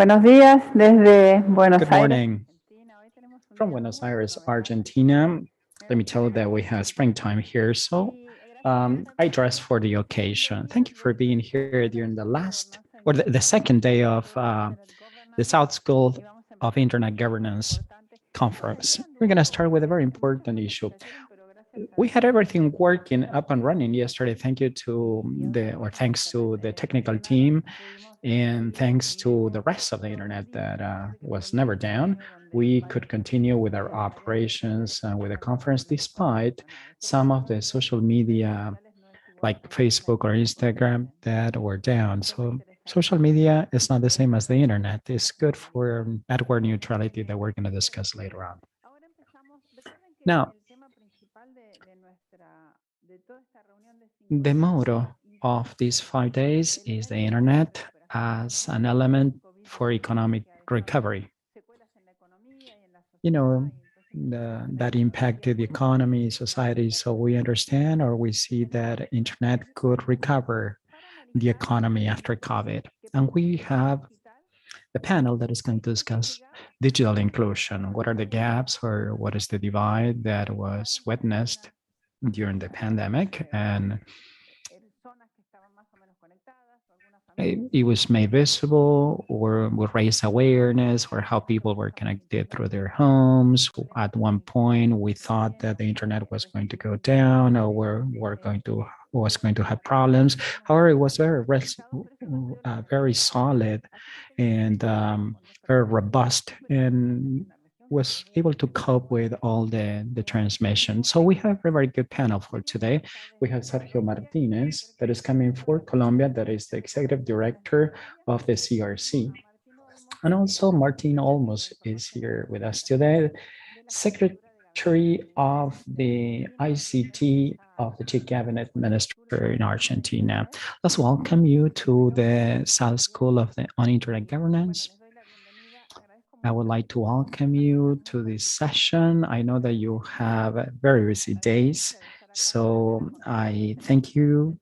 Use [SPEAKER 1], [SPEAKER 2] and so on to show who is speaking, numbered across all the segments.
[SPEAKER 1] Buenos días desde Buenos
[SPEAKER 2] Good
[SPEAKER 1] Aires.
[SPEAKER 2] morning from Buenos Aires, Argentina. Let me tell you that we have springtime here, so I dressed for the occasion. Thank you for being here during the last or the second day of the South School of Internet Governance conference. We're going to start with a very important issue. We had everything working up and running yesterday. Thanks to the technical team, and thanks to the rest of the internet that was never down, we could continue with our operations with the conference despite some of the social media like Facebook or Instagram that were down. So social media is not the same as the internet. It's good for network neutrality that we're going to discuss later on. Now, the motto of these 5 days is the internet as an element for economic recovery. You know, that impacted the economy, society. So we understand or we see that internet could recover the economy after COVID. And we have a panel that is going to discuss digital inclusion. What are the gaps or what is the divide that was witnessed during the pandemic? And it was made visible or would raise awareness or how people were connected through their homes. At one point, we thought that the internet was going to go down or was going to have problems. However, it was very solid and very robust and was able to cope with all the transmission. So we have a very good panel for today. We have Sergio Martinez that is coming for Colombia, that is the executive director of the CRC. And also Martin Olmos is here with us today, secretary of the ICT of the Chief Cabinet Minister in Argentina. Let's welcome you to the South School on Internet Governance. I would like to welcome you to this session. I know that you have very busy days, so I thank you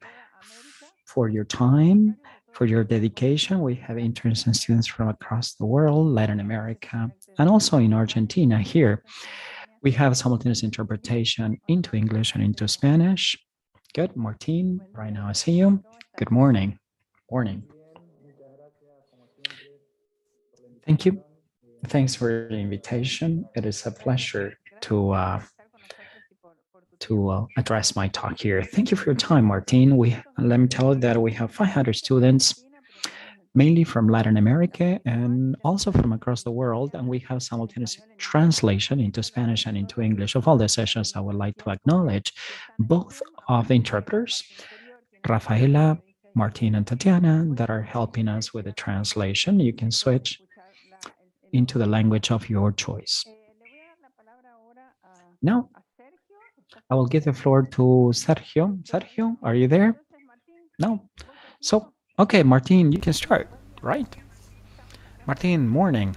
[SPEAKER 2] for your time, for your dedication. We have interns and students from across the world, Latin America, and also in Argentina here. We have simultaneous interpretation into English and into Spanish. Good, Martin, right now I see you. Good morning. Morning. Thank you. Thanks for the invitation. It is a pleasure to address my talk here. Thank you for your time, Martin. Let me tell you that we have 500 students, mainly from Latin America and also from across the world, and we have simultaneous translation into Spanish and into English of all the sessions. I would like to acknowledge both of the interpreters, Rafaela, Martin, and Tatiana, that are helping us with the translation. You can switch into the language of your choice. Now, I will give the floor to Sergio. Sergio, are you there? No. So, okay, Martin, you can start, right? Martin, morning.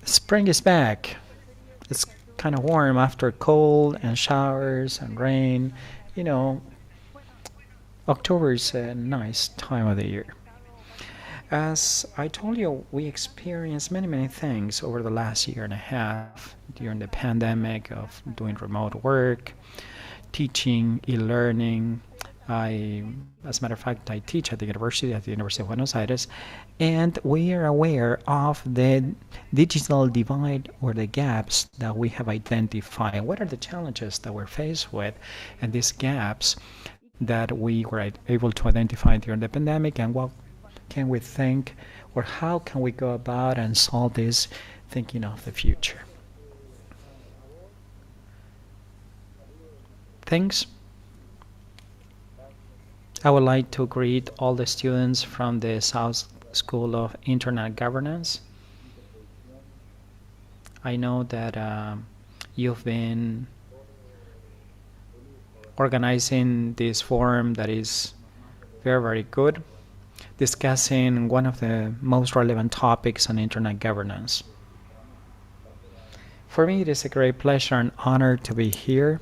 [SPEAKER 2] Spring is back. It's kind of warm after cold and showers and rain. You know, October is a nice time of the year. As I told you, we experienced many things over the last year and a half during the pandemic of doing remote work, teaching, e-learning. As a matter of fact, I teach at the University of Buenos Aires, and we are aware of the digital divide or the gaps that we have identified. What are the challenges that we're faced with, and these gaps that we were able to identify during the pandemic, and what can we think, or how can we go about and solve this, thinking of the future? Thanks. I would like to greet all the students from the South School of Internet Governance. I know that you've been organizing this forum that is very good, discussing one of the most relevant topics on internet governance. For me, it is a great pleasure and honor to be here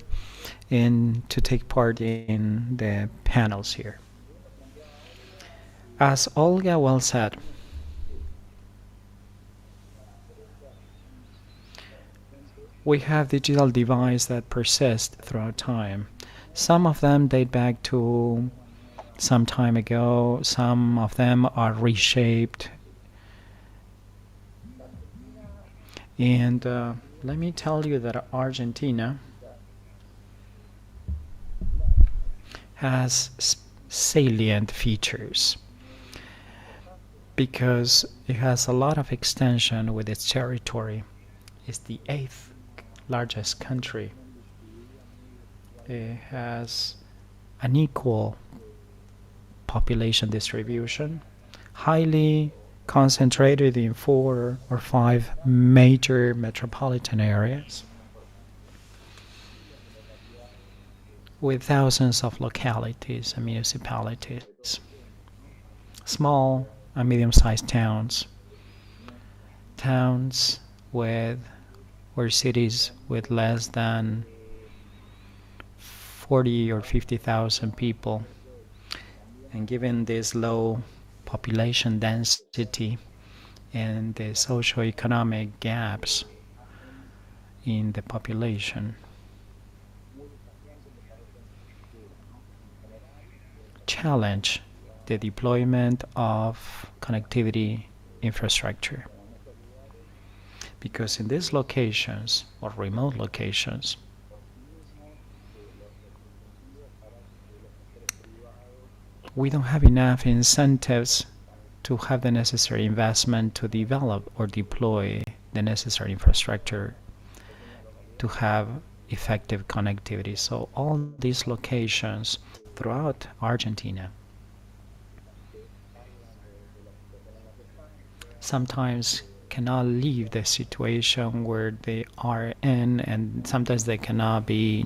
[SPEAKER 2] and to take part in the panels here. As Olga well said, we have digital devices that persist throughout time. Some of them date back to some time ago, some of them are reshaped. And let me tell you that Argentina has salient features because it has a lot of extension with its territory. It's the 8th largest country. It has an equal population distribution, highly concentrated in 4 or 5 major metropolitan areas, with thousands of localities and municipalities, small and medium-sized towns, or cities with less than 40 or 50,000 people. And given this low population density and the socioeconomic gaps in the population, challenge the deployment of connectivity infrastructure. Because in these locations, or remote locations, we don't have enough incentives to have the necessary investment to develop or deploy the necessary infrastructure to have effective connectivity. So all these locations throughout Argentina sometimes cannot leave the situation where they are in, and sometimes they cannot be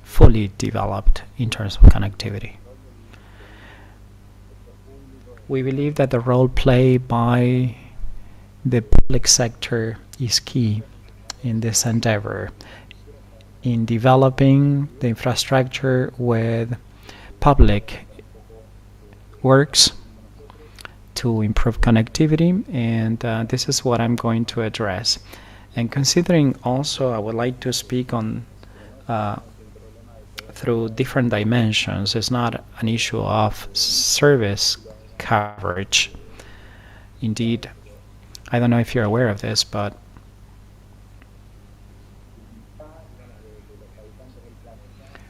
[SPEAKER 2] fully developed in terms of connectivity. We believe that the role played by the public sector is key in this endeavor, in developing the infrastructure with public works to improve connectivity, and this is what I'm going to address. And considering also, I would like to speak on through different dimensions. It's not an issue of service coverage. Indeed, I don't know if you're aware of this, but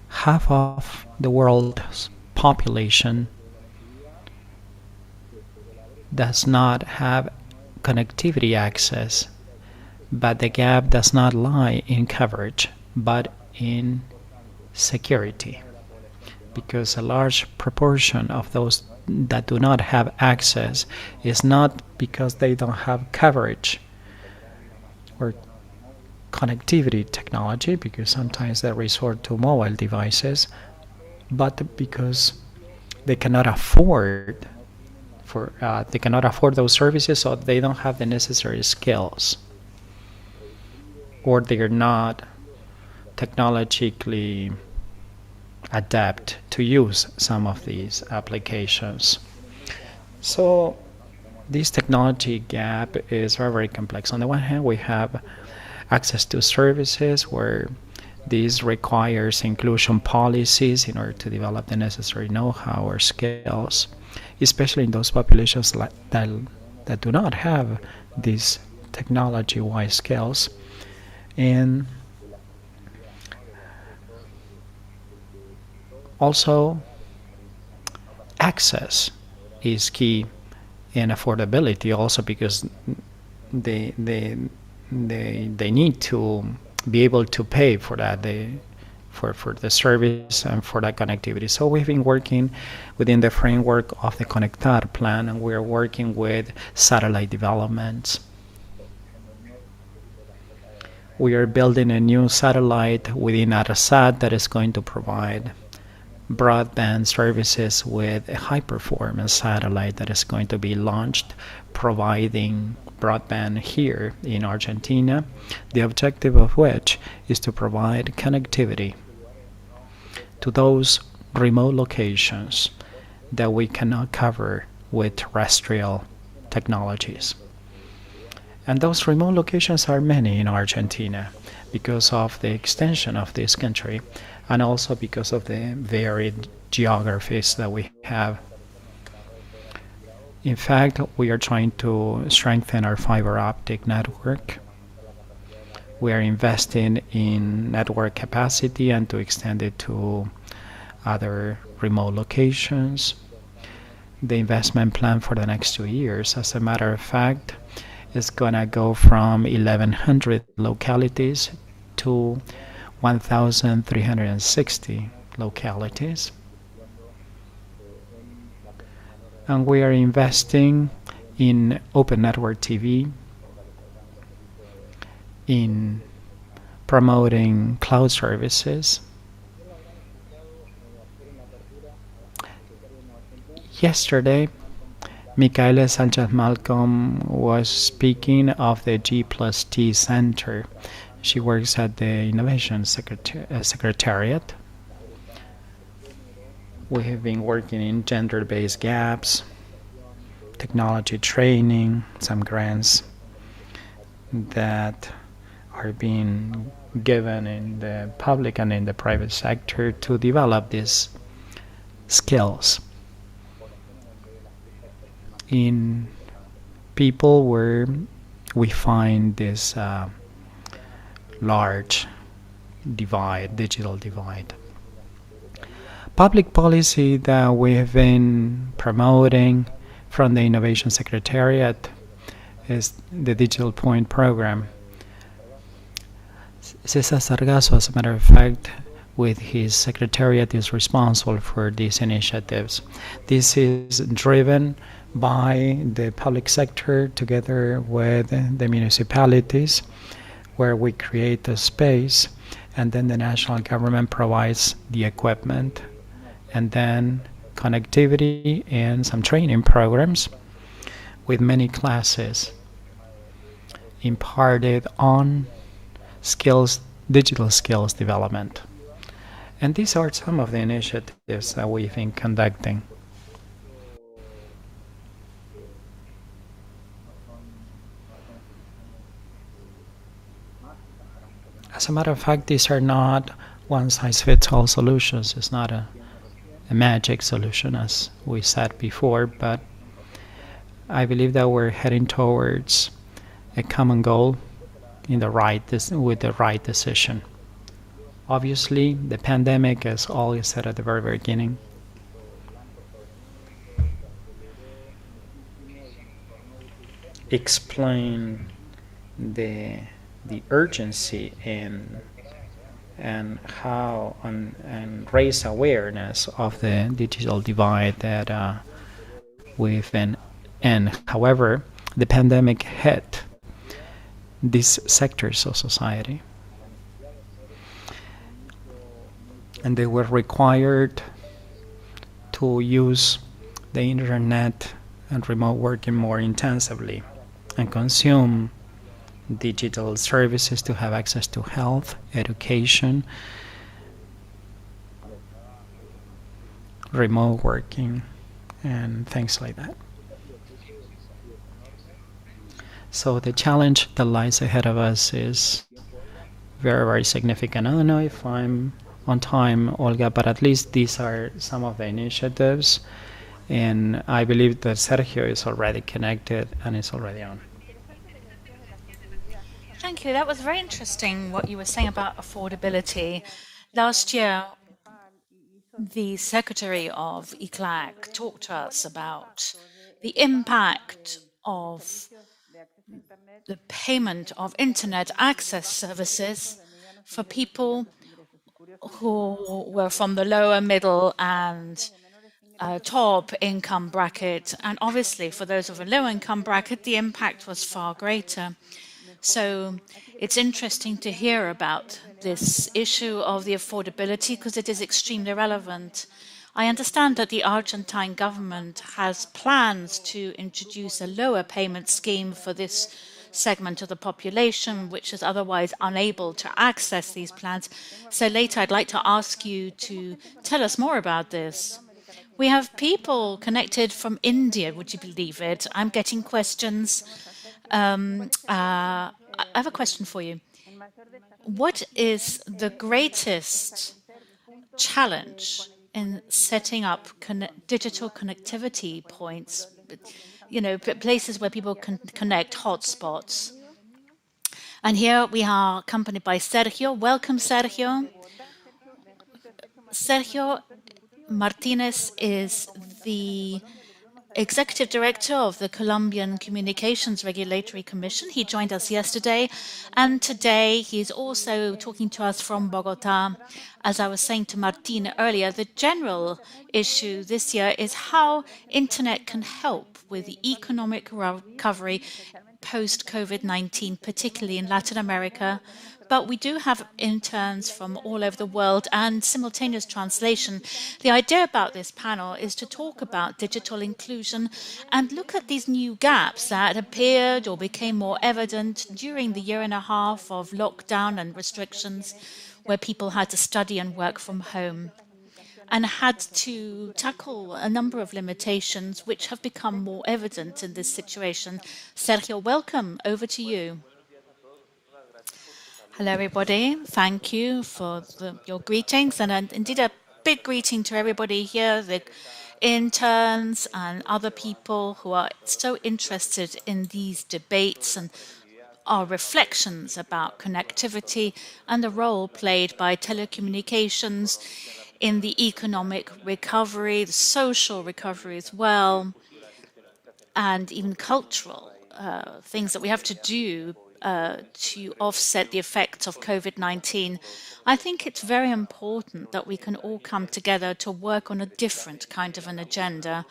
[SPEAKER 2] half of the world's population does not have connectivity access, but the gap does not lie in coverage, but in security, because a large proportion of those that do not have access is not because they don't have coverage or connectivity technology, because sometimes they resort to mobile devices, but because they cannot afford those services, so they don't have the necessary skills, or they are not technologically adapt to use some of these applications. So this technology gap is very, very complex. On the one hand, we have access to services where this requires inclusion policies in order to develop the necessary know-how or skills, especially in those populations that do not have these technology-wise skills. And also, access is key, and affordability also, because they need to be able to pay for that, for the service and for that connectivity. So we've been working within the framework of the Conectar plan, and we're working with satellite developments. We are building a new satellite within Arasat that is going to provide broadband services with a high-performance satellite that is going to be launched, providing broadband here in Argentina, the objective of which is to provide connectivity to those remote locations that we cannot cover with terrestrial technologies. And those remote locations are many in Argentina, because of the extension of this country and also because of the varied geographies that we have. In fact, we are trying to strengthen our fiber optic network. We are investing in network capacity and to extend it to other remote locations. The investment plan for the next 2 years, as a matter of fact, is going to go from 1,100 localities to 1,360 localities. And we are investing in open network TV, in promoting cloud services. Yesterday, Micaela Sanchez Malcolm was speaking of the G plus T Center. She works at the Innovation Secretariat. We have been working in gender-based gaps, technology training, some grants that are being given in the public and in the private sector to develop these skills in people where we find this large divide, digital divide. Public policy that we have been promoting from the Innovation Secretariat is the Digital Point Program. Cesar Sargasso, as a matter of fact, with his secretariat, is responsible for these initiatives. This is driven by the public sector together with the municipalities, where we create a space and then the national government provides the equipment and then connectivity and some training programs with many classes imparted on skills, digital skills development. And these are some of the initiatives that we've been conducting. As a matter of fact, these are not one-size-fits-all solutions. It's not a magic solution, as we said before, but I believe that we're heading towards a common goal with the right decision. Obviously, the pandemic, as always said at the very beginning, explain the urgency and how and raise awareness of the digital divide that we've been in. However, the pandemic hit these sectors of society, and they were required to use the internet and remote working more intensively and consume digital services to have access to health, education, remote working, and things like that. So the challenge that lies ahead of us is very, very significant. I don't know if I'm on time, Olga, but at least these are some of the initiatives, and I believe that Sergio is already connected and is already on.
[SPEAKER 3] Thank you. That was very interesting what you were saying about affordability. Last year, the Secretary of ICLAC talked to us about the impact of the payment of internet access services for people who were from the lower middle and top income bracket. And obviously, for those of a low income bracket, the impact was far greater. So it's interesting to hear about this issue of the affordability because it is extremely relevant. I understand that the Argentine government has plans to introduce a lower payment scheme for this segment of the population, which is otherwise unable to access these plans. So later, I'd like to ask you to tell us more about this. We have people connected from India, would you believe it? I'm getting questions. I have a question for you. What is the greatest challenge in setting up digital connectivity points, places where people can connect, hotspots? And here we are accompanied by Sergio. Welcome, Sergio. Sergio Martinez is the Executive Director of the Colombian Communications Regulatory Commission. He joined us yesterday, and today he's also talking to us from Bogota. As I was saying to Martin earlier, the general issue this year is how internet can help with the economic recovery post-COVID-19, particularly in Latin America. But we do have interns from all over the world and simultaneous translation. The idea about this panel is to talk about digital inclusion and look at these new gaps that appeared or became more evident during the year and a half of lockdown and restrictions, where people had to study and work from home and had to tackle a number of limitations which have become more evident in this situation. Sergio, welcome. Over to you. Hello, everybody. Thank you for your greetings, and indeed a big greeting to everybody here, the interns and other people who are so interested in these debates and our reflections about connectivity and the role played by telecommunications in the economic recovery, the social recovery as well, and even cultural things that we have to do to offset the effects of COVID-19. I think it's very important that we can all come together to work on a different kind of an agenda.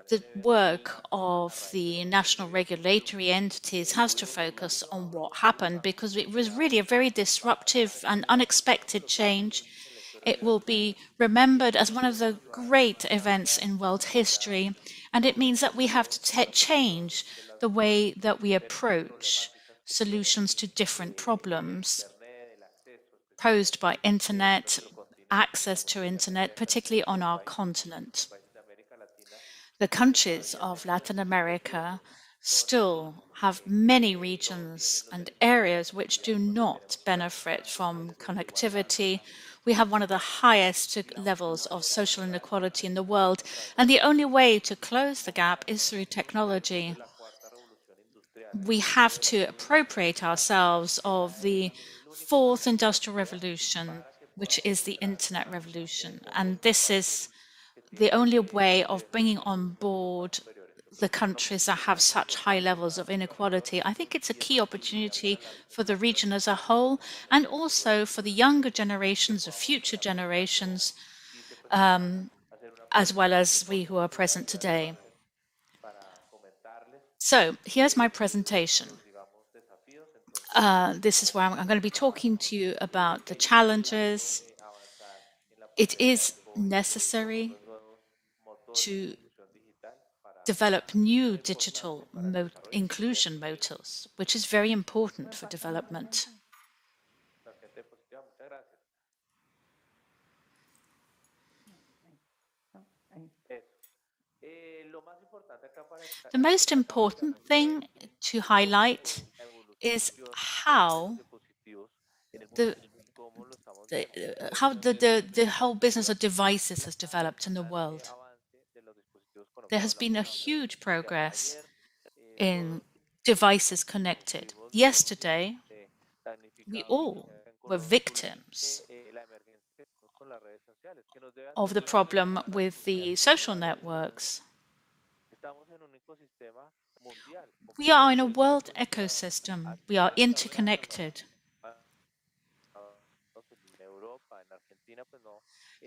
[SPEAKER 3] The work of the national regulatory entities has to focus on what happened because it was really a very disruptive and unexpected change. It will be remembered as one of the great events in world history, and it means that we have to change the way that we approach solutions to different problems posed by internet, access to internet, particularly on our continent. The countries of Latin America still have many regions and areas which do not benefit from connectivity. We have one of the highest levels of social inequality in the world, and the only way to close the gap is through technology. We have to appropriate ourselves of the fourth industrial revolution, which is the internet revolution, and this is the only way of bringing on board the countries that have such high levels of inequality. I think it's a key opportunity for the region as a whole and also for the younger generations, the future generations, as well as we who are present today. So here's my presentation. This is where I'm going to be talking to you about the challenges. It is necessary to develop new digital inclusion motors, which is very important for development. The most important thing to highlight is how the whole business of devices has developed in the world. There has been a huge progress in devices connected. Yesterday, we all were victims of the problem with the social networks. We are in a world ecosystem. We are interconnected.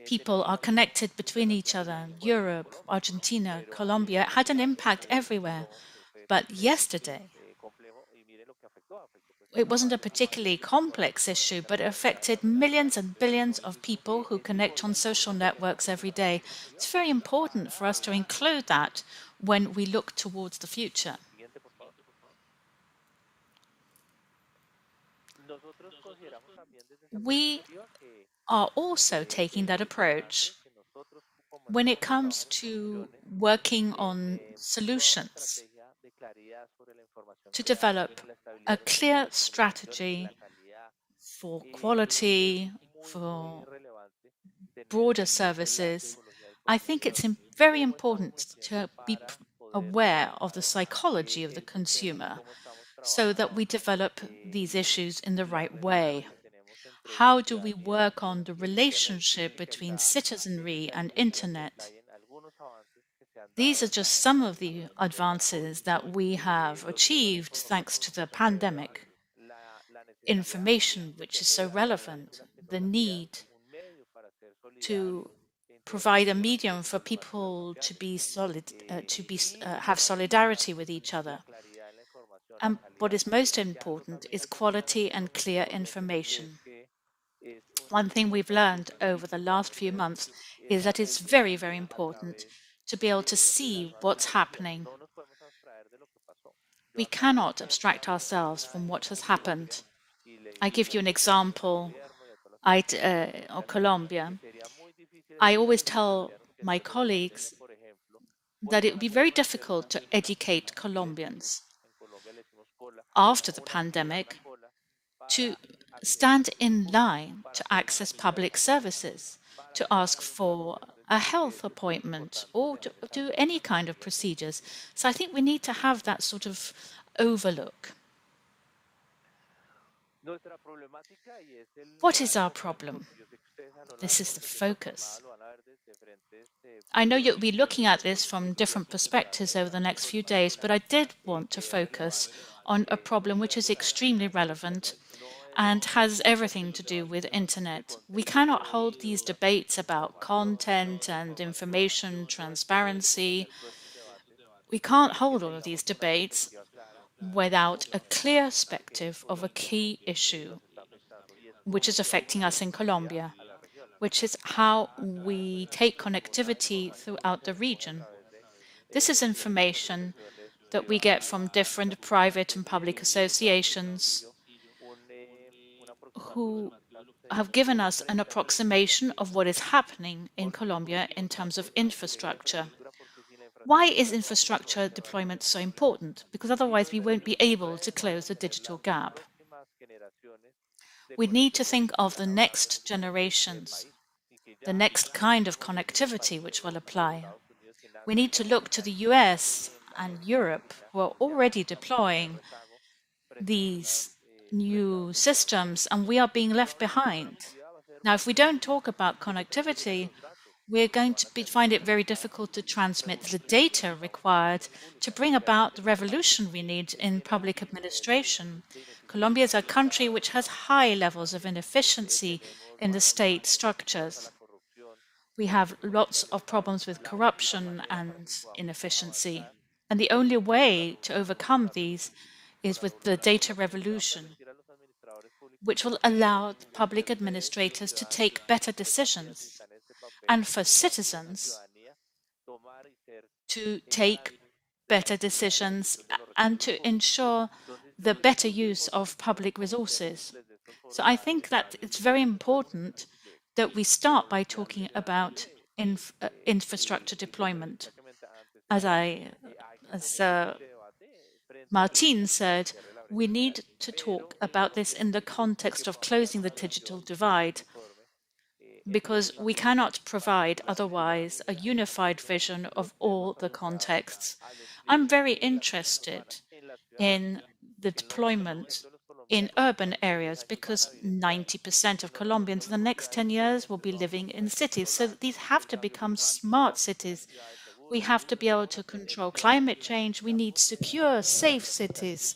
[SPEAKER 3] People are connected between each other. Europe, Argentina, Colombia had an impact everywhere. But yesterday, it wasn't a particularly complex issue, but it affected millions and billions of people who connect on social networks every day. It's very important for us to include that when we look towards the future. We are also taking that approach when it comes to working on solutions to develop a clear strategy for quality, for broader services. I think it's very important to be aware of the psychology of the consumer so that we develop these issues in the right way. How do we work on the relationship between citizenry and internet? These are just some of the advances that we have achieved thanks to the pandemic. Information, which is so relevant, the need to provide a medium for people to be have solidarity with each other. And what is most important is quality and clear information. One thing we've learned over the last few months is that it's very, very important to be able to see what's happening. We cannot abstract ourselves from what has happened. I give you an example of Colombia. I always tell my colleagues that it would be very difficult to educate Colombians after the pandemic to stand in line to access public services, to ask for a health appointment or to do any kind of procedures. So I think we need to have that sort of overlook. What is our problem? This is the focus. I know you'll be looking at this from different perspectives over the next few days, but I did want to focus on a problem which is extremely relevant and has everything to do with internet. We cannot hold these debates about content and information transparency. We can't hold all of these debates without a clear perspective of a key issue which is affecting us in Colombia, which is how we take connectivity throughout the region. This is information that we get from different private and public associations who have given us an approximation of what is happening in Colombia in terms of infrastructure. Why is infrastructure deployment so important? Because otherwise we won't be able to close the digital gap. We need to think of the next generations, the next kind of connectivity which will apply. We need to look to the US and Europe, who are already deploying these new systems, and we are being left behind. Now, if we don't talk about connectivity, we're going to find it very difficult to transmit the data required to bring about the revolution we need in public administration. Colombia is a country which has high levels of inefficiency in the state structures. We have lots of problems with corruption and inefficiency. And the only way to overcome these is with the data revolution, which will allow public administrators to take better decisions and for citizens to take better decisions and to ensure the better use of public resources. So I think that it's very important that we start by talking about infrastructure deployment. As Martin said, we need to talk about this in the context of closing the digital divide, because we cannot provide otherwise a unified vision of all the contexts. I'm very interested in the deployment in urban areas because 90% of Colombians in the next 10 years will be living in cities. So these have to become smart cities. We have to be able to control climate change. We need secure, safe cities.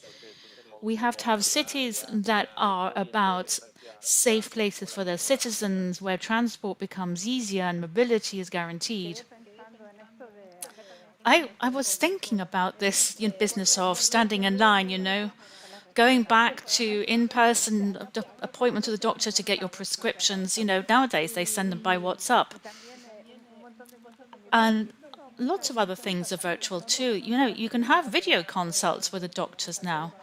[SPEAKER 3] We have to have cities that are about safe places for their citizens, where transport becomes easier and mobility is guaranteed. I was thinking about this business of standing in line, going back to in-person appointment to the doctor to get your prescriptions. Nowadays they send them by WhatsApp. And lots of other things are virtual too. You can have video consults with the doctors now.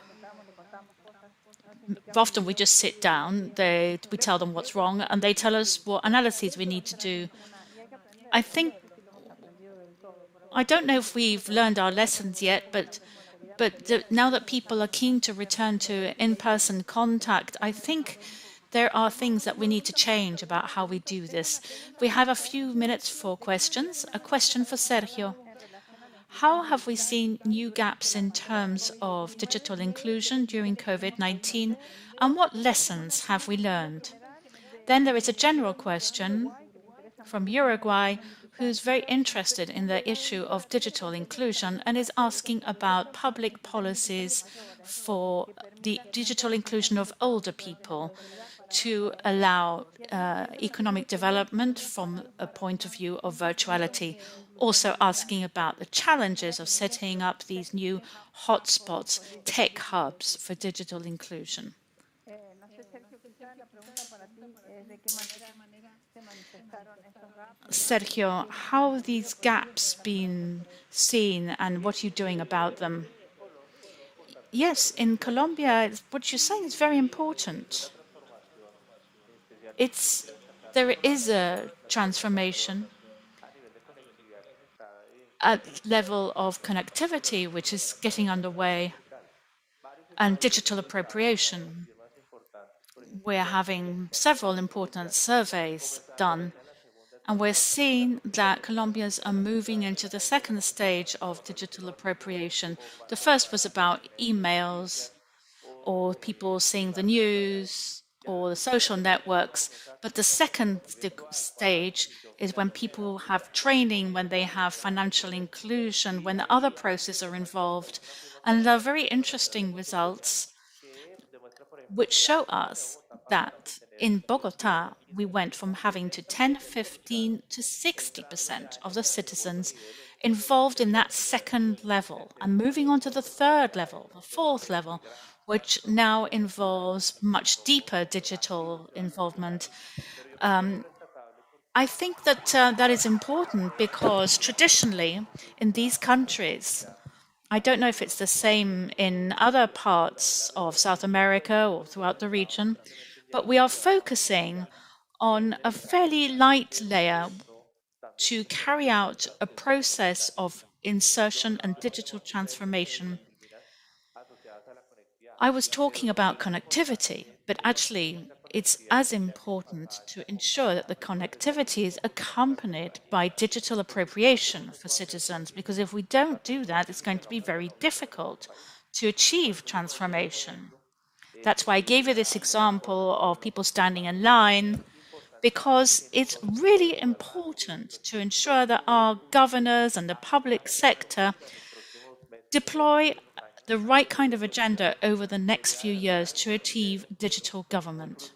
[SPEAKER 3] Often we just sit down, we tell them what's wrong, and they tell us what analyses we need to do. I don't know if we've learned our lessons yet, but But now that people are keen to return to in-person contact, I think there are things that we need to change about how we do this. We have a few minutes for questions. A question for Sergio. How have we seen new gaps in terms of digital inclusion during COVID-19, and what lessons have we learned? Then there is a general question from Uruguay who's very interested in the issue of digital inclusion and is asking about public policies for the digital inclusion of older people to allow economic development from a point of view of virtuality. Also asking about the challenges of setting up these new hotspots, tech hubs for digital inclusion. Sergio, how have these gaps been seen and what are you doing about them? Yes, in Colombia, what you're saying is very important. There is a transformation at level of connectivity, which is getting underway, and digital appropriation. We're having several important surveys done, and we're seeing that Colombians are moving into the second stage of digital appropriation. The first was about emails or people seeing the news or the social networks. But the second stage is when people have training, when they have financial inclusion, when other processes are involved. And there are very interesting results which show us that in Bogota, we went from having to 10, 15 to 60% of the citizens involved in that second level and moving on to the third level, the fourth level, which now involves much deeper digital involvement. I think that that is important because traditionally in these countries, I don't know if it's the same in other parts of South America or throughout the region, but we are focusing on a fairly light layer to carry out a process of insertion and digital transformation. I was talking about connectivity, but actually it's as important to ensure that the connectivity is accompanied by digital appropriation for citizens, because if we don't do that, it's going to be very difficult to achieve transformation. That's why I gave you this example of people standing in line, because it's really important to ensure that our governors and the public sector deploy the right kind of agenda over the next few years to achieve digital government.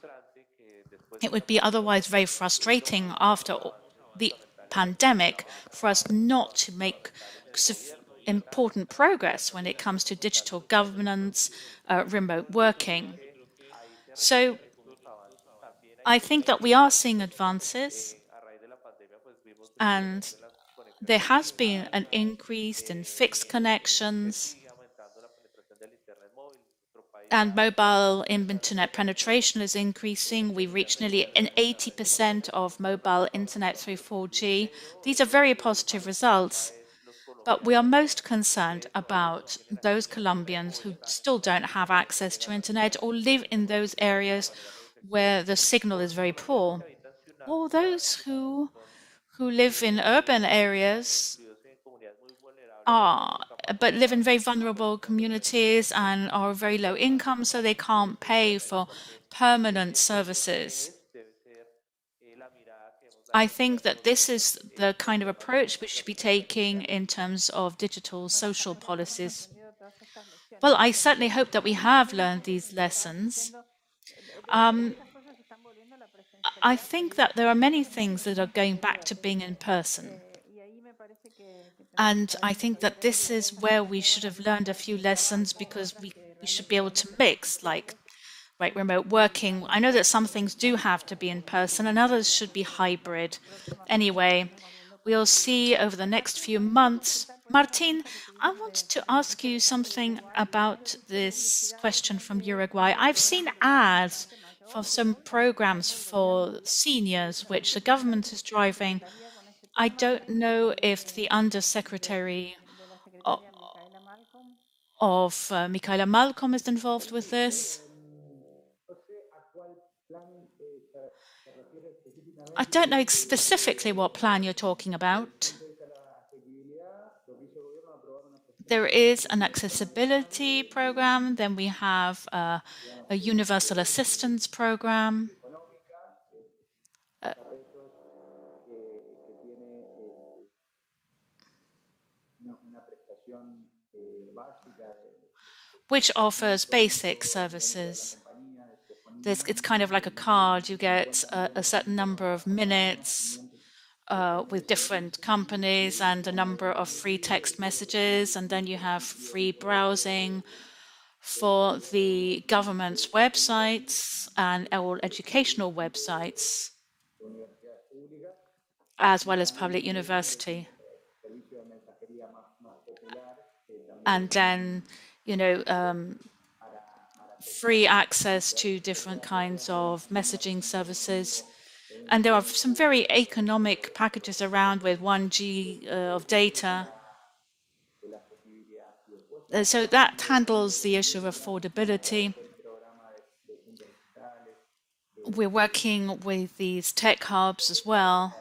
[SPEAKER 3] It would be otherwise very frustrating after the pandemic for us not to make important progress when it comes to digital governance, remote working. So I think that we are seeing advances, and there has been an increase in fixed connections, and mobile internet penetration is increasing. We reached nearly 80% of mobile internet through 4G. These are very positive results, but we are most concerned about those Colombians who still don't have access to internet or live in those areas where the signal is very poor, or those who live in urban areas but live in very vulnerable communities and are very low income, so they can't pay for permanent services. I think that this is the kind of approach we should be taking in terms of digital social policies. Well, I certainly hope that we have learned these lessons. I think that there are many things that are going back to being in person. And I think that this is where we should have learned a few lessons, because we should be able to mix, like remote working. I know that some things do have to be in person and others should be hybrid. Anyway, we'll see over the next few months. Martin, I wanted to ask you something about this question from Uruguay. I've seen ads for some programs for seniors, which the government is driving. I don't know if the Undersecretary of Michaela Malcolm is involved with this. I don't know specifically what plan you're talking about. There is an accessibility program, then we have a universal assistance program. Which offers basic services. It's kind of like a card. You get a certain number of minutes with different companies and a number of free text messages, and then you have free browsing for the government's websites and all educational websites, as well as public university. And then, free access to different kinds of messaging services. And there are some very economic packages around with 1G of data. So that handles the issue of affordability. We're working with these tech hubs as well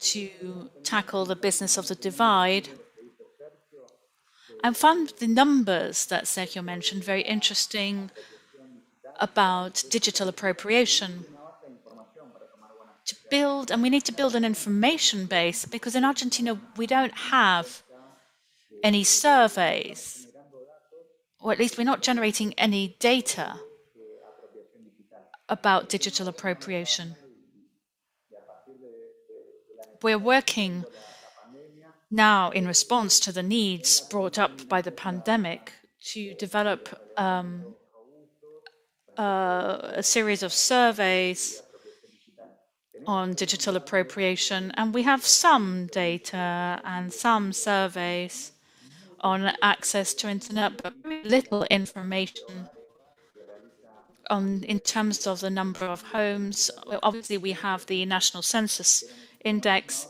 [SPEAKER 3] to tackle the business of the divide. I found the numbers that Sergio mentioned very interesting about digital appropriation. And we need to build an information base, because in Argentina we don't have any surveys, or at least we're not generating any data about digital appropriation. We're working now in response to the needs brought up by the pandemic to develop a series of surveys on digital appropriation, and we have some data and some surveys on access to internet, but very little information in terms of the number of homes. Obviously, we have the National Census Index,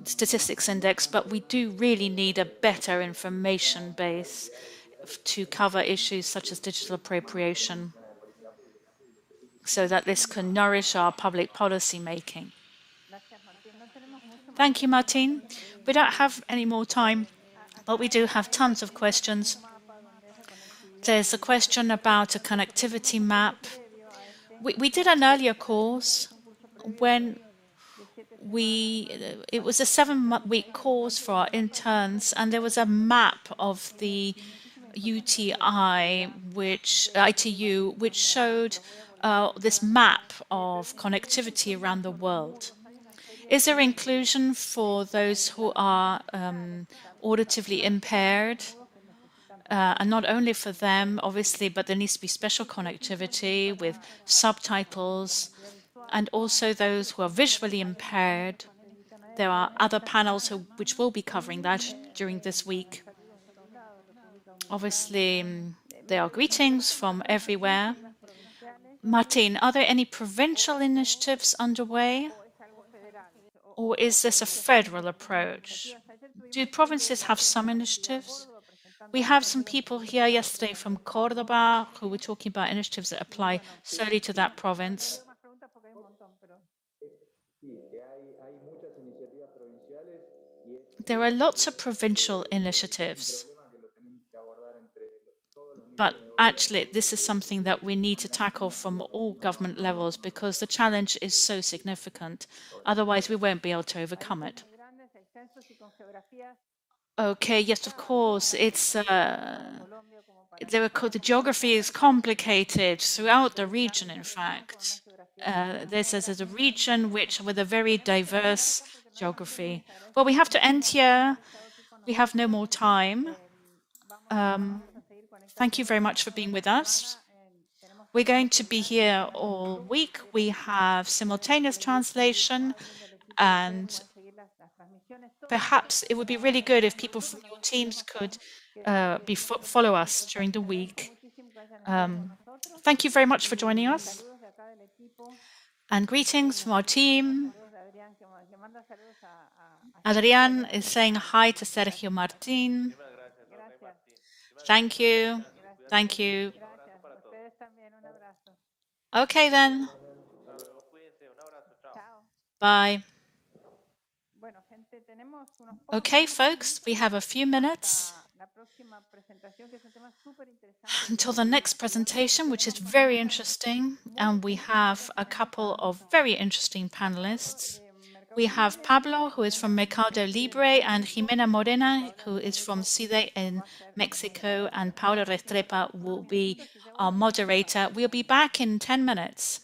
[SPEAKER 3] Statistics Index, but we do really need a better information base to cover issues such as digital appropriation, so that this can nourish our public policy making. Thank you, Martin. We don't have any more time, but we do have tons of questions. There's a question about a connectivity map. We did an earlier course when it was a 7-week course for our interns, and there was a map of the ITU, which showed this map of connectivity around the world. Is there inclusion for those who are auditively impaired? And not only for them, obviously, but there needs to be special connectivity with subtitles, and also those who are visually impaired. There are other panels which will be covering that during this week. Obviously, there are greetings from everywhere. Martin, are there any provincial initiatives underway? Or is this a federal approach? Do provinces have some initiatives? We have some people here yesterday from Córdoba who were talking about initiatives that apply solely to that province. There are lots of provincial initiatives. But actually, this is something that we need to tackle from all government levels, because the challenge is so significant. Otherwise, we won't be able to overcome it. Okay, yes, of course. The geography is complicated throughout the region, in fact. This is a region with a very diverse geography. Well, we have to end here. We have no more time. Thank you very much for being with us. We're going to be here all week. We have simultaneous translation, and perhaps it would be really good if people from your teams could follow us during the week. Thank you very much for joining us. And greetings from our team. Adrián is saying hi to Sergio Martin. Thank you. Thank you. Okay, then. Bye. Okay, folks, we have a few minutes until the next presentation, which is very interesting. And we have a couple of very interesting panelists. We have Pablo, who is from Mercado Libre, and Jimena Morena, who is from CIDE in Mexico, and Paula Restrepa will be our moderator. We'll be back in 10 minutes.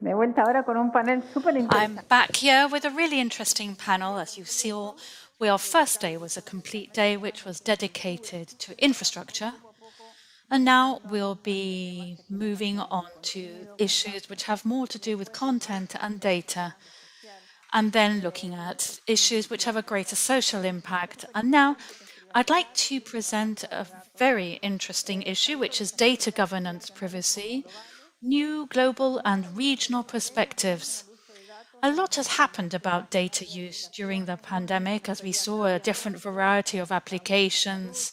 [SPEAKER 1] De vuelta ahora con un panel súper interesante.
[SPEAKER 3] I'm back here with a really interesting panel. As you see, our first day was a complete day which was dedicated to infrastructure. And now we'll be moving on to issues which have more to do with content and data, and then looking at issues which have a greater social impact. And now I'd like to present a very interesting issue, which is data governance privacy, new global and regional perspectives. A lot has happened about data use during the pandemic, as we saw a different variety of applications.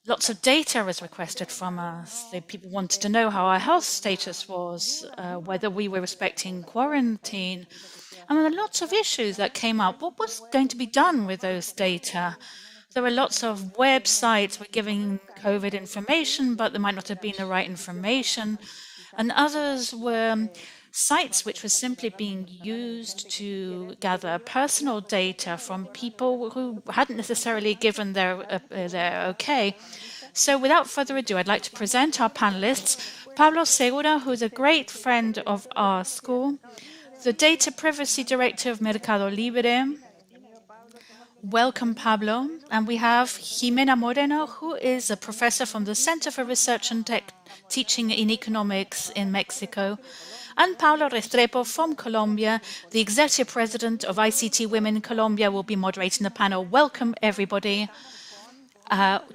[SPEAKER 3] Lots of data was requested from us. People wanted to know how our health status was, whether we were respecting quarantine. And there were lots of issues that came up. What was going to be done with those data? There were lots of websites were giving COVID information, but there might not have been the right information. And others were sites which were simply being used to gather personal data from people who hadn't necessarily given their okay. So without further ado, I'd like to present our panelists. Pablo Segura, who's a great friend of our school, the Data Privacy Director of Mercado Libre. Welcome, Pablo. And we have Jimena Moreno, who is a professor from the Center for Research and Teaching in Economics in Mexico, and Paula Restrepo from Colombia, the Executive President of ICT Women Colombia, will be moderating the panel. Welcome, everybody.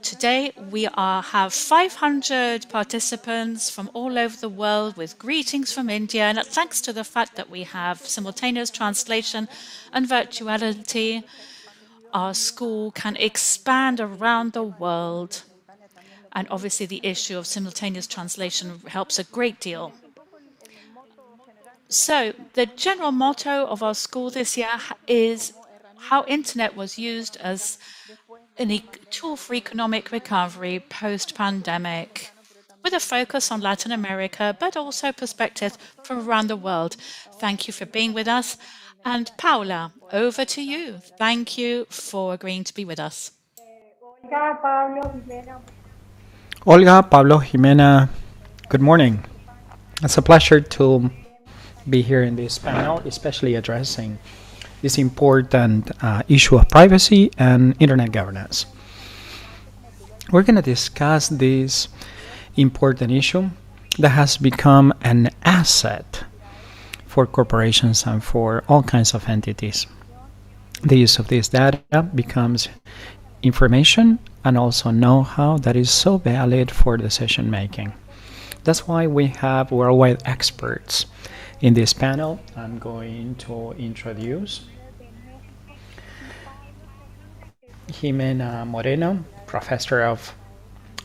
[SPEAKER 3] Today, we have 500 participants from all over the world with greetings from India, and thanks to the fact that we have simultaneous translation and virtuality, our school can expand around the world. And obviously, the issue of simultaneous translation helps a great deal. So, the general motto of our school this year is how internet was used as a tool for economic recovery post-pandemic, with a focus on Latin America, but also perspectives from around the world. Thank you for being with us. And Paula, over to you. Thank you for agreeing to be with us.
[SPEAKER 2] Olga, Pablo, Jimena, good morning. It's a pleasure to be here in this panel, especially addressing this important issue of privacy and internet governance. We're going to discuss this important issue that has become an asset for corporations and for all kinds of entities. The use of this data becomes information and also know-how that is so valid for decision making. That's why we have worldwide experts In this panel, I'm going to introduce Jimena Moreno, professor of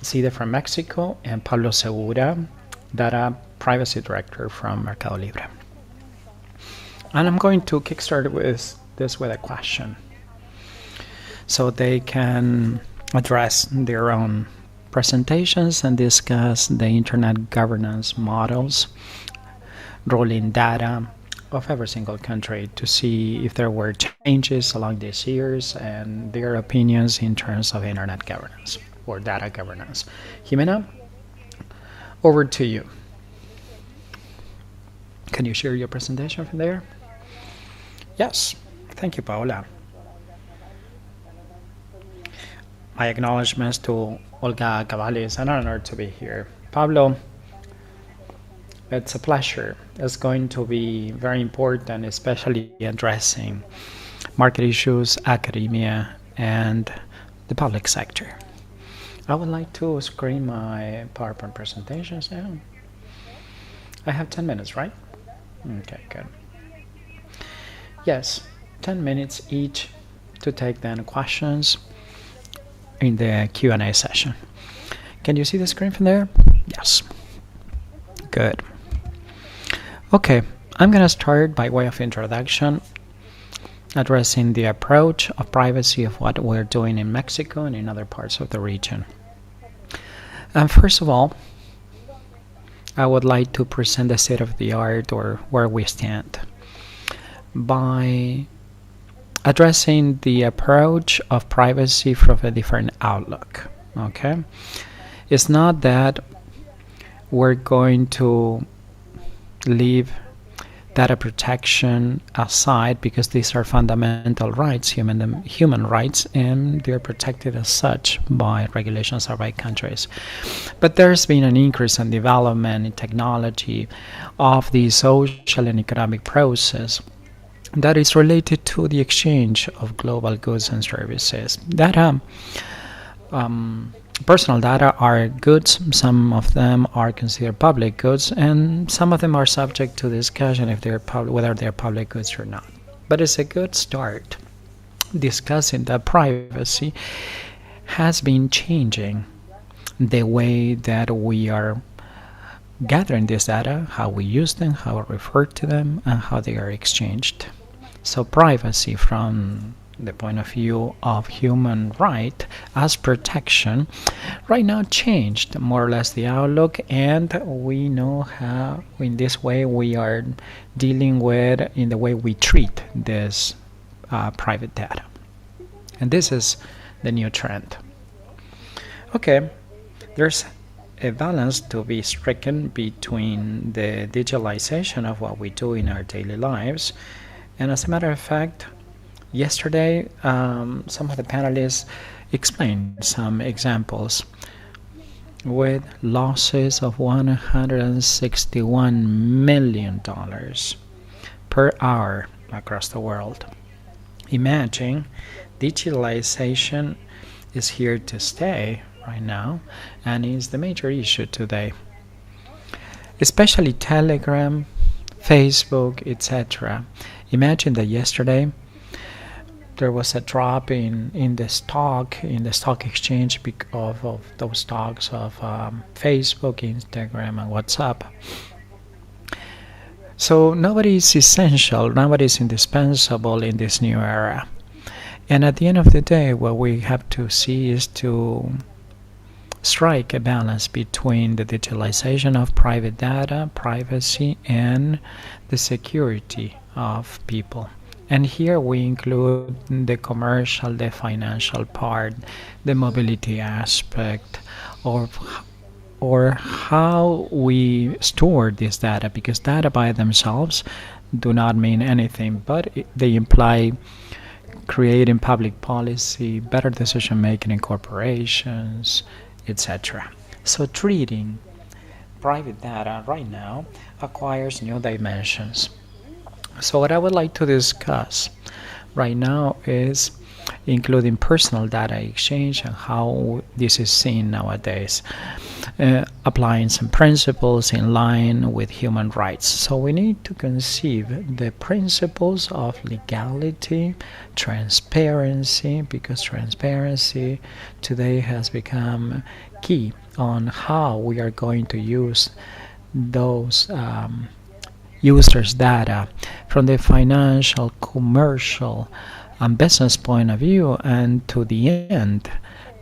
[SPEAKER 2] SSIG from Mexico, and Pablo Segura, data privacy director from Mercado Libre. And I'm going to kickstart with a question, so they can address their own presentations and discuss the internet governance models, rolling data of every single country to see if there were changes along these years and their opinions in terms of internet governance or data governance. Jimena, over to you. Can you share your presentation from there? Yes, thank you, Paola. My acknowledgements to Olga Cavalli. It's an honor to be here. Pablo, it's a pleasure. It's going to be very important, especially addressing market issues, academia, and the public sector. I would like to screen my PowerPoint presentations now. I have 10 minutes, right? Okay, good. Yes, 10 minutes each to take then questions in the Q&A session. Can you see the screen from there? Yes. Good. Okay, I'm going to start by way of introduction, addressing the approach of privacy of what we're doing in Mexico and in other parts of the region. And first of all, I would like to present the state of the art, or where we stand, by addressing the approach of privacy from a different outlook. Okay, it's not that we're going to leave data protection aside, because these are fundamental rights, human rights, and they're protected as such by regulations or by countries. But there's been an increase in development in technology of the social and economic process that is related to the exchange of global goods and services. Data, personal data are goods. Some of them are considered public goods, and some of them are subject to discussion if they're whether they're public goods or not. But it's a good start discussing that privacy has been changing the way that we are gathering this data, how we use them, how we refer to them, and how they are exchanged. So privacy from the point of view of human right as protection right now changed more or less the outlook, and we know how in this way we are dealing with in the way we treat this private data. And this is the new trend. Okay, there's a balance to be stricken between the digitalization of what we do in our daily lives. And as a matter of fact, yesterday, some of the panelists explained some examples with losses of $161 million per hour across the world. Imagine digitalization is here to stay right now and is the major issue today, especially Telegram, Facebook, etc. Imagine that yesterday there was a drop in the stock exchange because of those stocks of Facebook, Instagram, and WhatsApp. So nobody is essential, nobody is indispensable in this new era. And at the end of the day, what we have to see is to strike a balance between the digitalization of private data, privacy, and the security of people. And here we include the commercial, the financial part, the mobility aspect, or how we store this data, because data by themselves do not mean anything, but they imply creating public policy, better decision making in corporations, etc. So treating private data right now acquires new dimensions. So what I would like to discuss right now is including personal data exchange and how this is seen nowadays. applying some principles in line with human rights. So we need to conceive the principles of legality, transparency, because transparency today has become key on how we are going to use those users' data from the financial, commercial, and business point of view, and to the end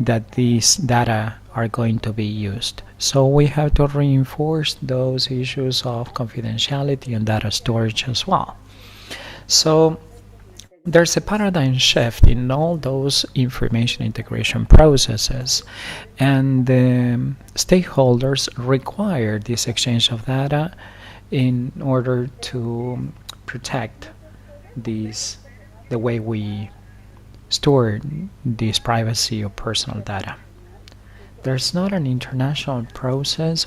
[SPEAKER 2] that these data are going to be used. So we have to reinforce those issues of confidentiality and data storage as well. So there's a paradigm shift in all those information integration processes, and the stakeholders require this exchange of data in order to protect these, the way we store this privacy of personal data. There's not an international process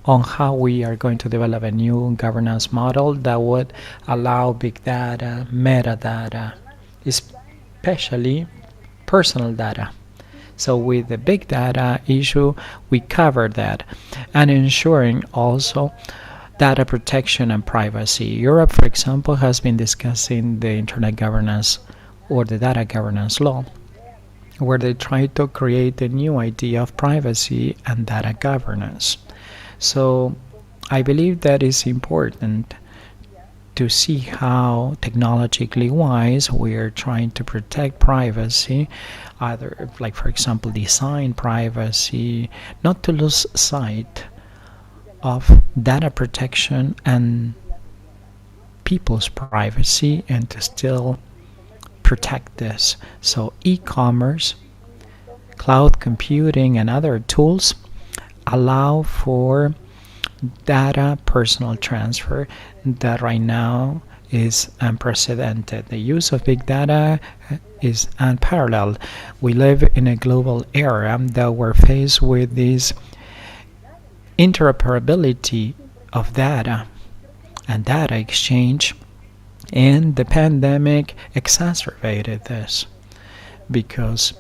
[SPEAKER 2] on how we are going to develop a new governance model that would allow big data, metadata, especially personal data. So with the big data issue, we covered that, and ensuring also data protection and privacy. Europe, for example, has been discussing the internet governance or the data governance law, where they try to create a new idea of privacy and data governance. So I believe that is important to see how technologically wise we are trying to protect privacy, either like, for example, design privacy, not to lose sight of data protection and people's privacy, and to still protect this. So e-commerce, cloud computing, and other tools allow for data personal transfer that right now is unprecedented. The use of big data is unparalleled. We live in a global era that we're faced with this interoperability of data and data exchange, and the pandemic exacerbated this because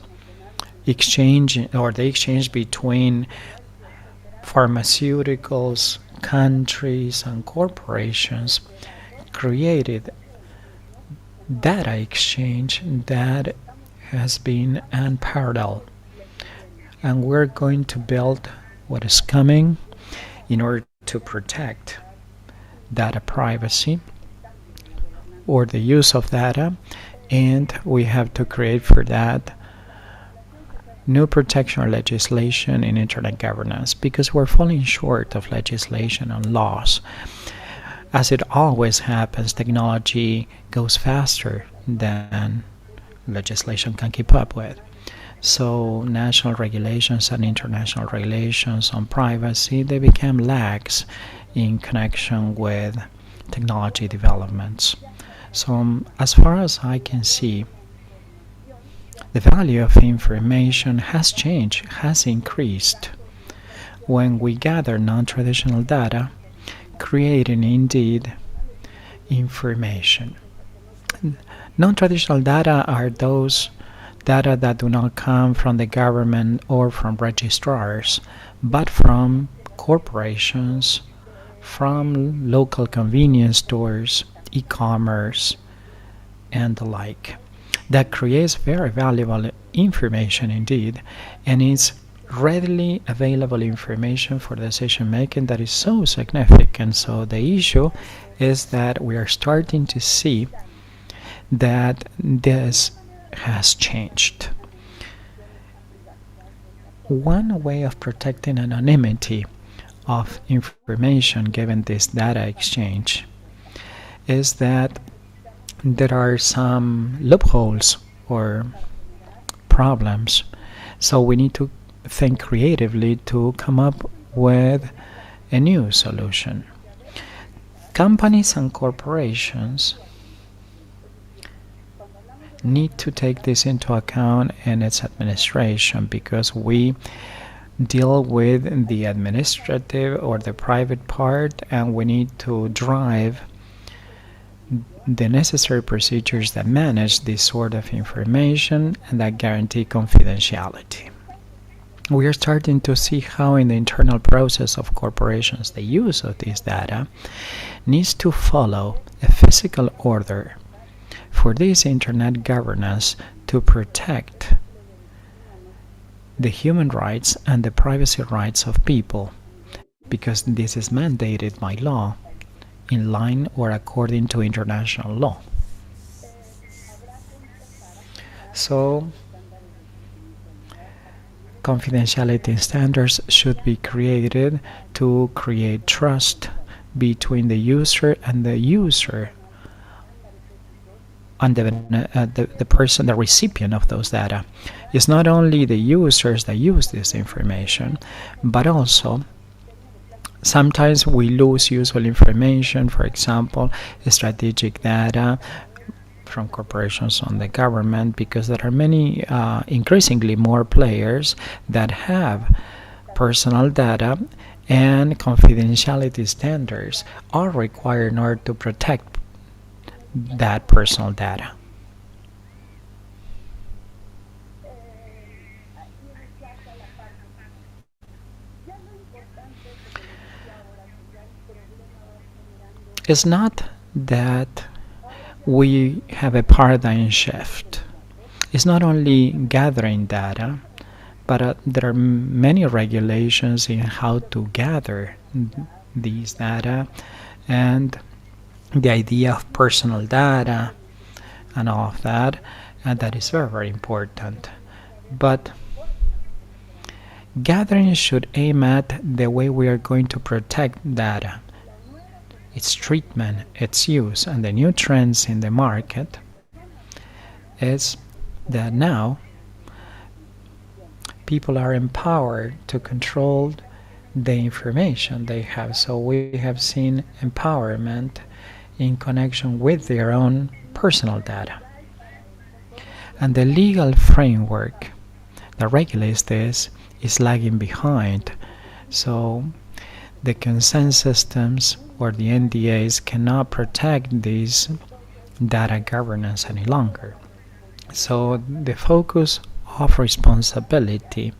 [SPEAKER 2] the exchange between pharmaceuticals, countries, and corporations created data exchange that has been unparalleled. And we're going to build what is coming in order to protect data privacy or the use of data, and we have to create for that new protection or legislation in internet governance, because we're falling short of legislation and laws. As it always happens, technology goes faster than legislation can keep up with. So national regulations and international regulations on privacy, they become lax in connection with technology developments. So as far as I can see, the value of information has changed, has increased when we gather non-traditional data, creating indeed information. Non-traditional data are those data that do not come from the government or from registrars, but from corporations, from local convenience stores, e-commerce, and the like. That creates very valuable information indeed, and it's readily available information for decision making that is so significant. So the issue is that we are starting to see that this has changed. One way of protecting anonymity of information given this data exchange is that there are some loopholes or problems. So we need to think creatively to come up with a new solution. Companies and corporations need to take this into account in its administration, because we deal with the administrative or the private part, and we need to drive the necessary procedures that manage this sort of information and that guarantee confidentiality. we are starting to see how in the internal process of corporations the use of this data needs to follow a physical order for this internet governance to protect the human rights and the privacy rights of people, because this is mandated by law in line or according to international law. So confidentiality standards should be created to create trust between the user and the person, the recipient of those data. It's not only the users that use this information, but also sometimes we lose useful information, for example, strategic data from corporations on the government, because there are many, increasingly more players that have personal data, and confidentiality standards are required in order to protect that personal data. It's not that we have a paradigm shift. It's not only gathering data, but there are many regulations in how to gather these data, and the idea of personal data and all of that, and that is very, very important. But gathering should aim at the way we are going to protect data, its treatment, its use, and the new trends in the market is that now people are empowered to control the information they have. So we have seen empowerment in connection with their own personal data. And the legal framework that regulates this is lagging behind. So the consent systems or the NDAs cannot protect these data governance any longer. So the focus of responsibility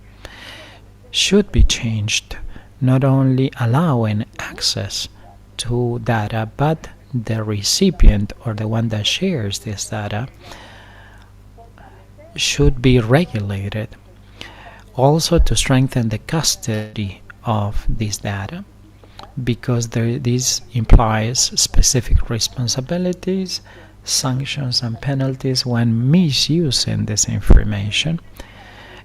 [SPEAKER 2] should be changed, not only allowing access to data, but the recipient or the one that shares this data should be regulated. Also to strengthen the custody of this data, because this implies specific responsibilities, sanctions and penalties when misusing this information,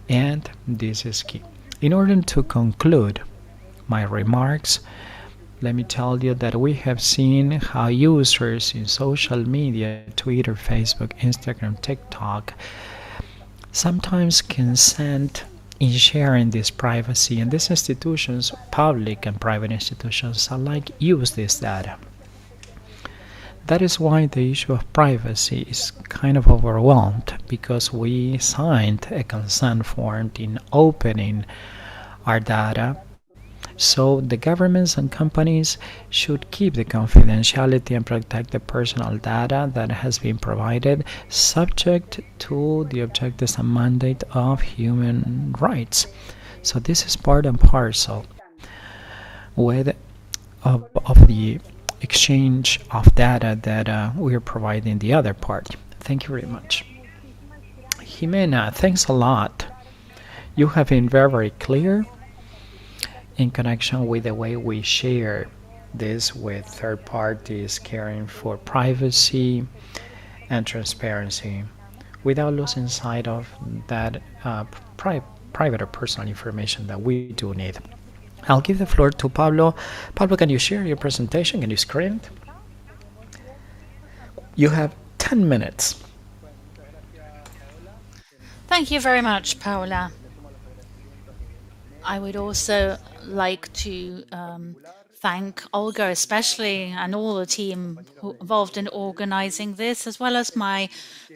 [SPEAKER 2] and this is key. In order to conclude my remarks, let me tell you that we have seen how users in social media, Twitter, Facebook, Instagram, TikTok, sometimes consent in sharing this privacy, and these institutions, public and private institutions alike, use this data. That is why the issue of privacy is kind of overwhelmed, because we signed a consent form in opening our data. So the governments and companies should keep the confidentiality and protect the personal data that has been provided, subject to the objectives and mandate of human rights. So this is part and parcel of the exchange of data that we are providing the other party. Thank you very much. Jimena, thanks a lot. You have been very, very clear in connection with the way we share this with third parties, caring for privacy and transparency without losing sight of that private or personal information that we do need. I'll give the floor to Pablo. Pablo, can you share your presentation? Can you screen it? You have 10 minutes.
[SPEAKER 3] Thank you very much, Paola. I would also like to thank Olga especially, and all the team who involved in organizing this, as well as my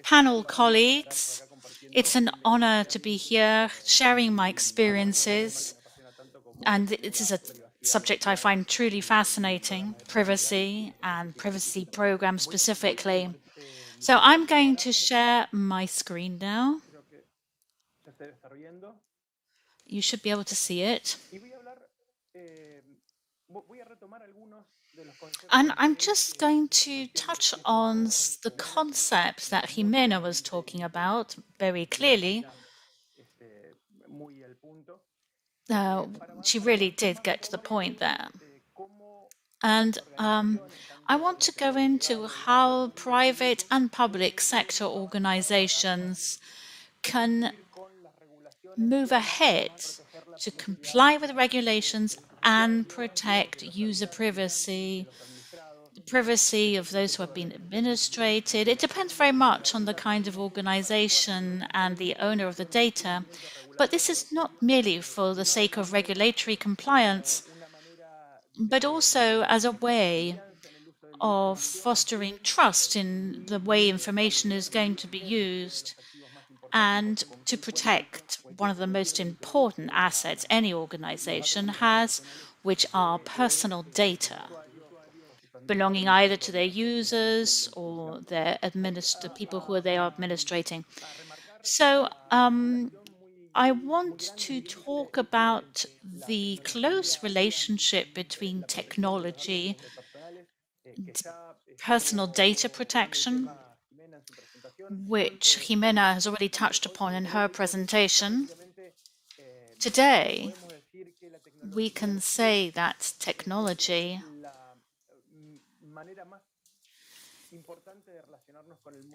[SPEAKER 3] panel colleagues. It's an honor to be here sharing my experiences, and it is a subject I find truly fascinating, privacy and privacy programs specifically. So I'm going to share my screen now. You should be able to see it. And I'm just going to touch on the concepts that Jimena was talking about very clearly. She really did get to the point there. And I want to go into how private and public sector organizations can move ahead to comply with regulations and protect user privacy, the privacy of those who have been administrated. It depends very much on the kind of organization and the owner of the data. But this is not merely for the sake of regulatory compliance, but also as a way of fostering trust in the way information is going to be used and to protect one of the most important assets any organization has, which are personal data, belonging either to their users or the people who they are administrating. So I want to talk about the close relationship between technology, personal data protection, which Jimena has already touched upon in her presentation. Today, we can say that technology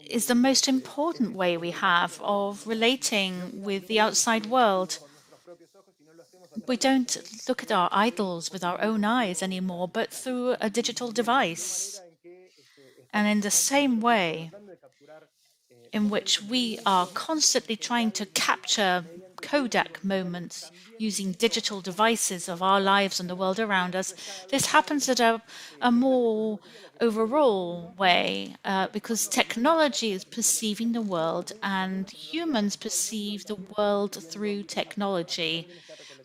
[SPEAKER 3] is the most important way we have of relating with the outside world. We don't look at our idols with our own eyes anymore, but through a digital device. And in the same way in which we are constantly trying to capture Kodak moments using digital devices of our lives and the world around us, this happens at a more overall way because technology is perceiving the world and humans perceive the world through technology.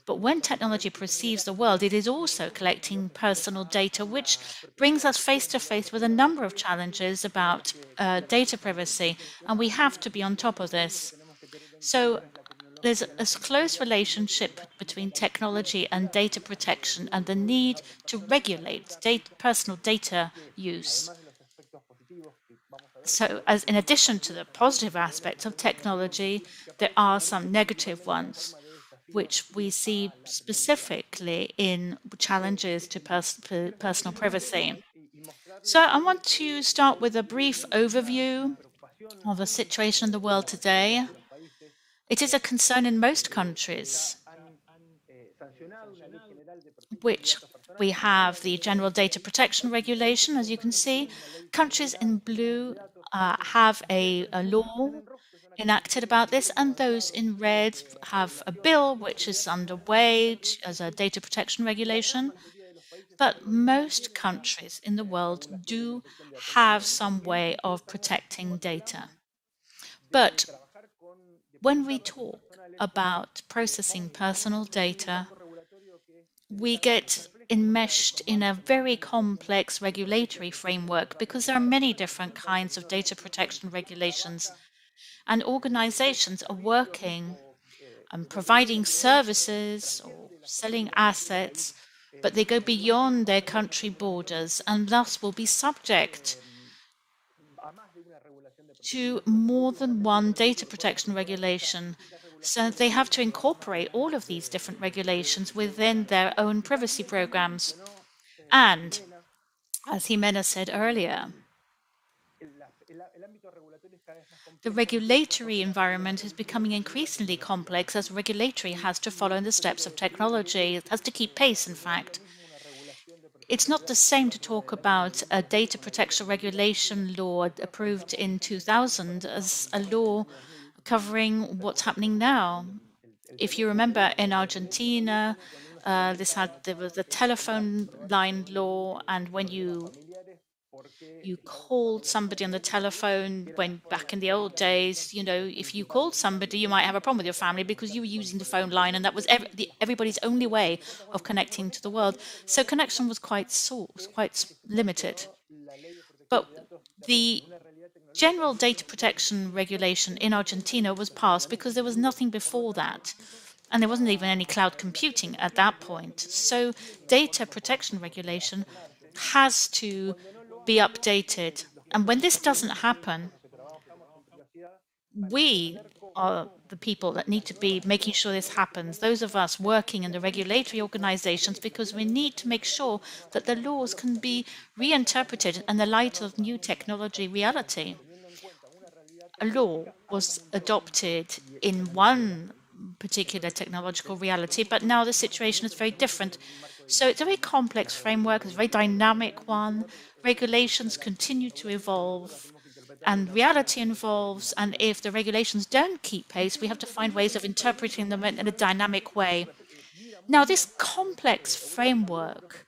[SPEAKER 3] But when technology perceives the world, it is also collecting personal data, which brings us face to face with a number of challenges about data privacy, and we have to be on top of this. So there's a close relationship between technology and data protection and the need to regulate personal data use. So as in addition to the positive aspects of technology, there are some negative ones, which we see specifically in challenges to personal privacy. So I want to start with a brief overview of the situation in the world today. It is a concern in most countries, which we have the General Data Protection Regulation, as you can see. Countries in blue have a law enacted about this, and those in red have a bill which is underway as a data protection regulation. But most countries in the world do have some way of protecting data. But when we talk about processing personal data, we get enmeshed in a very complex regulatory framework because there are many different kinds of data protection regulations, and organizations are working and providing services or selling assets, but they go beyond their country borders and thus will be subject to more than one data protection regulation. So they have to incorporate all of these different regulations within their own privacy programs. And as Jimena said earlier, the regulatory environment is becoming increasingly complex as regulatory has to follow in the steps of technology. It has to keep pace, in fact. It's not the same to talk about a data protection regulation law approved in 2000 as a law covering what's happening now. If you remember, in Argentina, there was a telephone line law, and when you called somebody on the telephone, when back in the old days, if you called somebody, you might have a problem with your family because you were using the phone line, and that was everybody's only way of connecting to the world. So connection was quite limited. But the General Data Protection Regulation in Argentina was passed because there was nothing before that. And there wasn't even any cloud computing at that point. So data protection regulation has to be updated. And when this doesn't happen, we are the people that need to be making sure this happens, those of us working in the regulatory organizations, because we need to make sure that the laws can be reinterpreted in the light of new technology reality. A law was adopted in one particular technological reality, but now the situation is very different. So it's a very complex framework, it's a very dynamic one. Regulations continue to evolve and reality involves, and if the regulations don't keep pace, we have to find ways of interpreting them in a dynamic way. Now, this complex framework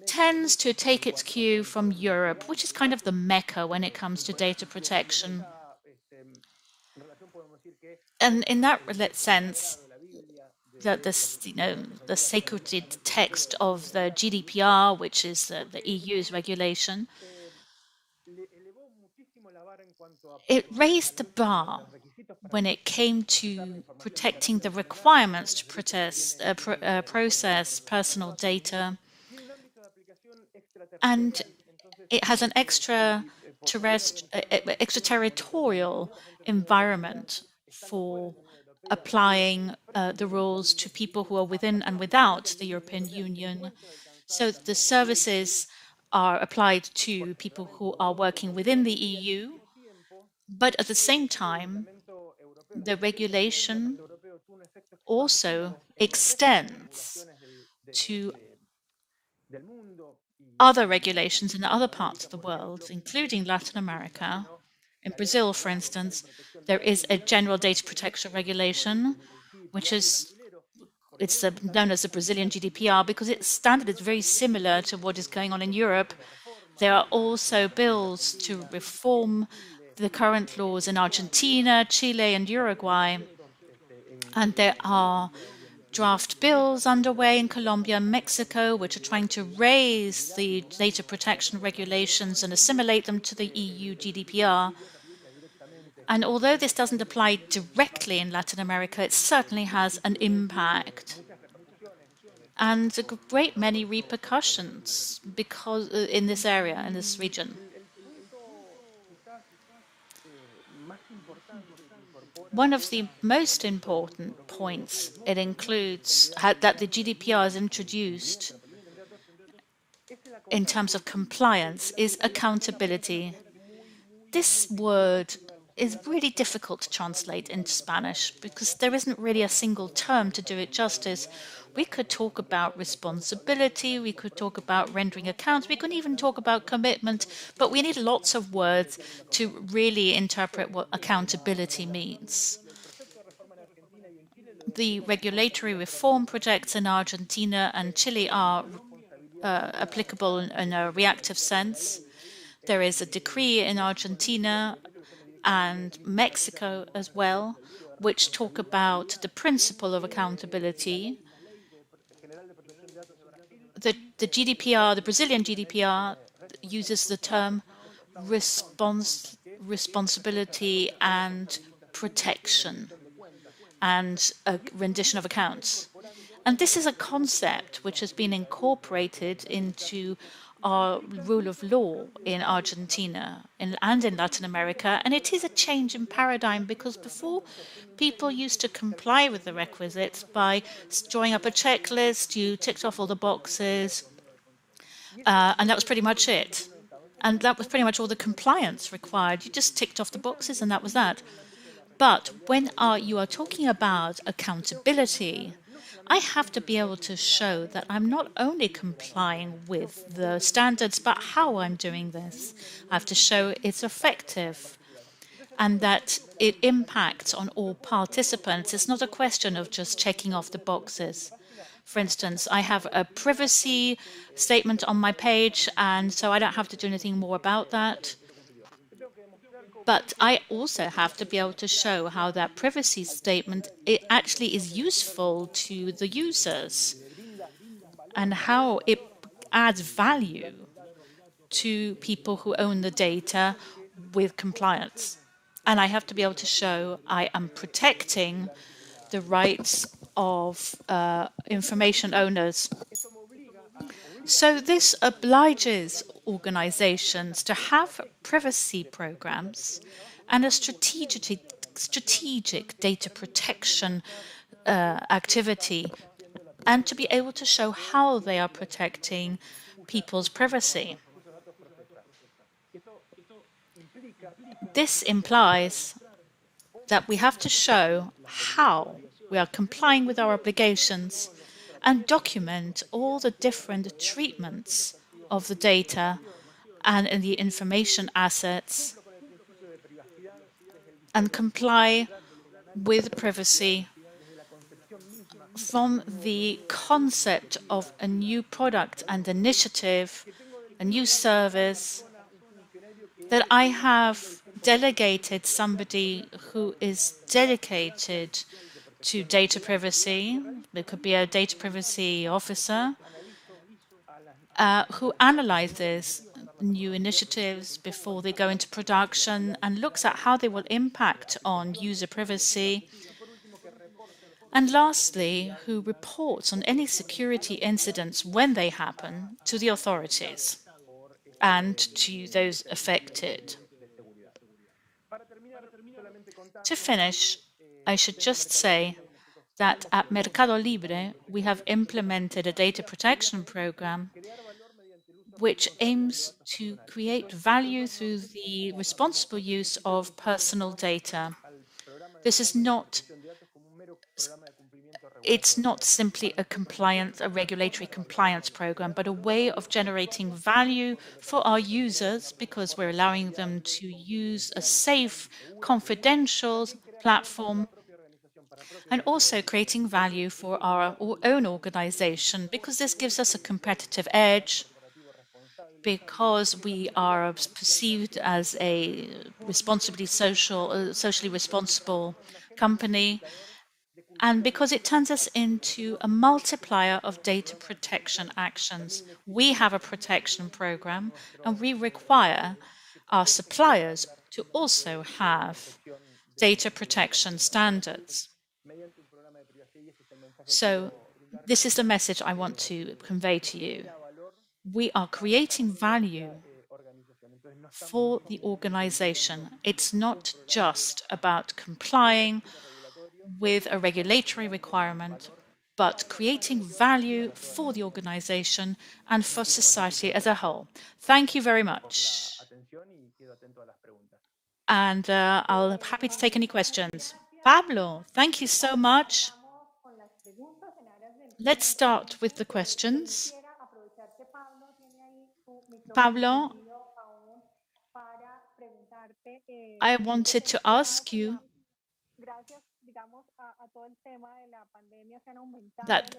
[SPEAKER 3] tends to take its cue from Europe, which is kind of the mecca when it comes to data protection. And in that sense, that this, the sacred text of the GDPR, which is the EU's regulation, it raised the bar when it came to protecting the requirements to process personal data. And it has an extraterritorial environment for applying the rules to people who are within and without the European Union. So the services are applied to people who are working within the EU, but at the same time, the regulation also extends to other regulations in other parts of the world, including Latin America. In Brazil, for instance, there is a general data protection regulation, which is known as the Brazilian GDPR because its standard is very similar to what is going on in Europe. There are also bills to reform the current laws in Argentina, Chile, and Uruguay. And there are draft bills underway in Colombia and Mexico, which are trying to raise the data protection regulations and assimilate them to the EU GDPR. And although this doesn't apply directly in Latin America, it certainly has an impact and a great many repercussions because in this area, in this region. One of the most important points it includes that the GDPR has introduced in terms of compliance is accountability. This word is really difficult to translate into Spanish because there isn't really a single term to do it justice. We could talk about responsibility, we could talk about rendering accounts, we could even talk about commitment, but we need lots of words to really interpret what accountability means. The regulatory reform projects in Argentina and Chile are applicable in a reactive sense. There is a decree in Argentina and Mexico as well, which talk about the principle of accountability. The GDPR, the Brazilian GDPR, uses the term responsibility and protection and a rendition of accounts. And this is a concept which has been incorporated into our rule of law in Argentina and in Latin America. And it is a change in paradigm because before people used to comply with the requisites by drawing up a checklist, you ticked off all the boxes, and that was pretty much it. And that was pretty much all the compliance required. You just ticked off the boxes and that was that. But when you are talking about accountability, I have to be able to show that I'm not only complying with the standards, but how I'm doing this. I have to show it's effective and that it impacts on all participants. It's not a question of just checking off the boxes. For instance, I have a privacy statement on my page, and so I don't have to do anything more about that. But I also have to be able to show how that privacy statement actually is useful to the users and how it adds value to people who own the data with compliance. And I have to be able to show I am protecting the rights of information owners. So this obliges organizations to have privacy programs and a strategic data protection activity, and to be able to show how they are protecting people's privacy. This implies that we have to show how we are complying with our obligations and document all the different treatments of the data and in the information assets, and comply with privacy from the concept of a new product and initiative, a new service, that I have delegated somebody who is dedicated to data privacy. There could be a data privacy officer who analyzes new initiatives before they go into production and looks at how they will impact on user privacy. And lastly, who reports on any security incidents when they happen to the authorities and to those affected. To finish, I should just say that at Mercado Libre, we have implemented a data protection program which aims to create value through the responsible use of personal data. This is not simply a regulatory compliance program, but a way of generating value for our users, because we're allowing them to use a safe, confidential platform, and also creating value for our own organization, because this gives us a competitive edge, because we are perceived as a socially responsible company, and because it turns us into a multiplier of data protection actions. We have a protection program, and we require our suppliers to also have data protection standards. So this is the message I want to convey to you. We are creating value for the organization. It's not just about complying with a regulatory requirement, but creating value for the organization and for society as a whole. Thank you very much. And I'll be happy to take any questions. Pablo, thank you so much. Let's start with the questions. Pablo, I wanted to ask you that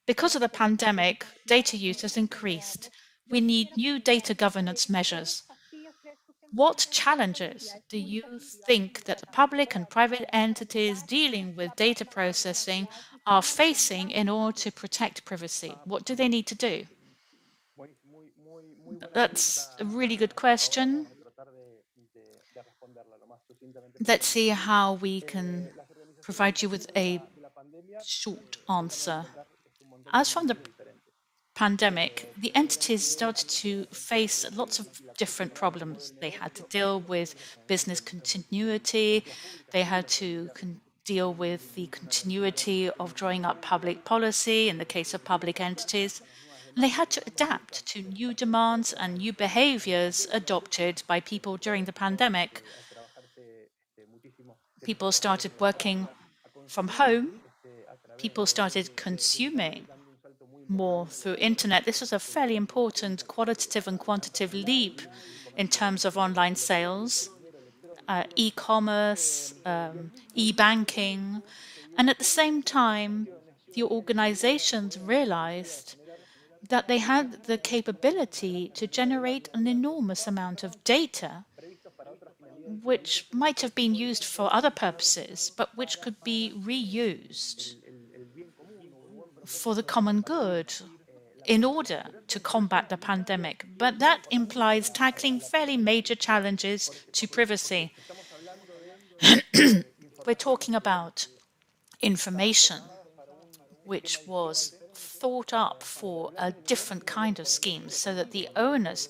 [SPEAKER 3] because of the pandemic, data use has increased. We need new data governance measures. What challenges do you think that the public and private entities dealing with data processing are facing in order to protect privacy? What do they need to do? That's a really good question. Let's see how we can provide you with a short answer. As from the pandemic, the entities started to face lots of different problems. They had to deal with business continuity. They had to deal with the continuity of drawing up public policy in the case of public entities. And they had to adapt to new demands and new behaviors adopted by people during the pandemic. People started working from home. People started consuming more through internet. This was a fairly important qualitative and quantitative leap in terms of online sales, e-commerce, e-banking. And at the same time, the organizations realized that they had the capability to generate an enormous amount of data, which might have been used for other purposes, but which could be reused for the common good in order to combat the pandemic. But that implies tackling fairly major challenges to privacy. We're talking about information which was thought up for a different kind of scheme, so that the owners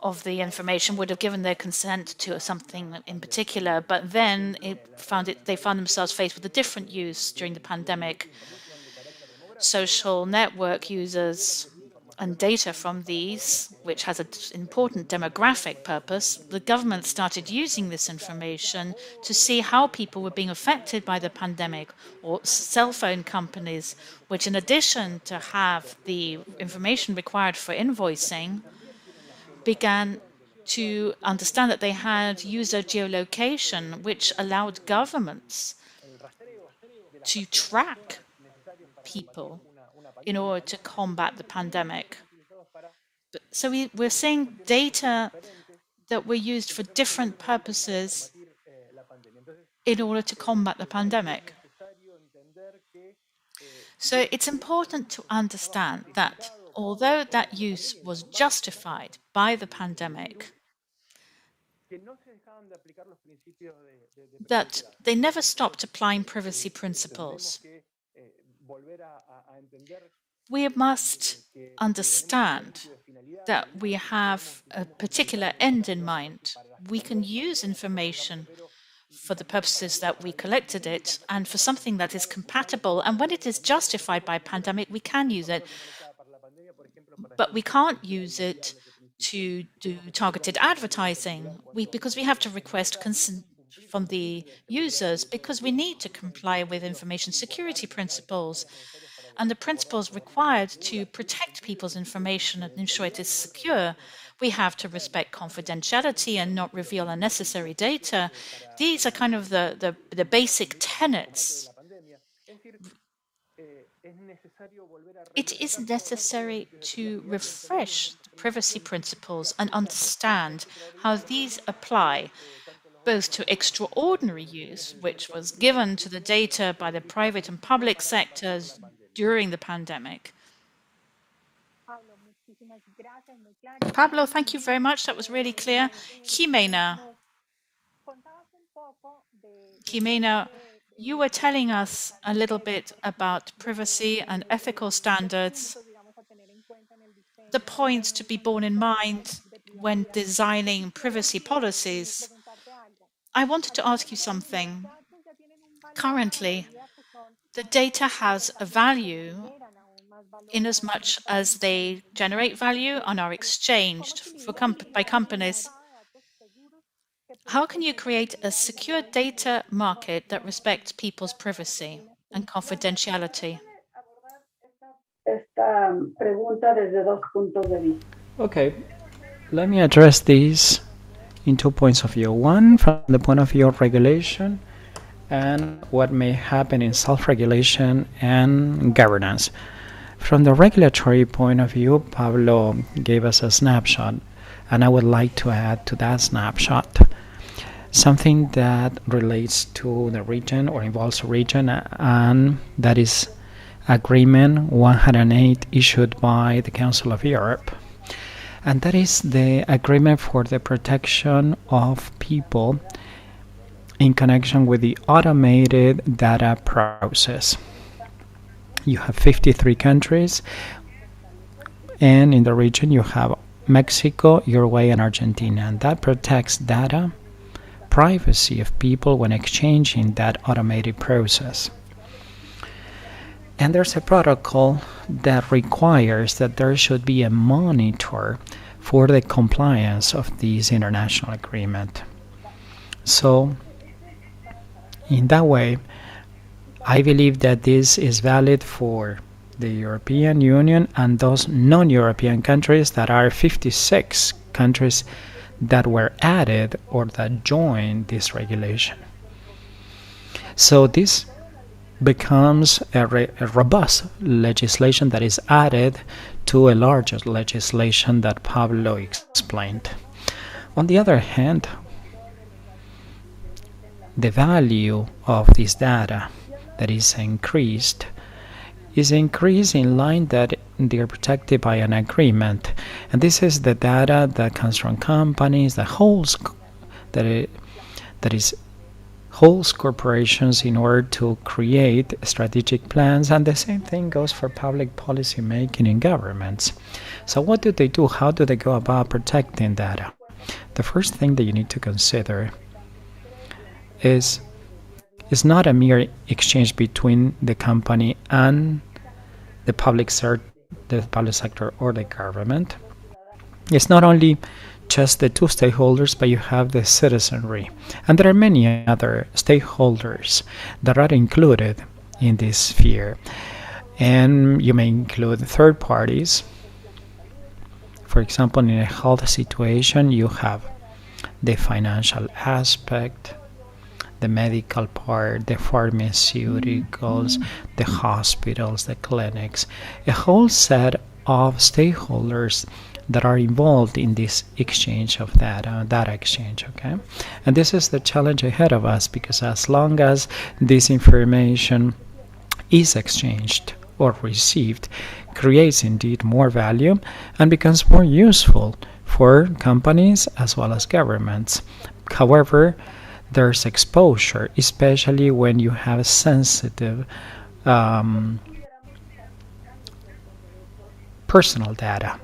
[SPEAKER 3] of the information would have given their consent to something in particular, but then they found themselves faced with a different use during the pandemic. Social network users and data from these, which has an important demographic purpose, the government started using this information to see how people were being affected by the pandemic, or cell phone companies, which in addition to have the information required for invoicing, began to understand that they had user geolocation, which allowed governments to track people in order to combat the pandemic. So we're seeing data that were used for different purposes in order to combat the pandemic. So it's important to understand that although that use was justified by the pandemic, that they never stopped applying privacy principles. We must understand that we have a particular end in mind. We can use information for the purposes that we collected it and for something that is compatible. And when it is justified by pandemic, we can use it. But we can't use it to do targeted advertising because we have to request consent from the users, because we need to comply with information security principles and the principles required to protect people's information and ensure it is secure. We have to respect confidentiality and not reveal unnecessary data. These are kind of the basic tenets. It is necessary to refresh the privacy principles and understand how these apply both to extraordinary use, which was given to the data by the private and public sectors during the pandemic. Pablo, thank you very much. That was really clear. Jimena, you were telling us a little bit about privacy and ethical standards, the points to be borne in mind when designing privacy policies. I wanted to ask you something. Currently, the data has a value in as much as they generate value and are exchanged by companies. How can you create a secure data market that respects people's privacy and confidentiality?
[SPEAKER 2] Okay, let me address these in 2 points of view. One, from the point of view of regulation and what may happen in self-regulation and governance. From the regulatory point of view, Pablo gave us a snapshot, and I would like to add to that snapshot something that relates to the region or involves the region, and that is Agreement 108 issued by the Council of Europe. And that is the agreement for the protection of people in connection with the automated data process. You have 53 countries, and in the region you have Mexico, Uruguay, and Argentina, and that protects data privacy of people when exchanging that automated process. And there's a protocol that requires that there should be a monitor for the compliance of this international agreement. So, in that way, I believe that this is valid for the European Union and those non-European countries that are 56 countries that were added or that joined this regulation. So this becomes a robust legislation that is added to a larger legislation that Pablo explained. On the other hand, the value of this data that is increased in line that they are protected by an agreement, and this is the data that comes from companies that is holds corporations in order to create strategic plans, and the same thing goes for public policy making in governments. So what do they do? How do they go about protecting data? The first thing that you need to consider is it's not a mere exchange between the company and the public sector or the government. It's not only just the two stakeholders, but you have the citizenry. And there are many other stakeholders that are included in this sphere. And you may include third parties. For example, in a health situation, you have the financial aspect, the medical part, the pharmaceuticals, the hospitals, the clinics, a whole set of stakeholders that are involved in this exchange of data exchange, okay? And this is the challenge ahead of us, because as long as this information is exchanged or received, creates indeed more value and becomes more useful for companies as well as governments. However, there's exposure, especially when you have sensitive personal data,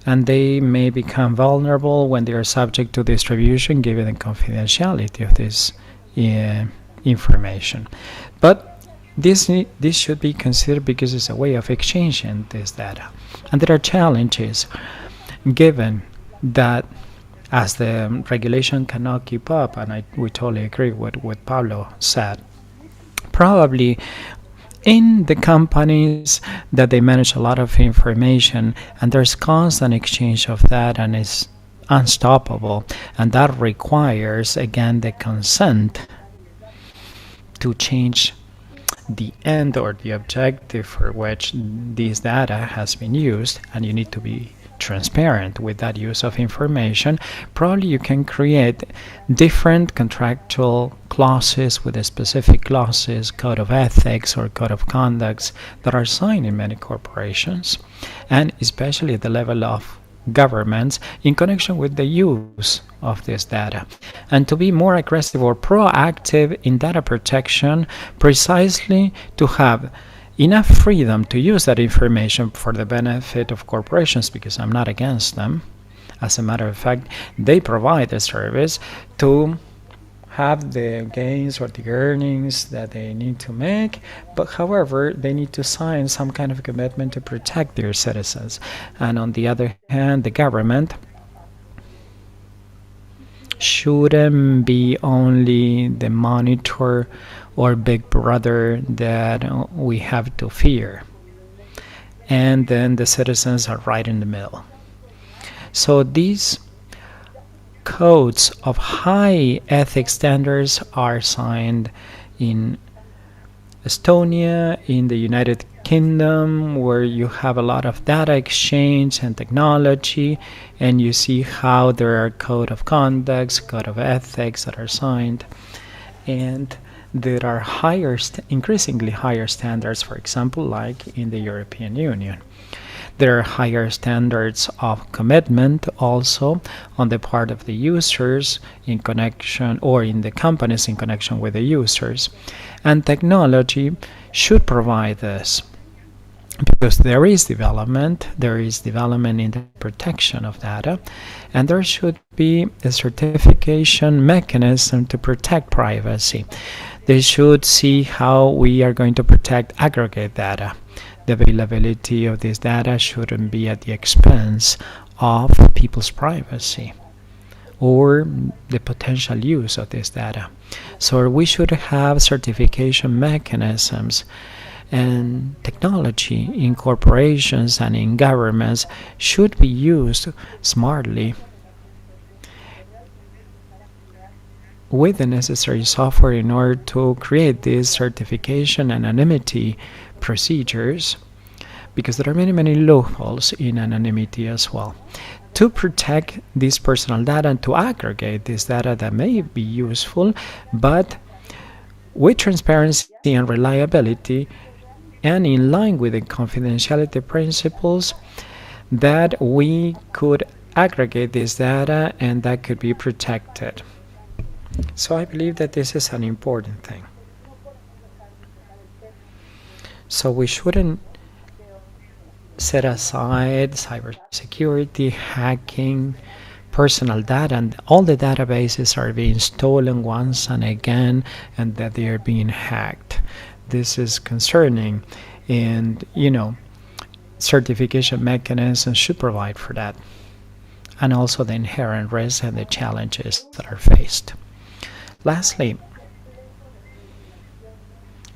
[SPEAKER 2] and they may become vulnerable when they are subject to distribution given the confidentiality of this information. But this should be considered because it's a way of exchanging this data. And there are challenges given that as the regulation cannot keep up, and we totally agree with what Pablo said, probably in the companies that they manage a lot of information and there's constant exchange of that and it's unstoppable, and that requires again the consent to change the end or the objective for which this data has been used, and you need to be transparent with that use of information. Probably you can create different contractual clauses with specific clauses, code of ethics or code of conducts that are signed in many corporations, and especially at the level of governments in connection with the use of this data, and to be more aggressive or proactive in data protection, precisely to have enough freedom to use that information for the benefit of corporations, because I'm not against them. As a matter of fact, they provide a service to have the gains or the earnings that they need to make, but however, they need to sign some kind of commitment to protect their citizens. And on the other hand, the government shouldn't be only the monitor or big brother that we have to fear, and then the citizens are right in the middle. So these codes of high ethics standards are signed in Estonia, in the United Kingdom, where you have a lot of data exchange and technology, and you see how there are code of conducts, code of ethics that are signed, and there are increasingly higher standards, for example, like in the European Union. There are higher standards of commitment also on the part of the users in connection, or in the companies in connection with the users. And technology should provide this, because there is development in the protection of data, and there should be a certification mechanism to protect privacy. They should see how we are going to protect aggregate data. The availability of this data shouldn't be at the expense of people's privacy or the potential use of this data. So we should have certification mechanisms, and technology in corporations and in governments should be used smartly with the necessary software in order to create these certification anonymity procedures, because there are many loopholes in anonymity as well, to protect this personal data and to aggregate this data that may be useful, but with transparency and reliability, and in line with the confidentiality principles, that we could aggregate this data and that could be protected. So I believe that this is an important thing. So we shouldn't set aside cybersecurity, hacking, personal data, and all the databases are being stolen once and again, and that they are being hacked. This is concerning, and certification mechanisms should provide for that, and also the inherent risks and the challenges that are faced. Lastly,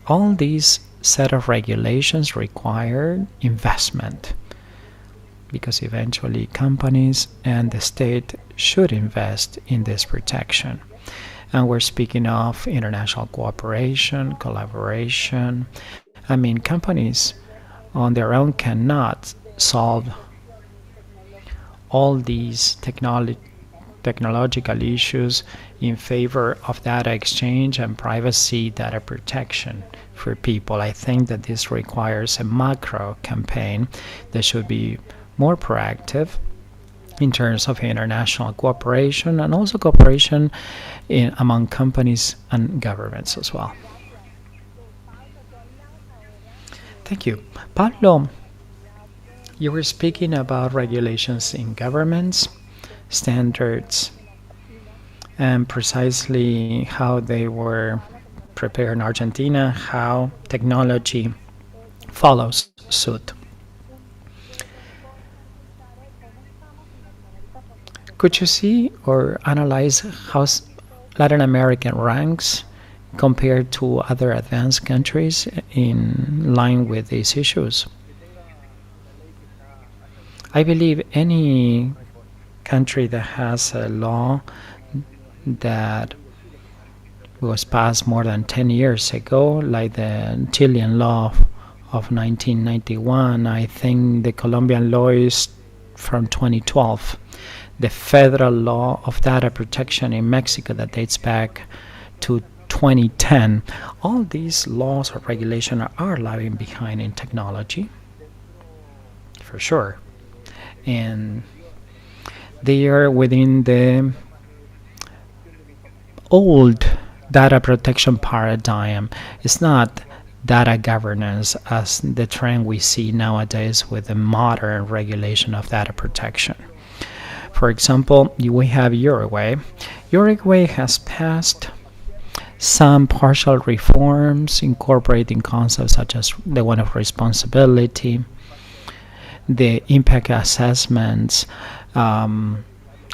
[SPEAKER 2] all these set of regulations require investment, because eventually companies and the state should invest in this protection. And we're speaking of international cooperation, collaboration. I mean, companies on their own cannot solve all these technological issues in favor of data exchange and privacy data protection for people. I think that this requires a macro campaign that should be more proactive in terms of international cooperation and also cooperation among companies and governments as well. Thank you. Pablo, you were speaking about regulations in governments, standards, and precisely how they were prepared in Argentina, how technology follows suit. Could you see or analyze how Latin American ranks compared to other advanced countries in line with these issues? I believe any country that has a law that was passed more than 10 years ago, like the Chilean law of 1991, I think the Colombian law is from 2012, the federal law of data protection in Mexico that dates back to 2010. All these laws or regulations are lagging behind in technology, for sure. And they are within the old data protection paradigm. It's not data governance as the trend we see nowadays with the modern regulation of data protection. For example, we have Uruguay. Uruguay has passed some partial reforms incorporating concepts such as the one of responsibility, the impact assessments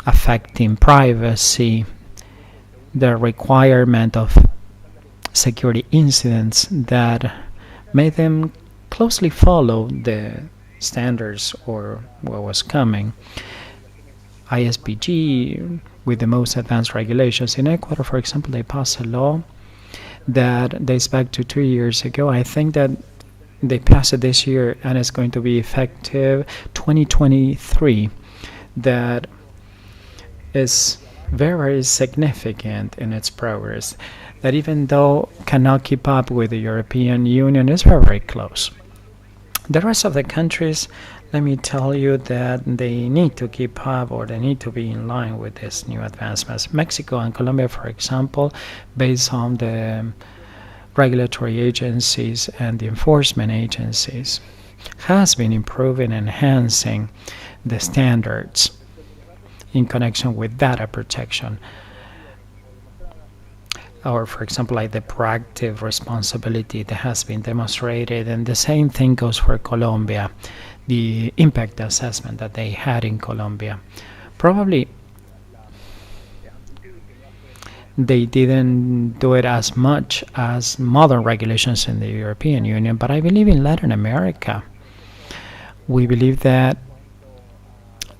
[SPEAKER 2] affecting privacy, the requirement of security incidents that made them closely follow the standards or what was coming. ISPG with the most advanced regulations. In Ecuador, for example, they passed a law that dates back to 2 years ago. I think that they passed it this year and it's going to be effective 2023. That is very significant in its progress, that even though cannot keep up with the European Union, is very, very close. The rest of the countries, let me tell you that they need to keep up or they need to be in line with these new advancements. Mexico and Colombia, for example, based on the regulatory agencies and the enforcement agencies, has been improving and enhancing the standards in connection with data protection. Or, for example, like the proactive responsibility that has been demonstrated, and the same thing goes for Colombia, the impact assessment that they had in Colombia. Probably they didn't do it as much as modern regulations in the European Union, but I believe in Latin America, we believe that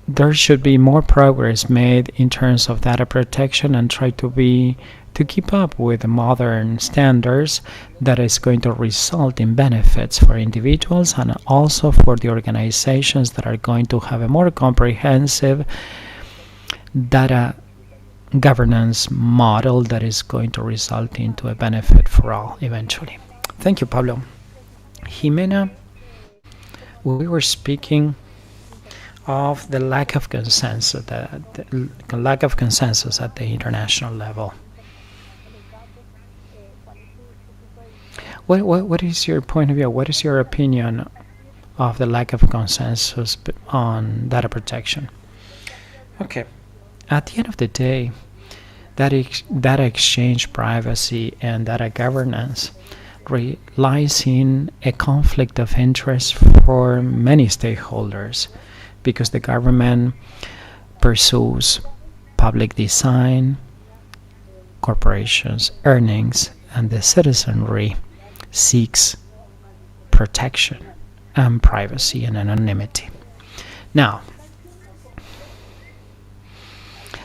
[SPEAKER 2] there should be more progress made in terms of data protection and try to keep up with modern standards that is going to result in benefits for individuals and also for the organizations that are going to have a more comprehensive data governance model that is going to result into a benefit for all eventually. Thank you, Pablo. Jimena, we were speaking of the lack of consensus, the lack of consensus at the international level. What is your point of view? What is your opinion of the lack of consensus on data protection? Okay, at the end of the day, data exchange, privacy, and data governance lies in a conflict of interest for many stakeholders because the government pursues public design, corporations' earnings, and the citizenry seeks protection and privacy and anonymity. Now,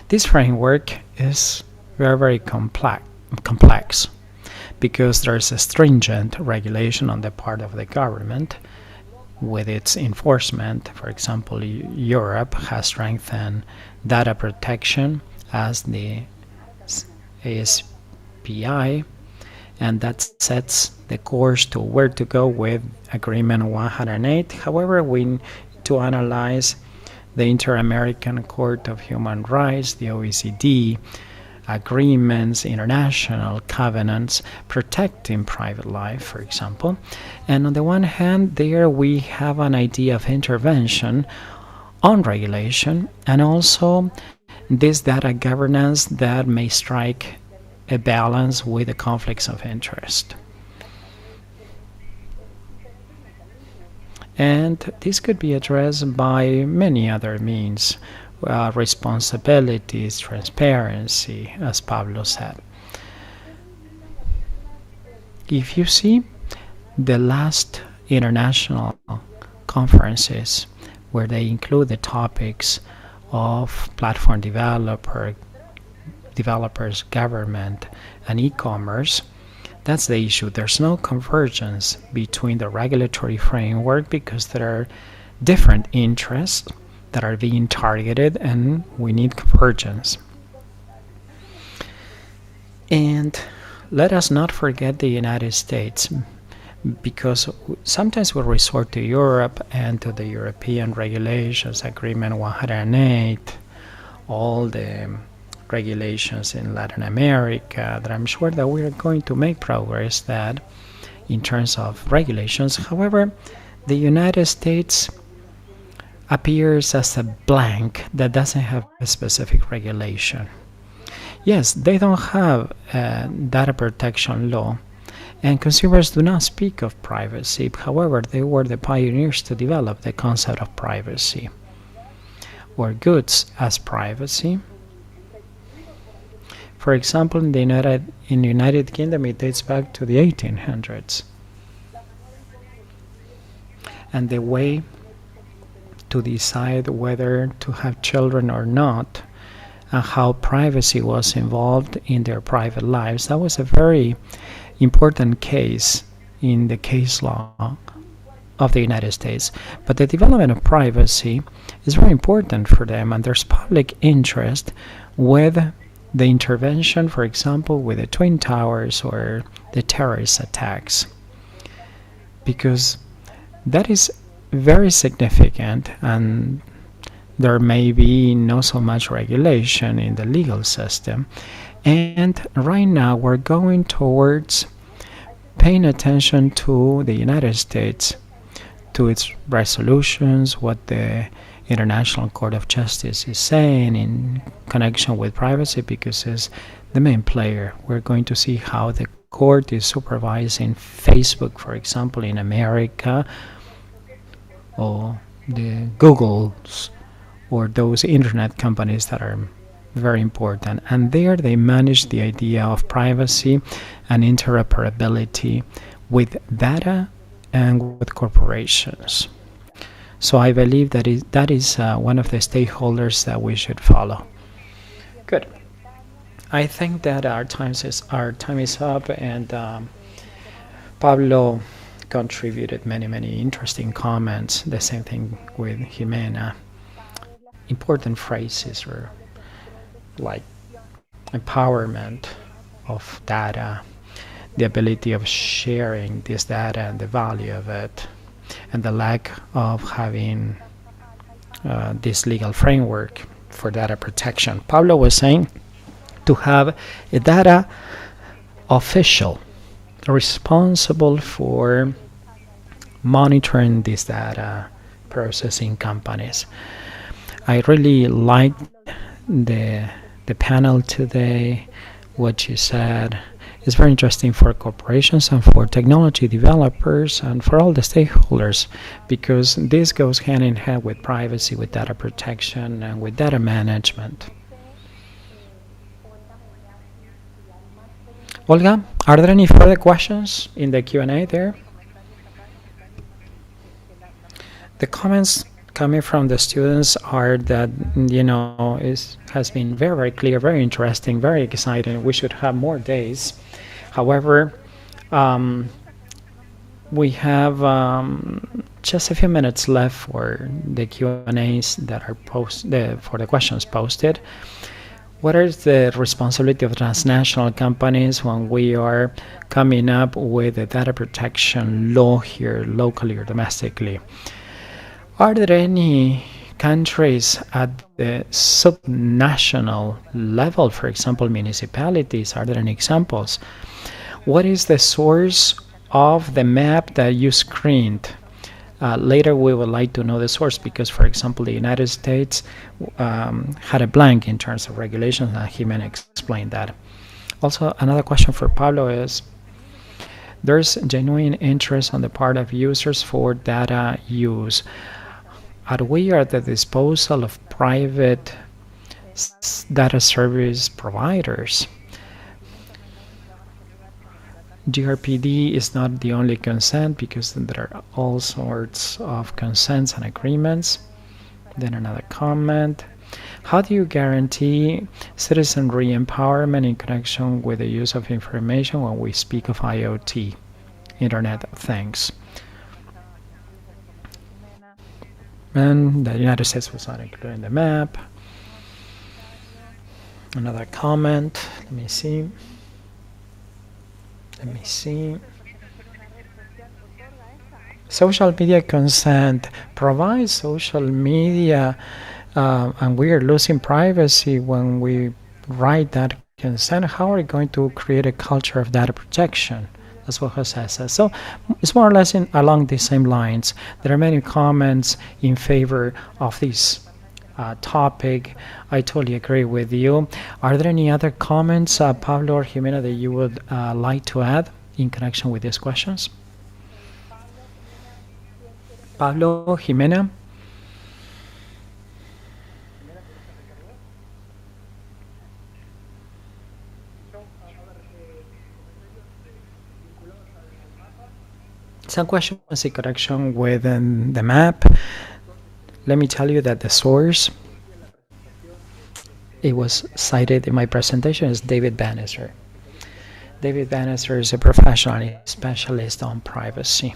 [SPEAKER 2] this framework is very complex because there's a stringent regulation on the part of the government with its enforcement. For example, Europe has strengthened data protection as the ASPI, and that sets the course to where to go with Agreement 108. However, we need to analyze the Inter-American Court of Human Rights, the OECD, agreements, international covenants protecting private life, for example. And on the one hand, there we have an idea of intervention on regulation and also this data governance that may strike a balance with the conflicts of interest. And this could be addressed by many other means. Responsibilities, transparency, as Pablo said. If you see the last international conferences where they include the topics of platform developers, government, and e-commerce, that's the issue. There's no convergence between the regulatory framework because there are different interests that are being targeted and we need convergence. And let us not forget the United States, because sometimes we resort to Europe and to the European regulations, Agreement 108, all the regulations in Latin America, that I'm sure that we are going to make progress that in terms of regulations. However, the United States appears as a blank that doesn't have a specific regulation. Yes, they don't have a data protection law, and consumers do not speak of privacy. However, they were the pioneers to develop the concept of privacy or goods as privacy. For example, in the United Kingdom, it dates back to the 1800s. And the way to decide whether to have children or not, and how privacy was involved in their private lives, that was a very important case in the case law of the United States. But the development of privacy is very important for them, and there's public interest with the intervention, for example, with the Twin Towers or the terrorist attacks, because that is very significant, and there may be not so much regulation in the legal system. And right now we're going towards paying attention to the United States, to its resolutions, what the International Court of Justice is saying in connection with privacy, because it's the main player. We're going to see how the court is supervising Facebook, for example, in America, or the Googles, or those internet companies that are very important. And there they manage the idea of privacy and interoperability with data and with corporations. So I believe that is one of the stakeholders that we should follow. Good. I think that our time is up, and Pablo contributed many interesting comments. The same thing with Jimena. Important phrases were like empowerment of data, the ability of sharing this data and the value of it, and the lack of having this legal framework for data protection. Pablo was saying to have a data official responsible for monitoring these data processing companies. I really liked the panel today. What you said is very interesting for corporations and for technology developers and for all the stakeholders, because this goes hand in hand with privacy, with data protection, and with data management. Olga, are there any further questions in the Q&A there? The comments coming from the students are that, has been very, very clear, very interesting, very exciting. We should have more days. However, we have just a few minutes left for the Q&As that are for the questions posted. What is the responsibility of transnational companies when we are coming up with a data protection law here locally or domestically? Are there any countries at the subnational level, for example, municipalities? Are there any examples? What is the source of the map that you screened? Later, we would like to know the source because, for example, the United States had a blank in terms of regulations, and Jimena explained that. Also, another question for Pablo is, there's genuine interest on the part of users for data use. Are we at the disposal of private data service providers? GRPD is not the only consent because there are all sorts of consents and agreements. Then another comment. How do you guarantee citizenry empowerment in connection with the use of information when we speak of IoT, Internet of Things? And the United States was not included in the map. Another comment. Let me see. Social media consent provides social media, and we are losing privacy when we write that consent. How are we going to create a culture of data protection? That's what Jose says. So it's more or less along the same lines. There are many comments in favor of this topic. I totally agree with you. Are there any other comments, Pablo or Jimena, that you would like to add in connection with these questions? Pablo, Jimena? Some questions in connection with the map. Let me tell you that the source, it was cited in my presentation, is David Bannister. David Bannister is a professional and a specialist on privacy,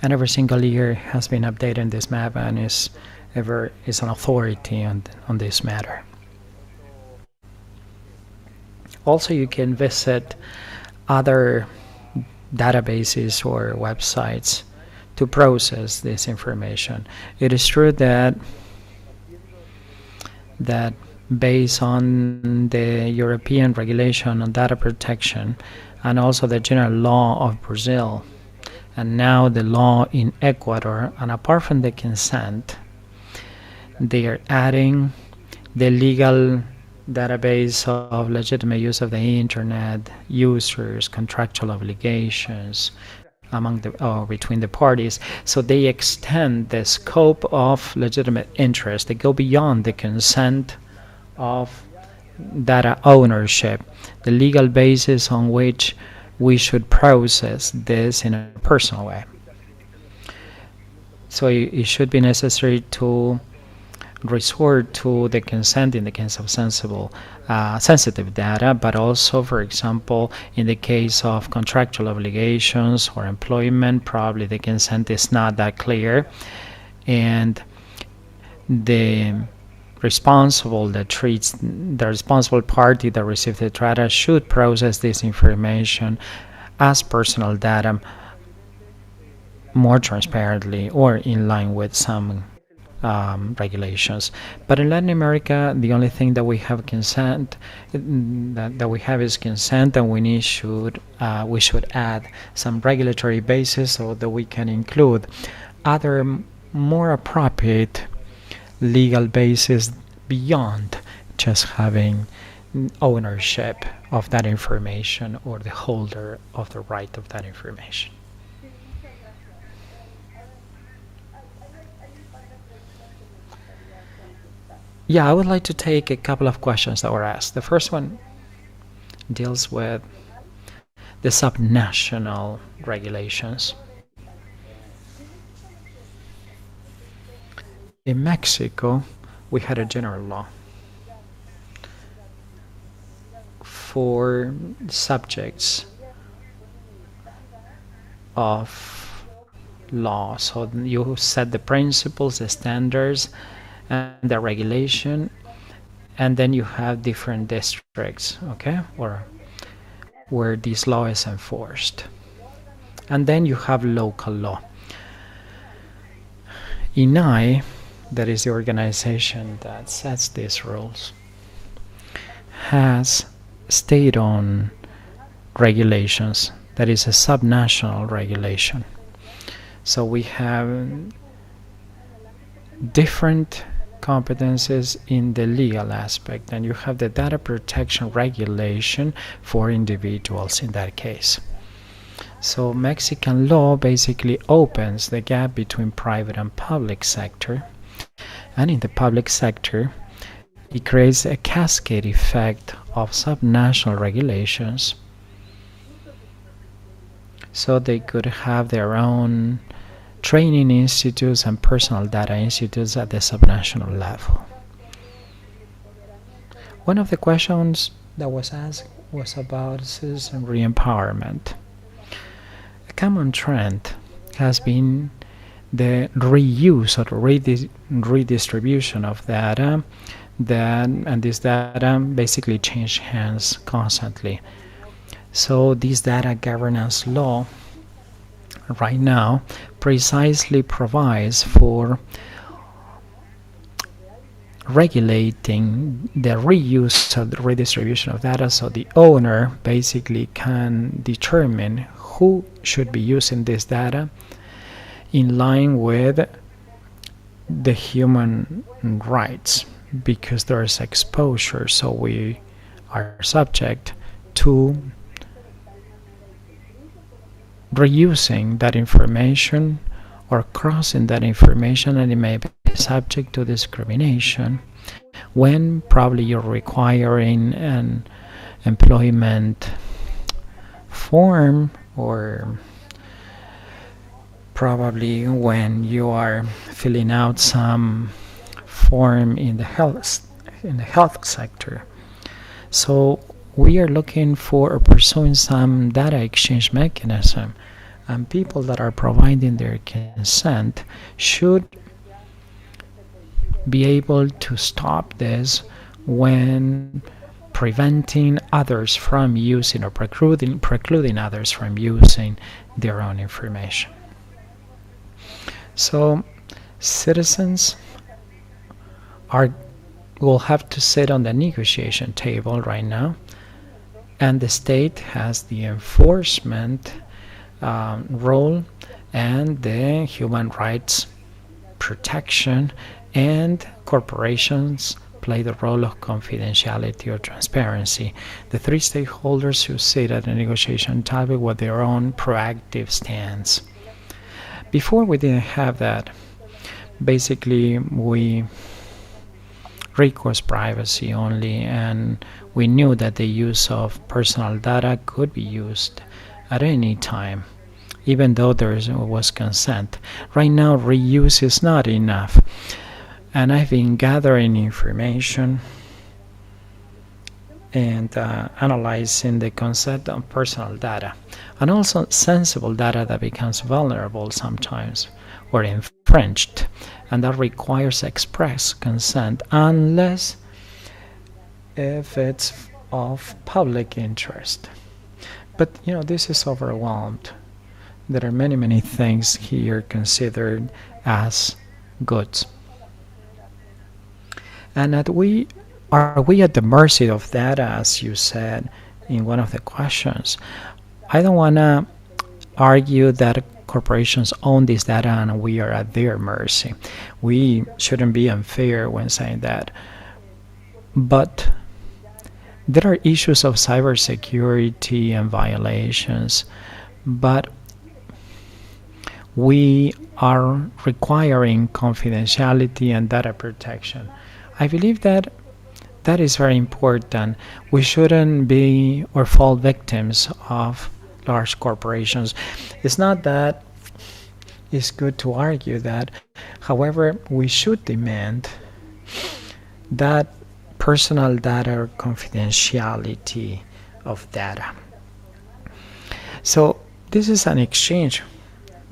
[SPEAKER 2] and every single year has been updating this map and is an authority on this matter. Also, you can visit other databases or websites to process this information. It is true that based on the European regulation on data protection and also the general law of Brazil and now the law in Ecuador, and apart from the consent, they are adding the legal database of legitimate use of the internet, users, contractual obligations between the parties. So they extend the scope of legitimate interest. They go beyond the consent of data ownership, the legal basis on which we should process this in a personal way. So it should be necessary to resort to the consent in the case of sensitive data, but also, for example, in the case of contractual obligations or employment, probably the consent is not that clear, and the responsible party that received the data should process this information as personal data more transparently or in line with some regulations. But in Latin America, the only thing that we have consent that we have is consent, and we should add some regulatory basis so that we can include other more appropriate legal basis beyond just having ownership of that information or the holder of the right of that information. Yeah, I would like to take a couple of questions that were asked. The first one deals with the subnational regulations. In Mexico, we had a general law for subjects of law. So you set the principles, the standards, and the regulation, and then you have different districts, okay, or where this law is enforced. And then you have local law. INAI, that is the organization that sets these rules, has state-owned regulations, that is a subnational regulation. So we have different competences in the legal aspect, and you have the data protection regulation for individuals in that case. So Mexican law basically opens the gap between private and public sector, and in the public sector it creates a cascade effect of subnational regulations, so they could have their own training institutes and personal data institutes at the subnational level. One of the questions that was asked was about citizen re-empowerment. A common trend has been the reuse or redistribution of data, and this data basically change hands constantly. So this data governance law right now precisely provides for regulating the reuse of the redistribution of data, so the owner basically can determine who should be using this data in line with the human rights, because there is exposure, so we are subject to reusing that information or crossing that information, and it may be subject to discrimination when probably you're requiring an employment form, or probably when you are filling out some form in the health sector. So we are looking for or pursuing some data exchange mechanism, and people that are providing their consent should be able to stop this when preventing others from using or precluding others from using their own information. So citizens will have to sit on the negotiation table right now, and the state has the enforcement role and the human rights protection, and corporations play the role of confidentiality or transparency. The three stakeholders who sit at the negotiation table with their own proactive stance. Before we didn't have that. Basically, we recourse privacy only, and we knew that the use of personal data could be used at any time, even though there was consent. Right now, reuse is not enough, and I've been gathering information and analyzing the concept of personal data, and also sensible data that becomes vulnerable sometimes or infringed, and that requires express consent unless if it's of public interest. But this is overwhelmed. There are many things here considered as goods. And that we at the mercy of data, as you said in one of the questions? I don't want to argue that corporations own this data and we are at their mercy. We shouldn't be unfair when saying that. But there are issues of cybersecurity and violations, but we are requiring confidentiality and data protection. I believe that that is very important. We shouldn't be or fall victims of large corporations. It's not that it's good to argue that. However, we should demand that personal data or confidentiality of data. So this is an exchange.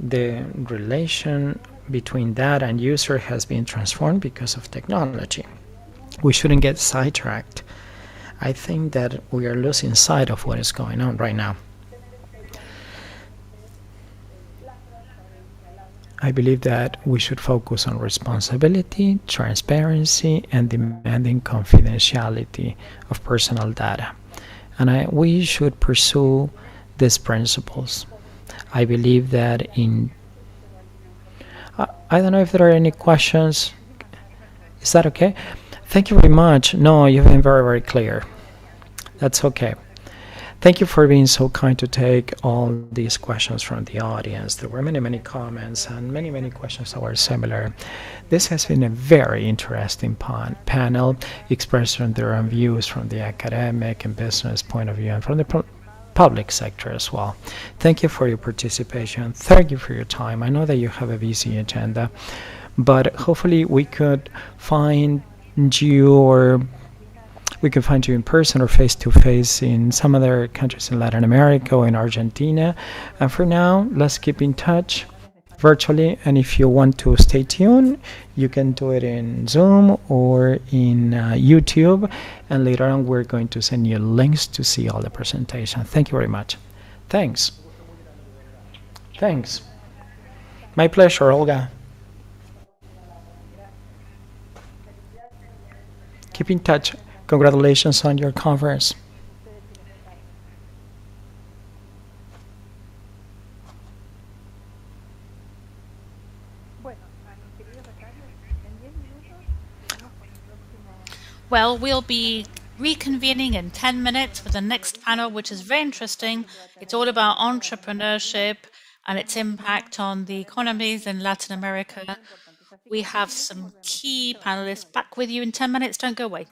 [SPEAKER 2] The relation between data and user has been transformed because of technology. We shouldn't get sidetracked. I think that we are losing sight of what is going on right now. I believe that we should focus on responsibility, transparency, and demanding confidentiality of personal data. And we should pursue these principles. I believe that I don't know if there are any questions. Is that okay? Thank you very much. No, you've been very, very clear. That's okay. Thank you for being so kind to take all these questions from the audience. There were many, many comments and many, many questions that were similar. This has been a very interesting panel, expressing their own views from the academic and business point of view and from the public sector as well. Thank you for your participation. Thank you for your time. I know that you have a busy agenda, but hopefully we could find you, or we can find you in person or face-to-face in some other countries in Latin America or in Argentina. And for now, let's keep in touch virtually. And if you want to stay tuned, you can do it in Zoom or in YouTube. And later on, we're going to send you links to see all the presentation. Thank you very much. Thanks. Thanks. My pleasure, Olga. Keep in touch. Congratulations on your conference.
[SPEAKER 3] Well, we'll be reconvening in 10 minutes for the next panel, which is very interesting. It's all about entrepreneurship and its impact on the economies in Latin America. We have some key panelists back with you in 10 minutes. Don't go away.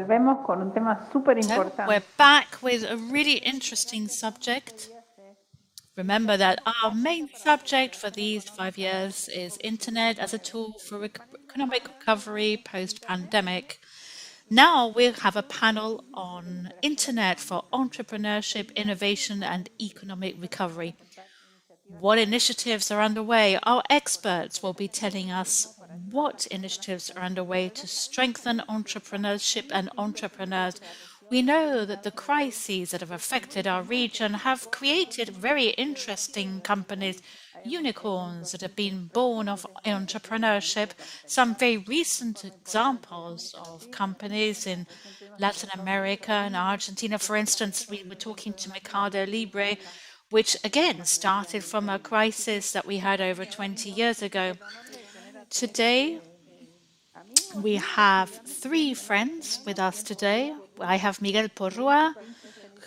[SPEAKER 1] Volvemos con un tema súper
[SPEAKER 3] So
[SPEAKER 1] importante.
[SPEAKER 3] we're back with a really interesting subject. Remember that our main subject for these 5 years is internet as a tool for economic recovery post-pandemic. Now we'll have a panel on internet for entrepreneurship, innovation and economic recovery. What initiatives are underway? Our experts will be telling us what initiatives are underway to strengthen entrepreneurship and entrepreneurs. We know that the crises that have affected our region have created very interesting companies, unicorns that have been born of entrepreneurship. Some very recent examples of companies in Latin America and Argentina, for instance, we were talking to Mercado Libre, which again started from a crisis that we had over 20 years ago. Today, we have 3 friends with us today. I have Miguel Porrua,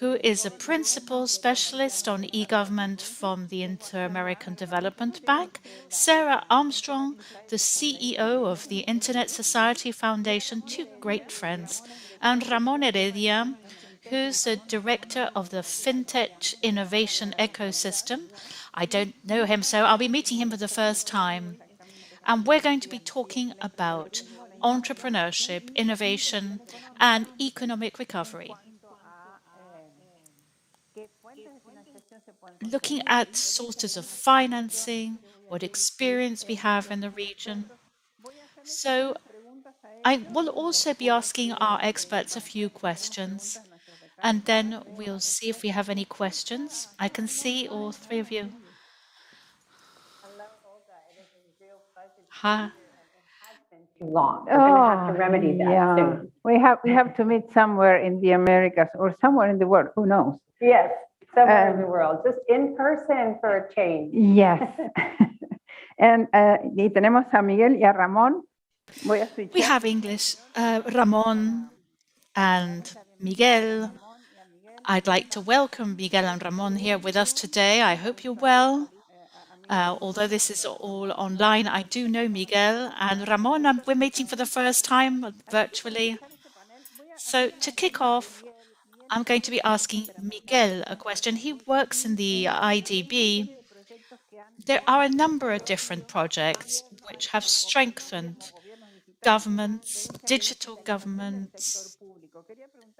[SPEAKER 3] who is a principal specialist on e-government from the Inter-American Development Bank, Sarah Armstrong, the CEO of the Internet Society Foundation, 2 great friends, and Ramon Heredia, who's the director of the FinTech Innovation Ecosystem. I don't know him, so I'll be meeting him for the first time. And we're going to be talking about entrepreneurship, innovation, and economic recovery. Looking at sources of financing, what experience we have in the region. So I will also be asking our experts a few questions, and then we'll see if we have any questions. I can see all 3 of you. Hi.
[SPEAKER 4] Long. We're going to have to remedy that soon.
[SPEAKER 1] We have to meet somewhere in the Americas or somewhere in the world. Who knows?
[SPEAKER 4] Yes, somewhere in the world, just in person for a change.
[SPEAKER 1] Yes. Y tenemos a Miguel y a Ramón.
[SPEAKER 3] We have English, Ramon and Miguel. I'd like to welcome Miguel and Ramon here with us today. I hope you're well. Although this is all online, I do know Miguel and Ramon. We're meeting for the first time virtually. So to kick off, I'm going to be asking Miguel a question. He works in the IDB. There are a number of different projects which have strengthened governments, digital governments,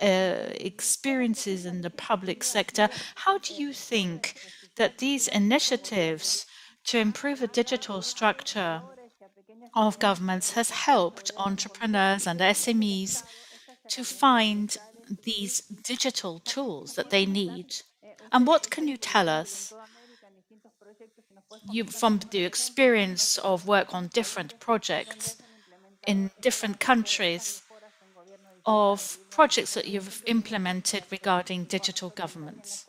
[SPEAKER 3] experiences in the public sector. How do you think that these initiatives to improve the digital structure of governments has helped entrepreneurs and SMEs to find these digital tools that they need? And what can you tell us from the experience of work on different projects in different countries, of projects that you've implemented regarding digital governments?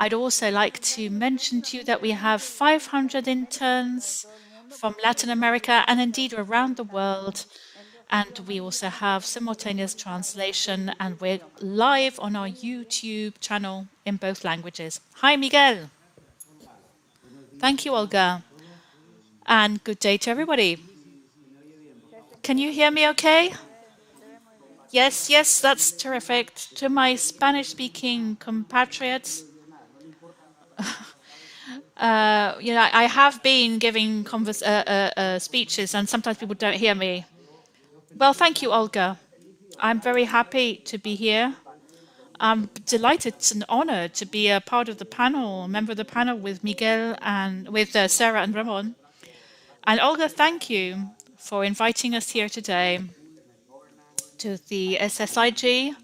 [SPEAKER 3] I'd also like to mention to you that we have 500 interns from Latin America and indeed around the world. And we also have simultaneous translation, and we're live on our YouTube channel in both languages. Hi, Miguel. Thank you, Olga. And good day to everybody. Can you hear me okay? Yes, yes, that's terrific. To my Spanish-speaking compatriots, I have been giving speeches, and sometimes people don't hear me. Well, thank you, Olga. I'm very happy to be here. I'm delighted. It's an honor to be a part of the panel, a member of the panel with Miguel and with Sarah and Ramon. And Olga, thank you for inviting us here today to the SSIG.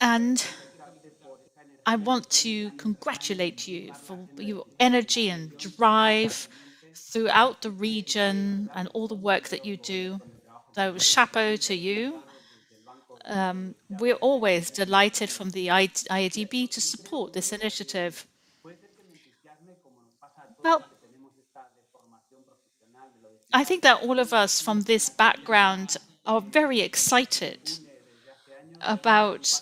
[SPEAKER 3] And I want to congratulate you for your energy and drive throughout the region and all the work that you do. So chapeau to you. We're always delighted from the IADB to support this initiative. Well, I think that all of us from this background are very excited about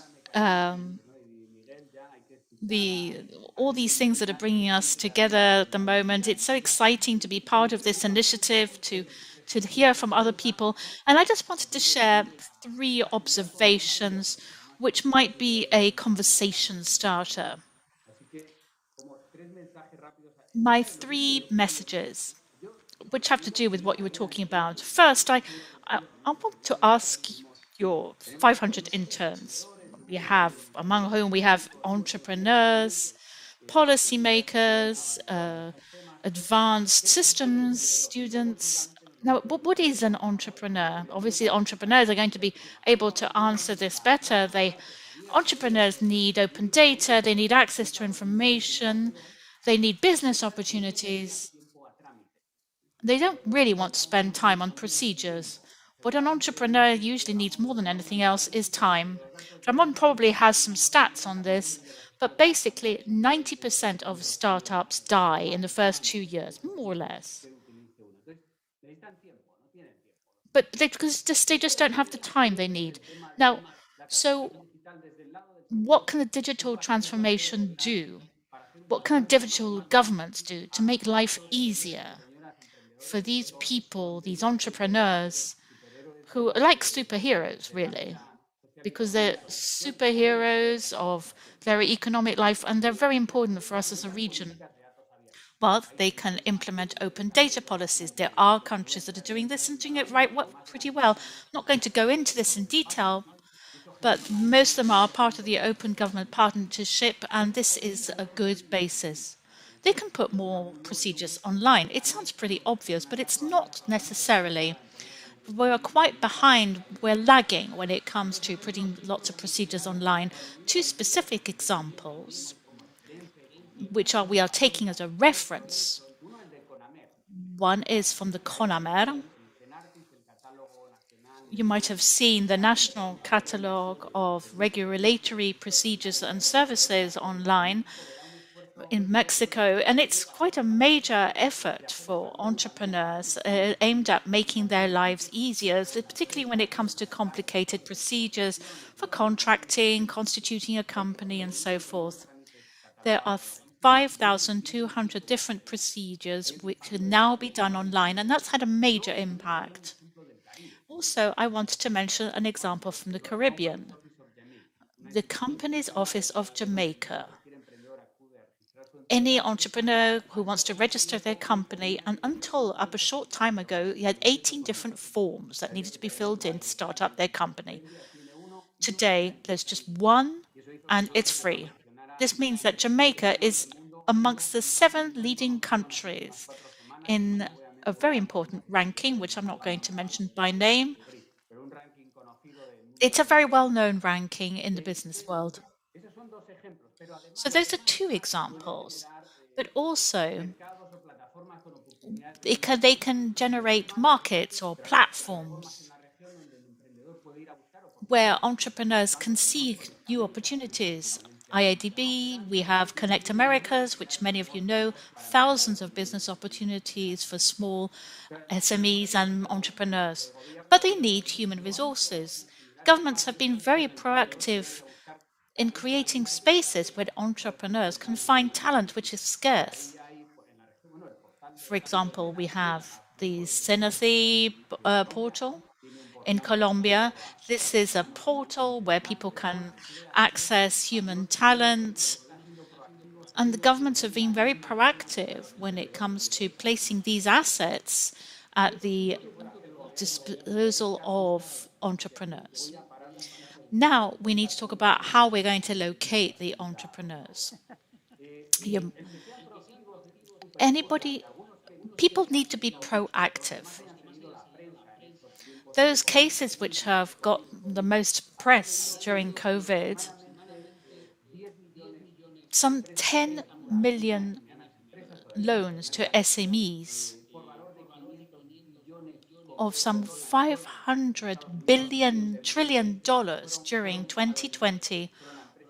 [SPEAKER 3] all these things that are bringing us together at the moment. It's so exciting to be part of this initiative, to to hear from other people. And I just wanted to share 3 observations which might be a conversation starter. My 3 messages, which have to do with what you were talking about. First, I want to ask your 500 interns. We have, among whom we have entrepreneurs, policymakers, advanced systems students. Now, what is an entrepreneur? Obviously, entrepreneurs are going to be able to answer this better. Entrepreneurs need open data, they need access to information, they need business opportunities. They don't really want to spend time on procedures. What an entrepreneur usually needs more than anything else is time. Ramon probably has some stats on this, but basically 90% of startups die in the first 2 years, more or less. But because they just don't have the time they need. Now, so what can the digital transformation do? What can digital governments do to make life easier for these people, these entrepreneurs, who are like superheroes, really, because they're superheroes of their economic life and they're very important for us as a region? Well, they can implement open data policies. There are countries that are doing this and doing it pretty well. I'm not going to go into this in detail, but most of them are part of the Open Government Partnership, and this is a good basis. They can put more procedures online. It sounds pretty obvious, but it's not necessarily. We're quite behind, we're lagging when it comes to putting lots of procedures online. 2 specific examples, which we are taking as a reference. One is from the CONAMER. You might have seen the National Catalogue of Regulatory Procedures and Services online in Mexico, and it's quite a major effort for entrepreneurs aimed at making their lives easier, particularly when it comes to complicated procedures for contracting, constituting a company, and so forth. There are 5,200 different procedures which can now be done online, and that's had a major impact. Also, I wanted to mention an example from the Caribbean. The Companies Office of Jamaica. Any entrepreneur who wants to register their company, and until up a short time ago, you had 18 different forms that needed to be filled in to start up their company. Today, there's just one, and it's free. This means that Jamaica is amongst the 7 leading countries in a very important ranking, which I'm not going to mention by name. It's a very well-known ranking in the business world. So those are 2 examples, but also they can generate markets or platforms where entrepreneurs can see new opportunities. IADB, we have Connect Americas, which many of you know, thousands of business opportunities for small SMEs and entrepreneurs. But they need human resources. Governments have been very proactive in creating spaces where entrepreneurs can find talent which is scarce. For example, we have the Synergy portal in Colombia. This is a portal where people can access human talent. And the governments have been very proactive when it comes to placing these assets at the disposal of entrepreneurs. Now we need to talk about how we're going to locate the entrepreneurs. People need to be proactive. Those cases which have got the most press during COVID, some 10 million loans to SMEs of some $500 trillion during 2020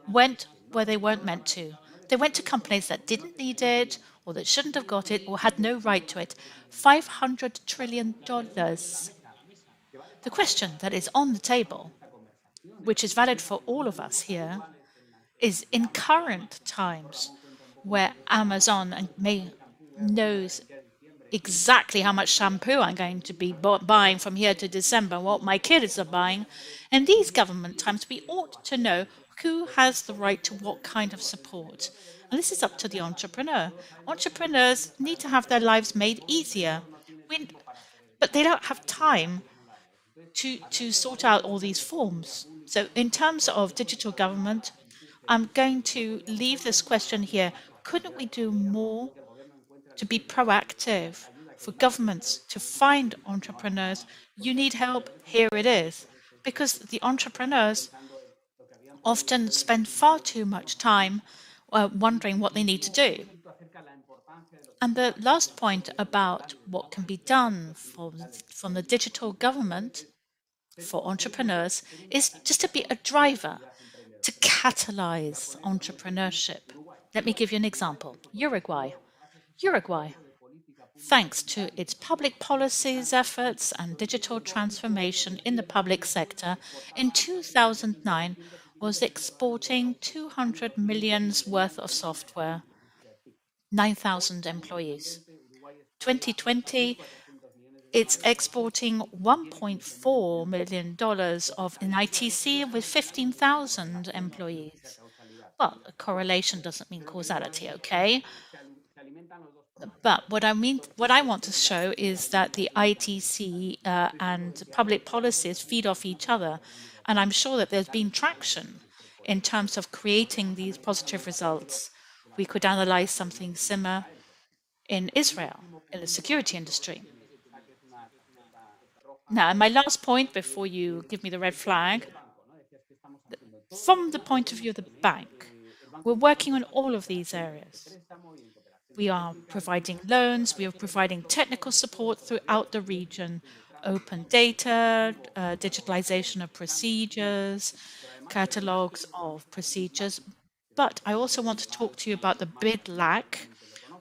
[SPEAKER 3] went where they weren't meant to. They went to companies that didn't need it, or that shouldn't have got it, or had no right to it. $500 trillion. The question that is on the table, which is valid for all of us here, is in current times where Amazon knows exactly how much shampoo I'm going to be buying from here to December, what my kids are buying. In these government times, we ought to know who has the right to what kind of support. And this is up to the entrepreneur. Entrepreneurs need to have their lives made easier, but they don't have time to sort out all these forms. So, in terms of digital government, I'm going to leave this question here. Couldn't we do more to be proactive for governments to find entrepreneurs? You need help, here it is. Because the entrepreneurs often spend far too much time wondering what they need to do. And the last point about what can be done from the digital government for entrepreneurs is just to be a driver to catalyze entrepreneurship. Let me give you an example. Uruguay. Uruguay, thanks to its public policies, efforts, and digital transformation in the public sector, in 2009 was exporting 200 millions worth of software, 9,000 employees. 2020, it's exporting $1.4 million of an ITC with 15,000 employees. Well, a correlation doesn't mean causality, okay? But what I want to show is that the ITC and public policies feed off each other. And I'm sure that there's been traction in terms of creating these positive results. We could analyze something similar in Israel, in the security industry. Now, and my last point before you give me the red flag, from the point of view of the bank, we're working on all of these areas. We are providing loans, we are providing technical support throughout the region, open data, digitalization of procedures, catalogs of procedures. But I also want to talk to you about the bid lack,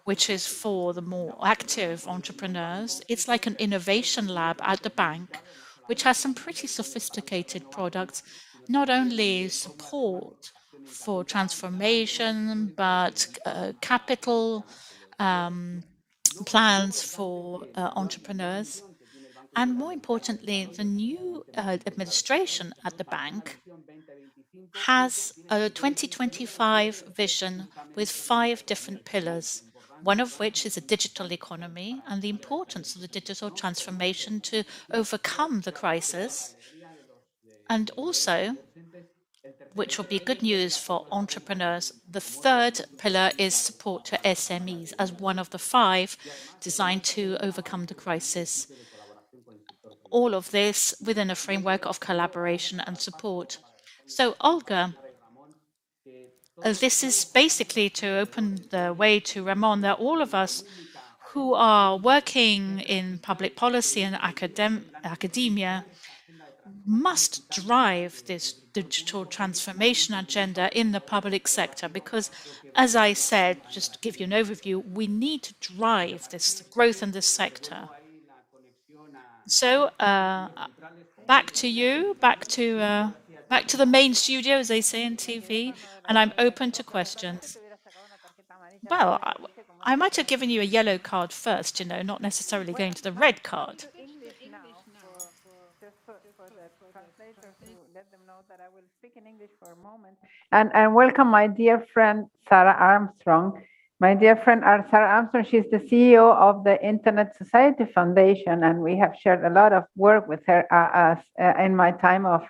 [SPEAKER 3] which is for the more active entrepreneurs. It's like an innovation lab at the bank, which has some pretty sophisticated products, not only support for transformation, but capital plans for entrepreneurs. And more importantly, the new administration at the bank has a 2025 vision with 5 different pillars, one of which is a digital economy and the importance of the digital transformation to overcome the crisis. And also, which will be good news for entrepreneurs, the 3rd pillar is support to SMEs as one of the 5 designed to overcome the crisis. All of this within a framework of collaboration and support. So, Olga, this is basically to open the way to Ramon, that all of us who are working in public policy and academia must drive this digital transformation agenda in the public sector because, as I said, just to give you an overview, we need to drive this growth in this sector. So back to you, back to the main studio, as they say in TV, and I'm open to questions. Well, I might have given you a yellow card first, not necessarily going to the red card.
[SPEAKER 1] And welcome my dear friend Sarah Armstrong. My dear friend Sarah Armstrong, she's the CEO of the Internet Society Foundation, and we have shared a lot of work with her in my time of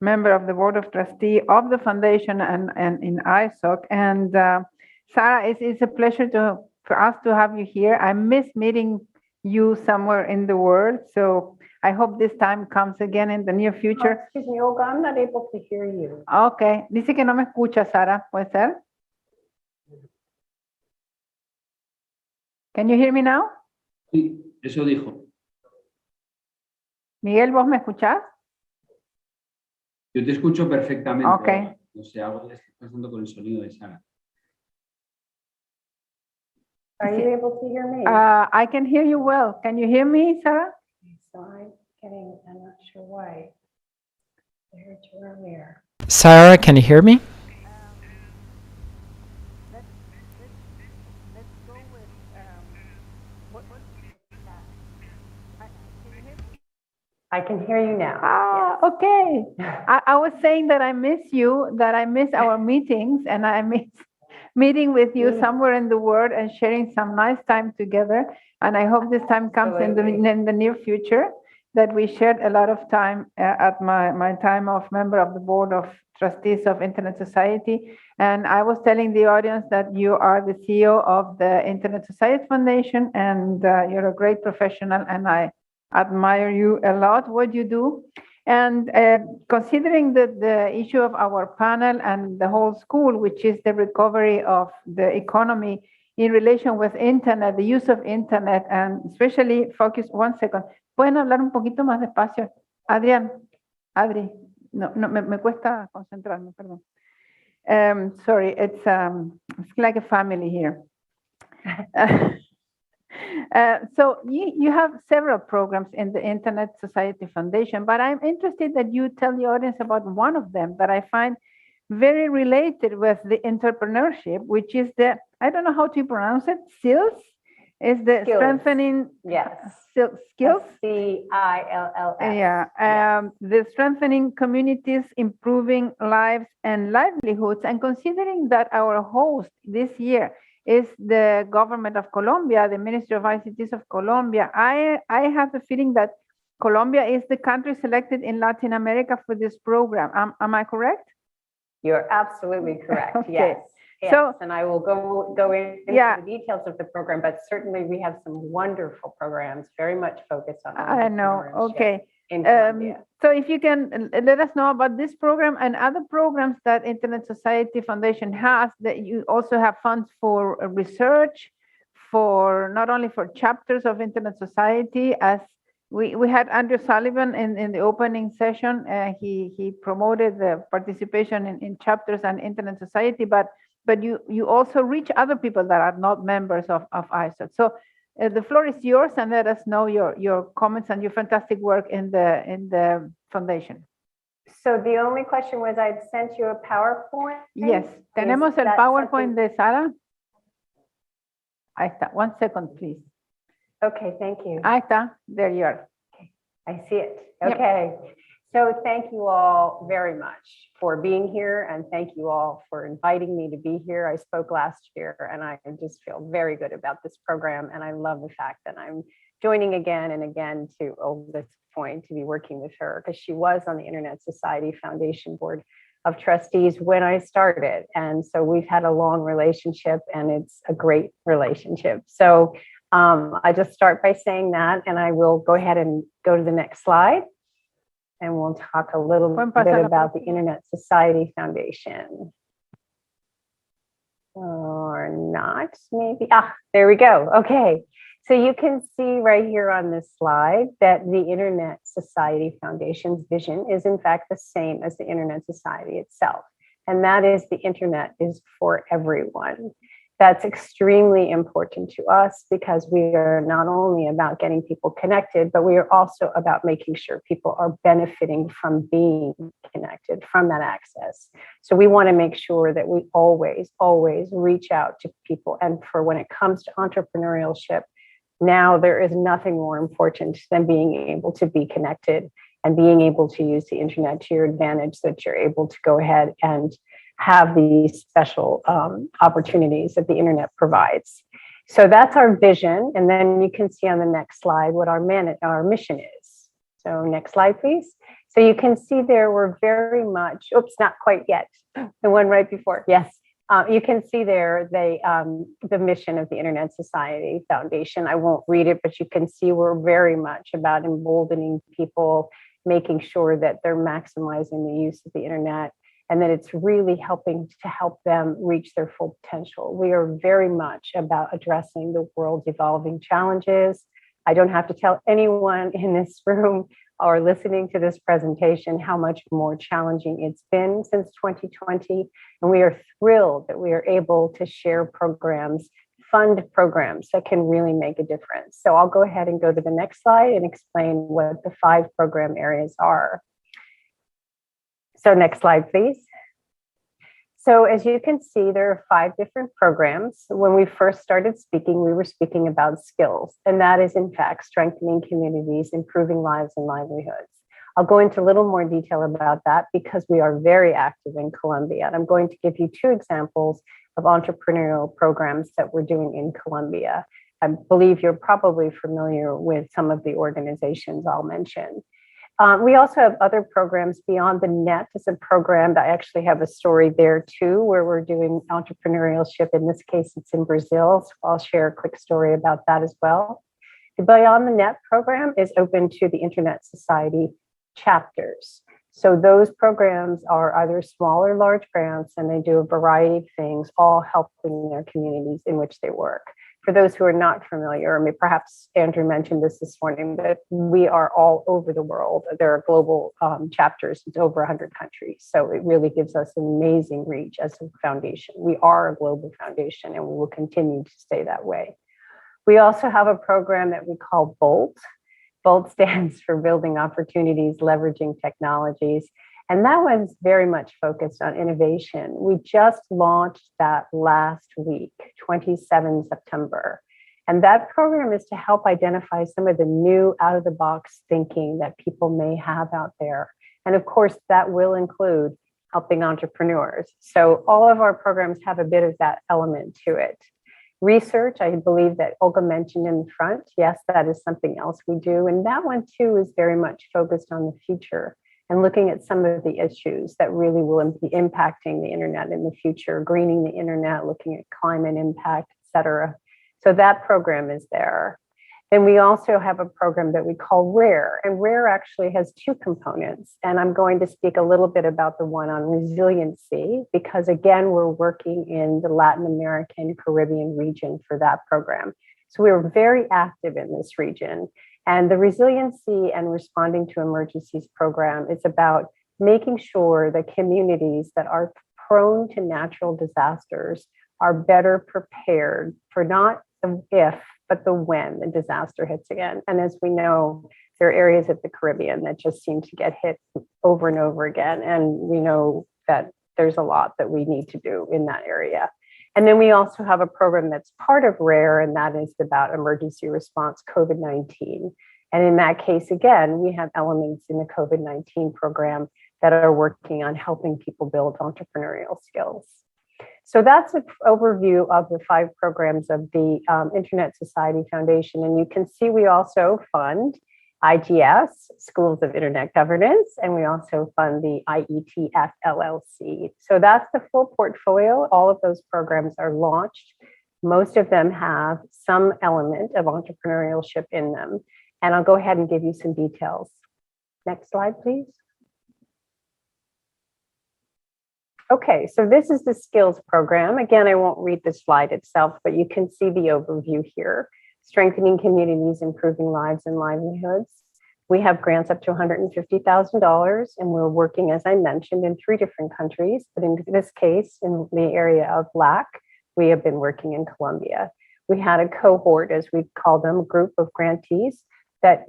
[SPEAKER 1] member of the board of trustee of the foundation and in ISOC. And Sarah, it's a pleasure for us to have you here. I miss meeting you somewhere in the world, so I hope this time comes again in the near future.
[SPEAKER 4] Excuse me, Olga, I'm not able to hear you.
[SPEAKER 1] Okay, dice que no me escucha, Sara, ¿puede ser? Can you hear me now?
[SPEAKER 5] Sí, eso dijo.
[SPEAKER 1] Miguel, ¿vos me escuchás?
[SPEAKER 5] Yo te escucho perfectamente.
[SPEAKER 1] Okay.
[SPEAKER 5] No sé, algo está pasando con el sonido de Sara.
[SPEAKER 4] Are you able to hear me?
[SPEAKER 1] I can hear you well. Can you hear me, Sarah?
[SPEAKER 4] So I'm not sure why. I heard you earlier.
[SPEAKER 2] Sarah, can you hear me?
[SPEAKER 4] I can hear you now.
[SPEAKER 1] Ah, okay. I was saying that I miss you, that I miss our meetings, and I miss meeting with you somewhere in the world and sharing some nice time together. And I hope this time comes in the near future, that we shared a lot of time at my time of member of the board of trustees of Internet Society. And I was telling the audience that you are the CEO of the Internet Society Foundation, and you're a great professional, and I admire you a lot, what you do. And considering the issue of our panel and the whole school, which is the recovery of the economy in relation with internet, the use of internet, and especially focus, one second, ¿pueden hablar un poquito más despacio? Adrián, Adri, no, me cuesta concentrarme, perdón. Sorry, it's like a family here. So you have several programs in the Internet Society Foundation, but I'm interested that you tell the audience about one of them that I find very related with the entrepreneurship, which is the, I don't know how to pronounce it, SILS, is the
[SPEAKER 4] Skills.
[SPEAKER 1] Strengthening skills.
[SPEAKER 4] SCILLS.
[SPEAKER 1] Yeah, the strengthening communities, improving lives and livelihoods. And considering that our host this year is the government of Colombia, the Ministry of ICTs of Colombia, I have the feeling that Colombia is the country selected in Latin America for this program. Am I correct?
[SPEAKER 4] You're absolutely correct.
[SPEAKER 1] Okay.
[SPEAKER 4] Yes. Yes.
[SPEAKER 1] So,
[SPEAKER 4] and I will go into the details of the program, but certainly we have some wonderful programs, very much focused on.
[SPEAKER 1] I know. Okay.
[SPEAKER 4] In Colombia.
[SPEAKER 1] So if you can let us know about this program and other programs that Internet Society Foundation has, that you also have funds for research, for not only for chapters of Internet Society, as we had Andrew Sullivan in the opening session. He promoted the participation in chapters and Internet Society, but you also reach other people that are not members of ISOT. So the floor is yours, and let us know your comments and your fantastic work in the foundation.
[SPEAKER 4] So the only question was, I'd sent you a PowerPoint.
[SPEAKER 1] Yes, tenemos el PowerPoint de Sara. Ahí está. 1 second, please.
[SPEAKER 4] Okay, thank you.
[SPEAKER 1] Ahí está. There you are.
[SPEAKER 4] Okay, I see it. Okay. Yep. So thank you all very much for being here, and thank you all for inviting me to be here. I spoke last year, and I just feel very good about this program, and I love the fact that I'm joining again and again to this point to be working with her, because she was on the Internet Society Foundation Board of Trustees when I started, and so we've had a long relationship, and it's a great relationship. So I just start by saying that, and I will go ahead and go to the next slide. And we'll talk a little bit about the Internet Society Foundation. Or not, maybe. There we go. Okay. So you can see right here on this slide that the Internet Society Foundation's vision is in fact the same as the Internet Society itself. And that is, the Internet is for everyone. That's extremely important to us, because we are not only about getting people connected, but we are also about making sure people are benefiting from being connected, from that access. So we want to make sure that we always reach out to people. And for when it comes to entrepreneurship, now there is nothing more important than being able to be connected and being able to use the internet to your advantage, so that you're able to go ahead and have these special opportunities that the internet provides. So that's our vision. And then you can see on the next slide what our mission is. So next slide, please. So you can see there we're very much, oops, not quite yet. The one right before, yes. You can see there the mission of the Internet Society Foundation. I won't read it, but you can see we're very much about emboldening people, making sure that they're maximizing the use of the internet, and that it's really helping to help them reach their full potential. We are very much about addressing the world's evolving challenges. I don't have to tell anyone in this room or listening to this presentation how much more challenging it's been since 2020. And we are thrilled that we are able to share programs, fund programs that can really make a difference. So I'll go ahead and go to the next slide and explain what the 5 program areas are. So next slide, please. So as you can see, there are 5 different programs. When we first started speaking, we were speaking about skills, and that is in fact strengthening communities, improving lives and livelihoods. I'll go into a little more detail about that because we are very active in Colombia. And I'm going to give you 2 examples of entrepreneurial programs that we're doing in Colombia. I believe you're probably familiar with some of the organizations I'll mention. We also have other programs. Beyond the Net is a program that I actually have a story there too, where we're doing entrepreneurship. In this case, it's in Brazil. So I'll share a quick story about that as well. The Beyond the Net program is open to the Internet Society chapters. So those programs are either small or large grants, and they do a variety of things, all helping their communities in which they work. For those who are not familiar, I mean, perhaps Andrew mentioned this morning, that we are all over the world. There are global chapters, it's over 100 countries. So it really gives us amazing reach as a foundation. We are a global foundation, and we will continue to stay that way. We also have a program that we call BOLT. BOLT stands for Building Opportunities, Leveraging Technologies. And that one's very much focused on innovation. We just launched that last week, 27 September. And that program is to help identify some of the new out-of-the-box thinking that people may have out there. And of course, that will include helping entrepreneurs. So all of our programs have a bit of that element to it. Research, I believe that Olga mentioned in the front. Yes, that is something else we do. And that one too is very much focused on the future and looking at some of the issues that really will be impacting the internet in the future, greening the internet, looking at climate impact, et cetera. So that program is there. Then we also have a program that we call RARE, and RARE actually has 2 components. And I'm going to speak a little bit about the one on resiliency, because again, we're working in the Latin American, Caribbean region for that program. So we were very active in this region. And the resiliency and responding to emergencies program is about making sure that communities that are prone to natural disasters are better prepared for not the if, but the when the disaster hits again. And as we know, there are areas of the Caribbean that just seem to get hit over and over again. And we know that there's a lot that we need to do in that area. And then we also have a program that's part of RARE, and that is about emergency response COVID-19. And in that case, again, we have elements in the COVID-19 program that are working on helping people build entrepreneurial skills. So that's an overview of the 5 programs of the Internet Society Foundation. And you can see we also fund IGS, Schools of Internet Governance, and we also fund the IETF LLC. So that's the full portfolio. All of those programs are launched. Most of them have some element of entrepreneurship in them. And I'll go ahead and give you some details. Next slide, please. Okay, so this is the skills program. Again, I won't read the slide itself, but you can see the overview here. Strengthening communities, improving lives and livelihoods. We have grants up to $150,000, and we're working, as I mentioned, in 3 different countries. But in this case, in the area of LAC, we have been working in Colombia. We had a cohort, as we call them, a group of grantees that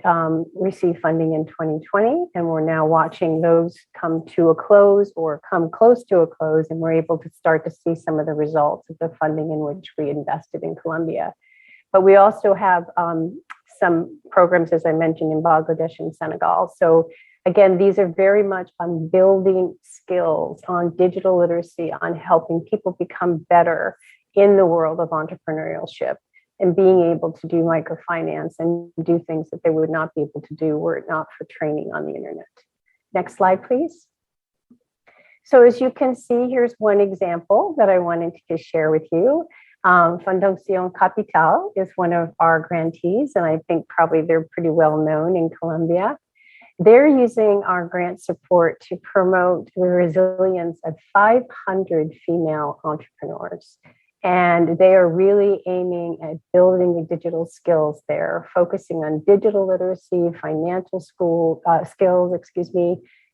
[SPEAKER 4] received funding in 2020, and we're now watching those come to a close or come close to a close, and we're able to start to see some of the results of the funding in which we invested in Colombia. But we also have some programs, as I mentioned, in Bangladesh and Senegal. So again, these are very much on building skills, on digital literacy, on helping people become better in the world of entrepreneurship, and being able to do microfinance and do things that they would not be able to do were it not for training on the internet. Next slide, please. So as you can see, here's one example that I wanted to share with you. Fundación Capital is one of our grantees, and I think probably they're pretty well known in Colombia. They're using our grant support to promote the resilience of 500 female entrepreneurs. And they are really aiming at building the digital skills there, focusing on digital literacy, financial skills,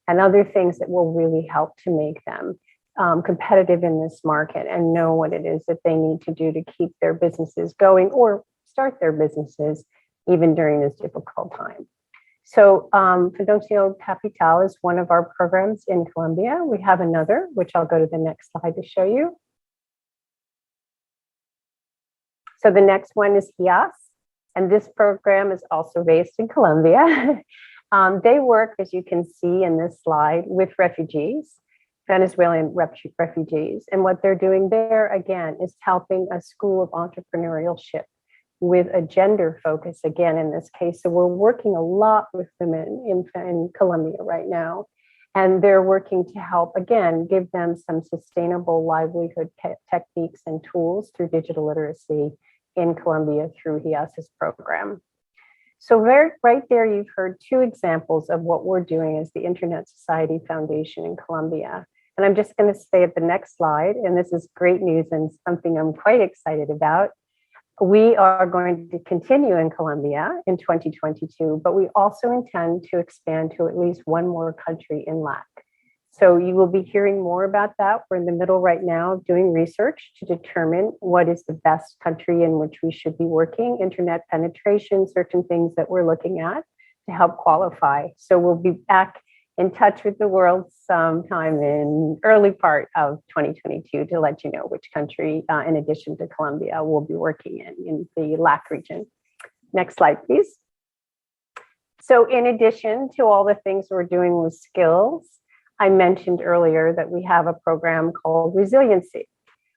[SPEAKER 4] and other things that will really help to make them competitive in this market and know what it is that they need to do to keep their businesses going or start their businesses even during this difficult time. So Fundación Capital is one of our programs in Colombia. We have another, which I'll go to the next slide to show you. So the next one is HIAS, and this program is also based in Colombia. They work, as you can see in this slide, with refugees, Venezuelan refugees. And what they're doing there, again, is helping a school of entrepreneurship with a gender focus, again, in this case. So we're working a lot with women in Colombia right now. And they're working to help, again, give them some sustainable livelihood techniques and tools through digital literacy in Colombia through HIAS's program. So right there, you've heard two examples of what we're doing as the Internet Society Foundation in Colombia. And I'm just going to stay at the next slide. And this is great news and something I'm quite excited about. We are going to continue in Colombia in 2022, but we also intend to expand to at least one more country in LAC. So you will be hearing more about that. We're in the middle right now of doing research to determine what is the best country in which we should be working, internet penetration, certain things that we're looking at to help qualify. So we'll be back in touch with the world sometime in early part of 2022 to let you know which country, in addition to Colombia, we'll be working in the LAC region. Next slide, please. So in addition to all the things we're doing with skills, I mentioned earlier that we have a program called Resiliency.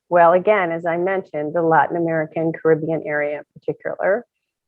[SPEAKER 4] Well, again, as I mentioned, the Latin American, Caribbean area in particular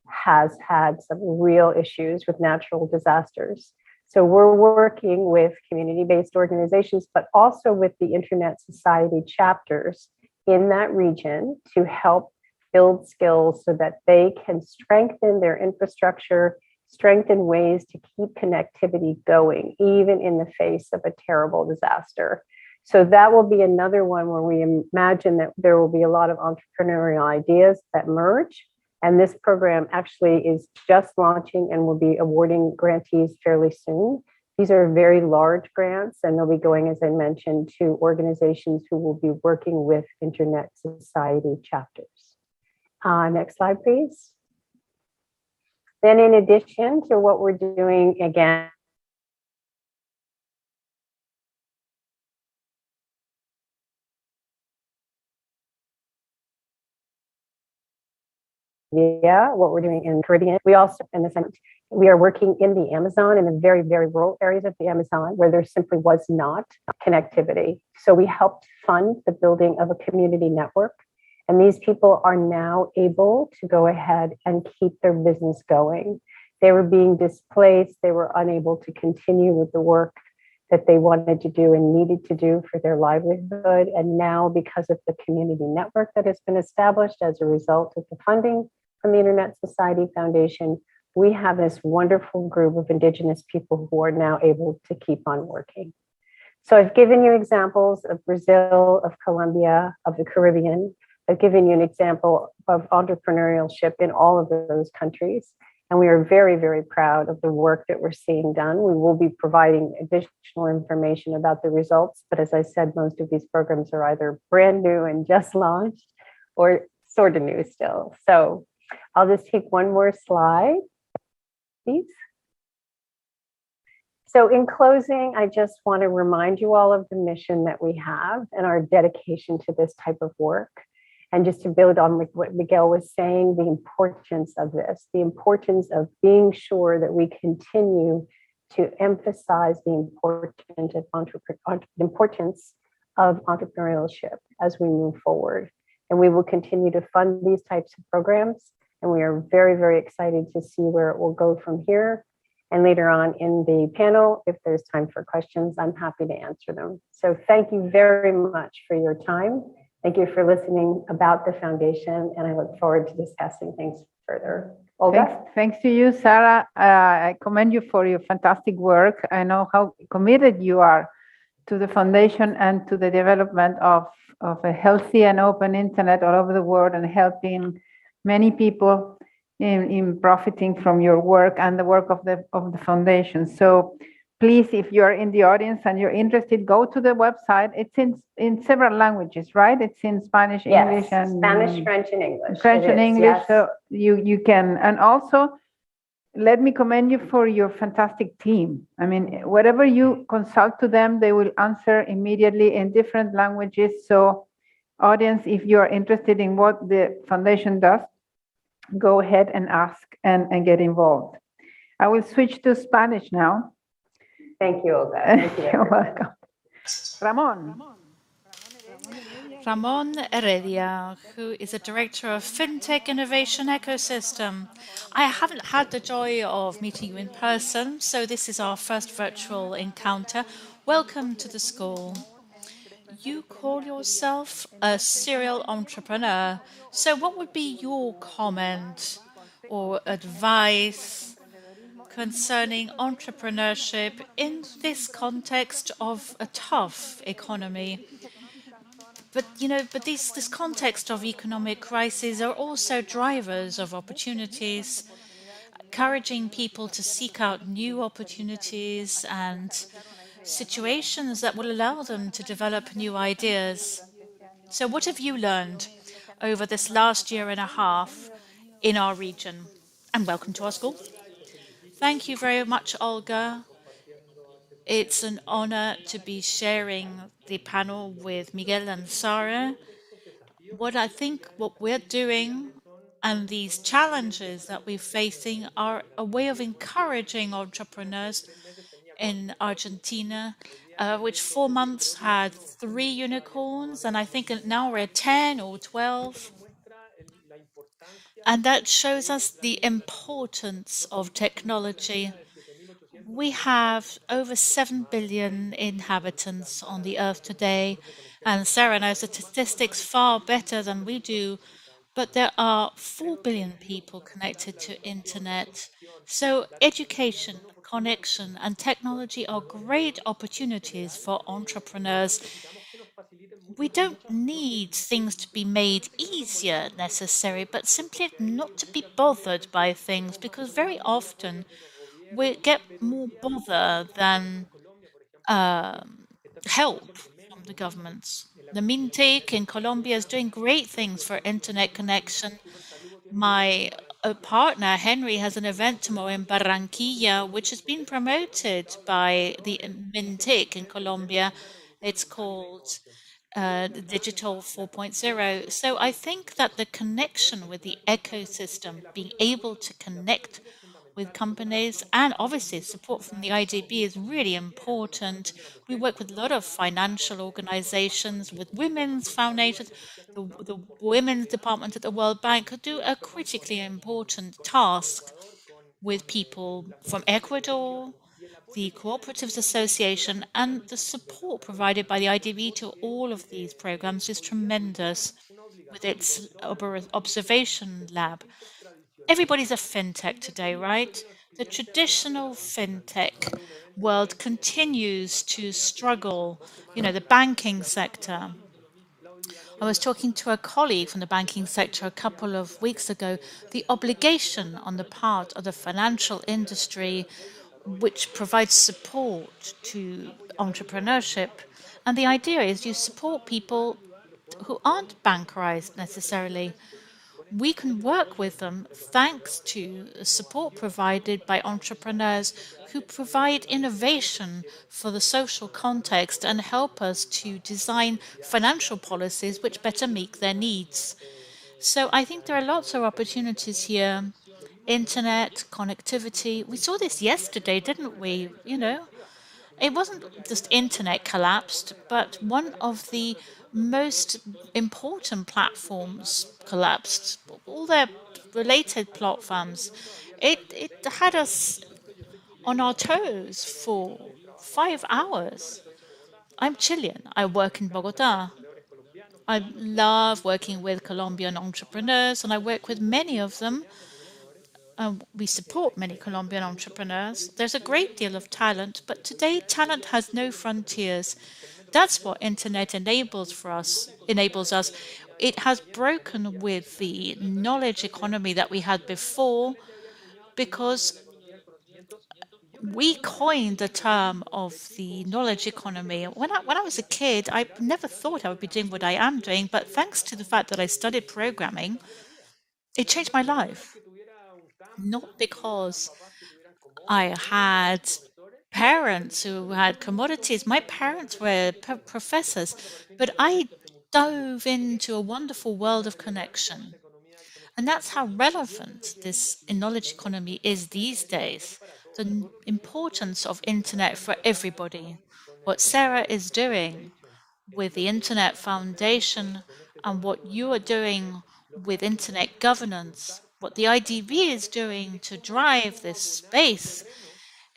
[SPEAKER 4] has had some real issues with natural disasters. So we're working with community-based organizations, but also with the Internet Society chapters in that region to help build skills so that they can strengthen their infrastructure, strengthen ways to keep connectivity going, even in the face of a terrible disaster. So that will be another one where we imagine that there will be a lot of entrepreneurial ideas that merge. And this program actually is just launching and will be awarding grantees fairly soon. These are very large grants, and they'll be going, as I mentioned, to organizations who will be working with Internet Society chapters. Next slide, please. Then in addition to what we're doing, again, what we're doing in the Caribbean. We also, in the sense, we are working in the Amazon, in the very, very rural areas of the Amazon where there simply was not connectivity. So we helped fund the building of a community network. And these people are now able to go ahead and keep their business going. They were being displaced. They were unable to continue with the work that they wanted to do and needed to do for their livelihood. And now, because of the community network that has been established as a result of the funding from the Internet Society Foundation, we have this wonderful group of Indigenous people who are now able to keep on working. So I've given you examples of Brazil, of Colombia, of the Caribbean. I've given you an example of entrepreneurship in all of those countries. And we are very, very proud of the work that we're seeing done. We will be providing additional information about the results. But as I said, most of these programs are either brand new and just launched or sort of new still. So I'll just take one more slide, please. So in closing, I just want to remind you all of the mission that we have and our dedication to this type of work. And just to build on what Miguel was saying, the importance of this, the importance of being sure that we continue to emphasize the importance of entrepreneurship as we move forward. And we will continue to fund these types of programs. And we are very, very excited to see where it will go from here. And later on in the panel, if there's time for questions, I'm happy to answer them. So thank you very much for your time. Thank you for listening about the foundation, and I look forward to discussing things further. Olga?
[SPEAKER 1] Thanks to you, Sarah. I commend you for your fantastic work. I know how committed you are to the foundation and to the development of a healthy and open internet all over the world and helping many people in profiting from your work and the work of the foundation. So please, if you're in the audience and you're interested, go to the website. It's in several languages, right? It's in Spanish,
[SPEAKER 4] yes,
[SPEAKER 1] English, and
[SPEAKER 4] Spanish, French, and English.
[SPEAKER 1] French and English. Yes. So you can, and also let me commend you for your fantastic team. I mean, whatever you consult to them, they will answer immediately in different languages. So, audience, if you are interested in what the foundation does, go ahead and ask and get involved. I will switch to Spanish now.
[SPEAKER 4] Thank you, Olga. Thank you.
[SPEAKER 1] You're welcome. Ramon.
[SPEAKER 3] Ramon Heredia, who is a director of FinTech Innovation Ecosystem. I haven't had the joy of meeting you in person, so this is our first virtual encounter. Welcome to the school. You call yourself a serial entrepreneur. So, what would be your comment or advice concerning entrepreneurship in this context of a tough economy? But this context of economic crisis are also drivers of opportunities, encouraging people to seek out new opportunities and situations that will allow them to develop new ideas. So, what have you learned over this last year and a half in our region? And welcome to our school. Thank you very much, Olga. It's an honor to be sharing the panel with Miguel and Sarah. What I think what we're doing and these challenges that we're facing are a way of encouraging entrepreneurs in Argentina, which 4 months had 3 unicorns, and I think now we're at 10 or 12. And that shows us the importance of technology. We have over 7 billion inhabitants on the earth today, and Sarah knows the statistics far better than we do, but there are 4 billion people connected to internet. So education, connection, and technology are great opportunities for entrepreneurs. We don't need things to be made easier necessarily, but simply not to be bothered by things, because very often we get more bother than help from the governments. The Mintic in Colombia is doing great things for internet connection. My partner, Henry, has an event tomorrow in Barranquilla, which has been promoted by the Mintic in Colombia. It's called Digital 4.0. So I think that the connection with the ecosystem, being able to connect with companies and obviously support from the IDB is really important. We work with a lot of financial organizations, with women's foundations, the women's department at the World Bank who do a critically important task with people from Ecuador, the Cooperatives Association, and the support provided by the IDB to all of these programs is tremendous with its observation lab. Everybody's a fintech today, right? The traditional fintech world continues to struggle, the banking sector. I was talking to a colleague from the banking sector a couple of weeks ago. The obligation on the part of the financial industry, which provides support to entrepreneurship. And the idea is you support people who aren't bankerized necessarily. We can work with them thanks to support provided by entrepreneurs who provide innovation for the social context and help us to design financial policies which better meet their needs. So I think there are lots of opportunities here. Internet, connectivity. We saw this yesterday, didn't we? It wasn't just internet collapsed, but one of the most important platforms collapsed. All their related platforms. It had us on our toes for 5 hours. I'm Chilean. I work in Bogota. I love working with Colombian entrepreneurs, and I work with many of them. We support many Colombian entrepreneurs. There's a great deal of talent, but today talent has no frontiers. That's what internet enables us. It has broken with the knowledge economy that we had before because we coined the term of the knowledge economy. When I was a kid, I never thought I would be doing what I am doing, but thanks to the fact that I studied programming, it changed my life. not because I had parents who had commodities. My parents were professors, but I dove into a wonderful world of connection. And that's how relevant this knowledge economy is these days. The importance of internet for everybody. What Sarah is doing with the Internet Foundation and what you are doing with internet governance, what the IDB is doing to drive this space,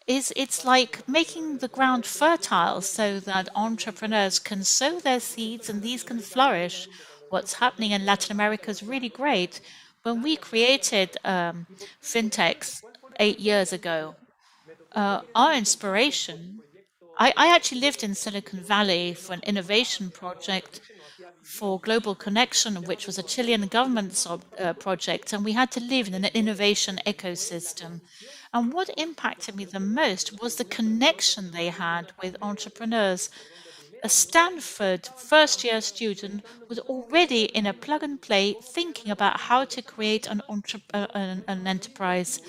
[SPEAKER 3] is it's like making the ground fertile so that entrepreneurs can sow their seeds and these can flourish. What's happening in Latin America is really great. When we created fintechs 8 years ago, our inspiration, I actually lived in Silicon Valley for an innovation project for Global Connection, which was a Chilean government project, and we had to live in an innovation ecosystem. And what impacted me the most was the connection they had with entrepreneurs. A Stanford first year student was already in a plug and play thinking about how to create an enterprise.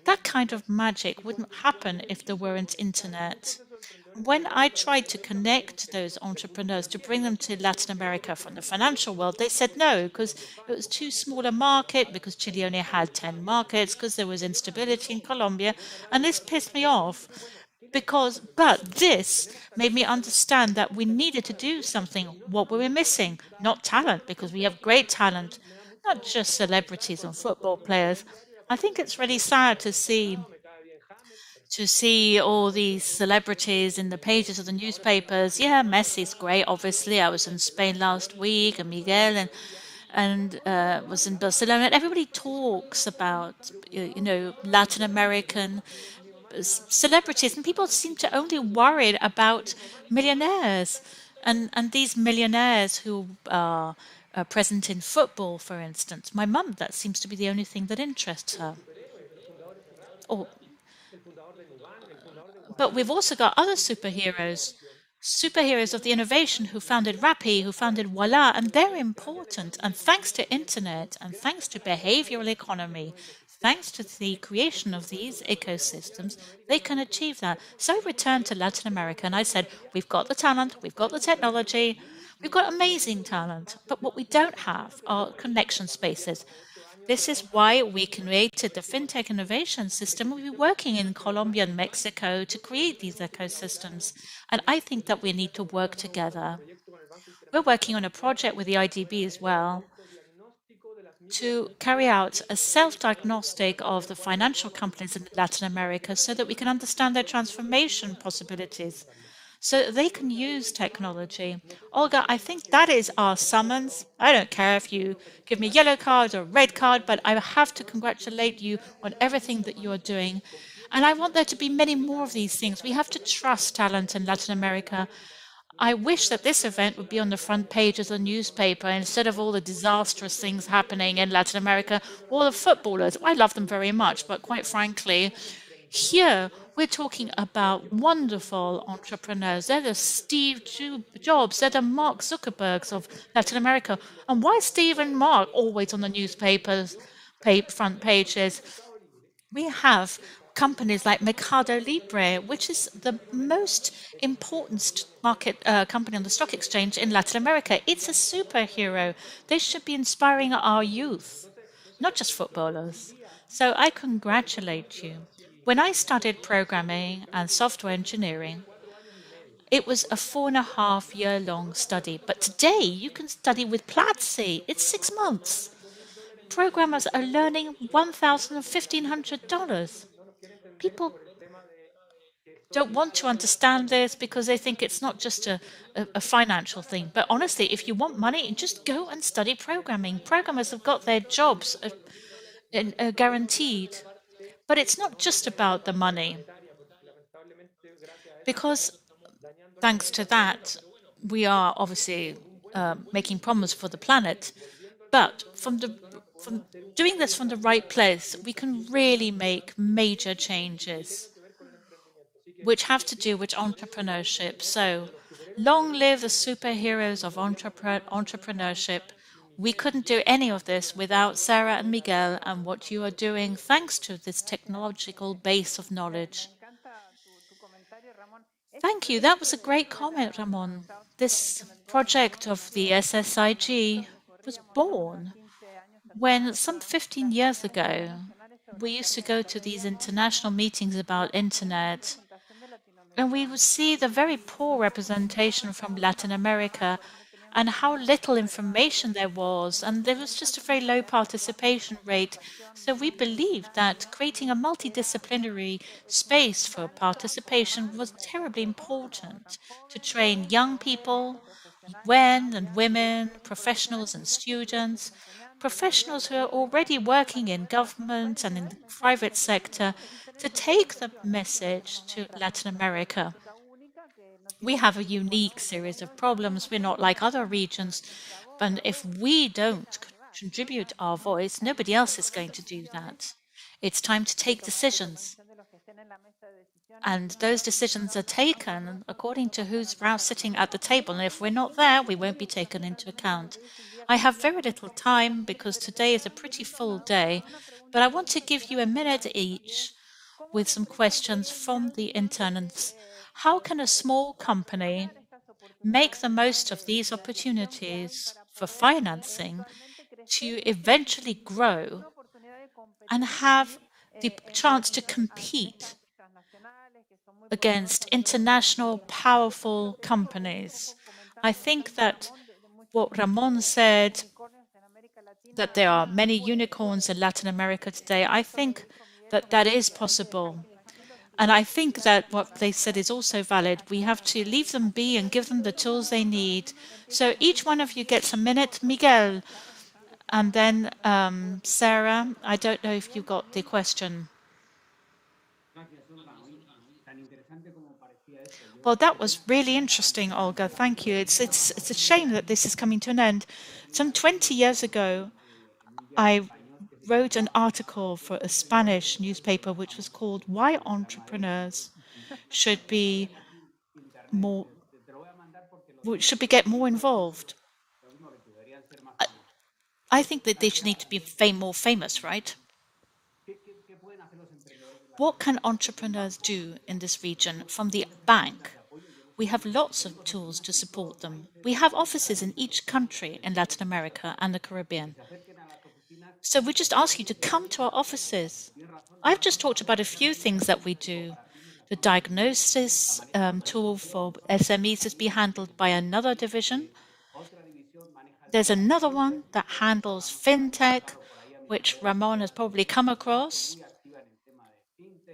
[SPEAKER 3] That kind of magic wouldn't happen if there weren't internet. When I tried to connect those entrepreneurs to bring them to Latin America from the financial world, they said no, because it was too small a market, because Chile only had 10 markets, because there was instability in Colombia, and this pissed me off. But this made me understand that we needed to do something. What were we missing? Not talent, because we have great talent, not just celebrities and football players. I think it's really sad to see all these celebrities in the pages of the newspapers. Yeah, Messi's great, obviously. I was in Spain last week, and Miguel and was in Barcelona. Everybody talks about Latin American celebrities, and people seem to only worry about millionaires and these millionaires who are present in football, for instance. My mum, that seems to be the only thing that interests her. Or But we've also got other superheroes of the innovation who founded Rappi, who founded Voila, and they're important. And thanks to internet and thanks to behavioral economy, thanks to the creation of these ecosystems, they can achieve that. So I returned to Latin America and I said, we've got the talent, we've got the technology, we've got amazing talent, but what we don't have are connection spaces. This is why we created the FinTech Innovation System. We've been working in Colombia and Mexico to create these ecosystems. And I think that we need to work together. We're working on a project with the IDB as well to carry out a self-diagnostic of the financial companies in Latin America so that we can understand their transformation possibilities, so that they can use technology. Olga, I think that is our summons. I don't care if you give me a yellow card or a red card, but I have to congratulate you on everything that you are doing. And I want there to be many more of these things. We have to trust talent in Latin America. I wish that this event would be on the front page of the newspaper instead of all the disastrous things happening in Latin America. All the footballers, I love them very much, but quite frankly, here we're talking about wonderful entrepreneurs. They're the Steve Jobs, they're the Mark Zuckerbergs of Latin America. And why Steve and Mark always on the newspapers' front pages? We have companies like Mercado Libre, which is the most important market company on the stock exchange in Latin America. It's a superhero. They should be inspiring our youth, not just footballers. So I congratulate you. When I studied programming and software engineering, it was a 4.5 year long study. But today you can study with Platzi. It's 6 months. Programmers are learning $1,000 and $1,500. People don't want to understand this because they think it's not just a financial thing. But honestly, if you want money, just go and study programming. Programmers have got their jobs guaranteed. But it's not just about the money. Because thanks to that, we are obviously making problems for the planet. But from doing this from the right place, we can really make major changes which have to do with entrepreneurship. So long live the superheroes of entrepreneurship. We couldn't do any of this without Sarah and Miguel and what you are doing thanks to this technological base of knowledge. Thank you. That was a great comment, Ramon. This project of the SSIG was born when some 15 years ago, we used to go to these international meetings about internet, and we would see the very poor representation from Latin America and how little information there was, and there was just a very low participation rate. So we believed that creating a multidisciplinary space for participation was terribly important to train young people, men and women, professionals and students, professionals who are already working in government and in the private sector to take the message to Latin America. We have a unique series of problems. We're not like other regions, but if we don't contribute our voice, nobody else is going to do that. It's time to take decisions. And those decisions are taken according to who's now sitting at the table. And if we're not there, we won't be taken into account. I have very little time because today is a pretty full day, but I want to give you a minute each with some questions from the interns. How can a small company make the most of these opportunities for financing to eventually grow and have the chance to compete against international powerful companies? I think that what Ramon said, that there are many unicorns in Latin America today, I think that that is possible. And I think that what they said is also valid. We have to leave them be and give them the tools they need. So each one of you gets a minute. Miguel, and then Sarah, I don't know if you got the question. Well, that was really interesting, Olga. Thank you. It's a shame that this is coming to an end. Some 20 years ago, I wrote an article for a Spanish newspaper which was called "Why Entrepreneurs Should Be More Get More Involved." I think that they should need to be more famous, right? What can entrepreneurs do in this region from the bank? We have lots of tools to support them. We have offices in each country in Latin America and the Caribbean. So we just ask you to come to our offices. I've just talked about a few things that we do. The diagnosis tool for SMEs is being handled by another division. There's another one that handles fintech, which Ramon has probably come across.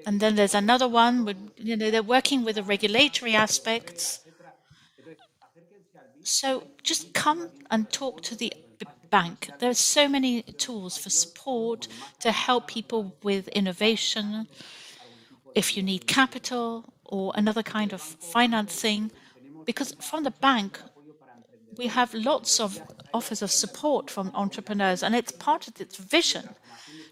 [SPEAKER 3] And then there's another one with, they're working with the regulatory aspects. So just come and talk to the bank. There are so many tools for support to help people with innovation. If you need capital or another kind of financing, because from the bank, we have lots of offers of support from entrepreneurs, and it's part of its vision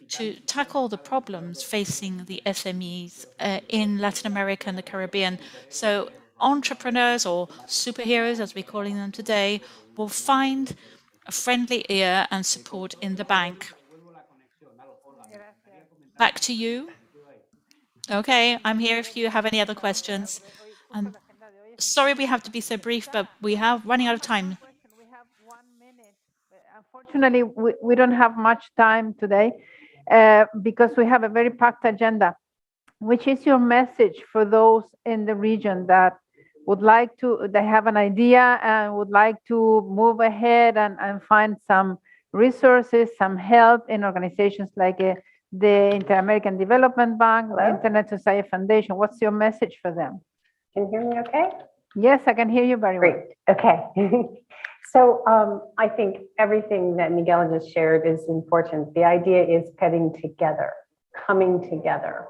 [SPEAKER 3] to tackle the problems facing the SMEs in Latin America and the Caribbean. So entrepreneurs, or superheroes as we're calling them today, will find a friendly ear and support in the bank. Back to you. Okay, I'm here if you have any other questions. And sorry we have to be so brief, but we have running out of time.
[SPEAKER 1] We have 1 minute. Unfortunately, we don't have much time today because we have a very packed agenda. Which is your message for those in the region that would like to, they have an idea and would like to move ahead and find some resources, some help in organizations like the Inter-American Development Bank, the Internet Society Foundation? What's your message for them?
[SPEAKER 4] Can you hear me okay?
[SPEAKER 1] Yes, I can hear you very well.
[SPEAKER 4] Great. Okay. So I think everything that Miguel just shared is important. The idea is getting together, coming together,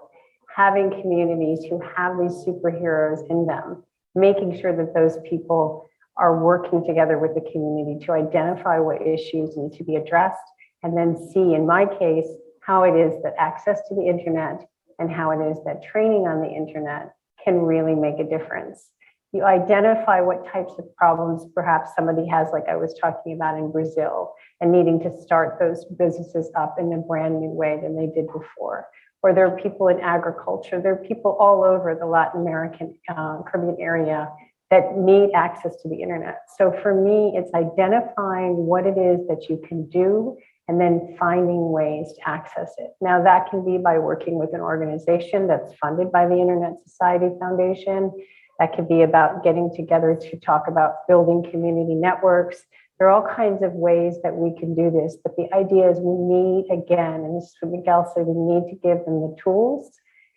[SPEAKER 4] having communities who have these superheroes in them, making sure that those people are working together with the community to identify what issues need to be addressed, and then see, in my case, how it is that access to the internet and how it is that training on the internet can really make a difference. You identify what types of problems perhaps somebody has, like I was talking about in Brazil, and needing to start those businesses up in a brand new way than they did before. Or there are people in agriculture, there are people all over the Latin American, Caribbean area that need access to the internet. So for me, it's identifying what it is that you can do and then finding ways to access it. Now that can be by working with an organization that's funded by the Internet Society Foundation. That could be about getting together to talk about building community networks. There are all kinds of ways that we can do this, but the idea is we need, again, and this is what Miguel said, we need to give them the tools,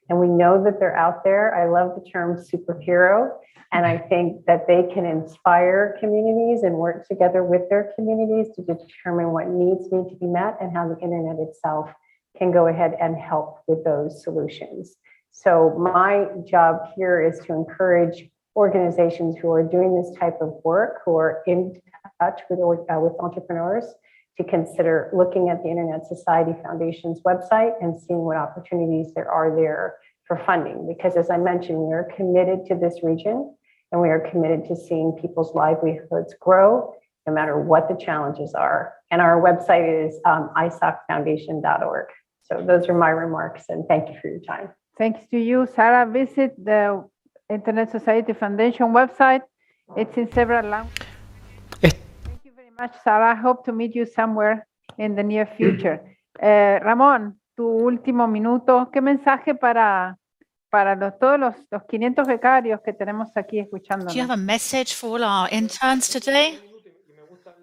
[SPEAKER 4] and we know that they're out there. I love the term superhero, and I think that they can inspire communities and work together with their communities to determine what needs need to be met and how the internet itself can go ahead and help with those solutions. So my job here is to encourage organizations who are doing this type of work, who are in touch with entrepreneurs, to consider looking at the Internet Society Foundation's website and seeing what opportunities there are there for funding. Because as I mentioned, we are committed to this region and we are committed to seeing people's livelihoods grow no matter what the challenges are. And our website is isocfoundation.org. So those are my remarks, and thank you for your time.
[SPEAKER 1] Thanks to you, Sarah. Visit the Internet Society Foundation website. It's in several languages. Thank you very much, Sarah. I hope to meet you somewhere in the near future. Ramón, tu último minuto. ¿Qué mensaje para todos los 500 becarios que tenemos aquí escuchándonos?
[SPEAKER 3] Do you have a message for all our interns today?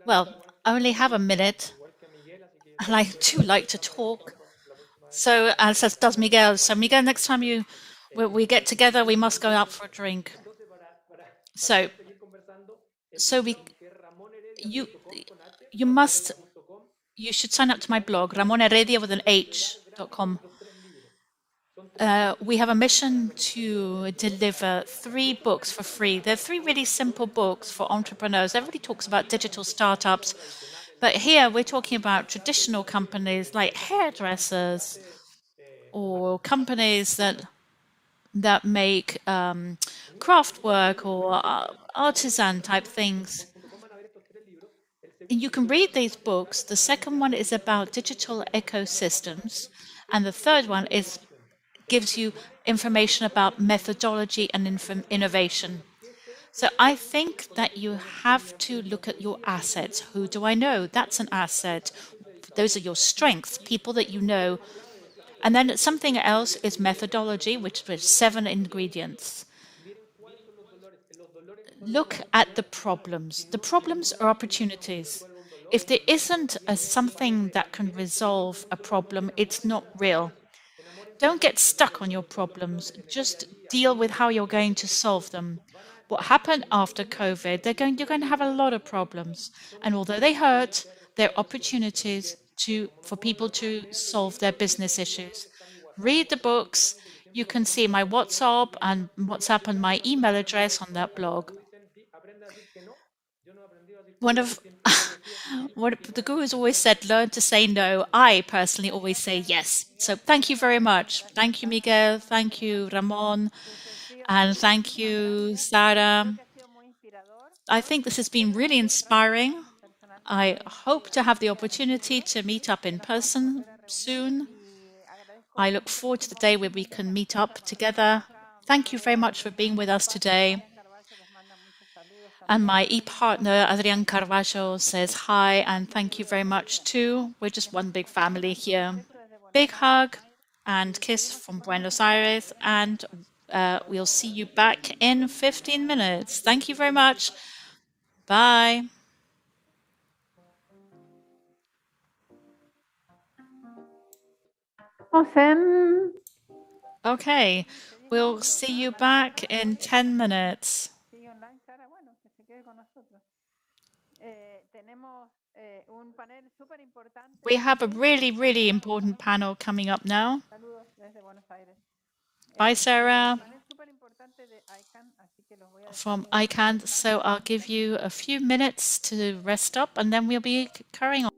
[SPEAKER 3] Well, I only have a minute, and I too like to talk. So, as does Miguel. So, Miguel, next time we get together, we must go out for a drink. So you should sign up to my blog, ramonheredia with an H.com. We have a mission to deliver 3 books for free. They're 3 really simple books for entrepreneurs. Everybody talks about digital startups, but here we're talking about traditional companies like hairdressers or companies that make craft work or artisan type things. You can read these books. The second one is about digital ecosystems, and the third one gives you information about methodology and innovation. So I think that you have to look at your assets. Who do I know? That's an asset. Those are your strengths, people that you know. And then something else is methodology, which is 7 ingredients. Look at the problems. The problems are opportunities. If there isn't something that can resolve a problem, it's not real. Don't get stuck on your problems. Just deal with how you're going to solve them. What happened after COVID, you're going to have a lot of problems. And although they hurt, they're opportunities for people to solve their business issues. Read the books. You can see my WhatsApp and my email address on that blog. One of what the gurus always said, learn to say no. I personally always say yes. So thank you very much. Thank you, Miguel. Thank you, Ramon. And thank you, Sarah. I think this has been really inspiring. I hope to have the opportunity to meet up in person soon. I look forward to the day where we can meet up together. Thank you very much for being with us today. And my e-partner, Adrian Carvalho, says hi and thank you very much too. We're just one big family here. Big hug and kiss from Buenos Aires, and we'll see you back in 15 minutes. Thank you very much. Bye.
[SPEAKER 1] Awesome.
[SPEAKER 3] Okay, we'll see you back in 10 minutes. We have a really, really important panel coming up now. Bye, Sarah. From ICANN. So I'll give you a few minutes to rest up and then we'll be carrying on.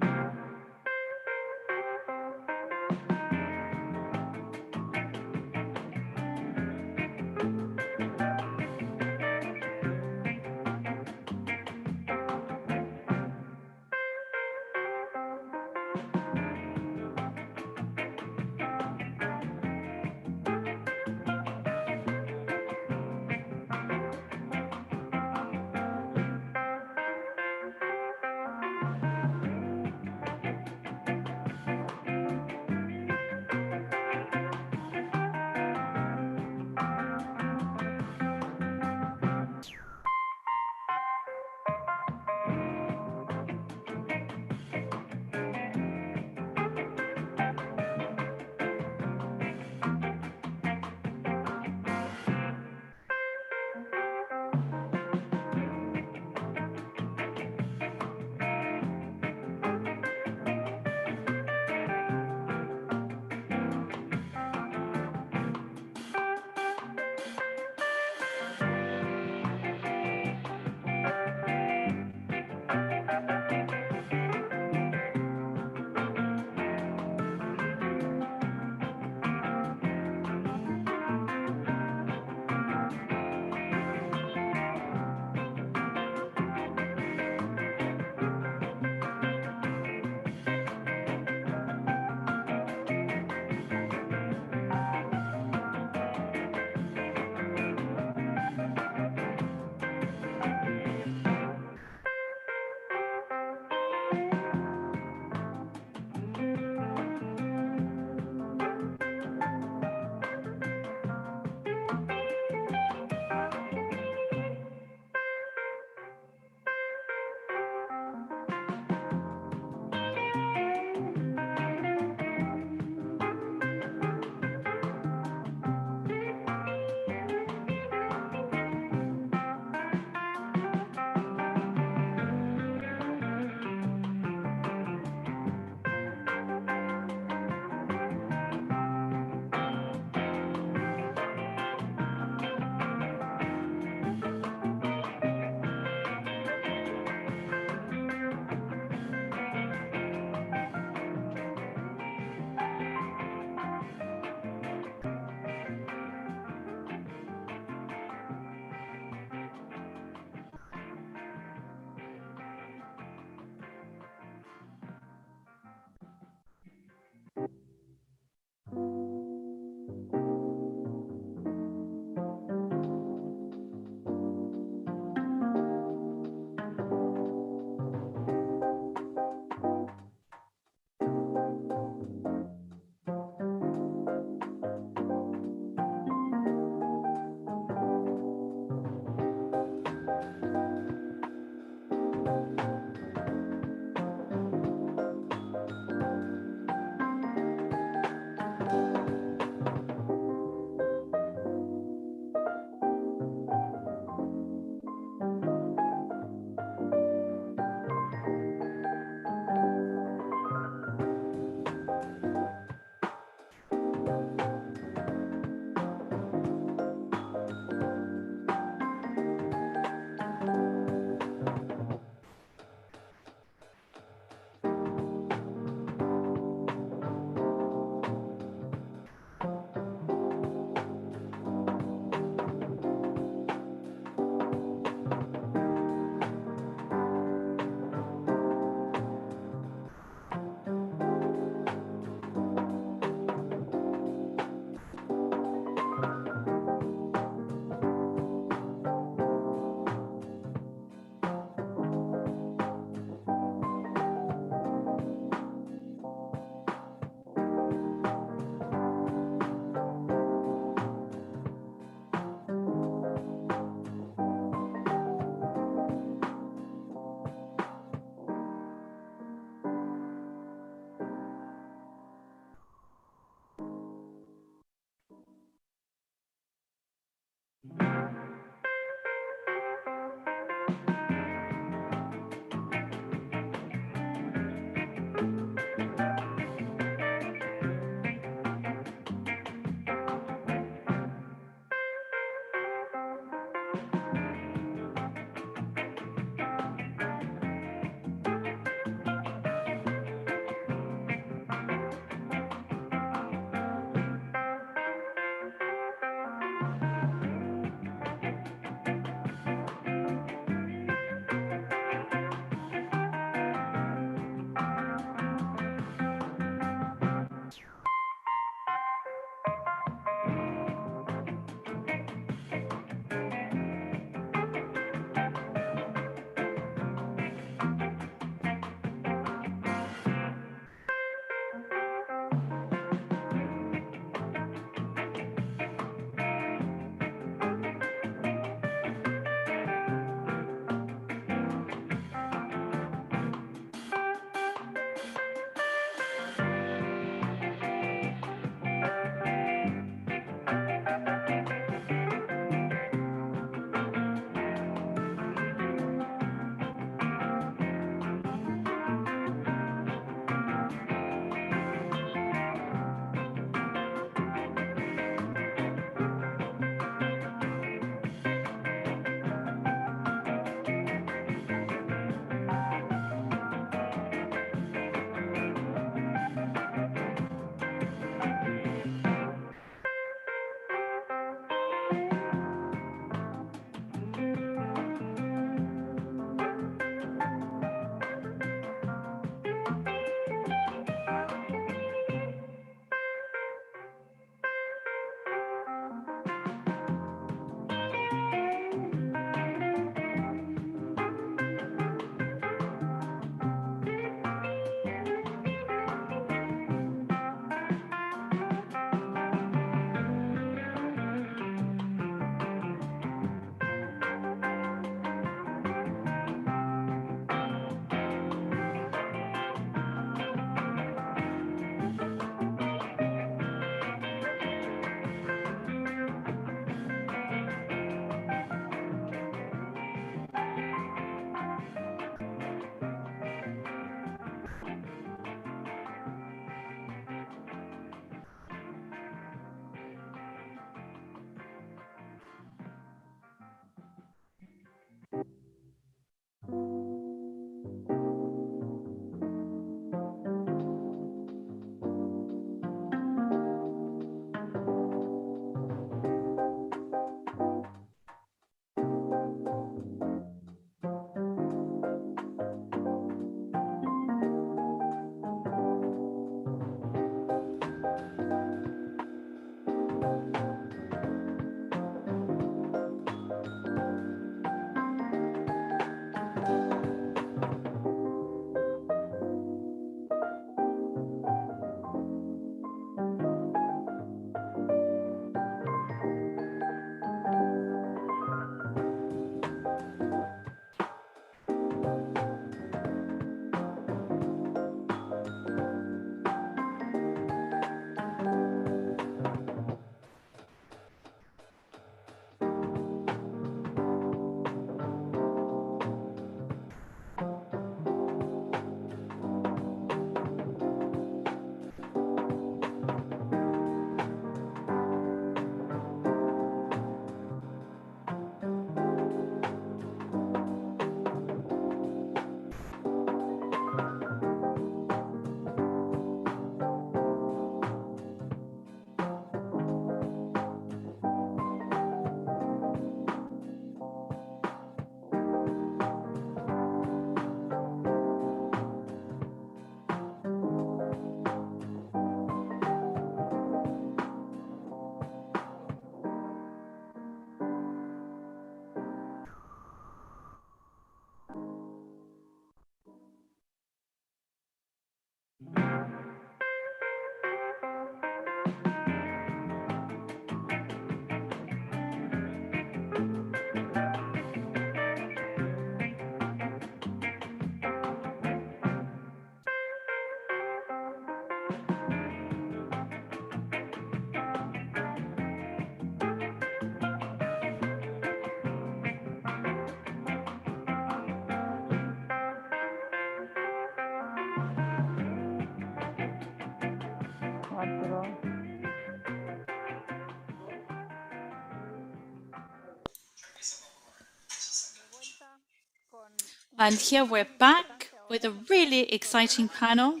[SPEAKER 3] And here we're back with a really exciting panel.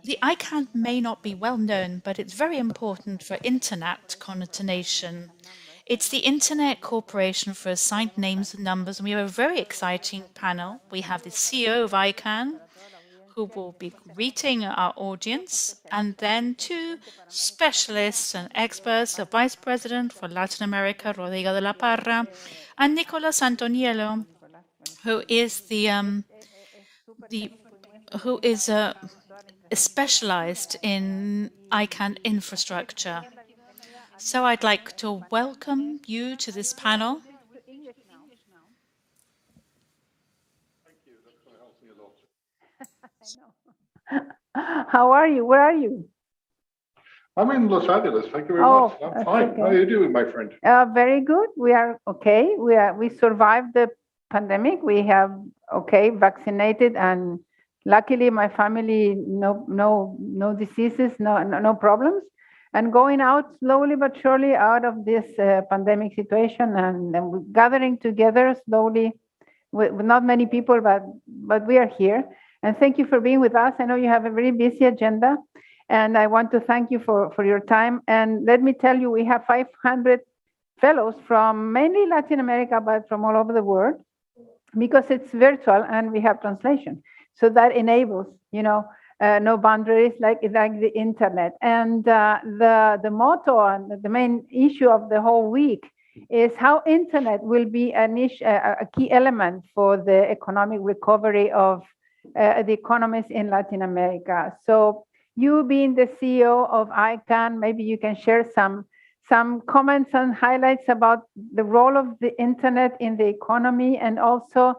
[SPEAKER 3] The ICANN may not be well known, but it's very important for Internet coordination. It's the Internet Corporation for Assigned Names and Numbers, and we have a very exciting panel. We have the CEO of ICANN, who will be greeting our audience, and then two specialists and experts, the Vice President for Latin America, Rodrigo de la Parra, and Nicolas Antoniello, who is specialized in ICANN infrastructure. So I'd like to welcome you to this panel.
[SPEAKER 1] How are you? Where are you?
[SPEAKER 6] I'm in Los Angeles. Thank you very much. I'm fine.
[SPEAKER 1] Okay.
[SPEAKER 6] How are you doing, my friend?
[SPEAKER 1] Very good. We are okay. We survived the pandemic. We have vaccinated, and luckily my family no diseases, no problems, and going out slowly but surely out of this pandemic situation, and we're gathering together slowly with not many people, but we are here. And thank you for being with us. I know you have a very busy agenda, and I want to thank you for your time. And let me tell you, we have 500 fellows from mainly Latin America, but from all over the world, because it's virtual and we have translation. So that enables, no boundaries like the internet. And the motto and the main issue of the whole week is how internet will be a key element for the economic recovery of the economies in Latin America. So you being the CEO of ICANN, maybe you can share some comments and highlights about the role of the internet in the economy, and also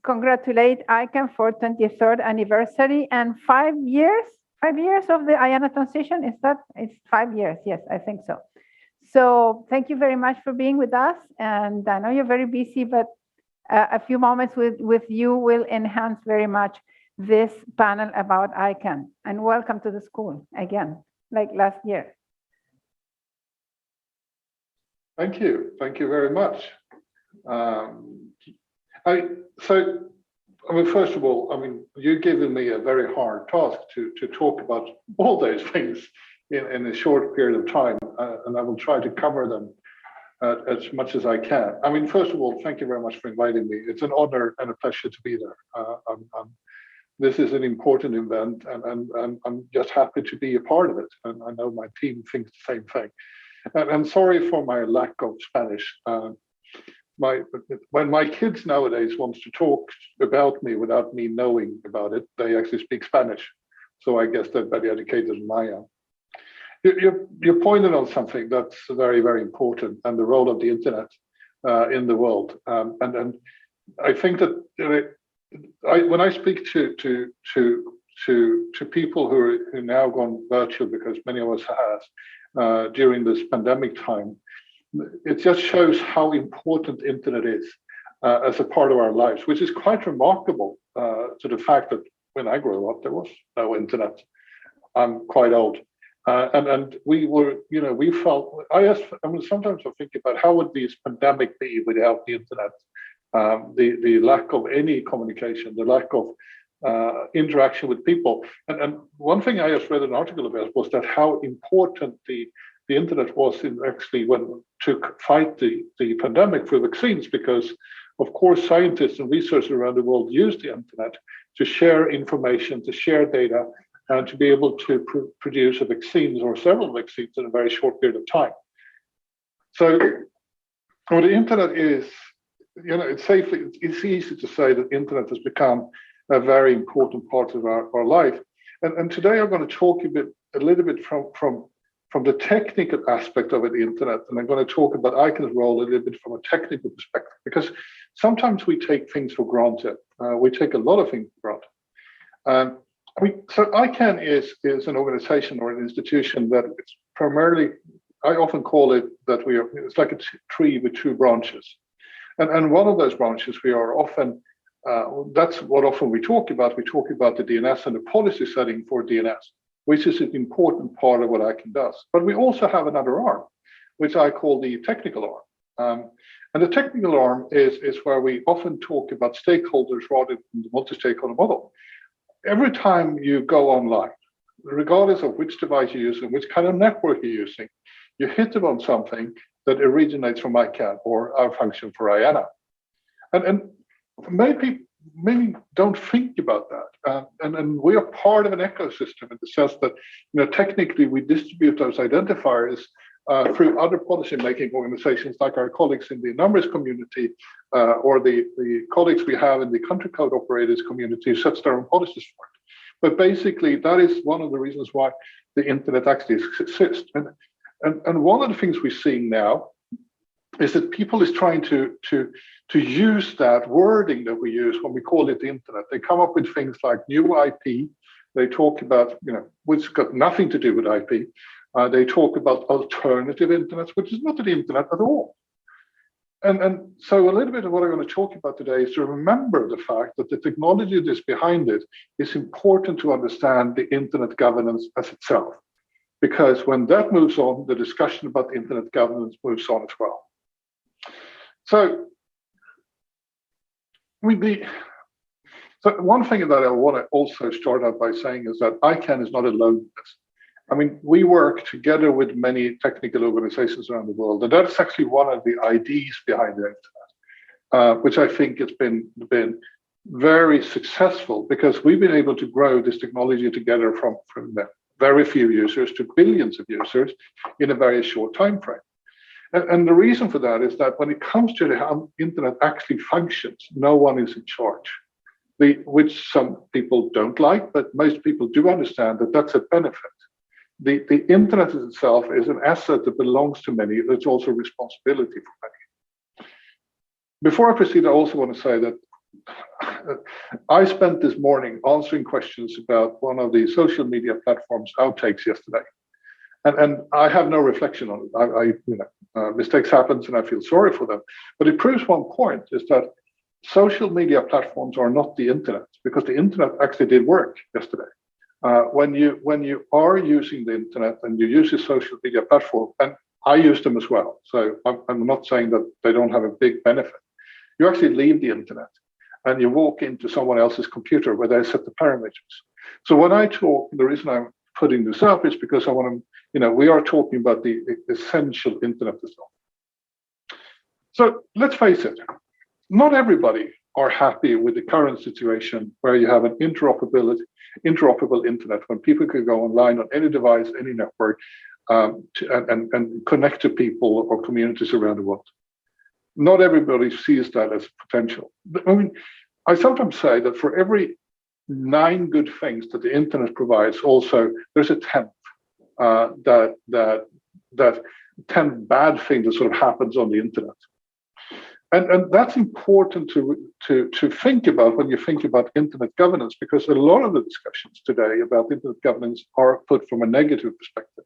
[SPEAKER 1] congratulate ICANN for 23rd anniversary and 5 years of the IANA transition. It's 5 years? Yes, I think so. So thank you very much for being with us. And I know you're very busy, but a few moments with you will enhance very much this panel about ICANN. And welcome to the school again, like last year.
[SPEAKER 6] Thank you. Thank you very much. First of all, you've given me a very hard task to talk about all those things in a short period of time, and I will try to cover them as much as I can. First of all, thank you very much for inviting me. It's an honor and a pleasure to be there. This is an important event, and I'm just happy to be a part of it. And I know my team thinks the same thing. And I'm sorry for my lack of Spanish. When my kids nowadays want to talk about me without me knowing about it, they actually speak Spanish. So I guess they're better educated than I am. You pointed on something that's very, very important, and the role of the internet in the world. And I think that when I speak to people who are now gone virtual, because many of us have during this pandemic time, it just shows how important internet is as a part of our lives, which is quite remarkable to the fact that when I grew up, there was no internet. I'm quite old. And we were, we felt, sometimes I think about how would this pandemic be without the internet, the lack of any communication, the lack of interaction with people. And one thing I just read an article about was that how important the internet was in actually to fight the pandemic for vaccines, because of course scientists and researchers around the world use the internet to share information, to share data, and to be able to produce a vaccines or several vaccines in a very short period of time. So what the internet is, it's easy to say that internet has become a very important part of our life. And today I'm going to talk a little bit from the technical aspect of it, the internet, and I'm going to talk about ICANN's role a little bit from a technical perspective, because sometimes we take things for granted. We take a lot of things for granted. So ICANN is an organization or an institution that it's primarily, I often call it that it's like a tree with two branches. And one of those branches we are often that's what often we talk about. We talk about the DNS and the policy setting for DNS, which is an important part of what ICANN does. But we also have another arm, which I call the technical arm. And the technical arm is where we often talk about stakeholders rather than the multi-stakeholder model. Every time you go online, regardless of which device you're using, which kind of network you're using, you hit upon something that originates from ICANN or our function for IANA. And maybe don't think about that. And we are part of an ecosystem in the sense that technically we distribute those identifiers through other policy-making organizations like our colleagues in the numbers community or the colleagues we have in the country code operators community who sets their own policies for it. But basically, that is one of the reasons why the internet actually exists. And one of the things we're seeing now is that people is trying to use that wording that we use when we call it the internet. They come up with things like new IP. They talk about, which got nothing to do with IP. They talk about alternative internets, which is not the internet at all. And so a little bit of what I'm going to talk about today is to remember the fact that the technology that's behind it is important to understand the internet governance as itself. Because when that moves on, the discussion about internet governance moves on as well. So, so one thing that I want to also start out by saying is that ICANN is not alone in this. I mean, we work together with many technical organizations around the world, and that's actually one of the ideas behind the internet, which I think has been very successful because we've been able to grow this technology together from very few users to billions of users in a very short time frame. And the reason for that is that when it comes to how internet actually functions, no one is in charge, which some people don't like, but most people do understand that that's a benefit. The internet itself is an asset that belongs to many. It's also a responsibility for many. Before I proceed, I also want to say that I spent this morning answering questions about one of the social media platforms outtakes yesterday. And I have no reflection on it. Mistakes happen and I feel sorry for them. But it proves one point is that social media platforms are not the internet because the internet actually did work yesterday. When you are using the internet and you use a social media platform, and I use them as well, so I'm not saying that they don't have a big benefit. You actually leave the internet and you walk into someone else's computer where they set the parameters. So when I talk, the reason I'm putting this up is because I want to, we are talking about the essential internet as well. So let's face it, not everybody are happy with the current situation where you have an interoperable internet when people can go online on any device, any network, and connect to people or communities around the world. Not everybody sees that as potential. I mean, I sometimes say that for every 9 good things that the internet provides, also there's a 10th that 10 bad things that sort of happens on the internet. And that's important to think about when you think about internet governance, because a lot of the discussions today about internet governance are put from a negative perspective.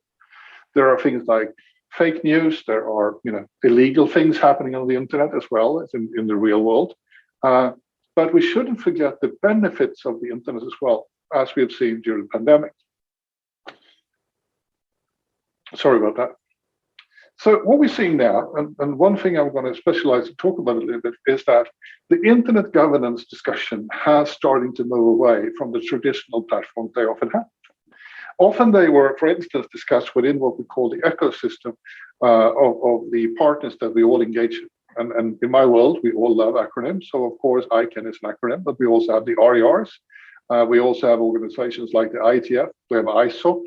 [SPEAKER 6] There are things like fake news, there are illegal things happening on the internet as well as in the real world. But we shouldn't forget the benefits of the internet as well, as we have seen during the pandemic. Sorry about that. So what we're seeing now, and one thing I'm going to specialize and talk about a little bit, is that the internet governance discussion has started to move away from the traditional platforms they often had. Often they were, for instance, discussed within what we call the ecosystem of the partners that we all engage in. And in my world, we all love acronyms. So of course, ICANN is an acronym, but we also have the RERs. We also have organizations like the IETF, we have ISO,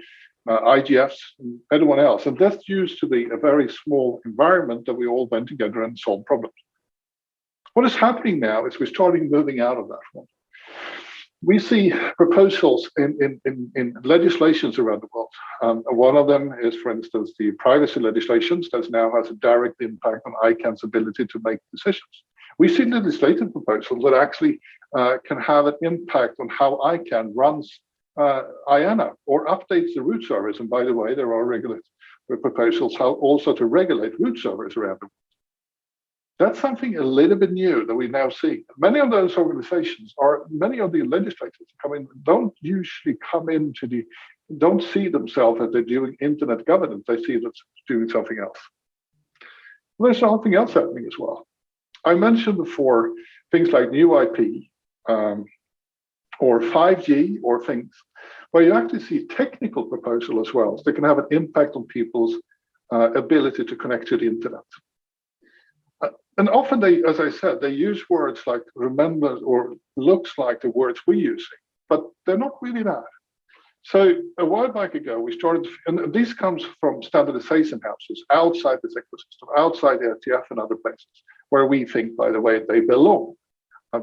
[SPEAKER 6] IGFs, and everyone else. And that used to be a very small environment that we all went together and solved problems. What is happening now is we're starting moving out of that one. We see proposals in legislations around the world. One of them is, for instance, the privacy legislations that now has a direct impact on ICANN's ability to make decisions. We see legislative proposals that actually can have an impact on how ICANN runs IANA or updates the root servers. And by the way, there are regulatory proposals how also to regulate root servers around the world. That's something a little bit new that we now see. Many of those organizations many of the legislators don't usually don't see themselves as they're doing internet governance. They see them doing something else. There's something else happening as well. I mentioned before things like new IP or 5G or things where you actually see technical proposal as well. So they can have an impact on people's ability to connect to the internet. And often as I said, they use words like remember or looks like the words we're using, but they're not really that. So a while back ago, we started, and this comes from standardization houses outside this ecosystem, outside the ITF and other places, where we think, by the way, they belong,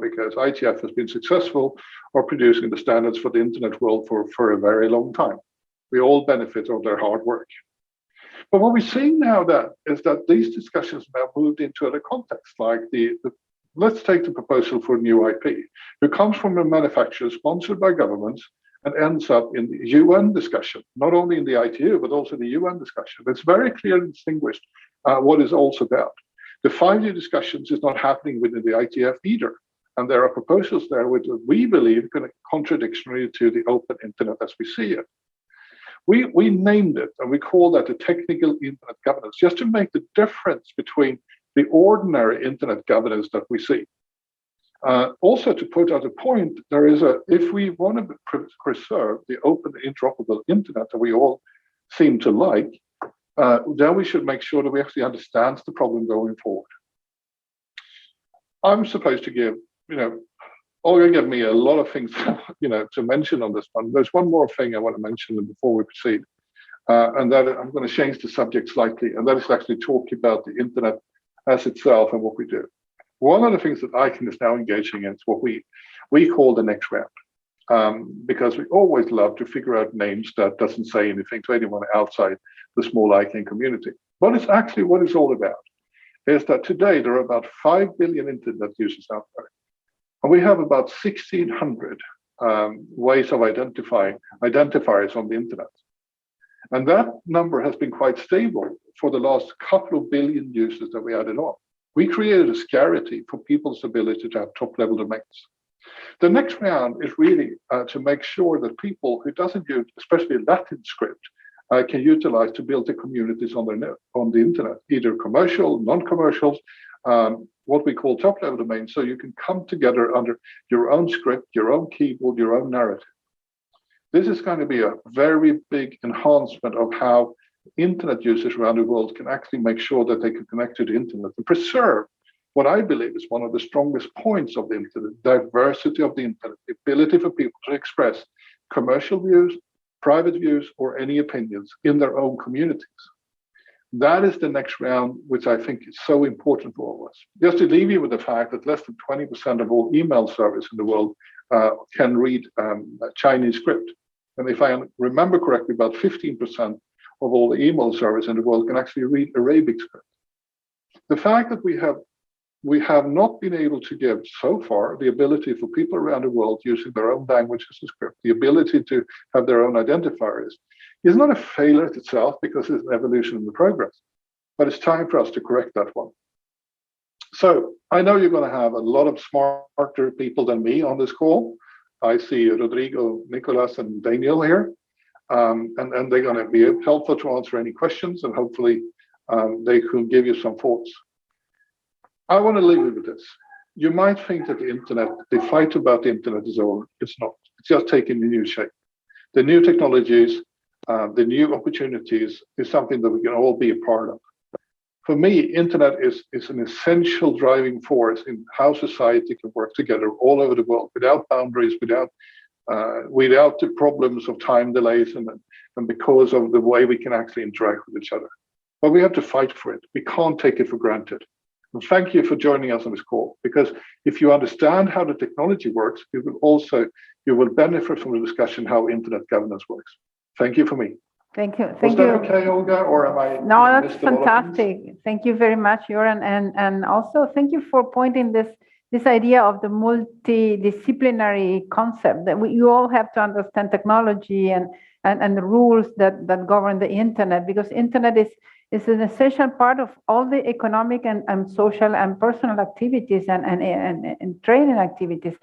[SPEAKER 6] because ITF has been successful or producing the standards for the internet world for a very long time. We all benefit of their hard work. But what we're seeing now is that these discussions have moved into other contexts, like let's take the proposal for new IP, who comes from a manufacturer sponsored by governments and ends up in the UN discussion, not only in the ITU, but also the UN discussion. It's very clearly distinguished what it's also about. The 5G discussions is not happening within the ITF either. And there are proposals there which we believe are contradictory to the open internet as we see it. We named it, and we call that the technical internet governance, just to make the difference between the ordinary internet governance that we see. Also, to put out a point, if we want to preserve the open interoperable internet that we all seem to like, then we should make sure that we actually understand the problem going forward. I'm supposed to give, Olga gave me a lot of things, to mention on this one. There's one more thing I want to mention before we proceed, and that I'm going to change the subject slightly, and that is actually talking about the internet as itself and what we do. One of the things that ICANN is now engaging in is what we call the next round, because we always love to figure out names that doesn't say anything to anyone outside the small ICANN community. But it's actually what it's all about, is that today there are about 5 billion internet users out there. And we have about 1,600 ways of identifiers on the internet. And that number has been quite stable for the last couple of billion users that we added on. We created a scarcity for people's ability to have top-level domains. The next round is really to make sure that people who doesn't use, especially Latin script, can utilize to build the communities on the internet, either commercial, non-commercials, what we call top-level domains, so you can come together under your own script, your own keyboard, your own narrative. This is going to be a very big enhancement of how internet users around the world can actually make sure that they can connect to the internet and preserve what I believe is one of the strongest points of the internet, diversity of the internet, the ability for people to express commercial views, private views, or any opinions in their own communities. That is the next round, which I think is so important for all of us. Just to leave you with the fact that less than 20% of all email servers in the world can read Chinese script. And if I remember correctly, about 15% of all the email servers in the world can actually read Arabic script. The fact that we have not been able to give so far the ability for people around the world using their own language as a script, the ability to have their own identifiers, is not a failure itself because it's an evolution in the progress, but it's time for us to correct that one. So I know you're going to have a lot of smarter people than me on this call. I see Rodrigo, Nicolas, and Daniel here, and they're going to be helpful to answer any questions, and hopefully they can give you some thoughts. I want to leave you with this. You might think that the internet, the fight about the internet is over. It's not. It's just taking a new shape. The new technologies, the new opportunities is something that we can all be a part of. For me, internet is an essential driving force in how society can work together all over the world without boundaries, without the problems of time delays, and because of the way we can actually interact with each other. But we have to fight for it. We can't take it for granted. And thank you for joining us on this call, because if you understand how the technology works, you will benefit from the discussion how internet governance works. Thank you for me.
[SPEAKER 1] Thank you.
[SPEAKER 6] Was that okay, Olga, or am I?
[SPEAKER 1] No, that's fantastic. Thank you very much, Joran, and also thank you for pointing this idea of the multidisciplinary concept that you all have to understand technology and the rules that govern the internet, because internet It's an essential part of all the economic and social and personal activities and training activities.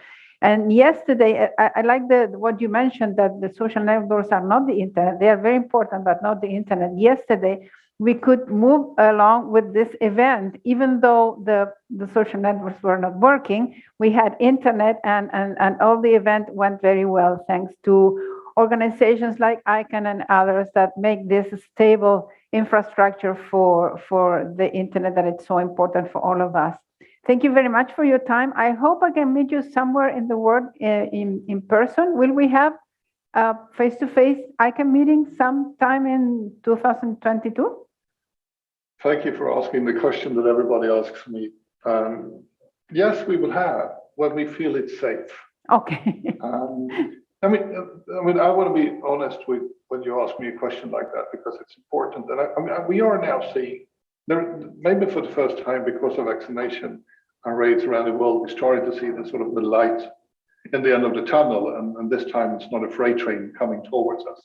[SPEAKER 1] And yesterday, I like what you mentioned, that the social networks are not the internet. They are very important, but not the internet. Yesterday, we could move along with this event, even though the social networks were not working. We had internet, and all the event went very well, thanks to organizations like ICANN and others that make this a stable infrastructure for the internet, that it's so important for all of us. Thank you very much for your time. I hope I can meet you somewhere in the world in person. Will we have a face-to-face ICANN meeting sometime in 2022?
[SPEAKER 6] Thank you for asking the question that everybody asks me. Yes, we will have, when we feel it's safe.
[SPEAKER 1] Okay.
[SPEAKER 6] I mean, I want to be honest with when you ask me a question like that, because it's important. And I mean, we are now seeing, maybe for the first time, because of vaccination rates around the world, we're starting to see the sort of the light in the end of the tunnel. And this time it's not a freight train coming towards us.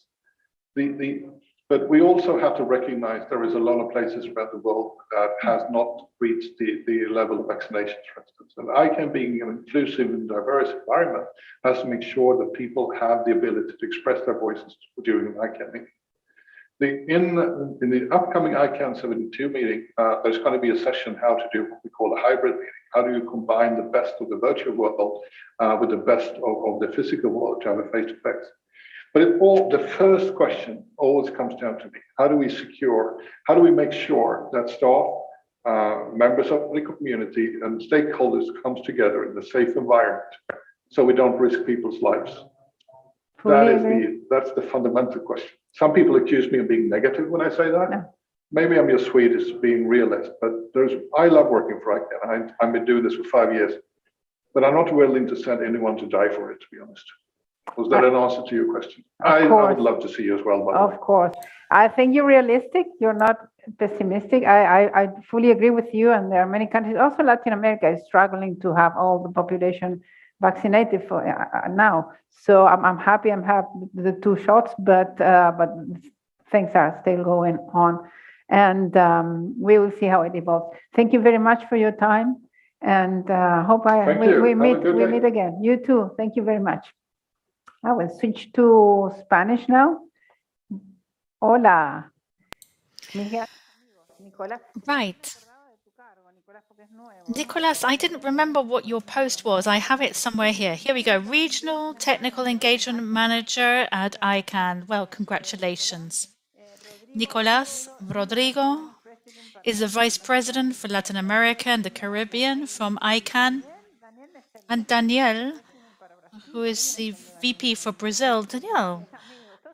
[SPEAKER 6] But we also have to recognize there is a lot of places around the world that has not reached the level of vaccinations, for instance. And ICANN, being an inclusive and diverse environment, has to make sure that people have the ability to express their voices during an ICANN meeting. In the upcoming ICANN 72 meeting, there's going to be a session how to do what we call a hybrid meeting. How do you combine the best of the virtual world with the best of the physical world to have a face-to-face? But the first question always comes down to me. How do we make sure that staff, members of the community and stakeholders comes together in a safe environment so we don't risk people's lives? That's the fundamental question. Some people accuse me of being negative when I say that. No. Maybe I'm just Swedish, being realist, but I love working for ICANN. I've been doing this for 5 years, but I'm not willing to send anyone to die for it, to be honest. Was that an answer to your question? I would love to see you as well, by the way.
[SPEAKER 1] Of course. I think you're realistic. You're not pessimistic. I fully agree with you. And there are many countries, also Latin America is struggling to have all the population vaccinated for now. So I'm happy I'm have the 2 shots, but things are still going on. And we will see how it evolves. Thank you very much for your time. And hope we meet again. You too. Thank you very much. I will switch to Spanish now. Hola.
[SPEAKER 3] Right. Nicolas, I didn't remember what your post was. I have it somewhere here. Here we go. Regional Technical Engagement Manager at ICANN. Well, congratulations. Nicolas Rodrigo is the Vice President for Latin America and the Caribbean from ICANN. And Daniel, who is the VP for Brazil. Daniel,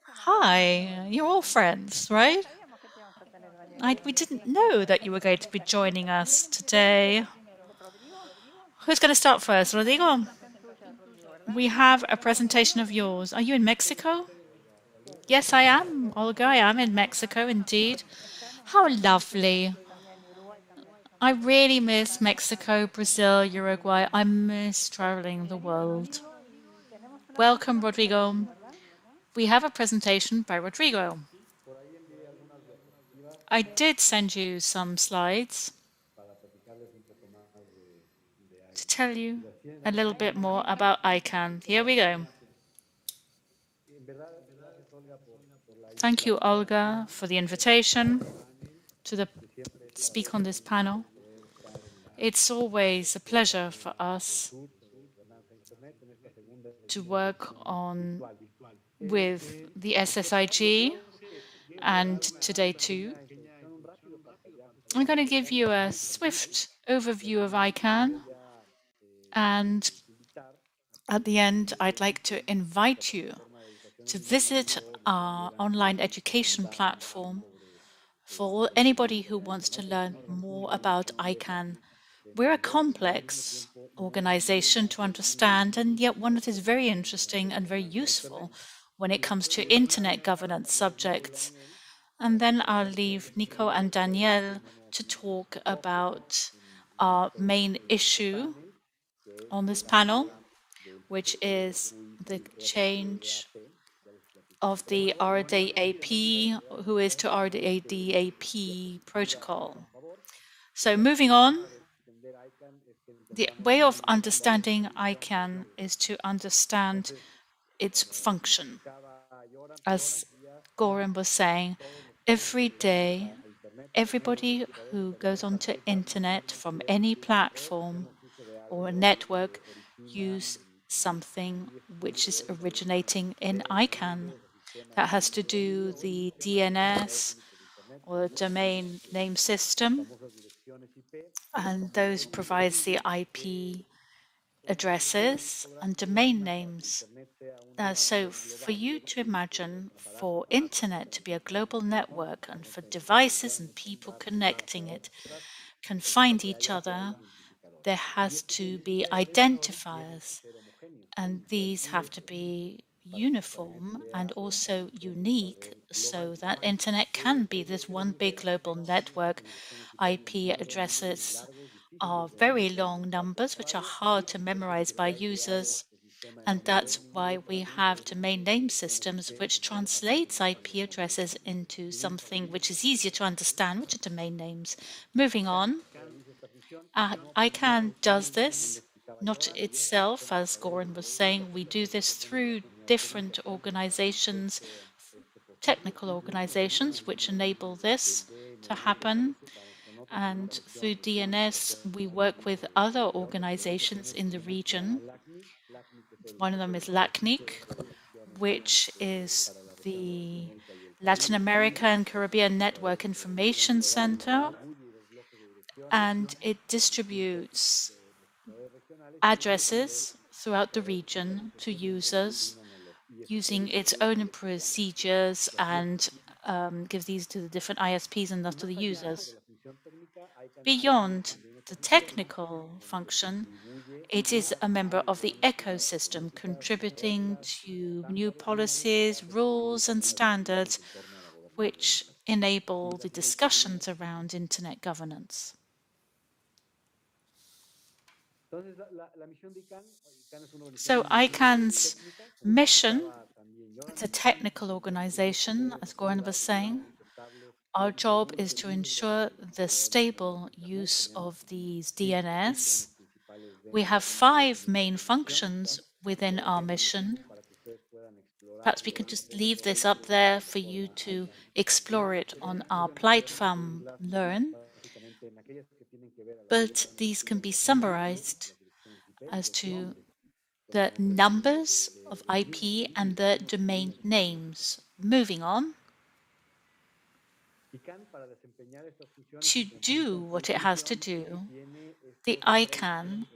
[SPEAKER 3] hi. You're all friends, right? We didn't know that you were going to be joining us today. Who's going to start first? Rodrigo? We have a presentation of yours. Are you in Mexico? Yes, I am. Olga, I am in Mexico, indeed. How lovely. I really miss Mexico, Brazil, Uruguay. I miss traveling the world. Welcome, Rodrigo. We have a presentation by Rodrigo. I did send you some slides to tell you a little bit more about ICANN. Here we go. Thank you, Olga, for the invitation to speak on this panel. It's always a pleasure for us to work with the SSIG and today too. I'm going to give you a swift overview of ICANN, and at the end, I'd like to invite you to visit our online education platform for anybody who wants to learn more about ICANN. We're a complex organization to understand, and yet one that is very interesting and very useful when it comes to internet governance subjects. And then I'll leave Nico and Danielle to talk about our main issue on this panel, which is the change of the RDAP, who is to RDAP protocol. So moving on, the way of understanding ICANN is to understand its function. As Goran was saying, every day, everybody who goes onto internet from any platform or a network use something which is originating in ICANN. That has to do the DNS or domain name system, and those provides the IP addresses and domain names. So for you to imagine for internet to be a global network and for devices and people connecting it can find each other, there has to be identifiers, and these have to be uniform and also unique so that internet can be this one big global network. IP addresses are very long numbers which are hard to memorize by users, and that's why we have domain name systems which translates IP addresses into something which is easier to understand, which are domain names. Moving on, ICANN does this, not itself, as Goran was saying. We do this through different organizations, technical organizations, which enable this to happen. And through DNS, we work with other organizations in the region. One of them is LACNIC, which is the Latin America and Caribbean Network Information Center, and it distributes addresses throughout the region to users using its own procedures and gives these to the different ISPs and thus to the users. Beyond the technical function, it is a member of the ecosystem, contributing to new policies, rules, and standards which enable the discussions around internet governance. So ICANN's mission, it's a technical organization, as Goran was saying. Our job is to ensure the stable use of these DNS. We have 5 main functions within our mission. Perhaps we can just leave this up there for you to explore it on our platform Learn. But these can be summarized as to the numbers of IP and the domain names. Moving on. To do what it has to do, the ICANN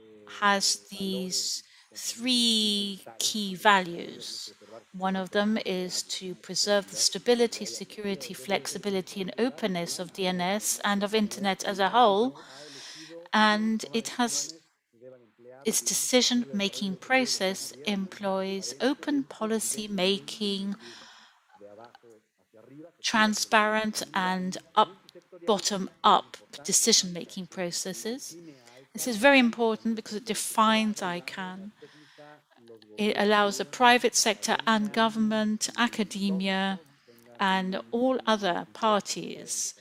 [SPEAKER 3] has these 3 key values. One of them is to preserve the stability, security, flexibility, and openness of DNS and of Internet as a whole. And it has its decision-making process employs open policy making, transparent and bottom-up decision-making processes. This is very important because it defines ICANN. It allows the private sector and government, academia, and all other parties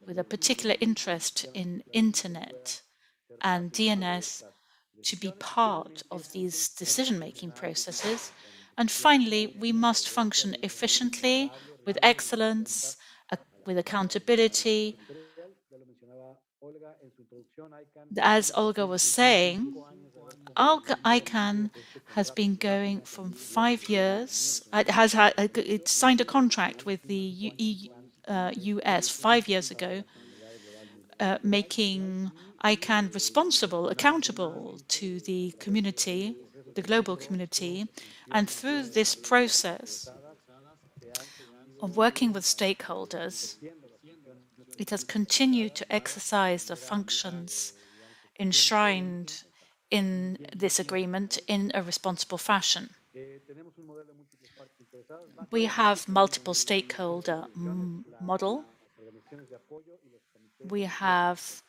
[SPEAKER 3] with a particular interest in internet and DNS to be part of these decision-making processes. And finally, we must function efficiently with excellence, with accountability. As Olga was saying, ICANN has been going from 5 years. It signed a contract with the US 5 years ago, making ICANN responsible, accountable to the community, the global community. And through this process of working with stakeholders, it has continued to exercise the functions enshrined in this agreement in a responsible fashion. We have multiple stakeholder model. We have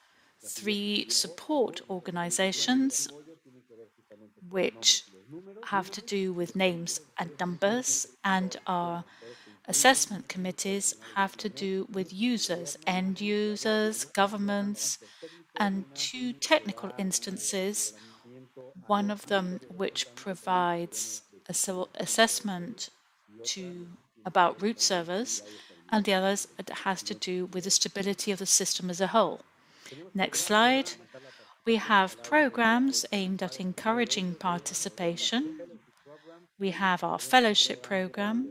[SPEAKER 3] 3 support organizations which have to do with names and numbers, and our assessment committees have to do with users, end users, governments, and two technical instances, one of them which provides assessment about root servers, and the others that has to do with the stability of the system as a whole. Next slide. We have programs aimed at encouraging participation. We have our fellowship program.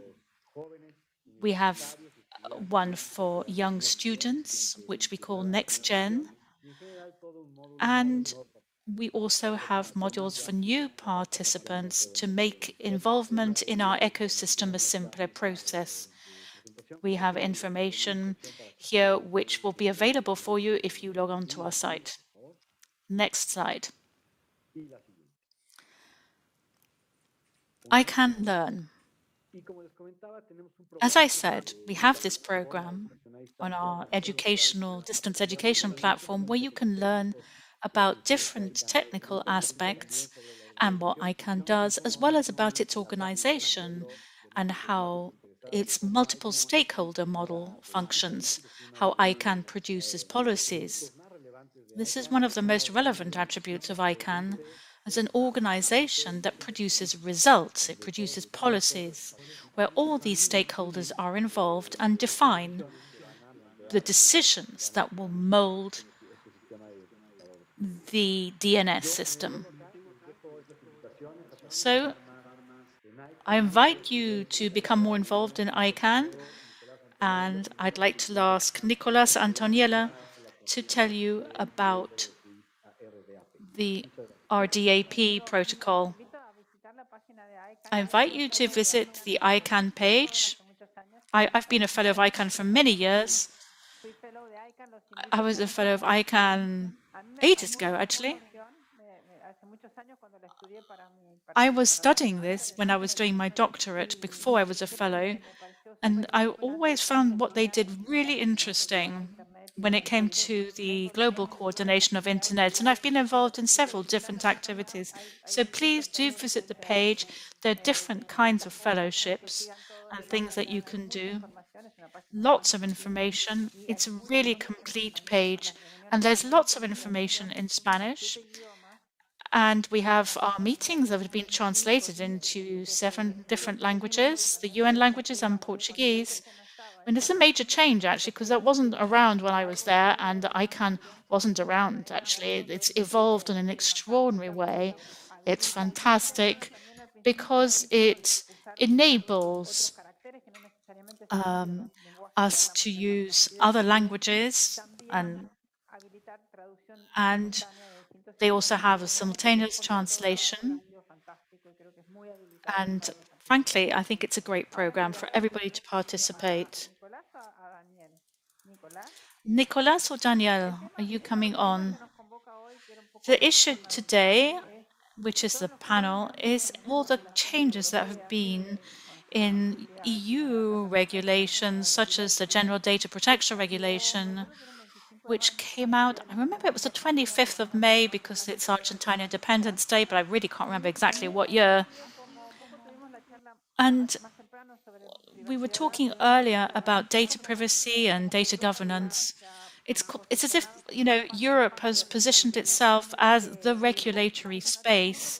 [SPEAKER 3] We have one for young students, which we call Next Gen. And we also have modules for new participants to make involvement in our ecosystem a simpler process. We have information here which will be available for you if you log on to our site. Next slide. I can learn. As I said, we have this program on our distance education platform where you can learn about different technical aspects and what ICANN does, as well as about its organization and how its multiple stakeholder model functions, how ICANN produces policies. This is one of the most relevant attributes of ICANN as an organization that produces results. It produces policies where all these stakeholders are involved and define the decisions that will mold the DNS system. So I invite you to become more involved in ICANN, and I'd like to ask Nicolas Antoniela to tell you about the RDAP protocol. I invite you to visit the ICANN page. I've been a fellow of ICANN for many years. I was a fellow of ICANN ages ago, actually. I was studying this when I was doing my doctorate before I was a fellow, and I always found what they did really interesting when it came to the global coordination of Internet. And I've been involved in several different activities. So please do visit the page. There are different kinds of fellowships and things that you can do. Lots of information. It's a really complete page. And there's lots of information in Spanish. And we have our meetings that have been translated into 7 different languages, the UN languages and Portuguese. And it's a major change, actually, because that wasn't around when I was there, and ICANN wasn't around, actually. It's evolved in an extraordinary way. It's fantastic because it enables us to use other languages, and they also have a simultaneous translation. And frankly, I think it's a great program for everybody to participate. Nicolas or Daniel, are you coming on? The issue today, which is the panel, is all the changes that have been in EU regulations, such as the General Data Protection Regulation, which came out, I remember it was the 25th of May because it's Argentine Independence Day, but I really can't remember exactly what year. And we were talking earlier about data privacy and data governance. It's as if, Europe has positioned itself as the regulatory space,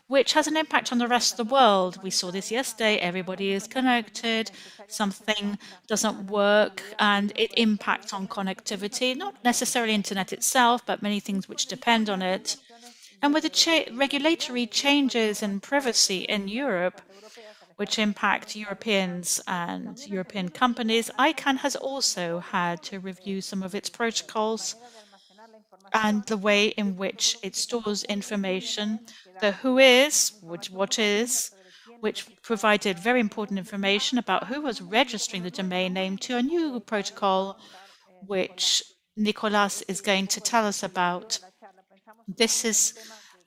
[SPEAKER 3] which has an impact on the rest of the world. We saw this yesterday. Everybody is connected. Something doesn't work, and it impacts on connectivity, not necessarily internet itself, but many things which depend on it. And with the regulatory changes in privacy in Europe, which impact Europeans and European companies, ICANN has also had to review some of its protocols and the way in which it stores information. The who is, what is, which provided very important information about who was registering the domain name, to a new protocol, which Nicolas is going to tell us about. This is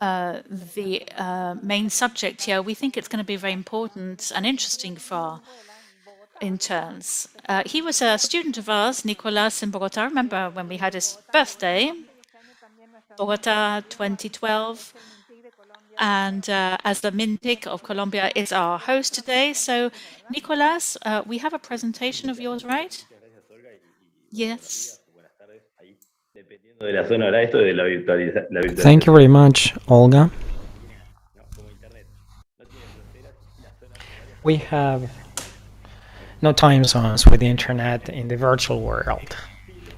[SPEAKER 3] the main subject here. We think it's going to be very important and interesting for our interns. He was a student of ours, Nicolas, in Bogota. I remember when we had his birthday, Bogota 2012. And as the MINTIC of Colombia is our host today, so Nicolas, we have a presentation of yours, right? Yes.
[SPEAKER 2] Thank you very much, Olga. We have no time zones with the internet in the virtual world.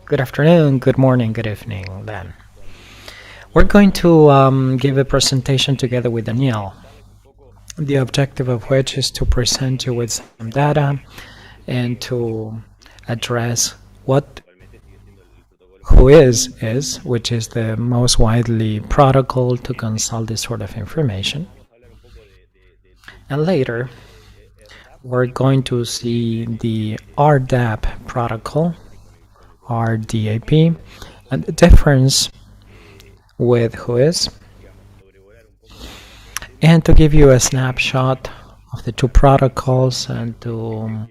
[SPEAKER 2] Good afternoon, good morning, good evening, then. We're going to give a presentation together with Danielle, the objective of which is to present you with some data and to address what Whois is, which is the most widely protocol to consult this sort of information. And later, we're going to see the RDAP protocol, RDAP, and the difference with Whois, and to give you a snapshot of the two protocols and to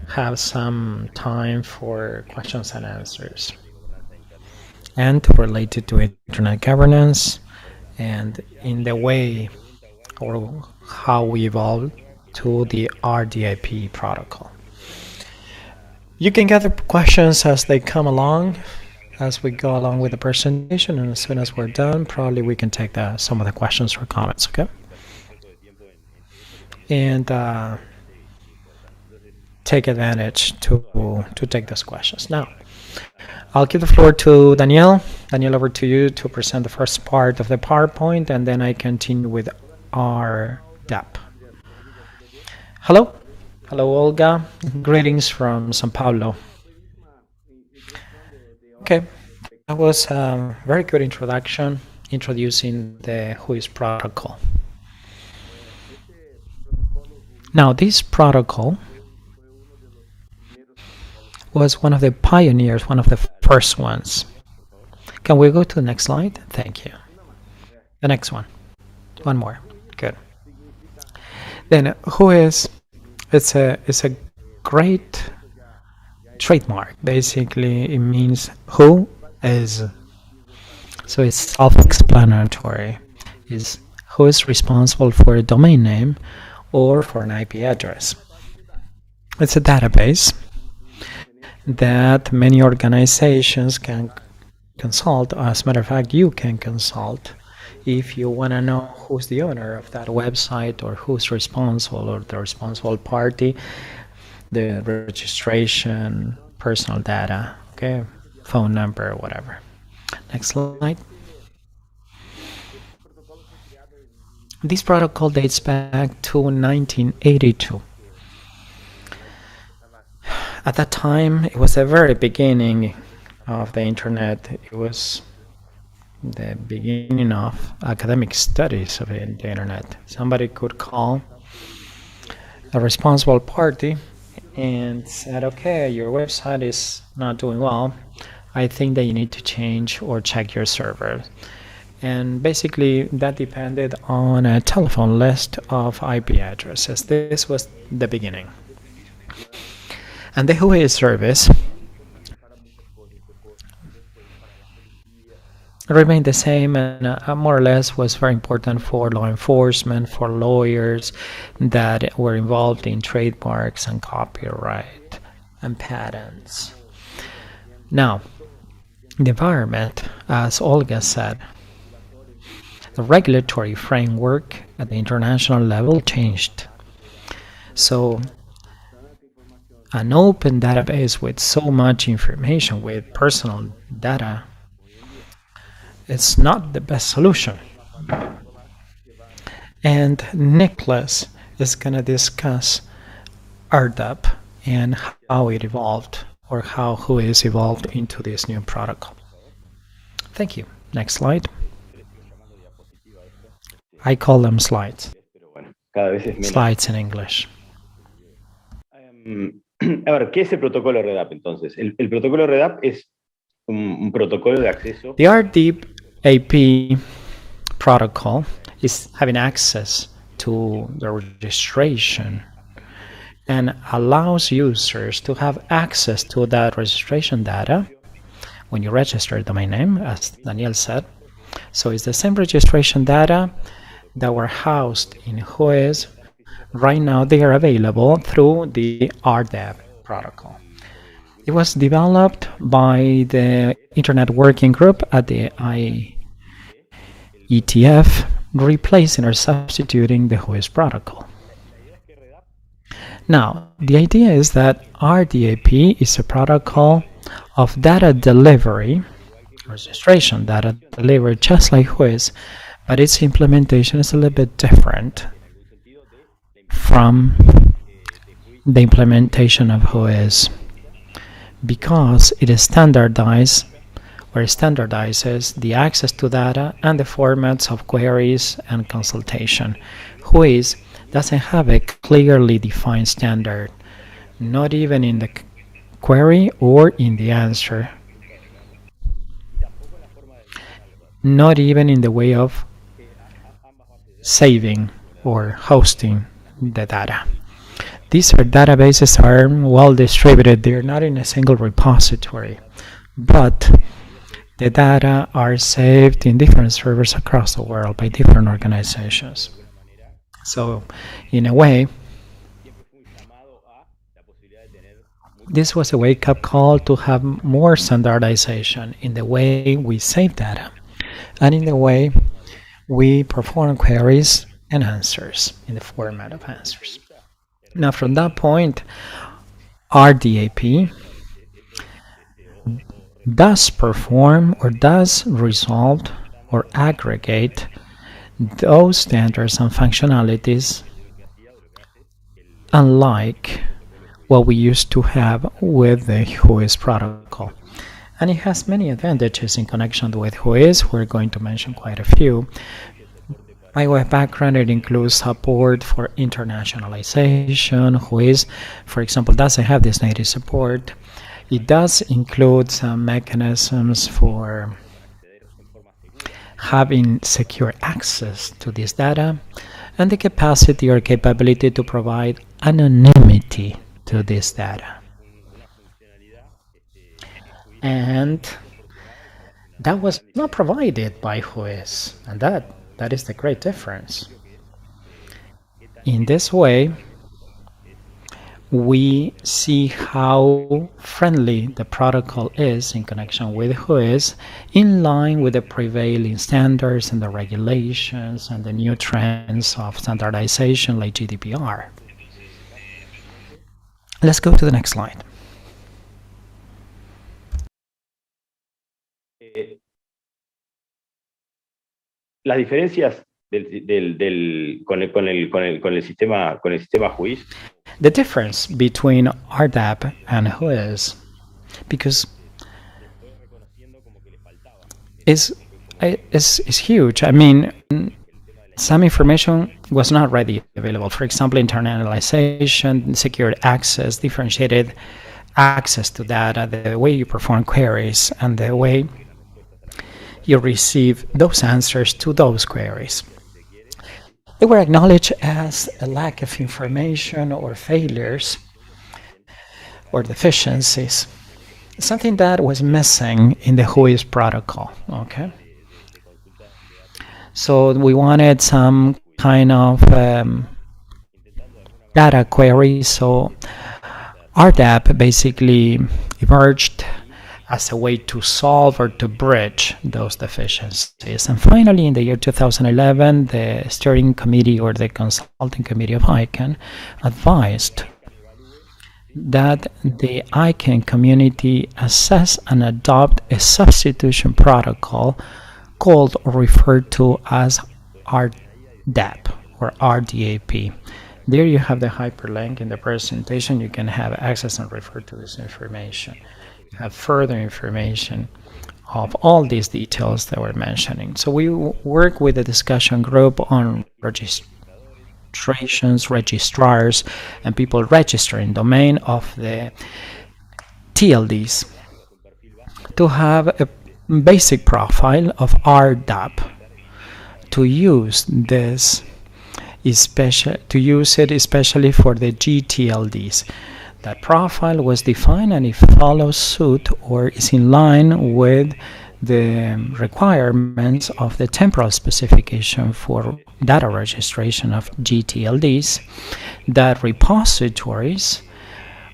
[SPEAKER 2] have some time for questions and answers, and to relate it to internet governance and in the way or how we evolved to the RDIP protocol. You can gather questions as they come along, as we go along with the presentation, and as soon as we're done, probably we can take some of the questions or comments, okay? And take advantage to take those questions. Now, I'll give the floor to Danielle. Danielle, over to you to present the first part of the PowerPoint, and then I continue with our DAP. Hello. Hello, Olga. Greetings from Sao Paulo. Okay, that was a very good introduction, introducing the Whois protocol. Now, this protocol was one of the pioneers, one of the first ones. Can we go to the next slide? Thank you. The next one. One more. Good. Then Whois, it's a great trademark. Basically, it means who is. So it's self-explanatory. Is who is responsible for a domain name or for an IP address. It's a database that many organizations can consult. As a matter of fact, you can consult if you want to know who's the owner of that website or who's responsible or the responsible party, the registration, personal data, okay, phone number, whatever. Next slide. This protocol dates back to 1982. At that time, it was the very beginning of the internet. It was the beginning of academic studies of the internet. Somebody could call a responsible party and said, okay, your website is not doing well. I think that you need to change or check your server. And basically that depended on a telephone list of IP addresses. This was the beginning. And the Whois service remained the same, and more or less was very important for law enforcement, for lawyers that were involved in trademarks and copyright and patents. Now, the environment, as Olga said, the regulatory framework at the international level changed. So an open database with so much information, with personal data, it's not the best solution. And Nicholas is going to discuss RDAP and how it evolved, or how Whois evolved into this new protocol. Thank you. Next slide. I call them slides. Slides in English.
[SPEAKER 7] A ver, ¿qué es el protocolo RDAP entonces? El protocolo RDAP es un protocolo de acceso.
[SPEAKER 2] The RDAP protocol is having access to the registration and allows users to have access to that registration data when you register a domain name, as Daniel said, So it's the same registration data that were housed in WHOIS. Right now, they are available through the RDAP protocol. It was developed by the Internet Working Group at the IETF, replacing or substituting the WHOIS protocol. Now, the idea is that RDAP is a protocol of data delivery, registration data delivery, just like WHOIS, but its implementation is a little bit different from the implementation of WHOIS because it is standardizes the access to data and the formats of queries and consultation. WHOIS doesn't have a clearly defined standard, not even in the query or in the answer, not even in the way of saving or hosting the data. These databases are well distributed. They're not in a single repository, but the data are saved in different servers across the world by different organizations. So, in a way, this was a wake-up call to have more standardization in the way we save data and in the way we perform queries and answers in the format of answers. Now, from that point, RDAP does perform or does resolve or aggregate those standards and functionalities unlike what we used to have with the WHOIS protocol. And it has many advantages in connection with WHOIS. We're going to mention quite a few. By way of background, it includes support for internationalization. WHOIS, for example, doesn't have this native support. It does include some mechanisms for having secure access to this data and the capacity or capability to provide anonymity to this data. And that was not provided by WHOIS, and that is the great difference. In this way, we see how friendly the protocol is in connection with WHOIS, in line with the prevailing standards and the regulations and the new trends of standardization like GDPR. Let's go to the next slide.
[SPEAKER 7] Las diferencias con el sistema WHOIS.
[SPEAKER 2] The difference between RDAP and WHOIS, because is huge. I mean, some information was not readily available. For example, internalization, secured access, differentiated access to data, the way you perform queries, and the way you receive those answers to those queries. They were acknowledged as a lack of information or failures or deficiencies, something that was missing in the WHOIS protocol. Okay, so we wanted some kind of data query. So RDAP basically emerged as a way to solve or to bridge those deficiencies. And finally, in the year 2011, the steering committee or the consulting committee of ICANN advised that the ICANN community assess and adopt a substitution protocol called or referred to as RDAP or RDAP. There you have the hyperlink in the presentation. You can have access and refer to this information. You have further information of all these details that we're mentioning. So we work with a discussion group on registrations, registrars, and people registering domain of the TLDs to have a basic profile of RDAP to use this especially for the GTLDs. That profile was defined and it follows suit or is in line with the requirements of the temporal specification for data registration of GTLDs that repositories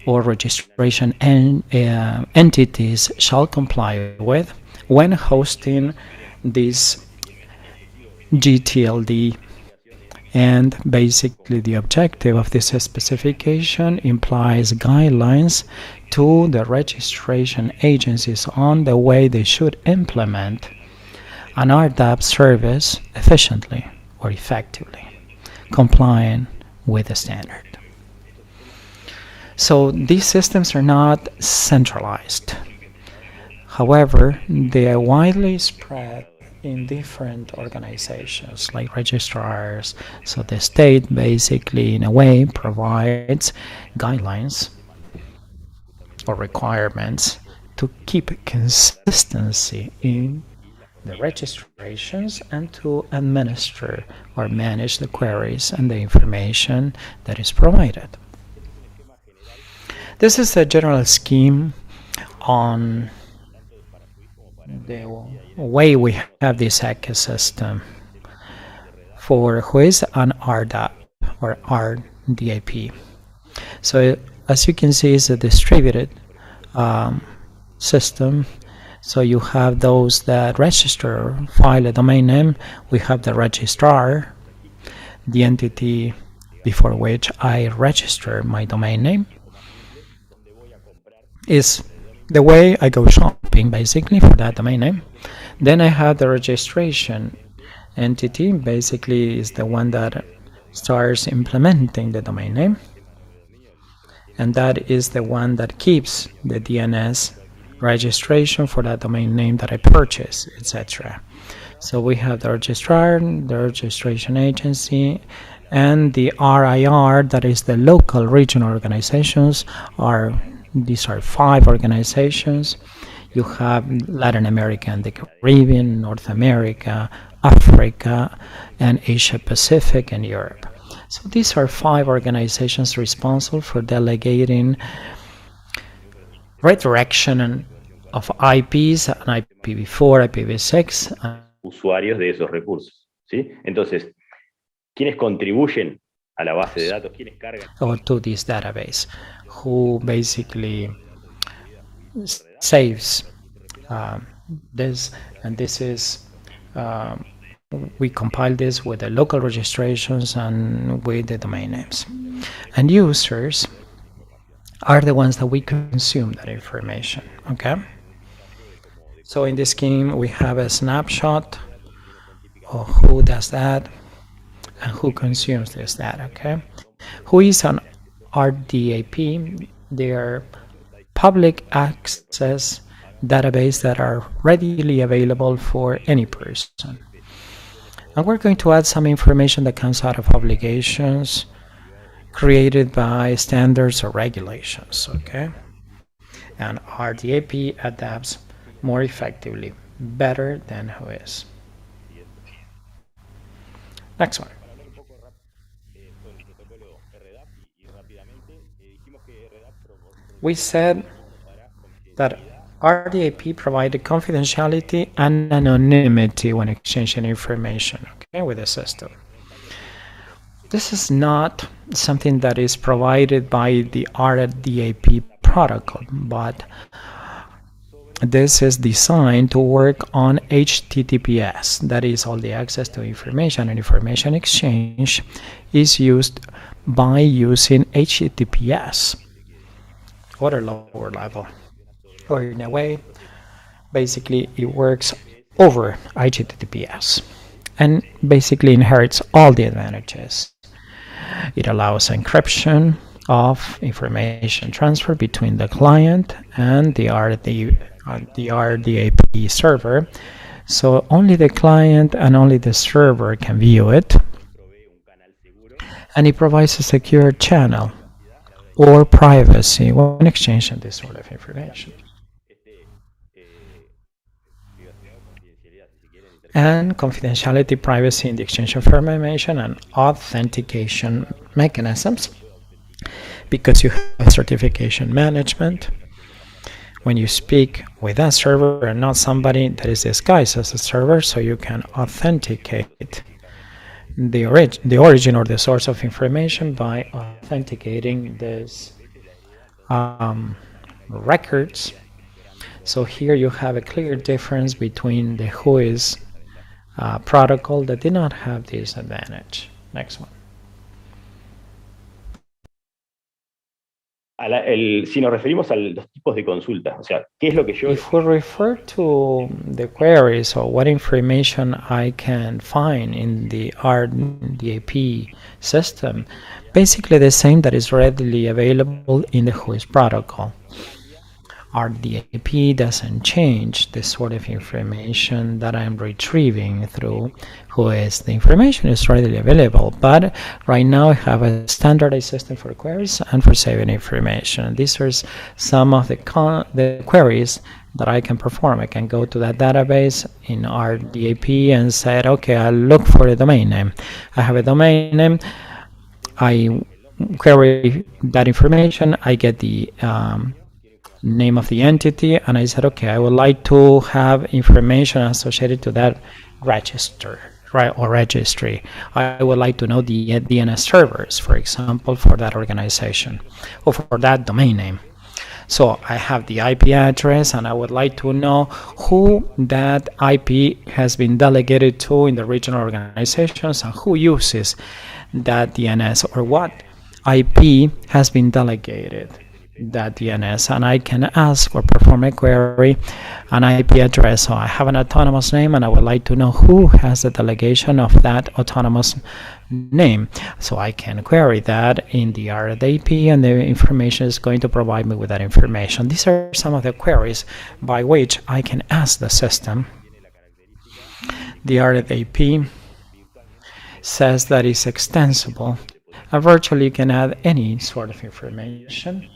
[SPEAKER 2] or registration entities shall comply with when hosting this GTLD. And basically the objective of this specification implies guidelines to the registration agencies on the way they should implement an RDAP service efficiently or effectively, complying with the standard. So these systems are not centralized. However, they are widely spread in different organizations like registrars. So the state basically, in a way, provides guidelines or requirements to keep consistency in the registrations and to administer or manage the queries and the information that is provided. This is a general scheme on the way we have this ecosystem for who is an RDAP or RDAP. So as you can see, it's a distributed system. So you have those that register, file a domain name. We have the registrar, the entity before which I register my domain name. Is the way I go shopping basically for that domain name. Then I have the registration entity, basically is the one that starts implementing the domain name, and that is the one that keeps the DNS registration for that domain name that I purchase, etc. So we have the registrar, the registration agency, and the RIR, that is the local regional organizations. These are 5 organizations. You have Latin America and the Caribbean, North America, Africa, and Asia Pacific and Europe. So these are 5 organizations responsible for delegating redirection of IPs, and IPv4, IPv6.
[SPEAKER 7] Usuarios de esos recursos, ¿sí? Entonces, ¿quiénes contribuyen a la base de datos? ¿Quiénes cargan?
[SPEAKER 2] Or to this database, who basically saves this, and this is we compile this with the local registrations and with the domain names. And users are the ones that we consume that information, okay? So in this scheme, we have a snapshot of who does that and who consumes this data, okay? Who is an RDAP? They are public access database that are readily available for any person. And we're going to add some information that comes out of obligations created by standards or regulations, okay? And RDAP adapts more effectively, better than who is. Next one. We said that RDAP provided confidentiality and anonymity when exchanging information, okay, with the system. This is not something that is provided by the RDAP protocol, but this is designed to work on HTTPS. That is, all the access to information and information exchange is used by using HTTPS or a lower level. Or in a way, basically it works over HTTPS and basically inherits all the advantages. It allows encryption of information transfer between the client and the RDAP server, so only the client and only the server can view it, and it provides a secure channel or privacy when exchanging this sort of information. And confidentiality, privacy in the exchange of information, and authentication mechanisms, because you have certification management when you speak with a server and not somebody that is disguised as a server, so you can authenticate the origin or the source of information by authenticating this records. So here you have a clear difference between the WHOIS protocol that did not have this advantage. Next one.
[SPEAKER 7] Si nos referimos a los tipos de consultas, o sea, ¿qué es lo que yo...
[SPEAKER 2] If we refer to the queries or what information I can find in the RDAP system, basically the same that is readily available in the WHOIS protocol. RDAP doesn't change the sort of information that I'm retrieving through WHOIS. The information is readily available, but right now I have a standardized system for queries and for saving information. These are some of the queries that I can perform. I can go to that database in RDAP and say, okay, I'll look for a domain name. I have a domain name. I query that information. I get the name of the entity, and I said, okay, I would like to have information associated to that register, right, or registry. I would like to know the DNS servers, for example, for that organization or for that domain name. So I have the IP address, and I would like to know who that IP has been delegated to in the regional organizations and who uses that DNS, or what IP has been delegated that DNS, and I can ask or perform a query an IP address. So I have an autonomous name and I would like to know who has the delegation of that autonomous name. So I can query that in the RDAP, and the information is going to provide me with that information. These are some of the queries by which I can ask the system. The RDAP says that it's extensible, and virtually you can add any sort of information.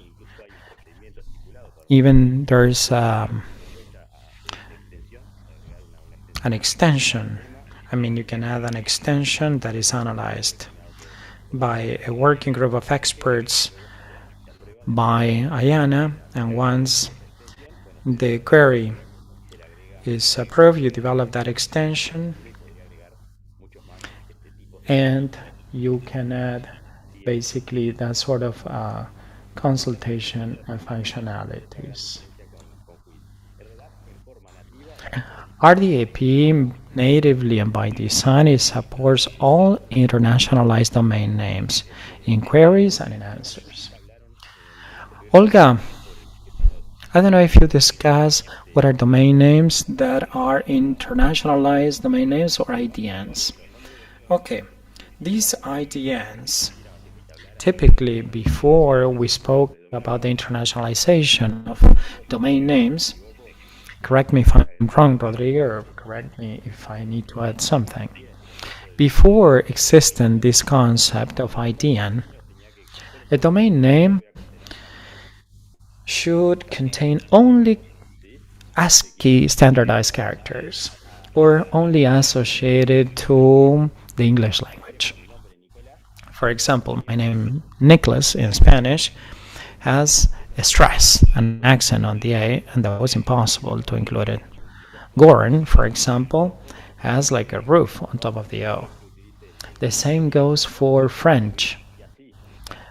[SPEAKER 2] Even there's an extension. I mean, you can add an extension that is analyzed by a working group of experts by IANA, and once the query is approved, you develop that extension and you can add basically that sort of consultation and functionalities. RDAP natively and by design, it supports all internationalized domain names in queries and in answers. Olga, I don't know if you discuss what are domain names that are internationalized domain names or IDNs. Okay, these IDNs, typically before we spoke about the internationalization of domain names, correct me if I'm wrong, Rodrigo, or correct me if I need to add something. Before existing this concept of IDN, a domain name should contain only ASCII standardized characters or only associated to the English language. For example, my name Nicholas in Spanish has a stress, an accent on the A, and that was impossible to include it. Goran, for example, has like a roof on top of the O. The same goes for French.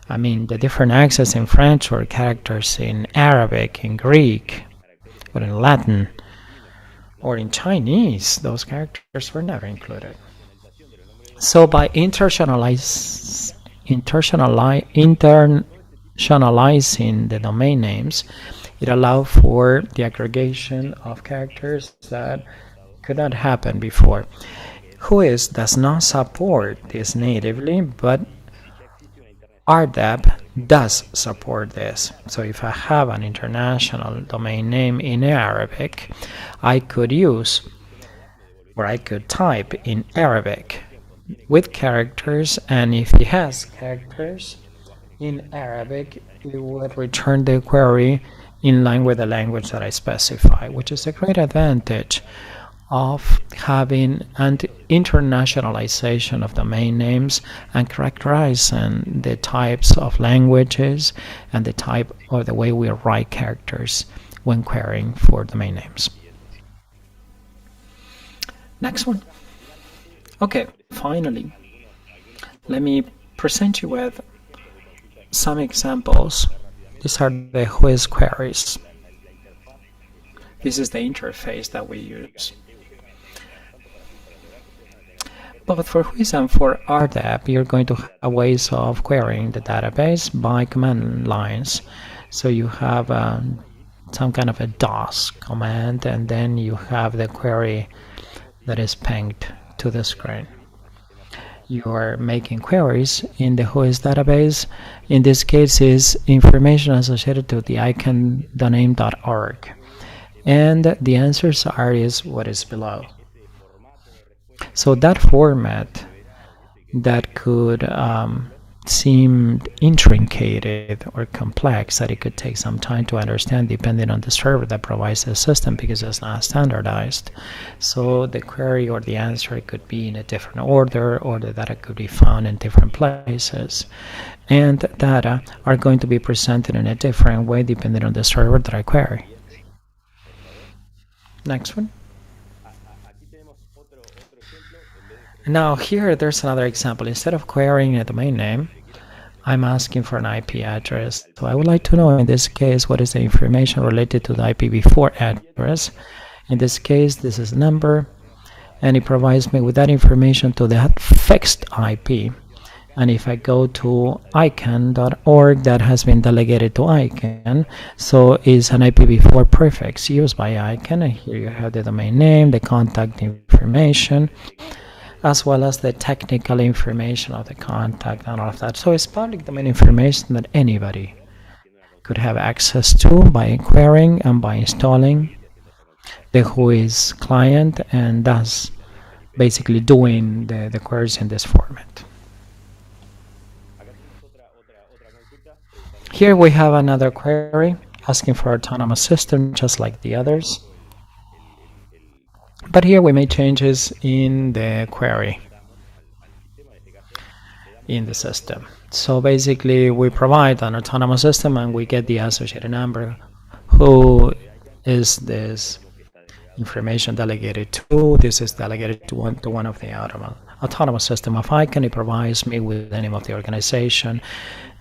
[SPEAKER 2] I mean, the different accents in French or characters in Arabic, in Greek, or in Latin, or in Chinese, those characters were never included. So by internationalizing the domain names, it allowed for the aggregation of characters that could not happen before. WHOIS does not support this natively, but RDAP does support this. So if I have an international domain name in Arabic, I could use, or I could type in Arabic with characters, and if it has characters in Arabic, it would return the query in line with the language that I specify, which is a great advantage of having an internationalization of domain names and characterizing the types of languages and the type or the way we write characters when querying for domain names. Next one. Okay, finally, let me present you with some examples. These are the whois queries. This is the interface that we use. Both for whois and for RDEP, you're going to have ways of querying the database by command lines. So you have some kind of a DOS command, and then you have the query that is pinged to the screen. You are making queries in the whois database. In this case, is information associated to the icandomain.org, and the answers is what is below. So that format that could seem intricated or complex, that it could take some time to understand depending on the server that provides the system, because it's not standardized. So the query or the answer could be in a different order, or the data could be found in different places, and data are going to be presented in a different way depending on the server that I query. Next one. Now here there's another example. Instead of querying a domain name, I'm asking for an IP address. So I would like to know in this case what is the information related to the IPv4 address. In this case, this is a number, and it provides me with that information to that fixed IP. And if I go to ican.org, that has been delegated to ICANN, so is an IPv4 prefix used by ICANN. And here you have the domain name, the contact information, as well as the technical information of the contact and all of that. So it's public domain information that anybody could have access to by querying and by installing the whois client, and thus basically doing the queries in this format. Here we have another query asking for autonomous system, just like the others. But here we made changes in the query in the system. So basically we provide an autonomous system and we get the associated number. Who is this information delegated to? This is delegated to one of the autonomous system of ICANN. It provides me with the name of the organization,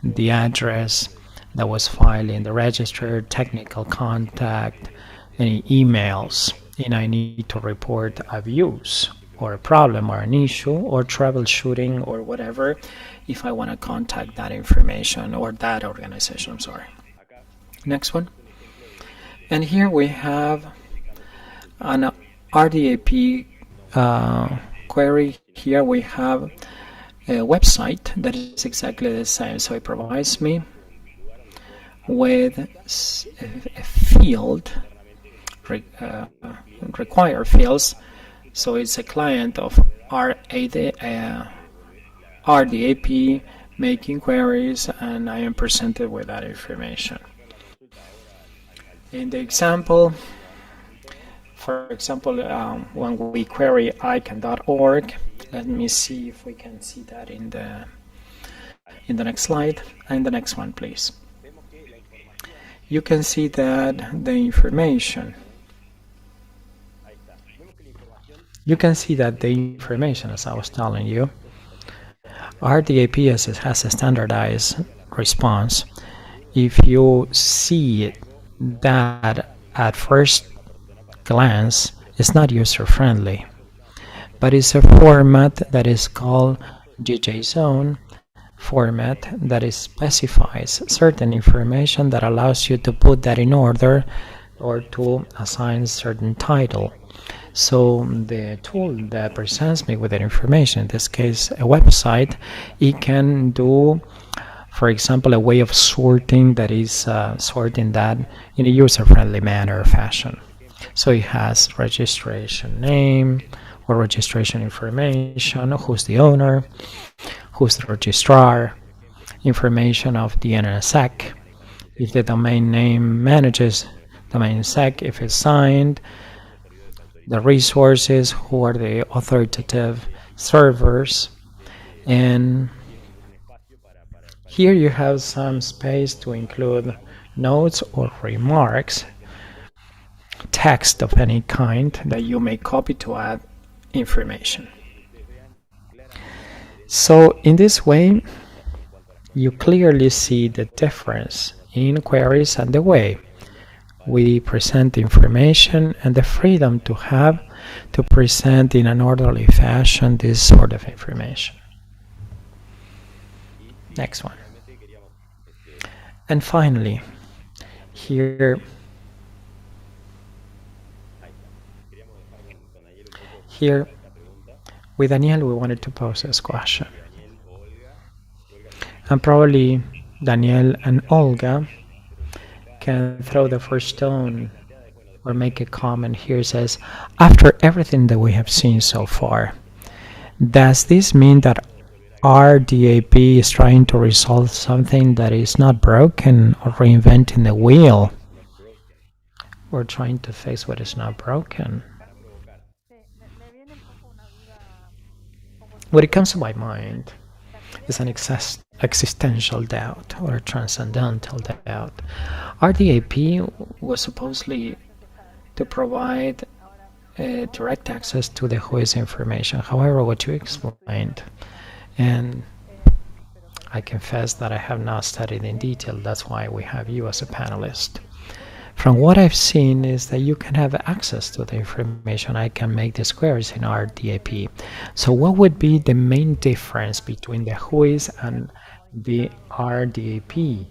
[SPEAKER 2] the address that was filed in the register, technical contact, any emails, and I need to report abuse or a problem or an issue or troubleshooting or whatever if I want to contact that information or that organization. I'm sorry. Next one. And here we have an RDAP query. Here we have a website that is exactly the same. So it provides me with a field, require fields. So it's a client of RDAP making queries, and I am presented with that information. In the example, for example, when we query ican.org, let me see if we can see that in the next slide, and the next one, please. You can see that the information. You can see that the information, as I was telling you, RDAP has a standardized response. If you see that at first glance, it's not user-friendly, but it's a format that is called JSON format that specifies certain information that allows you to put that in order or to assign certain title. So the tool that presents me with that information, in this case a website, it can do, for example, a way of sorting that is sorting that in a user-friendly manner or fashion. So it has registration name or registration information, who's the owner, who's the registrar, information of the NSSIG, if the domain name manages domain SEC, if it's signed, the resources, who are the authoritative servers, and here you have some space to include notes or remarks text of any kind that you may copy to add information. So in this way, you clearly see the difference in queries and the way we present information and the freedom to have to present in an orderly fashion this sort of information. Next one. And finally, here with Daniel, we wanted to pose this question. And probably Daniel and Olga can throw the first stone or make a comment here. Says, after everything that we have seen so far, does this mean that RDAP is trying to resolve something that is not broken or reinventing the wheel? Or trying to fix what is not broken? What it comes to my mind is an existential doubt or a transcendental doubt. RDAP was supposedly to provide direct access to the WHOIS information. However, what you explained, and I confess that I have not studied in detail, that's why we have you as a panelist. From what I've seen is that you can have access to the information. I can make these queries in RDAP. So what would be the main difference between the WHOIS and the RDAP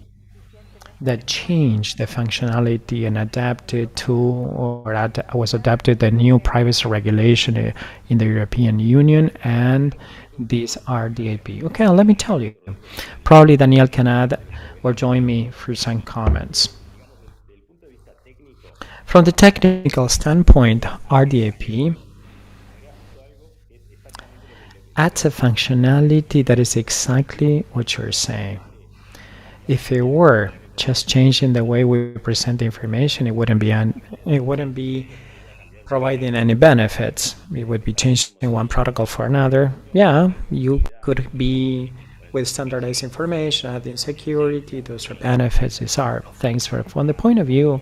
[SPEAKER 2] that changed the functionality and adapted to, or was adapted the new privacy regulation in the European Union and this RDAP? Okay, let me tell you. Probably Daniel can add or join me for some comments. From the technical standpoint, RDAP adds a functionality that is exactly what you're saying. If it were just changing the way we present the information, it wouldn't be providing any benefits. It would be changing one protocol for another. Yeah, you could be with standardized information, adding security, those are benefits, these are things from the point of view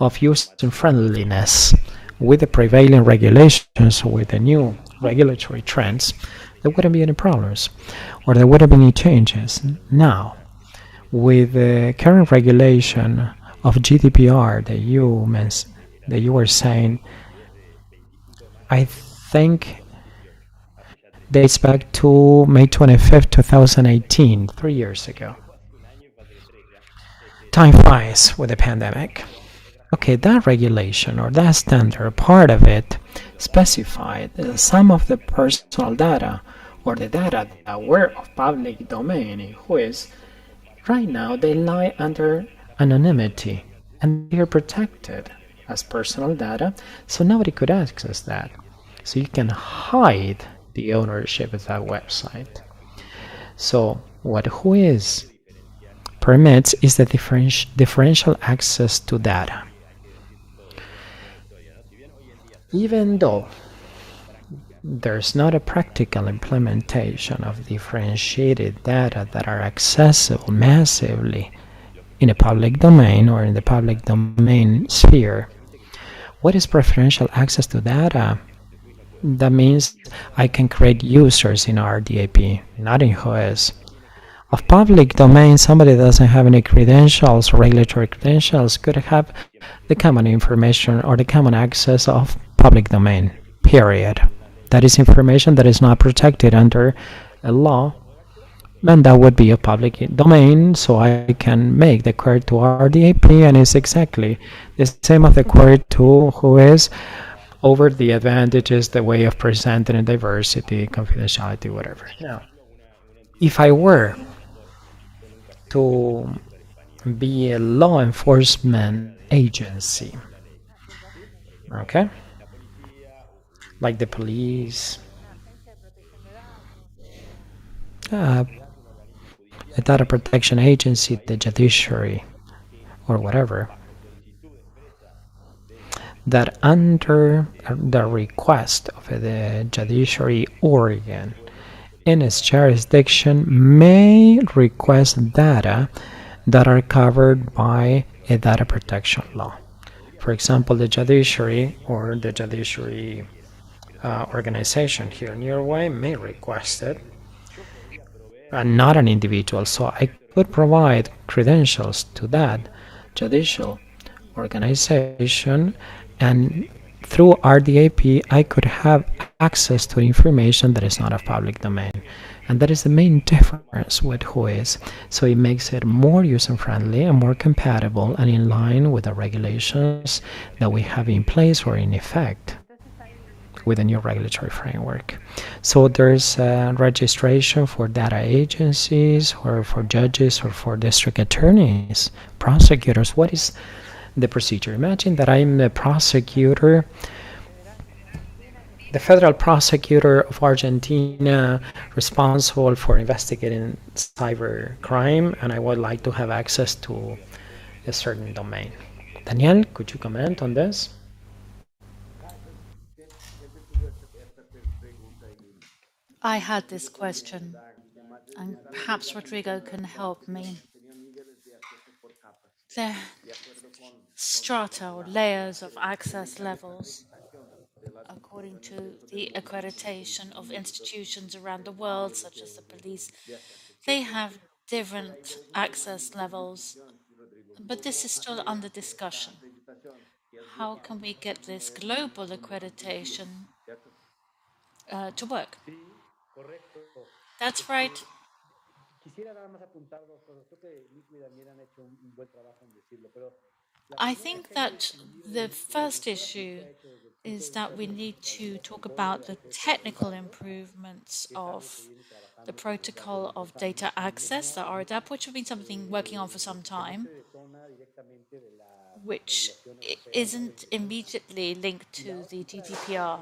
[SPEAKER 2] of user friendliness with the prevailing regulations, with the new regulatory trends, there wouldn't be any problems or there wouldn't be any changes. Now, with the current regulation of GDPR that you were saying, I think dates back to May 25th, 2018, 3 years ago. Time flies with the pandemic. Okay, that regulation or that standard, part of it specified that some of the personal data or the data that were of public domain in WHOIS, right now they lie under anonymity and they are protected as personal data, so nobody could access that. So you can hide the ownership of that website. So what WHOIS permits is the differential access to data. Even though there's not a practical implementation of differentiated data that are accessible massively in a public domain or in the public domain sphere, what is preferential access to data? That means I can create users in RDAP, not in WHOIS. Of public domain, somebody doesn't have any credentials or regulatory credentials could have the common information or the common access of public domain, period. That is information that is not protected under a law, and that would be a public domain, so I can make the query to RDAP, and it's exactly the same of the query to WHOIS over the advantages, the way of presenting diversity, confidentiality, whatever. Now, if I were to be a law enforcement agency, okay, like the police, a data protection agency, the judiciary, or whatever, that under the request of the judiciary organ in its jurisdiction may request data that are covered by a data protection law. For example, the judiciary or the judiciary organization here in Uruguay may request it, and not an individual. So I could provide credentials to that judicial organization, and through RDAP, I could have access to information that is not of public domain. And that is the main difference with WHOIS. So it makes it more user-friendly and more compatible and in line with the regulations that we have in place or in effect with a new regulatory framework. So there's registration for data agencies or for judges or for district attorneys, prosecutors. What is the procedure? Imagine that I'm the prosecutor, the federal prosecutor of Argentina responsible for investigating cyber crime, and I would like to have access to a certain domain. Daniel, could you comment on this?
[SPEAKER 3] I had this question, and perhaps Rodrigo can help me. The strata or layers of access levels, according to the accreditation of institutions around the world, such as the police, they have different access levels, but this is still under discussion. How can we get this global accreditation to work? That's right. I think that the first issue is that we need to talk about the technical improvements of the protocol of data access, the RDAP, which have been something working on for some time, which isn't immediately linked to the GDPR.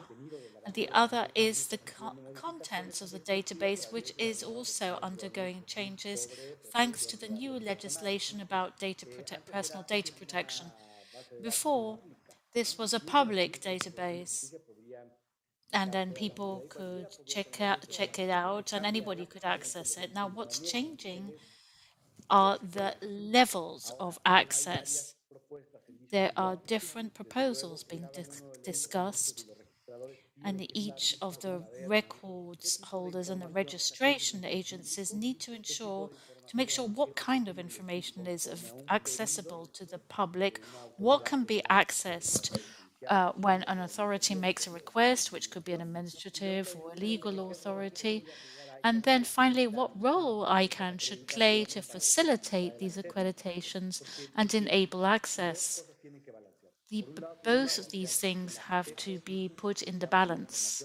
[SPEAKER 3] And the other is the contents of the database, which is also undergoing changes thanks to the new legislation about personal data protection. Before, this was a public database, and then people could check it out, and anybody could access it. Now, what's changing are the levels of access. There are different proposals being discussed, and each of the records holders and the registration agencies need to make sure what kind of information is accessible to the public, what can be accessed when an authority makes a request, which could be an administrative or a legal authority, and then finally, what role ICANN should play to facilitate these accreditations and enable access. Both of these things have to be put in the balance.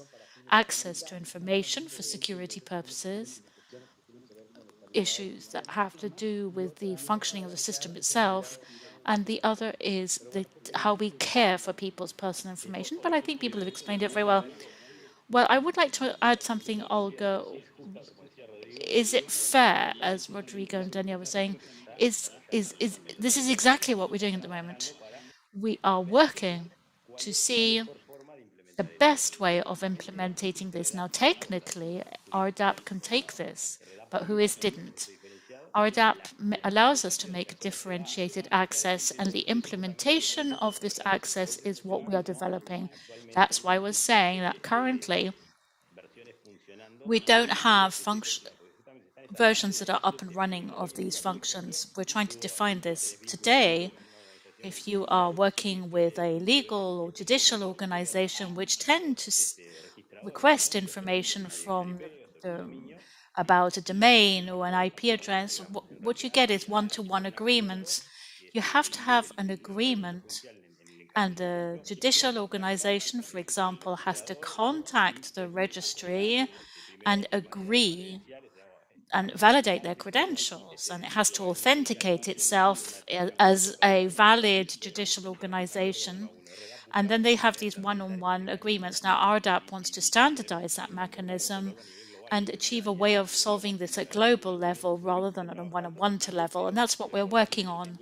[SPEAKER 3] Access to information for security purposes, issues that have to do with the functioning of the system itself, and the other is how we care for people's personal information. But I think people have explained it very well. Well, I would like to add something, Olga. Is it fair, as Rodrigo and Danielle were saying, is this is exactly what we're doing at the moment. We are working to see the best way of implementing this. Now, technically, RDAP can take this, but WHOIS didn't. RDAP allows us to make differentiated access, and the implementation of this access is what we are developing. That's why I was saying that currently we don't have versions that are up and running of these functions. We're trying to define this today. If you are working with a legal or judicial organization which tend to request information from about a domain or an IP address, what you get is one-to-one agreements. You have to have an agreement, and the judicial organization, for example, has to contact the registry and agree and validate their credentials, and it has to authenticate itself as a valid judicial organization. And then they have these one-on-one agreements. Now, RDAP wants to standardize that mechanism and achieve a way of solving this at global level rather than at a one-on-one level. And that's what we're working on.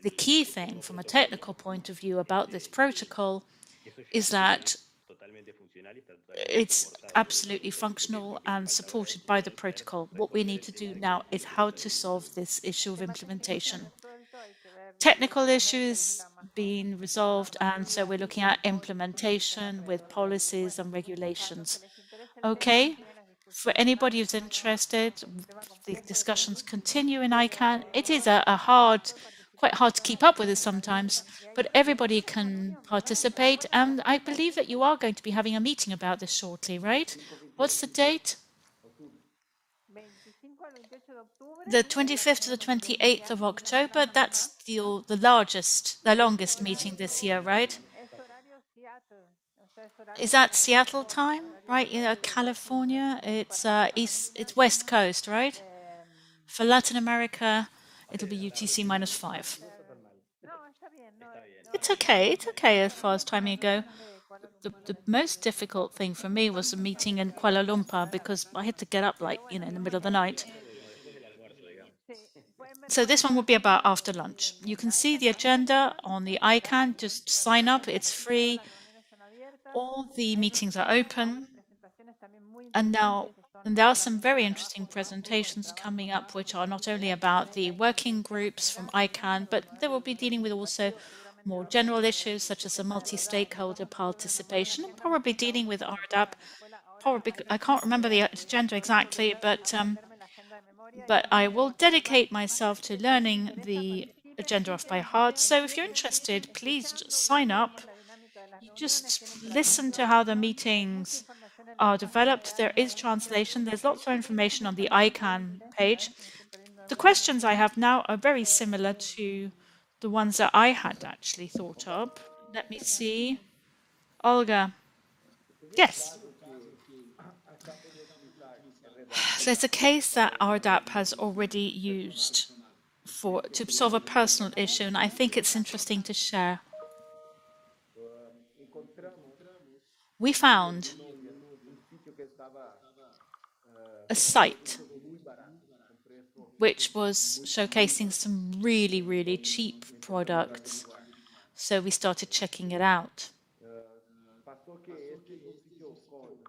[SPEAKER 3] The key thing from a technical point of view about this protocol is that it's absolutely functional and supported by the protocol. What we need to do now is how to solve this issue of implementation. technical issues being resolved, and so we're looking at implementation with policies and regulations. Okay, for anybody who's interested, the discussions continue in ICANN. It is quite hard to keep up with it sometimes, but everybody can participate. And I believe that you are going to be having a meeting about this shortly, right? What's the date? The 25th to the 28th of October. That's the longest meeting this year, right? Is that Seattle time, right? California. It's West Coast, right? For Latin America, it'll be UTC -5. It's okay. It's okay as far as timing go. The most difficult thing for me was the meeting in Kuala Lumpur because I had to get up in the middle of the night. So this one will be about after lunch. You can see the agenda on the ICANN. Just sign up. It's free. All the meetings are open. And there are some very interesting presentations coming up, which are not only about the working groups from ICANN, but they will be dealing with also more general issues such as the multi-stakeholder participation, and probably dealing with RDAP. Probably, I can't remember the agenda exactly, but I will dedicate myself to learning the agenda off by heart. So if you're interested, please just sign up. You just listen to how the meetings are developed. There is translation. There's lots of information on the ICANN page. The questions I have now are very similar to the ones that I had actually thought of. Let me see. Olga. Yes. There's a case that RDAP has already used to solve a personal issue, and I think it's interesting to share. We found a site which was showcasing some really, really cheap products. So we started checking it out.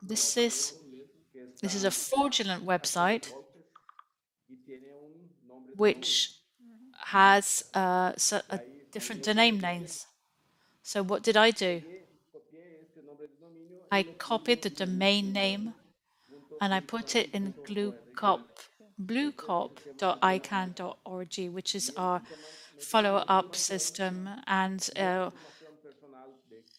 [SPEAKER 3] This is a fraudulent website which has different domain names. So what did I do? I copied the domain name and I put it in bluecop.icann.org, which is our follow-up system, and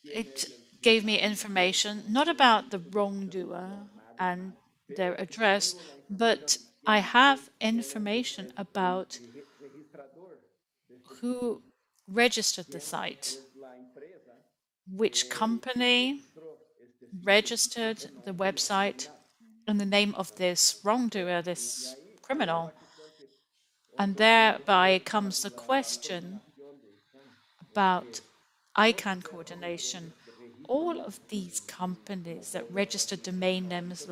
[SPEAKER 3] it gave me information not about the wrongdoer and their address, but I have information about who registered the site, which company registered the website, and the name of this wrongdoer, this criminal. And thereby comes the question about ICANN coordination. All of these companies that register domain names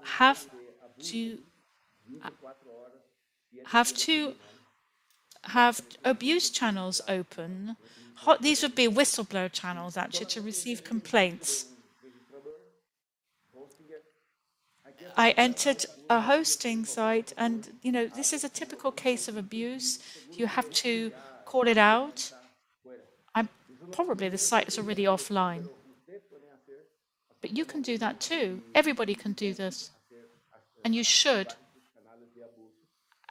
[SPEAKER 3] have to have abuse channels open. These would be whistleblower channels actually to receive complaints. I entered a hosting site, and this is a typical case of abuse. You have to call it out. Probably the site is already offline. But you can do that too. Everybody can do this. And you should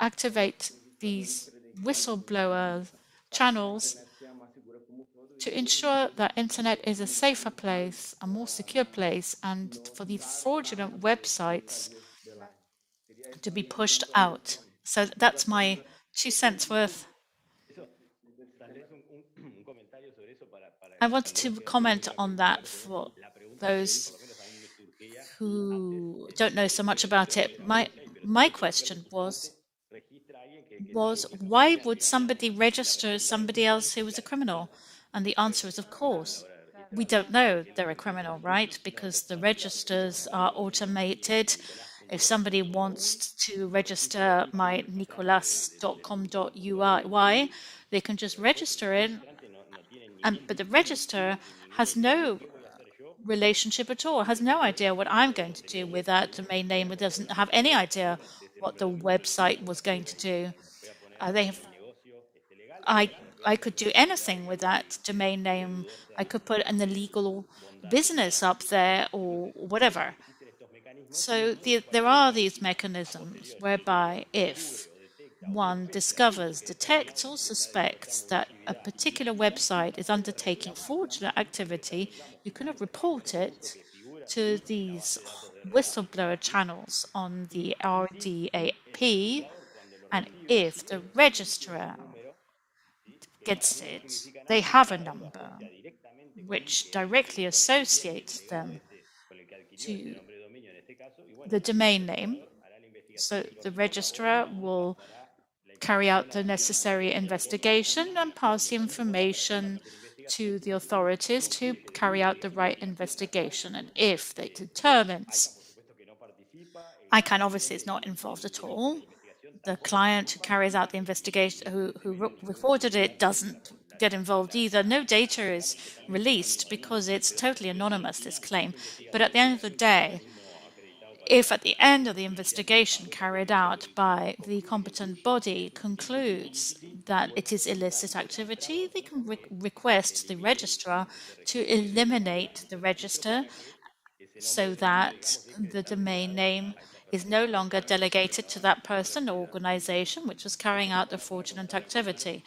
[SPEAKER 3] activate these whistleblower channels to ensure that internet is a safer place, a more secure place, and for these fraudulent websites to be pushed out. So that's my 2 cents worth. I wanted to comment on that for those who don't know so much about it. My question was why would somebody register somebody else who was a criminal? And the answer is, of course, we don't know they're a criminal, right? Because the registers are automated. If somebody wants to register my nicolas.com.uy, they can just register it. But the register has no relationship at all, has no idea what I'm going to do with that domain name. It doesn't have any idea what the website was going to do. I could do anything with that domain name. I could put an illegal business up there or whatever. So there are these mechanisms whereby if one discovers, detects, or suspects that a particular website is undertaking fraudulent activity, you can report it to these whistleblower channels on the RDAP. And if the registrar gets it, they have a number which directly associates them to the domain name. So the registrar will carry out the necessary investigation and pass the information to the authorities to carry out the right investigation. And if they determines ICANN obviously is not involved at all, the client who carries out the investigation, who reported it, doesn't get involved either. No data is released because it's totally anonymous, this claim. But at the end of the day, if at the end of the investigation carried out by the competent body concludes that it is illicit activity, they can request the registrar to eliminate the register so that the domain name is no longer delegated to that person or organization which was carrying out the fraudulent activity.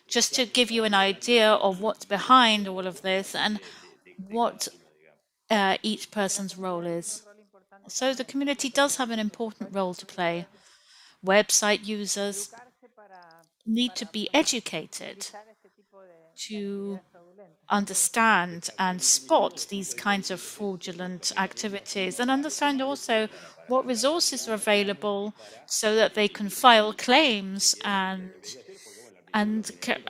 [SPEAKER 3] Just to give you an idea of what's behind all of this and what each person's role is. So the community does have an important role to play. Website users need to be educated to understand and spot these kinds of fraudulent activities and understand also what resources are available so that they can file claims and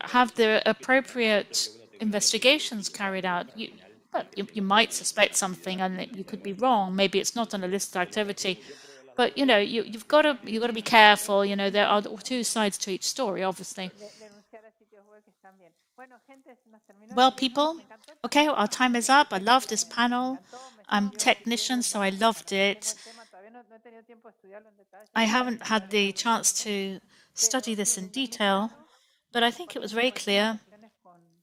[SPEAKER 3] have the appropriate investigations carried out. You might suspect something and you could be wrong. Maybe it's not an illicit activity, but you've got to be careful. There are two sides to each story, obviously. Well, people, okay, our time is up. I love this panel. I'm a technician, so I loved it. I haven't had the chance to study this in detail, but I think it was very clear.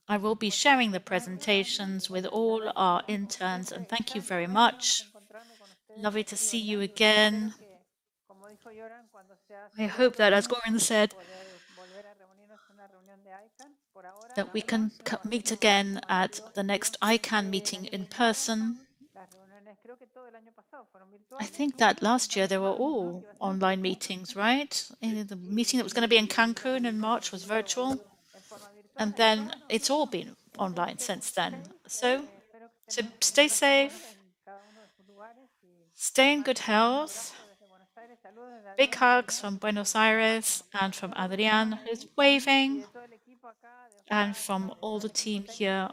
[SPEAKER 3] I will be sharing the presentations with all our interns, and thank you very much. Lovely to see you again. I hope that, as Goran said, that we can meet again at the next ICANN meeting in person. I think that last year they were all online meetings, right? The meeting that was going to be in Cancun in March was virtual. And then it's all been online since then. So stay safe, stay in good health. Big hugs from Buenos Aires and from Adrian, who's waving, and from all the team here,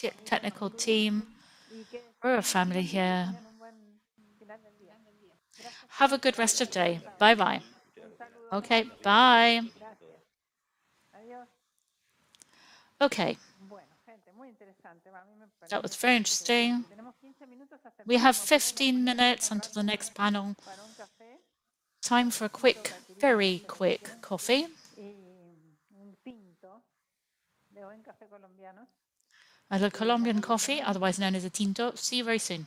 [SPEAKER 3] the technical team. We're a family here. Have a good rest of the day. Bye-bye. Okay, bye. Okay. That was very interesting. We have 15 minutes until the next panel. Time for a quick, very quick coffee. A Colombian coffee, otherwise known as a tinto. See you very soon.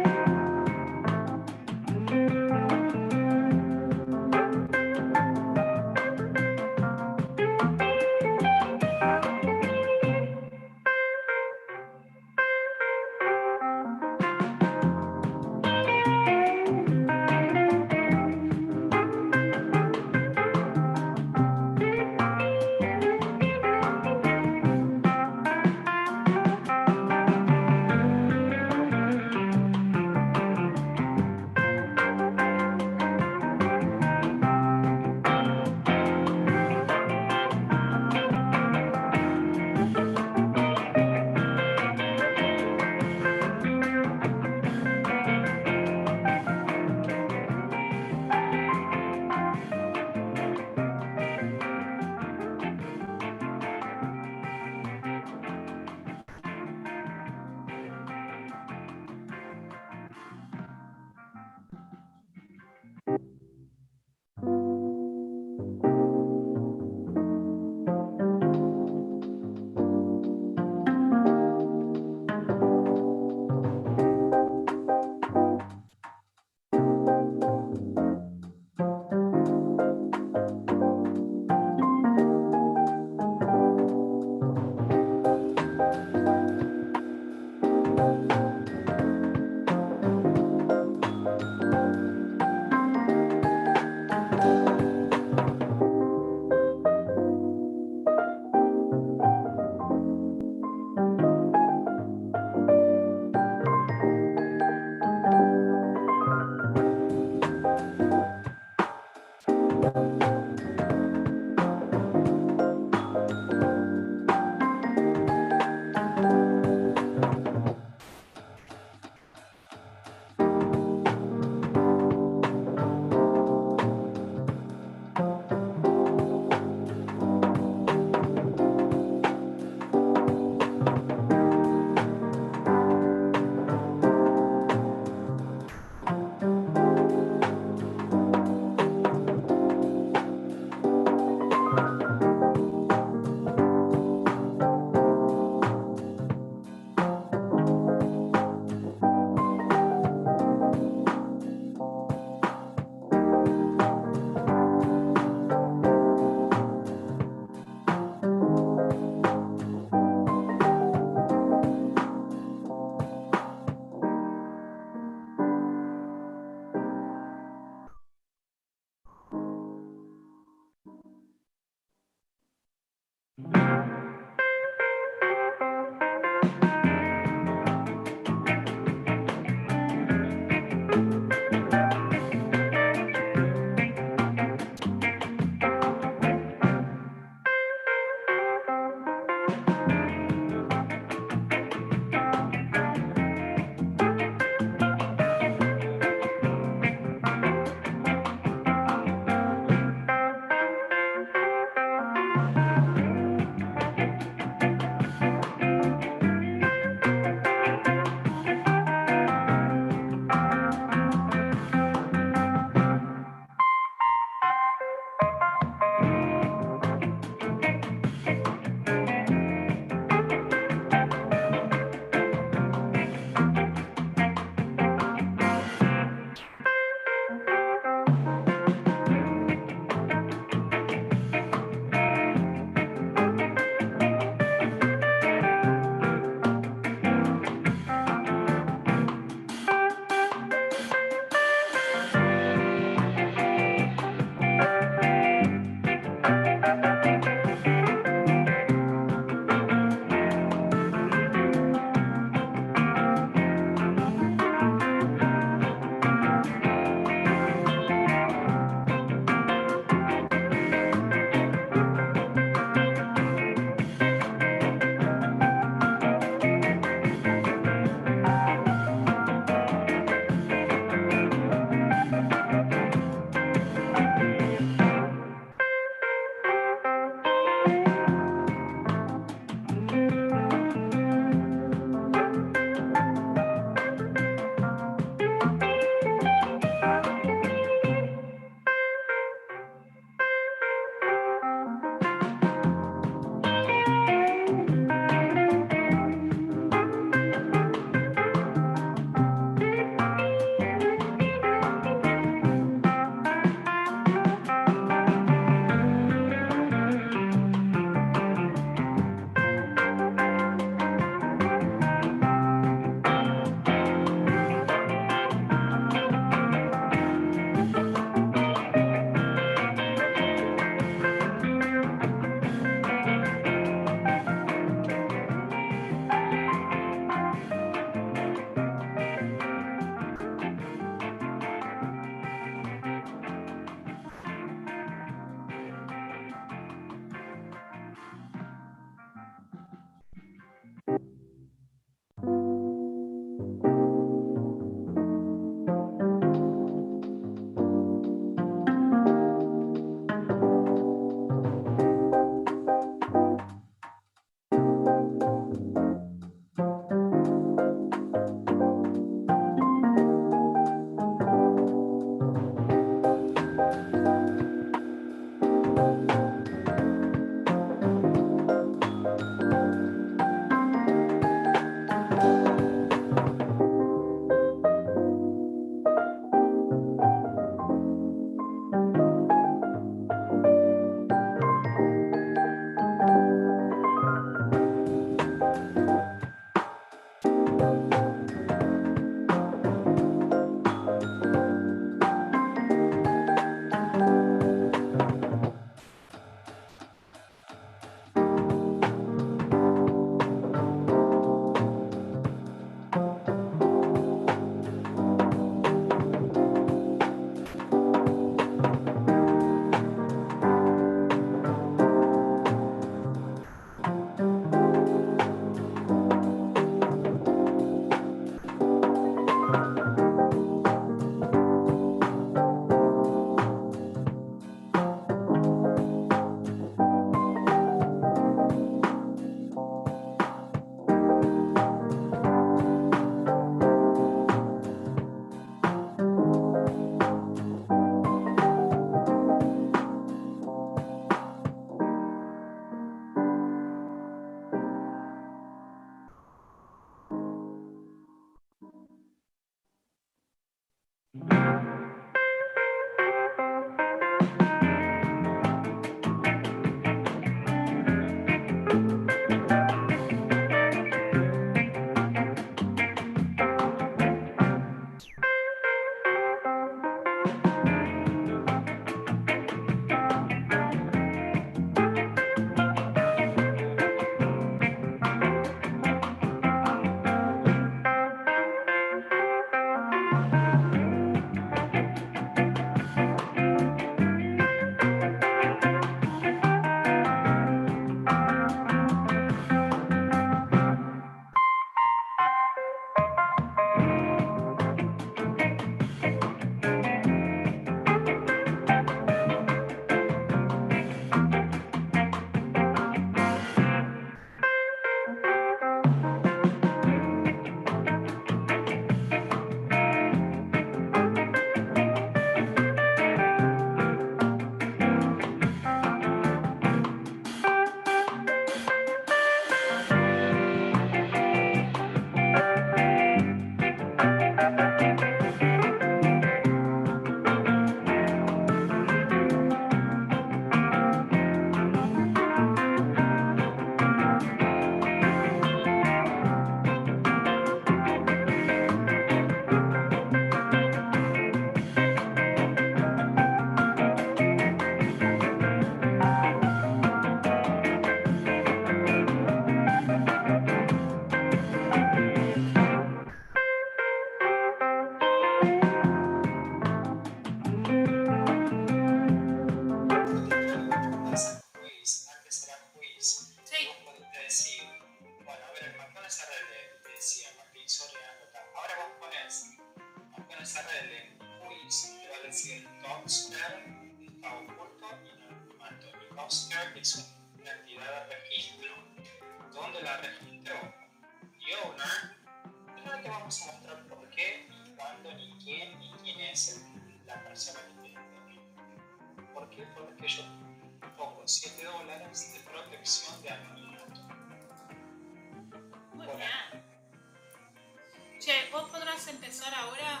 [SPEAKER 3] Che, ¿vos podrás empezar ahora?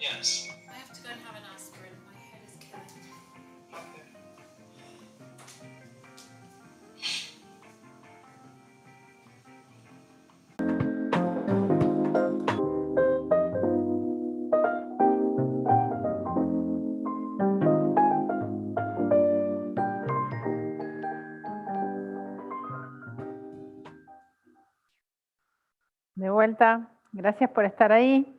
[SPEAKER 3] Yes. I have to go and have an aspirin. My head is killing me.
[SPEAKER 1] De vuelta, gracias por estar ahí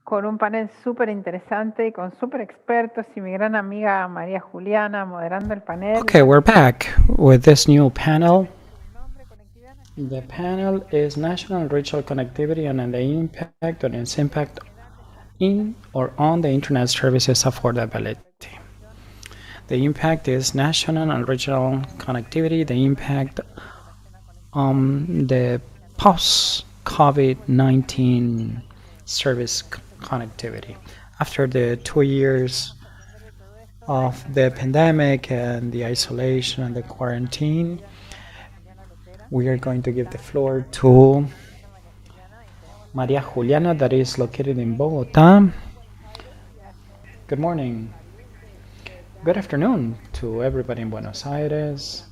[SPEAKER 1] con un panel súper interesante y con súper expertos y mi gran amiga María Juliana moderando el panel.
[SPEAKER 2] Okay, we're back with this new panel. The panel is National and Regional Connectivity and the impact on its impact in or on the Internet services affordability. The impact is national and regional connectivity, the impact on the post-COVID-19 service connectivity. After the 2 years of the pandemic and the isolation and the quarantine, we are going to give the floor to Maria Juliana, that is located in Bogota. Good morning. Good afternoon to everybody in Buenos Aires,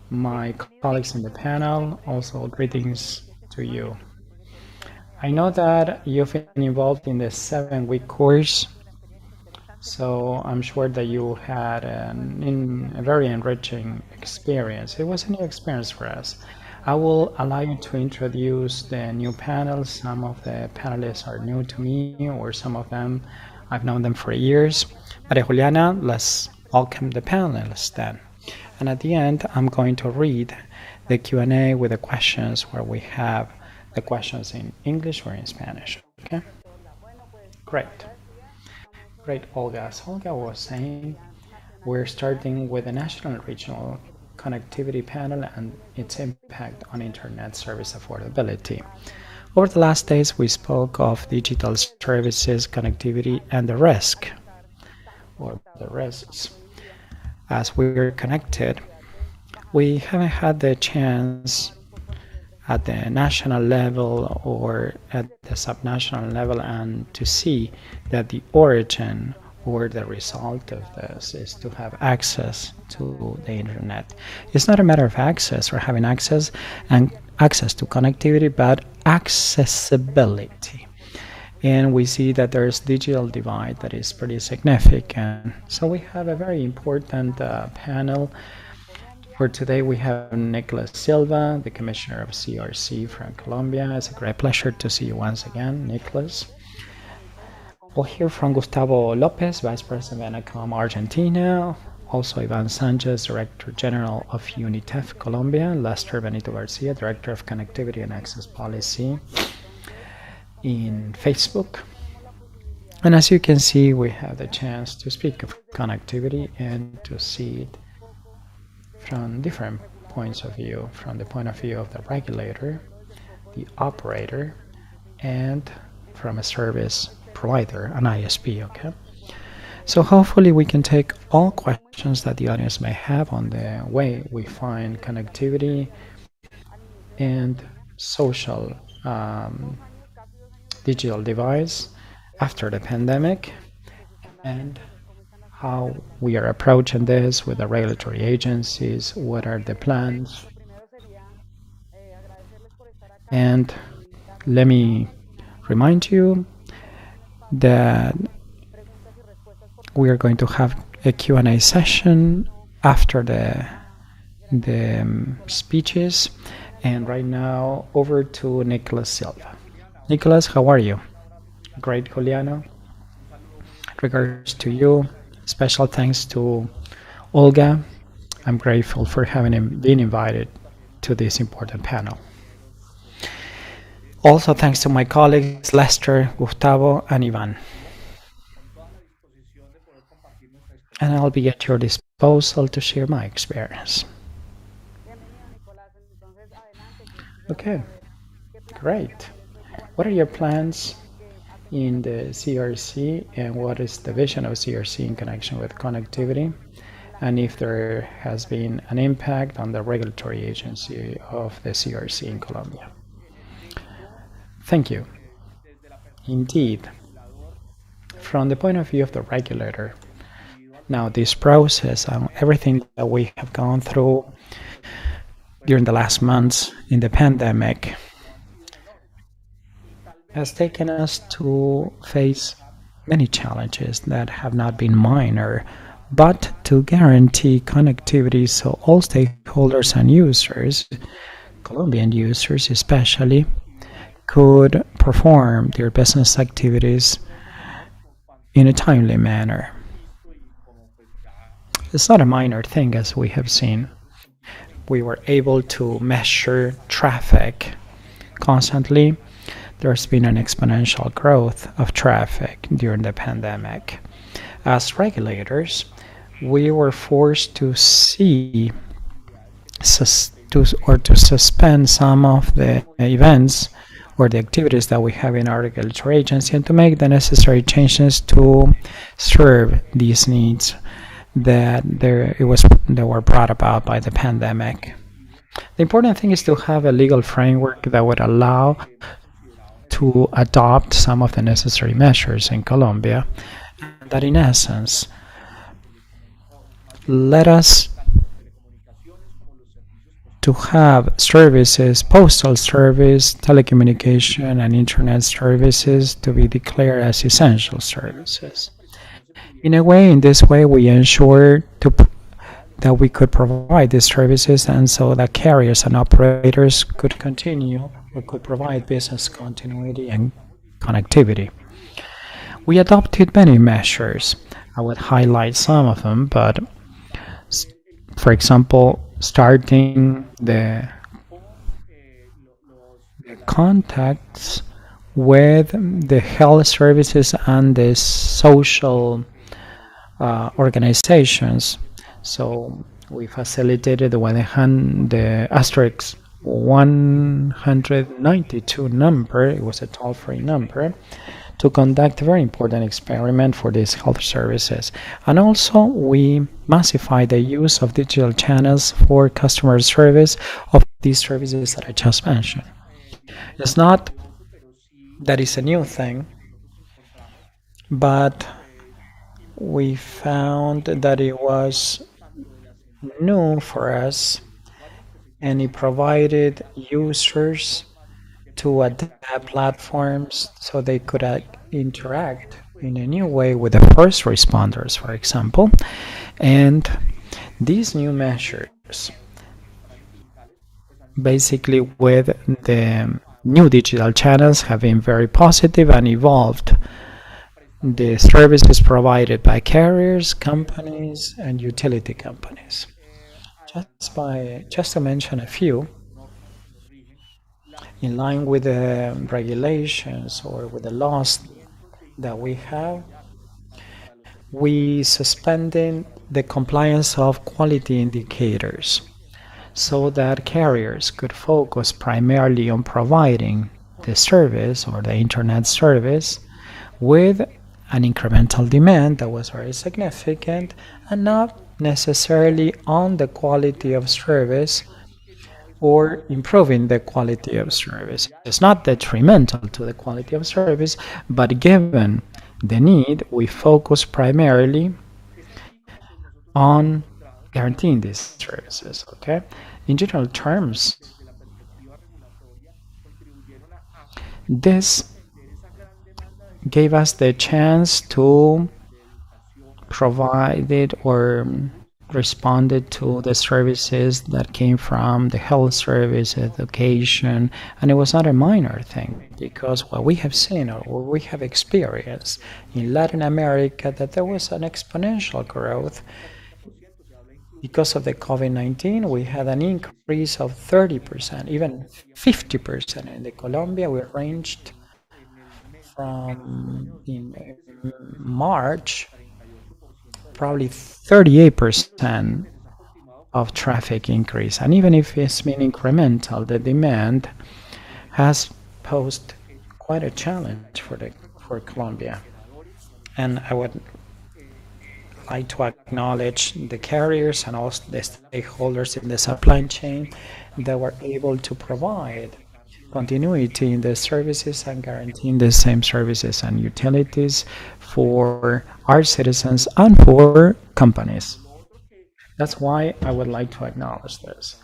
[SPEAKER 2] my colleagues in the panel, also greetings to you. I know that you've been involved in the 7-week course, so I'm sure that you had a very enriching experience. It was a new experience for us. I will allow you to introduce the new panels. Some of the panelists are new to me, or some of them, I've known them for years. Maria Juliana, let's welcome the panelists then. And at the end, I'm going to read the Q&A with the questions where we have the questions in English or in Spanish, okay? Great. Great, Olga. As Olga was saying, we're starting with the National and Regional Connectivity Panel and its impact on Internet service affordability. Over the last days, we spoke of digital services, connectivity, and the risk, or the risks. As we're connected, we haven't had the chance at the national level or at the subnational level, and to see that the origin or the result of this is to have access to the internet. It's not a matter of access or having access and access to connectivity, but accessibility. And we see that there's digital divide that is pretty significant. So we have a very important panel. For today, we have Nicolas Silva, the Commissioner of CRC from Colombia. It's a great pleasure to see you once again, Nicolas. We'll hear from Gustavo Lopez, Vice President of ENACOM Argentina. Also, Ivan Sanchez, Director General of UNITEF Colombia. Lester Benito Garcia, Director of Connectivity and Access Policy in Facebook. And as you can see, we have the chance to speak of connectivity and to see it from different points of view, from the point of view of the regulator, the operator, and from a service provider, an ISP, okay? So hopefully we can take all questions that the audience may have on the way we find connectivity and social digital device after the pandemic, and how we are approaching this with the regulatory agencies, what are the plans. And let me remind you that we are going to have a Q&A session after the speeches. And right now, over to Nicolas Silva. Nicolas, how are you? Great, Juliano. Regards to you. Special thanks to Olga. I'm grateful for having been invited to this important panel. Also, thanks to my colleagues Lester, Gustavo, and Ivan. And I'll be at your disposal to share my experience. Okay, great. What are your plans in the CRC, and what is the vision of CRC in connection with connectivity, and if there has been an impact on the regulatory agency of the CRC in Colombia? Thank you. Indeed, from the point of view of the regulator, now this process and everything that we have gone through during the last months in the pandemic has taken us to face many challenges that have not been minor, but to guarantee connectivity so all stakeholders and users, Colombian users especially, could perform their business activities in a timely manner. It's not a minor thing, as we have seen. We were able to measure traffic constantly. There's been an exponential growth of traffic during the pandemic. As regulators, we were forced to see to suspend some of the events or the activities that we have in our regulatory agency, and to make the necessary changes to serve these needs that were brought about by the pandemic. The important thing is to have a legal framework that would allow to adopt some of the necessary measures in Colombia that, in essence, let us to have services, postal service, telecommunication, and internet services to be declared as essential services. In a way, in this way, we ensure that we could provide these services, and so that carriers and operators could continue or could provide business continuity and connectivity. We adopted many measures. I would highlight some of them, but for example, starting the contacts with the health services and the social organizations. So we facilitated the asterisk 192 number. It was a toll-free number to conduct a very important experiment for these health services. And also, we massify the use of digital channels for customer service of these services that I just mentioned. It's not that it's a new thing, but we found that it was new for us, and it provided users to adapt platforms so they could interact in a new way with the first responders, for example. And these new measures, basically with the new digital channels, have been very positive and evolved the services provided by carriers, companies, and utility companies. Just to mention a few, in line with the regulations or with the laws that we have, we suspended the compliance of quality indicators so that carriers could focus primarily on providing the service or the internet service with an incremental demand that was very significant and not necessarily on the quality of service or improving the quality of service. It's not detrimental to the quality of service, but given the need, we focus primarily on guaranteeing these services, okay? In general terms, this gave us the chance to provide it or responded to the services that came from the health service, education, and it was not a minor thing because what we have seen or what we have experienced in Latin America that there was an exponential growth because of the COVID-19. We had an increase of 30%, even 50%. In the Colombia, we ranged from in March probably 38% of traffic increase. And even if it's been incremental, the demand has posed quite a challenge for Colombia. And I would like to acknowledge the carriers and also the stakeholders in the supply chain that were able to provide continuity in the services and guaranteeing the same services and utilities for our citizens and for companies. That's why I would like to acknowledge this.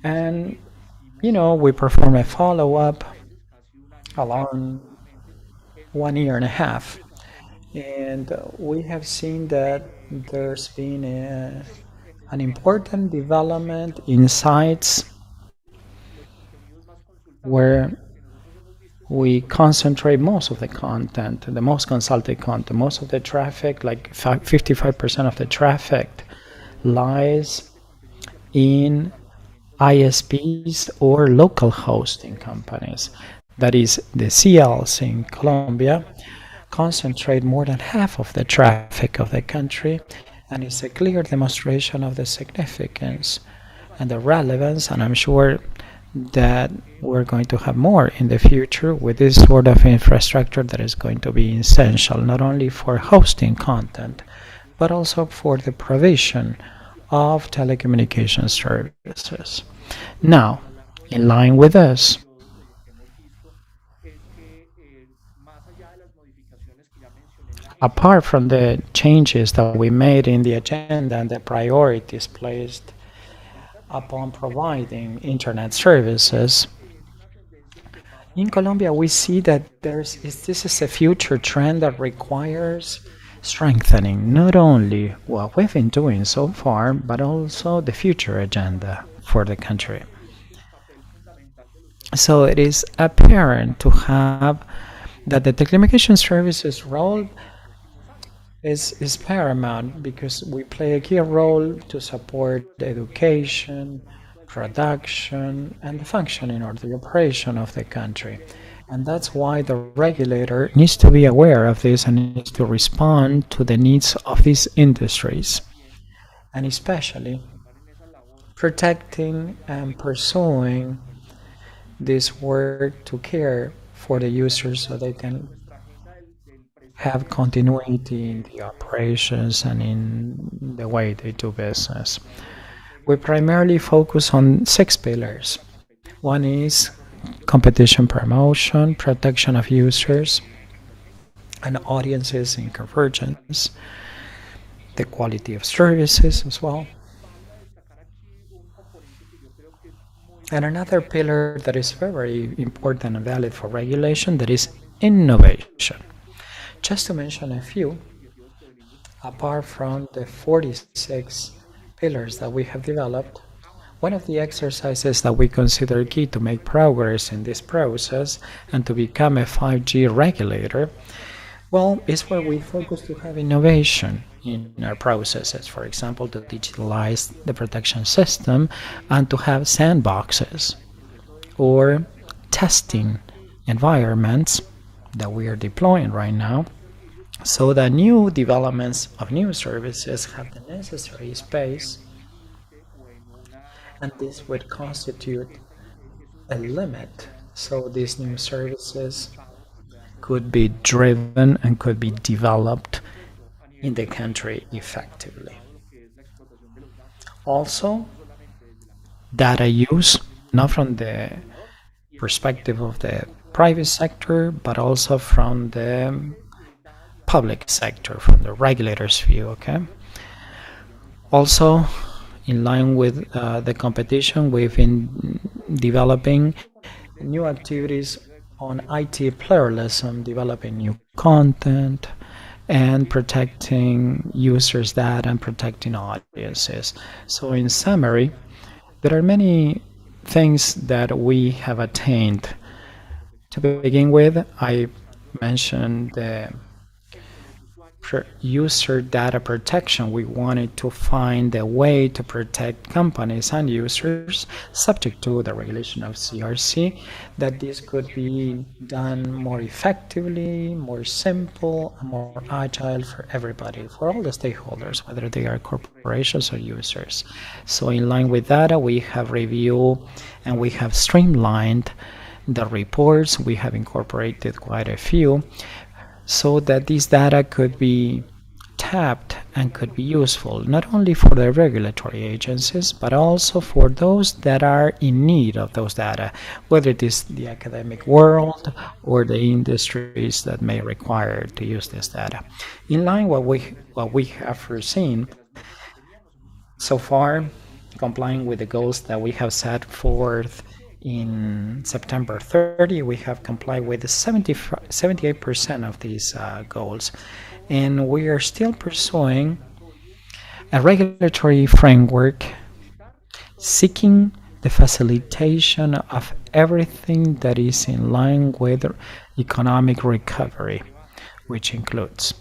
[SPEAKER 2] And, we perform a follow-up along 1.5 years. And we have seen that there's been an important development in sites where we concentrate most of the content, the most consulted content, most of the traffic, like 55% of the traffic lies in ISPs or local hosting companies. That is, the CLs in Colombia concentrate more than half of the traffic of the country, and it's a clear demonstration of the significance and the relevance, and I'm sure that we're going to have more in the future with this sort of infrastructure that is going to be essential not only for hosting content but also for the provision of telecommunication services. Now, in line with this, apart from the changes that we made in the agenda and the priorities placed upon providing internet services, in Colombia we see that this is a future trend that requires strengthening not only what we've been doing so far, but also the future agenda for the country. So it is apparent to have that the telecommunication services role is paramount because we play a key role to support education, production, and the functioning or the operation of the country. And that's why the regulator needs to be aware of this and needs to respond to the needs of these industries, and especially protecting and pursuing this work to care for the users so they can have continuity in the operations and in the way they do business. We primarily focus on 6 pillars. One is competition promotion, protection of users and audiences in convergence, the quality of services as well. And another pillar that is very important and valid for regulation, that is innovation. Just to mention a few, apart from the 46 pillars that we have developed, one of the exercises that we consider key to make progress in this process and to become a 5G regulator, well, is where we focus to have innovation in our processes. For example, to digitalize the protection system and to have sandboxes or testing environments that we are deploying right now, so that new developments of new services have the necessary space, and this would constitute a limit so these new services could be driven and could be developed in the country effectively. Also, data use, not from the perspective of the private sector, but also from the public sector, from the regulator's view, okay? Also, in line with the competition, we've been developing new activities on IT pluralism, developing new content, and protecting users' data and protecting audiences. So in summary, there are many things that we have attained. To begin with, I mentioned the user data protection. We wanted to find a way to protect companies and users subject to the regulation of CRC, that this could be done more effectively, more simple, and more agile for everybody, for all the stakeholders, whether they are corporations or users. So in line with that, we have reviewed and we have streamlined the reports. We have incorporated quite a few, so that this data could be tapped and could be useful not only for the regulatory agencies, but also for those that are in need of those data, whether it is the academic world or the industries that may require to use this data. In line with what we have foreseen so far, complying with the goals that we have set forth in September 30, we have complied with 78% of these goals, and we are still pursuing a regulatory framework seeking the facilitation of everything that is in line with economic recovery, which includes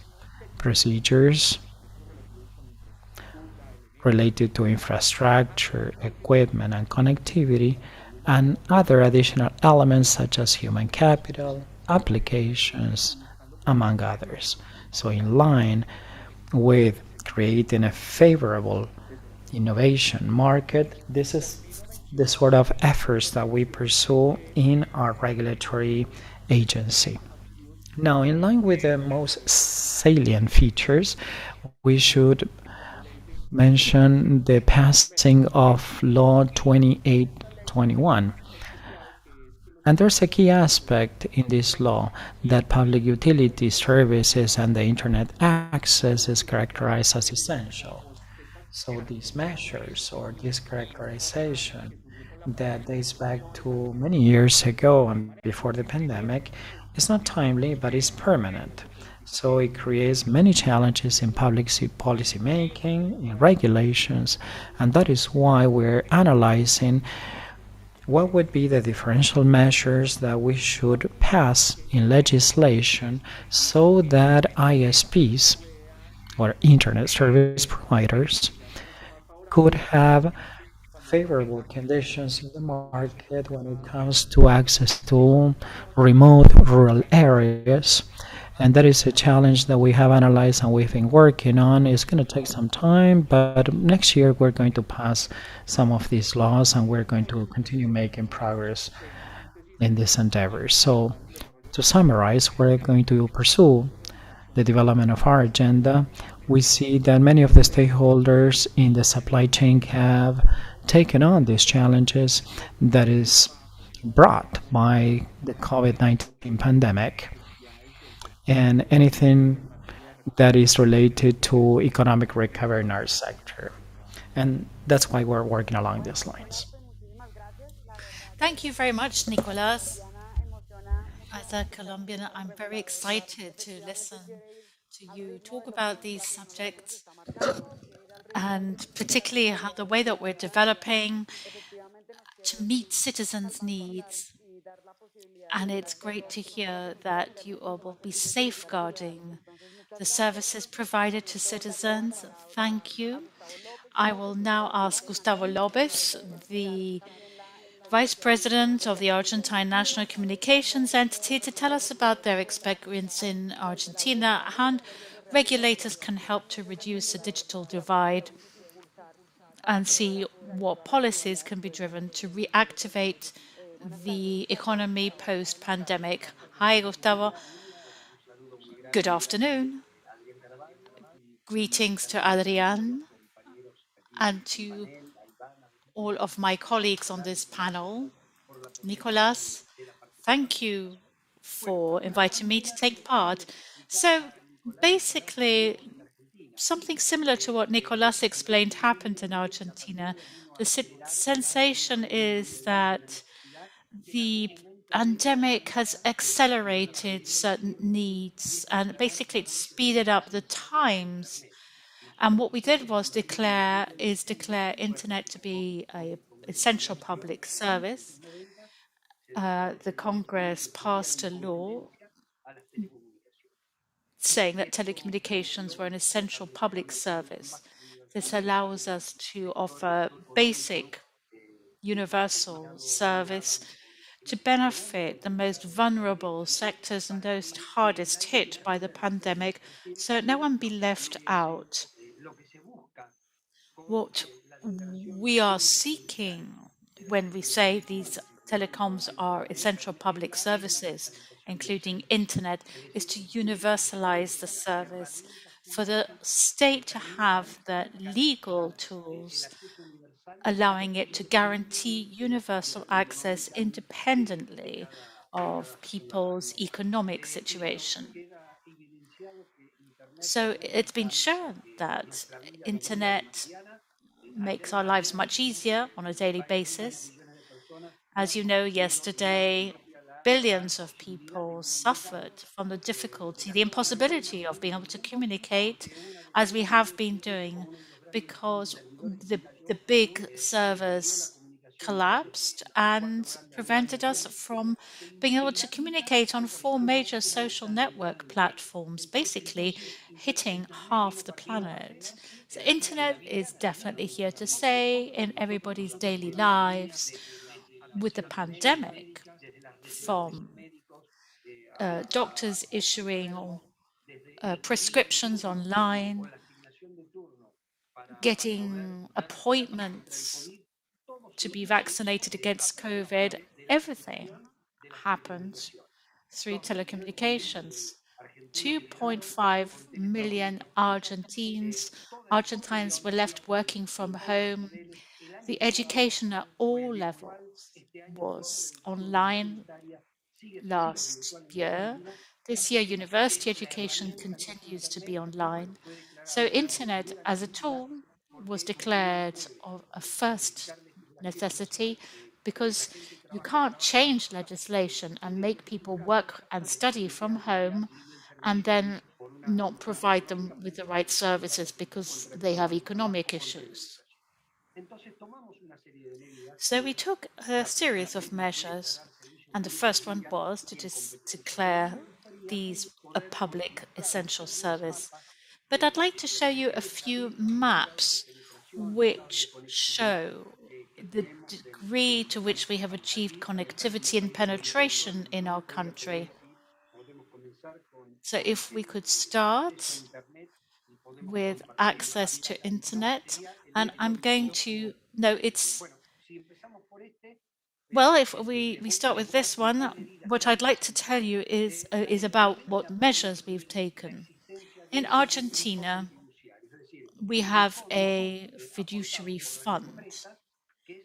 [SPEAKER 2] procedures related to infrastructure, equipment, and connectivity, and other additional elements such as human capital, applications, among others. So in line with creating a favorable innovation market, this is the sort of efforts that we pursue in our regulatory agency. Now, in line with the most salient features, we should mention the passing of Law 2821. And there's a key aspect in this law, that public utility services and the internet access is characterized as essential. So these measures or this characterization that dates back to many years ago and before the pandemic is not timely, but is permanent. So it creates many challenges in public policy making, in regulations, and that is why we're analyzing what would be the differential measures that we should pass in legislation so that ISPs, or internet service providers, could have favorable conditions in the market when it comes to access to remote rural areas. And that is a challenge that we have analyzed and we've been working on. It's going to take some time, but next year we're going to pass some of these laws and we're going to continue making progress in this endeavor. So to summarize, we're going to pursue the development of our agenda, we see that many of the stakeholders in the supply chain have taken on these challenges that is brought by the COVID-19 pandemic and anything that is related to economic recovery in our sector. And that's why we're working along these lines.
[SPEAKER 3] Thank you very much, Nicolas. As a Colombian, I'm very excited to listen to you talk about these subjects, and particularly how the way that we're developing to meet citizens' needs. And it's great to hear that you all will be safeguarding the services provided to citizens. Thank you. I will now ask Gustavo Lopez, the Vice President of the Argentine National Communications Entity, to tell us about their experience in Argentina, how regulators can help to reduce the digital divide and see what policies can be driven to reactivate the economy post-pandemic. Hi, Gustavo. Good afternoon. Greetings to Adrian and to all of my colleagues on this panel. Nicolas, thank you for inviting me to take part. So basically, something similar to what Nicolas explained happened in Argentina. The sensation is that the pandemic has accelerated certain needs and basically it speeded up the times. And what we did was declare internet to be a essential public service. The Congress passed a law saying that telecommunications were an essential public service. This allows us to offer basic universal service to benefit the most vulnerable sectors and those hardest hit by the pandemic, so no one be left out. What we are seeking when we say these telecoms are essential public services, including internet, is to universalize the service for the state to have the legal tools allowing it to guarantee universal access independently of people's economic situation. So it's been shown that internet makes our lives much easier on a daily basis. As you know, yesterday, billions of people suffered from the difficulty, the impossibility of being able to communicate as we have been doing because the big servers collapsed and prevented us from being able to communicate on 4 major social network platforms, basically hitting half the planet. So internet is definitely here to stay in everybody's daily lives. With the pandemic, from doctors issuing prescriptions online, getting appointments to be vaccinated against COVID, everything happened through telecommunications. 2.5 million Argentines were left working from home. The education at all levels was online last year. This year, university education continues to be online. So internet as a tool was declared of a first necessity because you can't change legislation and make people work and study from home and then not provide them with the right services because they have economic issues. So we took a series of measures, and the first one was to declare these a public essential service. But I'd like to show you a few maps which show the degree to which we have achieved connectivity and penetration in our country. So if we could start with access to internet, and I'm going to, no, it's, well, if we start with this one, what I'd like to tell you is about what measures we've taken. In Argentina, we have a fiduciary fund,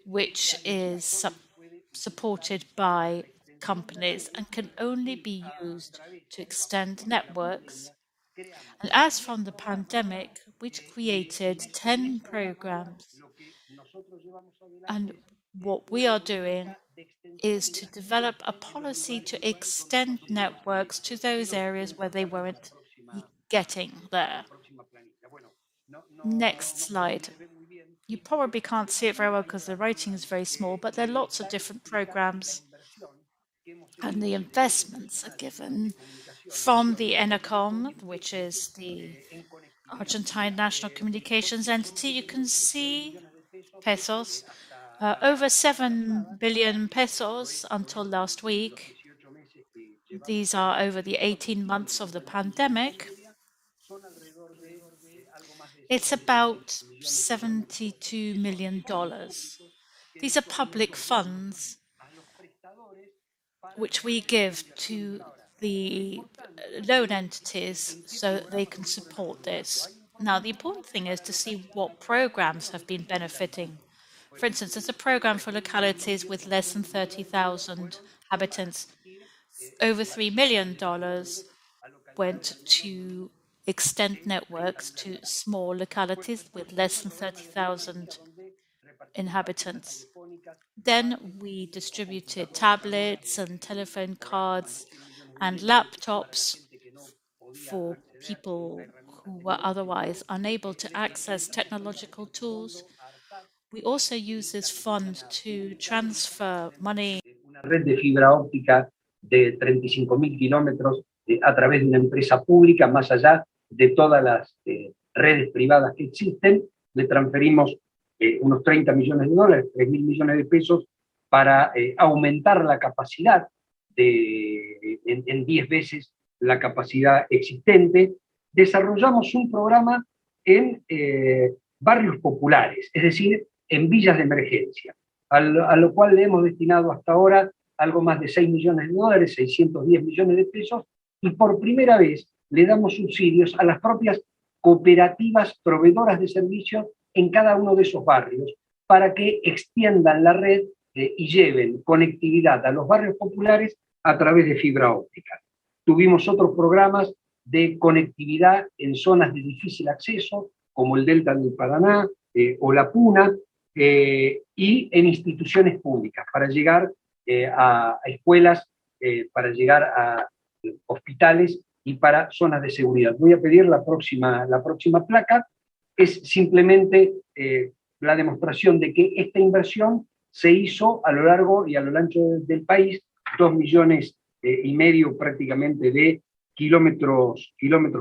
[SPEAKER 3] which is supported by companies and can only be used to extend networks. And as from the pandemic, we created 10 programs. And what we are doing is to develop a policy to extend networks to those areas where they weren't getting there. Next slide. You probably can't see it very well because the writing is very small, but there are lots of different programs and the investments are given from the ENACOM, which is the Argentine National Communications Entity. You can see pesos, over 7 billion pesos until last week. These are over the 18 months of the pandemic. It's about $72 million. These are public funds which we give to the loan entities so that they can support this. Now, the important thing is to see what programs have been benefiting. For instance, there's a program for localities with less than 30,000 inhabitants. Over $3 million went to extend networks to small localities with less than 30,000 inhabitants. Then we distributed tablets and telephone cards and laptops for people who were otherwise unable to access technological tools. We also use this fund to transfer money.
[SPEAKER 8] Una red de fibra óptica de 35.000 kilómetros a través de una empresa pública, más allá de todas las redes privadas que existen. Le transferimos unos 30 millones de dólares, 3.000 millones de pesos, para aumentar la capacidad en 10 veces la capacidad existente. Desarrollamos un programa en barrios populares, es decir, en villas de emergencia, a lo cual le hemos destinado hasta ahora algo más de 6 millones de dólares, 610 millones de pesos, y por primera vez le damos subsidios a las propias cooperativas proveedoras de servicios en cada uno de esos barrios, para que extiendan la red y lleven conectividad a los barrios populares a través de fibra óptica. Tuvimos otros programas de conectividad en zonas de difícil acceso, como el Delta del Paraná o la Puna, y en instituciones públicas, para llegar a escuelas, para llegar a hospitales y para zonas de seguridad. Voy a pedir la próxima placa. Es simplemente la demostración de que esta inversión se hizo a lo largo y a lo ancho del país, 2,5 millones prácticamente de kilómetros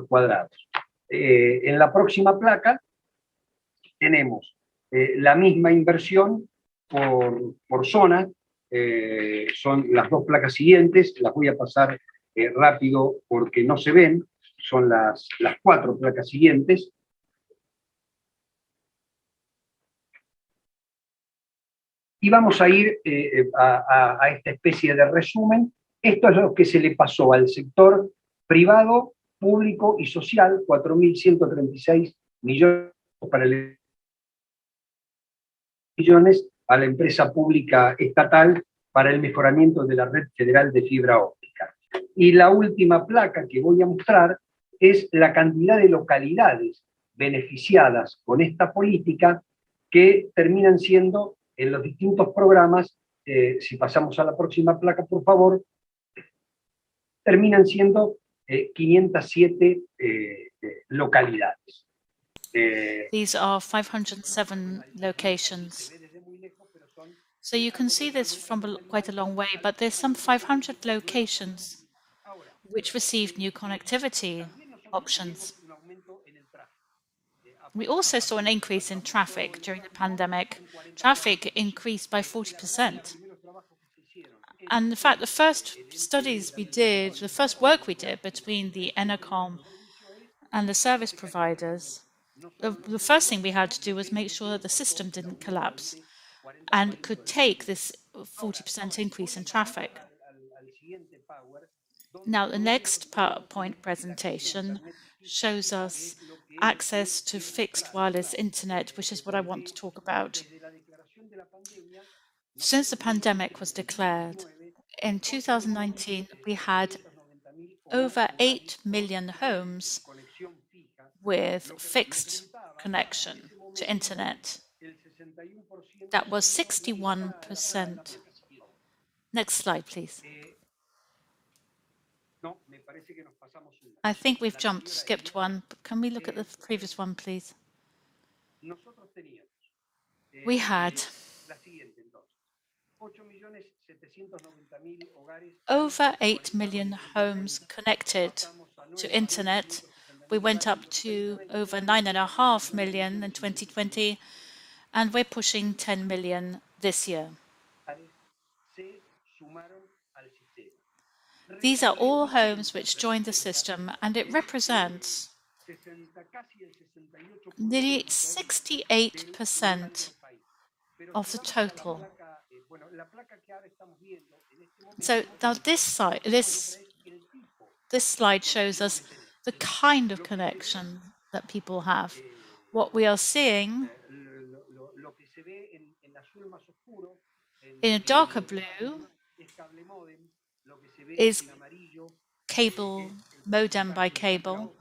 [SPEAKER 8] cuadrados. En la próxima placa tenemos la misma inversión por zona. Son las dos placas siguientes, las voy a pasar rápido porque no se ven, son las 4 placas siguientes. Y vamos a ir a esta especie de resumen. Esto es lo que se le pasó al sector privado, público y social, 4.136 millones para millones a la empresa pública estatal para el mejoramiento de la red federal de fibra óptica. Y la última placa que voy a mostrar es la cantidad de localidades beneficiadas con esta política, que terminan siendo en los distintos programas, si pasamos a la próxima placa, por favor, terminan siendo 507 localidades.
[SPEAKER 3] These are 507 locations. So you can see this from quite a long way, but there's some 500 locations which received new connectivity options. We also saw an increase in traffic during the pandemic. Traffic increased by 40%. And in fact, the first studies we did, the first work we did between the ENACOM and the service providers, the first thing we had to do was make sure that the system didn't collapse and could take this 40% increase in traffic. Now, the next PowerPoint presentation shows us access to fixed wireless internet, which is what I want to talk about. Since the pandemic was declared, in 2019, we had over 8 million homes with fixed connection to internet. That was 61%. Next slide, please. I think we've skipped one. But can we look at the previous one, please? We had over 8 million homes connected to internet. We went up to over 9.5 million in 2020, and we're pushing 10 million this year. These are all homes which joined the system, and it represents nearly 68% of the total. So now this slide shows us the kind of connection that people have. What we are seeing in a darker blue is cable, modem by cable.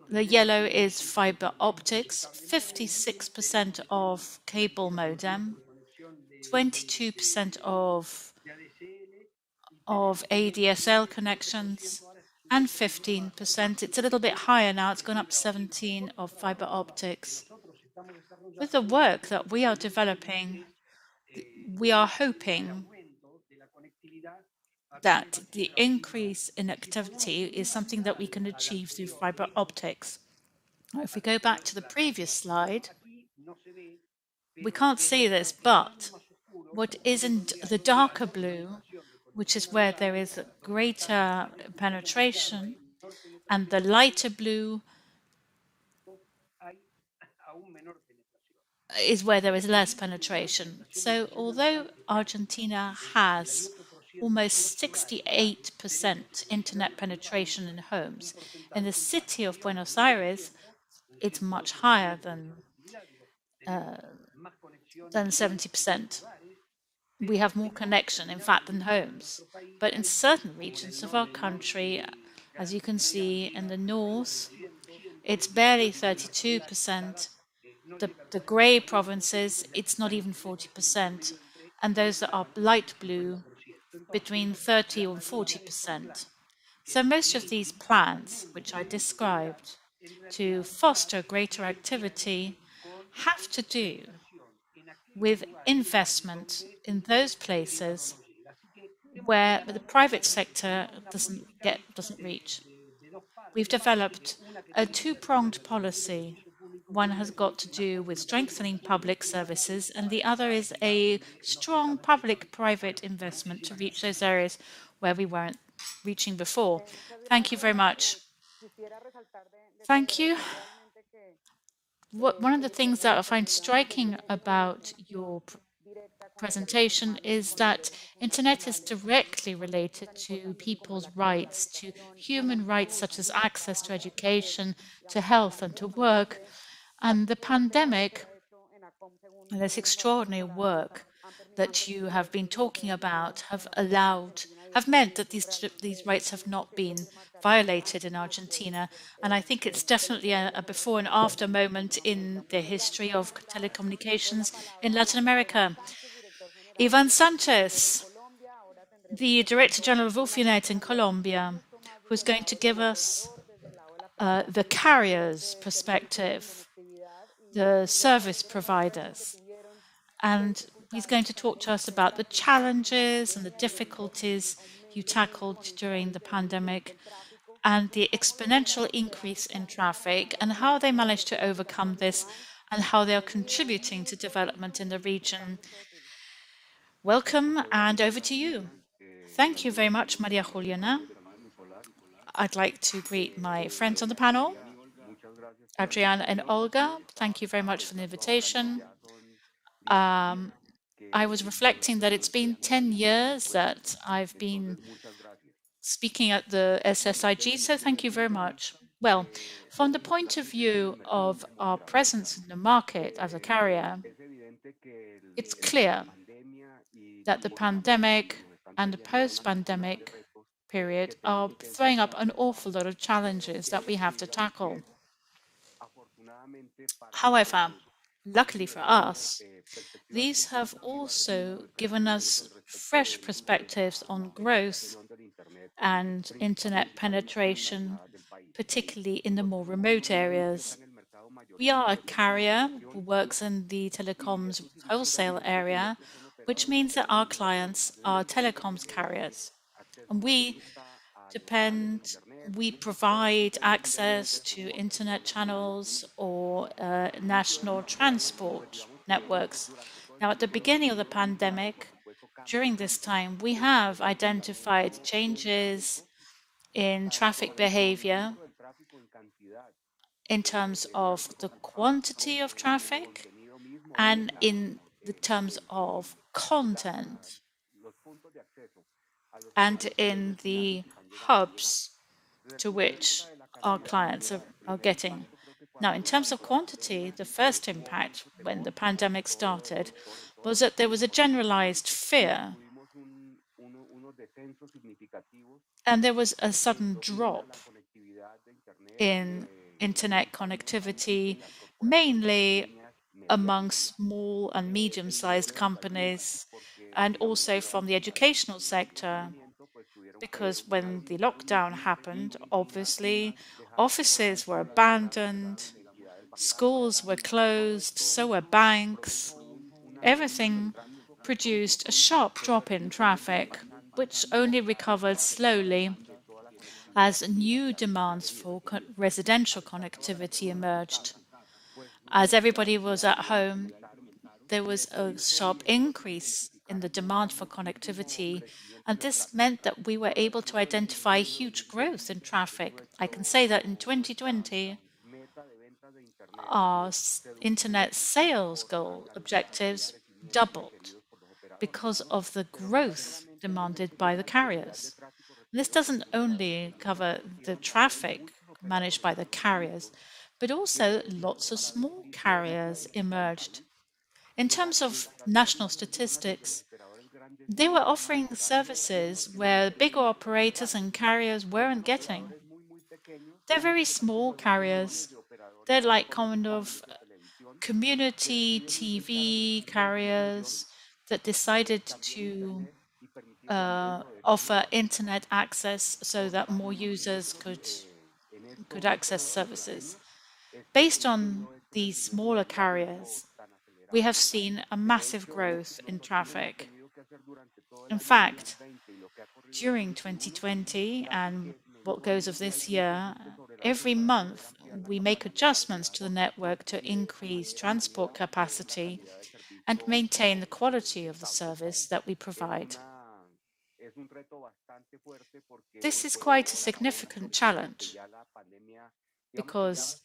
[SPEAKER 3] The yellow is fiber optics, 56% of cable modem, 22% of ADSL connections, and 15%. It's a little bit higher now. It's gone up to 17 of fiber optics. With the work that we are developing, we are hoping that the increase in activity is something that we can achieve through fiber optics. Now, if we go back to the previous slide, we can't see this, but what is in the darker blue, which is where there is a greater penetration, and the lighter blue is where there is less penetration. So although Argentina has almost 68% internet penetration in homes, in the city of Buenos Aires, it's much higher than 70%. We have more connection, in fact, than homes. But in certain regions of our country, as you can see in the north, it's barely 32%. The grey provinces, it's not even 40%. And those that are light blue, between 30 and 40%. So most of these plans, which I described, to foster greater activity, have to do with investment in those places where the private sector doesn't reach. We've developed a two-pronged policy. One has got to do with strengthening public services, and the other is a strong public-private investment to reach those areas where we weren't reaching before. Thank you very much. Thank you. One of the things that I find striking about your presentation is that internet is directly related to people's rights, to human rights such as access to education, to health and to work. And the pandemic, and this extraordinary work that you have been talking about, have meant that these rights have not been violated in Argentina. And I think it's definitely a before and after moment in the history of telecommunications in Latin America. Ivan Sanchez, the Director General of Ufinet in Colombia, who's going to give us the carriers' perspective, the service providers. And he's going to talk to us about the challenges and the difficulties you tackled during the pandemic and the exponential increase in traffic and how they managed to overcome this and how they are contributing to development in the region. Welcome, and over to you. Thank you very much, Maria Juliana. I'd like to greet my friends on the panel, Adriana and Olga. Thank you very much for the invitation. I was reflecting that it's been 10 years that I've been speaking at the SSIG, so thank you very much. Well, from the point of view of our presence in the market as a carrier, it's clear that the pandemic and the post-pandemic period are throwing up an awful lot of challenges that we have to tackle. However, luckily for us, these have also given us fresh perspectives on growth and internet penetration, particularly in the more remote areas. We are a carrier who works in the telecoms wholesale area, which means that our clients are telecoms carriers. And we provide access to internet channels or national transport networks. Now, at the beginning of the pandemic, during this time, we have identified changes in traffic behavior in terms of the quantity of traffic and in the terms of content and in the hubs to which our clients are getting. Now, in terms of quantity, the first impact when the pandemic started was that there was a generalized fear and there was a sudden drop in internet connectivity, mainly among small and medium-sized companies, and also from the educational sector, because when the lockdown happened, obviously, offices were abandoned, schools were closed, so were banks. Everything produced a sharp drop in traffic, which only recovered slowly as new demands for residential connectivity emerged. As everybody was at home, there was a sharp increase in the demand for connectivity, and this meant that we were able to identify huge growth in traffic. I can say that in 2020, our internet sales goal objectives doubled because of the growth demanded by the carriers. This doesn't only cover the traffic managed by the carriers, but also lots of small carriers emerged. In terms of national statistics, they were offering services where bigger operators and carriers weren't getting. They're very small carriers. They're like kind of community TV carriers that decided to offer internet access so that more users could access services. Based on these smaller carriers, we have seen a massive growth in traffic. In fact, during 2020 and what goes of this year, every month we make adjustments to the network to increase transport capacity and maintain the quality of the service that we provide. This is quite a significant challenge because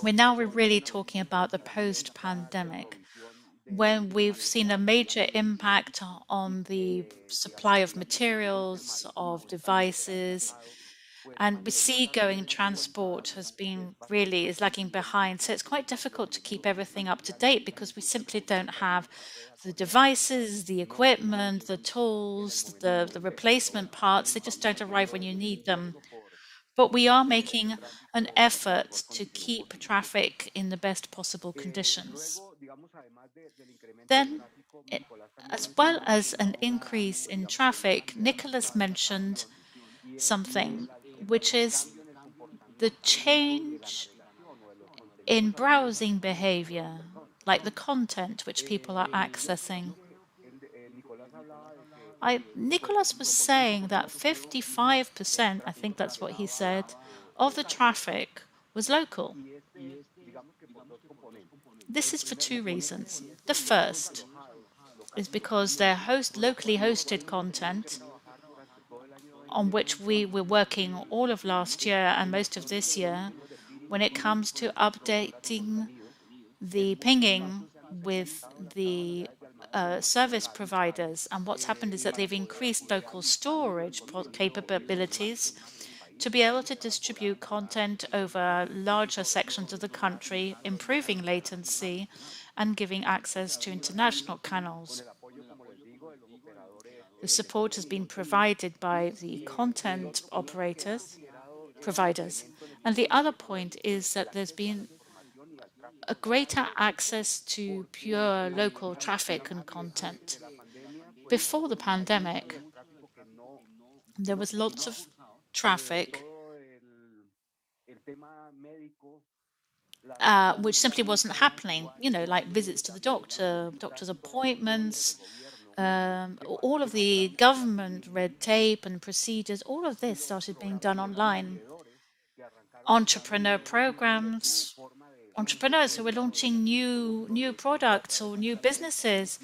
[SPEAKER 3] we're really talking about the post-pandemic, when we've seen a major impact on the supply of materials, of devices, and we see going transport is lagging behind. So it's quite difficult to keep everything up to date because we simply don't have the devices, the equipment, the tools, the replacement parts. They just don't arrive when you need them. But we are making an effort to keep traffic in the best possible conditions. Then, as well as an increase in traffic, Nicholas mentioned something, which is the change in browsing behavior, like the content which people are accessing. Nicholas was saying that 55%, I think that's what he said, of the traffic was local. This is for two reasons. The first is because they're locally hosted content on which we were working all of last year and most of this year when it comes to updating the pinging with the service providers. And what's happened is that they've increased local storage capabilities to be able to distribute content over larger sections of the country, improving latency and giving access to international channels. The support has been provided by the content providers. And the other point is that there's been a greater access to pure local traffic and content. Before the pandemic, there was lots of traffic which simply wasn't happening, like visits to the doctor, doctor's appointments, all of the government red tape and procedures, all of this started being done online. Entrepreneur programs, entrepreneurs who were launching new products or new businesses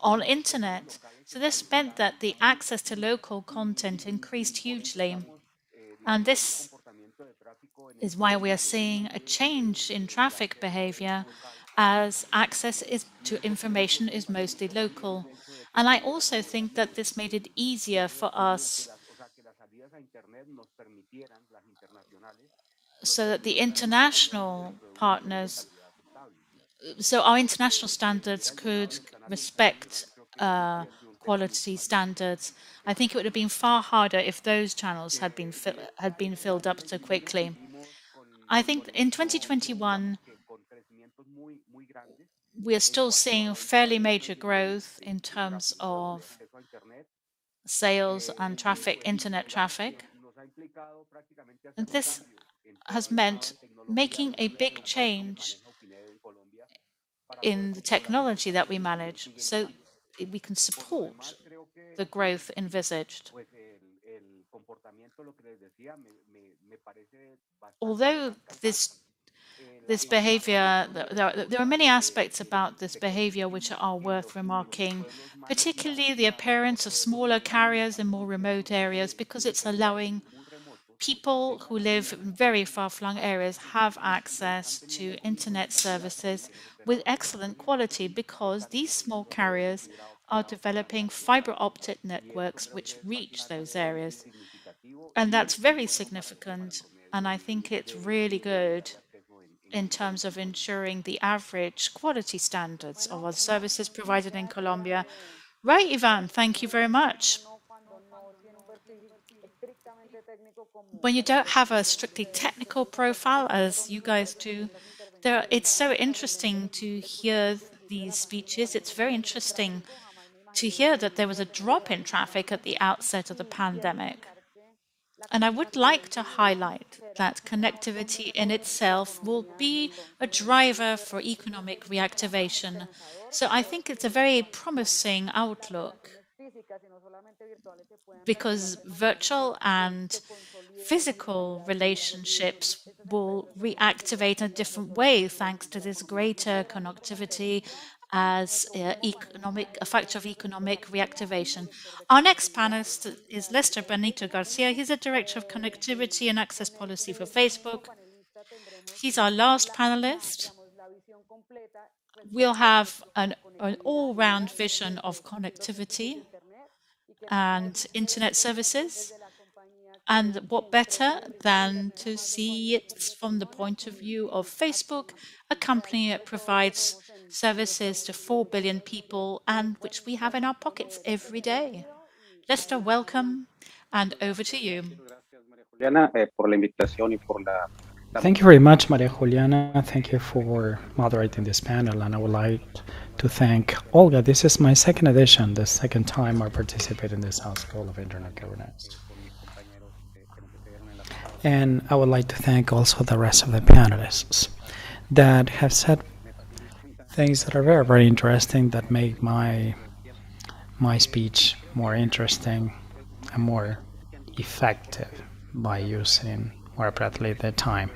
[SPEAKER 3] on internet. So this meant that the access to local content increased hugely. And this is why we are seeing a change in traffic behavior as access to information is mostly local. And I also think that this made it easier for us so that the international partners, so our international standards could respect quality standards. I think it would have been far harder if those channels had been filled up so quickly. I think in 2021, we are still seeing fairly major growth in terms of sales and traffic, internet traffic. And this has meant making a big change in the technology that we manage so we can support the growth envisaged. Although this behavior, there are many aspects about this behavior which are worth remarking, particularly the appearance of smaller carriers in more remote areas, because it's allowing people who live in very far-flung areas have access to internet services with excellent quality, because these small carriers are developing fiber optic networks which reach those areas. And that's very significant, and I think it's really good in terms of ensuring the average quality standards of our services provided in Colombia. Right, Ivan, thank you very much. When you don't have a strictly technical profile, as you guys do, it's so interesting to hear these speeches. It's very interesting to hear that there was a drop in traffic at the outset of the pandemic. And I would like to highlight that connectivity in itself will be a driver for economic reactivation. So I think it's a very promising outlook, because virtual and physical relationships will reactivate in a different way thanks to this greater connectivity as a factor of economic reactivation. Our next panelist is Lester Benito Garcia. He's the Director of Connectivity and Access Policy for Facebook. He's our last panelist. We'll have an all-round vision of connectivity and internet services. And what better than to see it from the point of view of Facebook, a company that provides services to 4 billion people and which we have in our pockets every day. Lester, welcome, and over to you.
[SPEAKER 2] Thank you very much, Maria Juliana. Thank you for moderating this panel, and I would like to thank Olga. This is my second edition, the second time I participate in this House School of Internet Governance. And I would like to thank also the rest of the panelists that have said things that are very, very interesting, that make my speech more interesting and more effective by using more appropriately the time.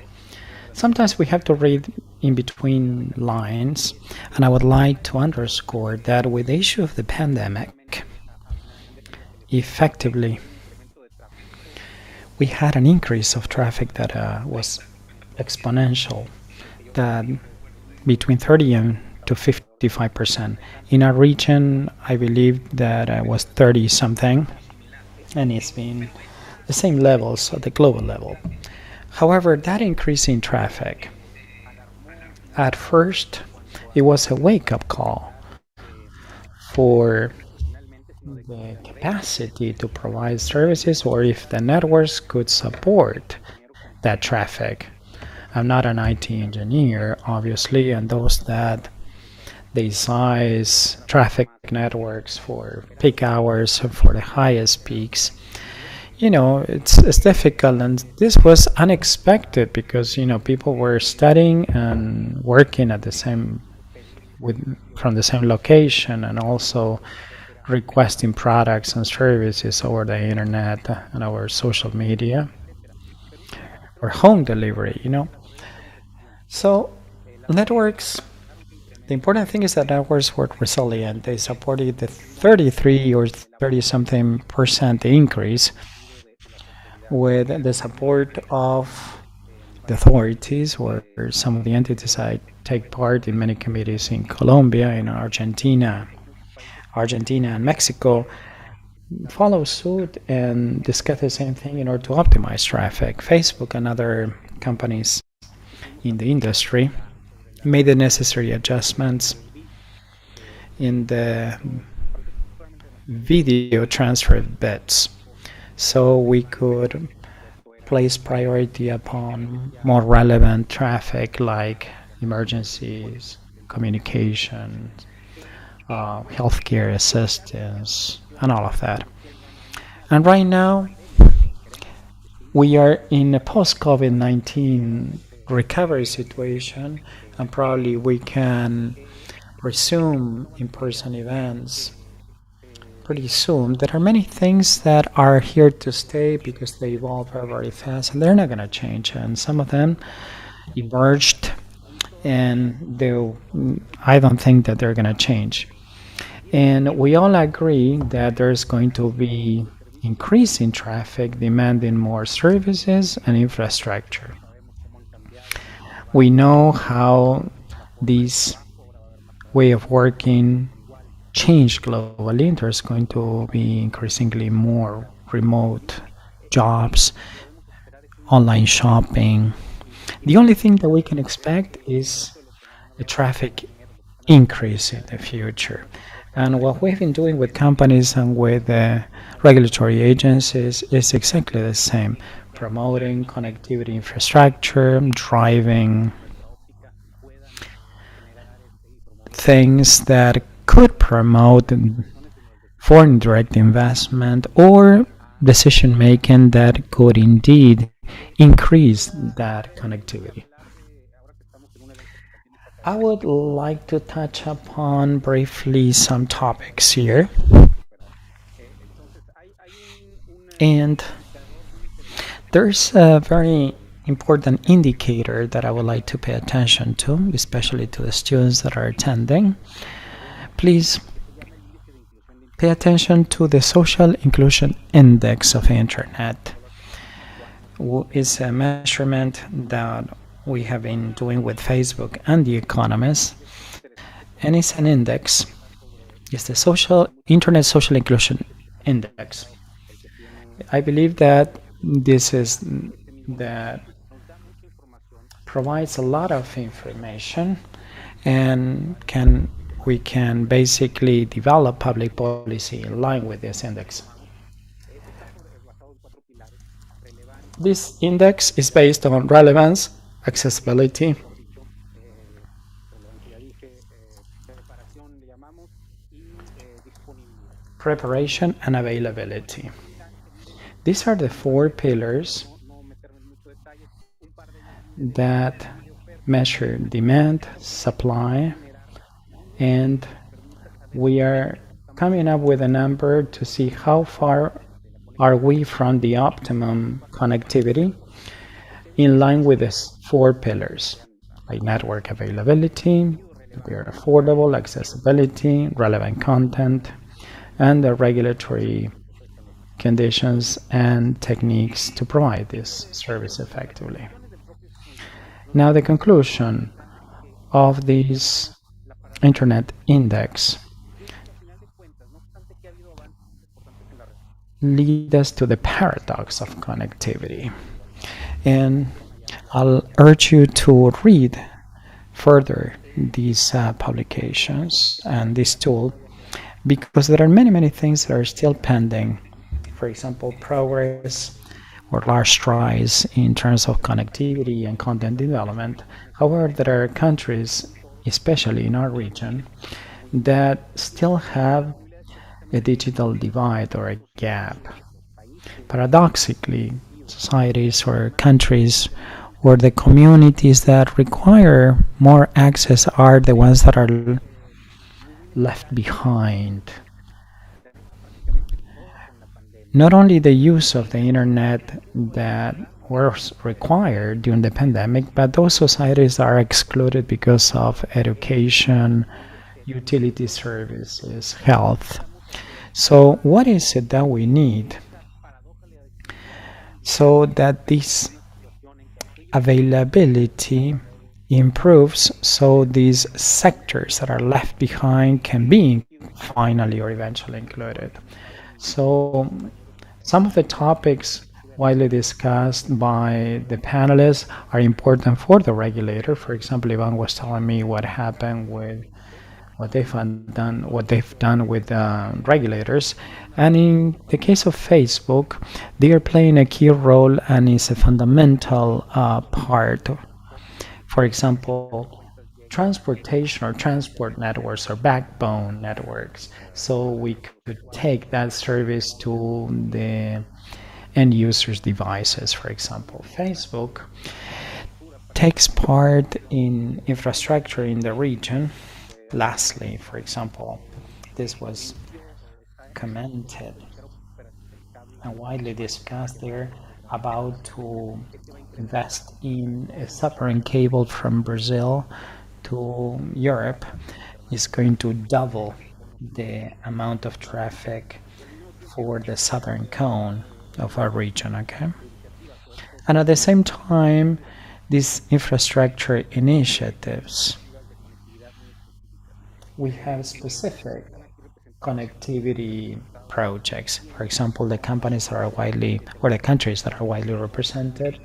[SPEAKER 2] Sometimes we have to read in between lines, and I would like to underscore that with the issue of the pandemic, effectively, we had an increase of traffic that was exponential, that between 30 and to 55%. In our region, I believe that was 30 something, and it's been the same levels at the global level. However, that increase in traffic, at first, it was a wake-up call for the capacity to provide services or if the networks could support that traffic. I'm not an IT engineer, obviously, and those that they size traffic networks for peak hours for the highest peaks. It's difficult, and this was unexpected because people were studying and working at the same from the same location and also requesting products and services over the internet and our social media or home delivery. So networks, the important thing is that networks were resilient. They supported the 33 or 30 something percent increase with the support of the authorities or some of the entities I take part in many committees in Colombia, in Argentina and Mexico follow suit and discuss the same thing in order to optimize traffic. Facebook and other companies in the industry made the necessary adjustments in the video transfer bits so we could place priority upon more relevant traffic like emergencies, communication, healthcare assistance, and all of that. And right now, we are in a post-COVID-19 recovery situation, and probably we can resume in-person events pretty soon. There are many things that are here to stay because they evolve very, very fast, and they're not going to change. And some of them emerged, and I don't think that they're going to change. And we all agree that there's going to be increase in traffic demanding more services and infrastructure. We know how this way of working changed globally. There's going to be increasingly more remote jobs, online shopping. The only thing that we can expect is a traffic increase in the future. And what we've been doing with companies and with regulatory agencies is exactly the same, promoting connectivity infrastructure, driving things that could promote foreign direct investment or decision making that could indeed increase that connectivity. I would like to touch upon briefly some topics here. And there's a very important indicator that I would like to pay attention to, especially to the students that are attending. Please pay attention to the Social Inclusion Index of Internet. It's a measurement that we have been doing with Facebook and The Economist, and it's an index. It's the Internet Social Inclusion Index. I believe that this is that provides a lot of information and we can basically develop public policy in line with this index. This index is based on relevance, accessibility, preparation, and availability. These are the 4 pillars that measure demand, supply, and we are coming up with a number to see how far are we from the optimum connectivity in line with these 4 pillars, like network availability, they are affordable, accessibility, relevant content, and the regulatory conditions and techniques to provide this service effectively. Now, the conclusion of this Internet Index. lead us to the paradox of connectivity. And I'll urge you to read further these publications and this tool because there are many, many things that are still pending. For example, progress or large strides in terms of connectivity and content development. However, there are countries, especially in our region, that still have a digital divide or a gap. Paradoxically, societies or countries or the communities that require more access are the ones that are left behind. Not only the use of the internet that was required during the pandemic, but those societies are excluded because of education, utility services, health. So what is it that we need so that this availability improves so these sectors that are left behind can be finally or eventually included? So some of the topics widely discussed by the panelists are important for the regulator. For example, Ivan was telling me what happened with what they've done with regulators. And in the case of Facebook, they are playing a key role and is a fundamental part. For example, transportation or transport networks or backbone networks. So we could take that service to the end users' devices, for example. Facebook takes part in infrastructure in the region. Lastly, for example, this was commented and widely discussed there about to invest in a submarine cable from Brazil to Europe is going to double the amount of traffic for the southern cone of our region, okay? And at the same time, these infrastructure initiatives, we have specific connectivity projects. For example, the companies that are widely, or the countries that are widely represented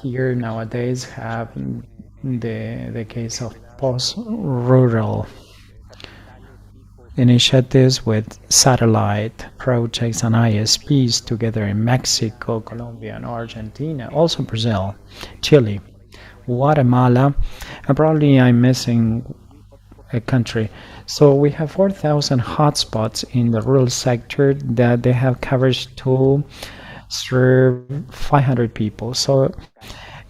[SPEAKER 2] here nowadays have the case of post-rural initiatives with satellite projects and ISPs together in Mexico, Colombia, and Argentina, also Brazil, Chile, Guatemala, and probably I'm missing a country. So we have 4,000 hotspots in the rural sector that they have coverage to serve 500 people. So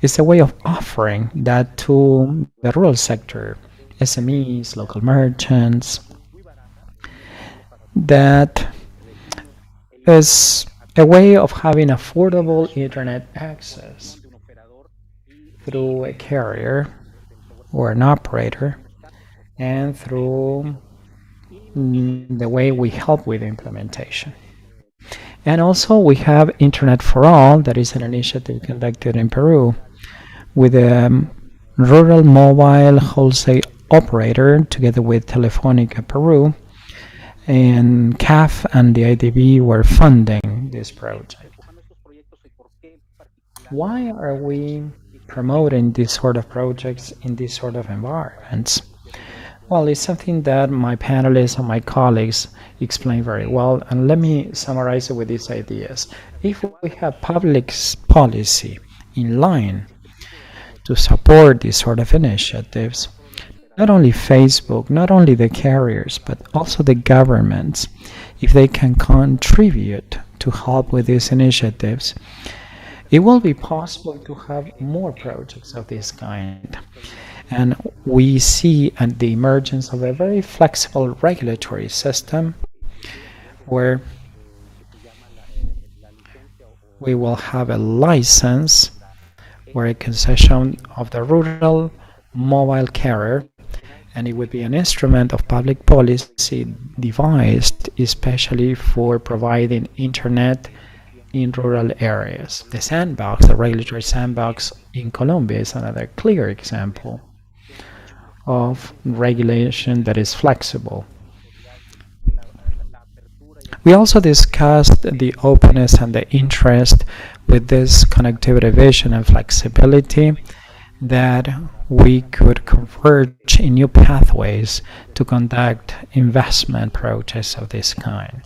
[SPEAKER 2] it's a way of offering that to the rural sector, SMEs, local merchants. That is a way of having affordable internet access through a carrier or an operator and through the way we help with implementation. And also we have Internet for All, that is an initiative conducted in Peru with a rural mobile wholesale operator together with Telefonica Peru, and CAF and the IDB were funding this project. Why are we promoting these sort of projects in these sort of environments? Well, it's something that my panelists and my colleagues explain very well, and let me summarize it with these ideas. If we have public policy in line to support these sort of initiatives, not only Facebook, not only the carriers, but also the governments, if they can contribute to help with these initiatives, it will be possible to have more projects of this kind. And we see the emergence of a very flexible regulatory system where we will have a license or a concession of the rural mobile carrier, and it would be an instrument of public policy devised especially for providing internet in rural areas. The sandbox, the regulatory sandbox in Colombia is another clear example of regulation that is flexible. We also discussed discussed the openness and the interest with this connectivity vision and flexibility that we could converge in new pathways to conduct investment projects of this kind.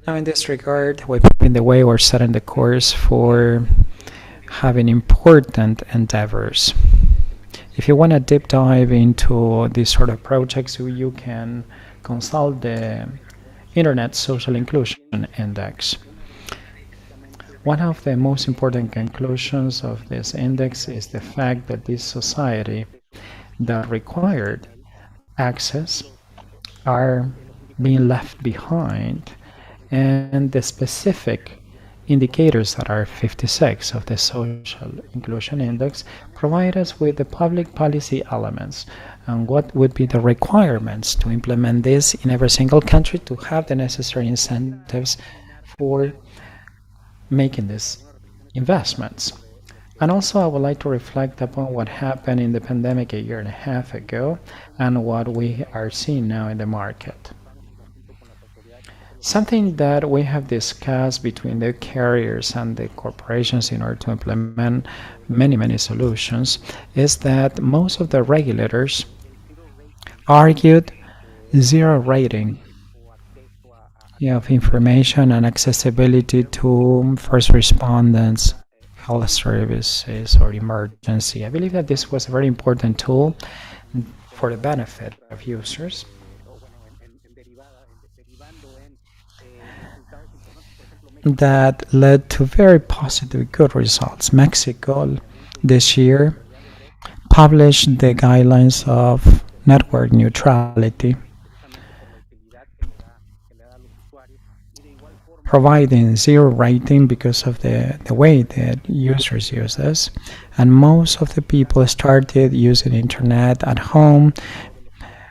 [SPEAKER 2] Now, in this regard, we're paving the way or setting the course for having important endeavors. If you want to deep dive into these sort of projects, you can consult the Internet Social Inclusion Index. One of the most important conclusions of this index is the fact that this society that required access are being left behind, and the specific indicators that are 56 of the Social Inclusion Index provide us with the public policy elements and what would be the requirements to implement this in every single country to have the necessary incentives for making these investments. And also, I would like to reflect upon what happened in the pandemic a year and a half ago and what we are seeing now in the market. Something that we have discussed between the carriers and the corporations in order to implement many solutions is that most of the regulators argued zero rating of information and accessibility to first responders, health services, or emergency. I believe that this was a very important tool for the benefit of users. That led to very positive, good results. Mexico this year published the guidelines of network neutrality, providing zero rating because of the way that users use this. And most of the people started using internet at home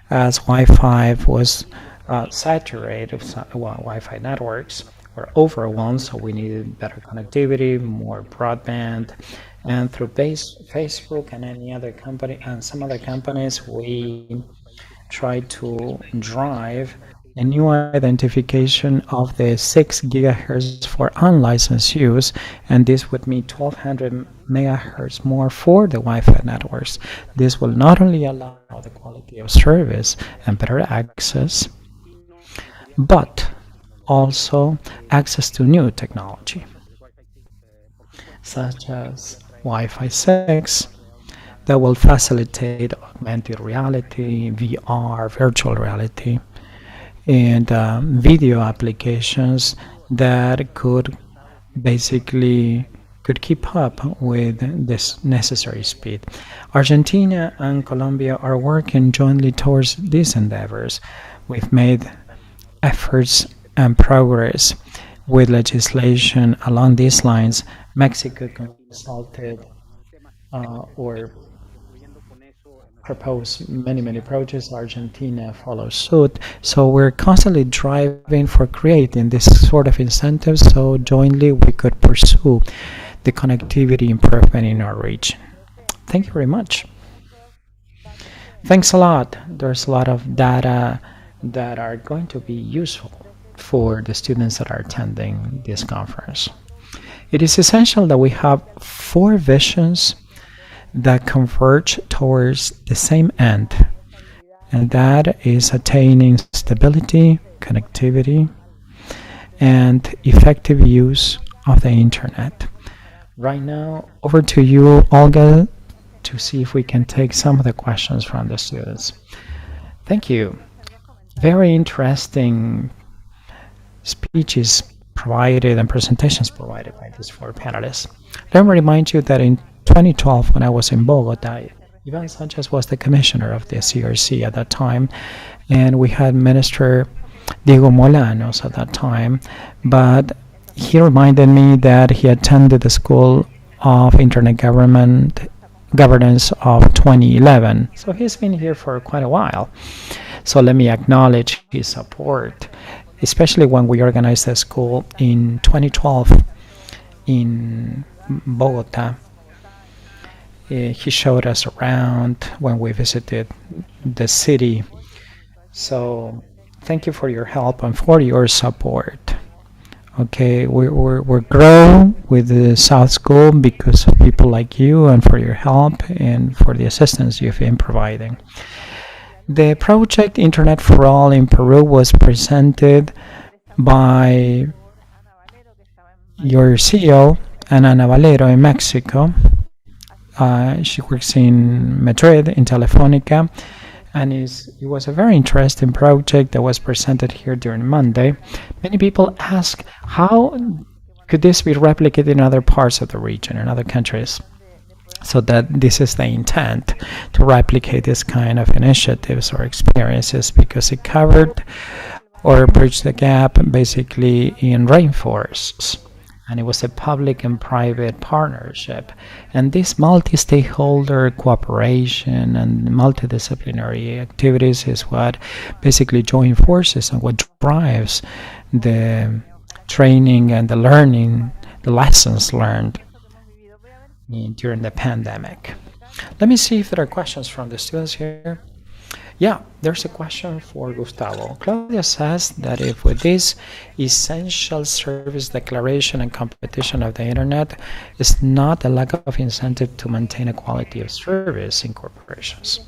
[SPEAKER 2] as Wi-Fi was saturated, Wi-Fi networks were overwhelmed, so we needed better connectivity, more broadband, and through Facebook and any other company and some other companies, we tried to drive a new identification of the 6 gigahertz for unlicensed use, and this would mean 1200 megahertz more for the Wi-Fi networks. This will not only allow the quality of service and better access, but also access to new technology, such as Wi-Fi 6, that will facilitate augmented reality, VR, virtual reality, and video applications that could keep up with this necessary speed. Argentina and Colombia are working jointly towards these endeavors. We've made efforts and progress with legislation along these lines. Mexico consulted or proposed many projects. Argentina follows suit. So we're constantly driving for creating this sort of incentives so jointly we could pursue the connectivity improvement in our region. Thank you very much. Thanks a lot. There's a lot of data that are going to be useful for the students that are attending this conference. It is essential that we have 4 visions that converge towards the same end, and that is attaining stability, connectivity, and effective use of the internet. Right now, over to you, Olga, to see if we can take some of the questions from the students. Thank you. Very interesting speeches provided and presentations provided by these 4 panelists. Let me remind you that in 2012, when I was in Bogota, Ivan Sanchez was the commissioner of the CRC at that time, and we had Minister Diego Molanos at that time, but he reminded me that he attended the School of Internet Governance of 2011. So he's been here for quite a while. So let me acknowledge his support, especially when we organized the school in 2012 in Bogota. He showed us around when we visited the city. So thank you for your help and for your support. Okay, we're growing with the South School because of people like you and for your help and for the assistance you've been providing. The project Internet for All in Peru was presented by your CEO, Ana Valero, in Mexico. She works in Madrid, in Telefonica, and it was a very interesting project that was presented here during Monday. Many people ask, how could this be replicated in other parts of the region, in other countries? So that this is the intent, to replicate this kind of initiatives or experiences, because it covered or bridged the gap basically in rainforests. And it was a public and private partnership. And this multi-stakeholder cooperation and multidisciplinary activities is what basically join forces and what drives the training and the learning, the lessons learned during the pandemic. Let me see if there are questions from the students here. Yeah, there's a question for Gustavo. Claudia says that if with this essential service declaration and competition of the internet is not a lack of incentive to maintain a quality of service in corporations.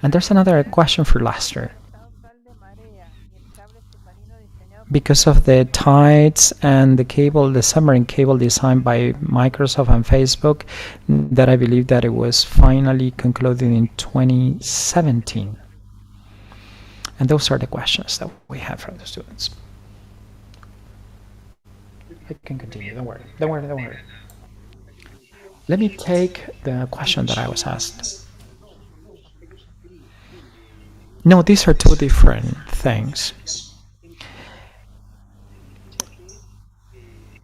[SPEAKER 2] And there's another question for Lester. Because of the tides and the cable, the submarine cable designed by Microsoft and Facebook, that I believe that it was finally concluded in 2017. And those are the questions that we have from the students. I can continue, don't worry. Let me take the question that I was asked. No, these are two different things.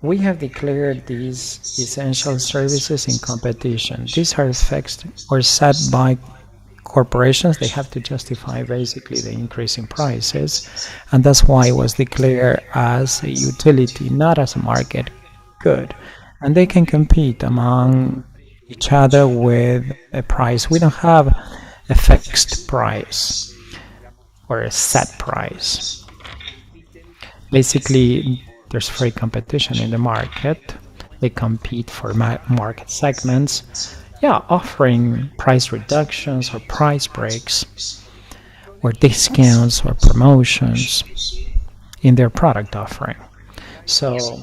[SPEAKER 2] We have declared these essential services in competition. These are fixed or set by corporations. They have to justify basically the increase in prices, and that's why it was declared as a utility, not as a market good. And they can compete among each other with a price. We don't have a fixed price or a set price. Basically, there's free competition in the market. They compete for market segments, offering price reductions or price breaks or discounts or promotions in their product offering. So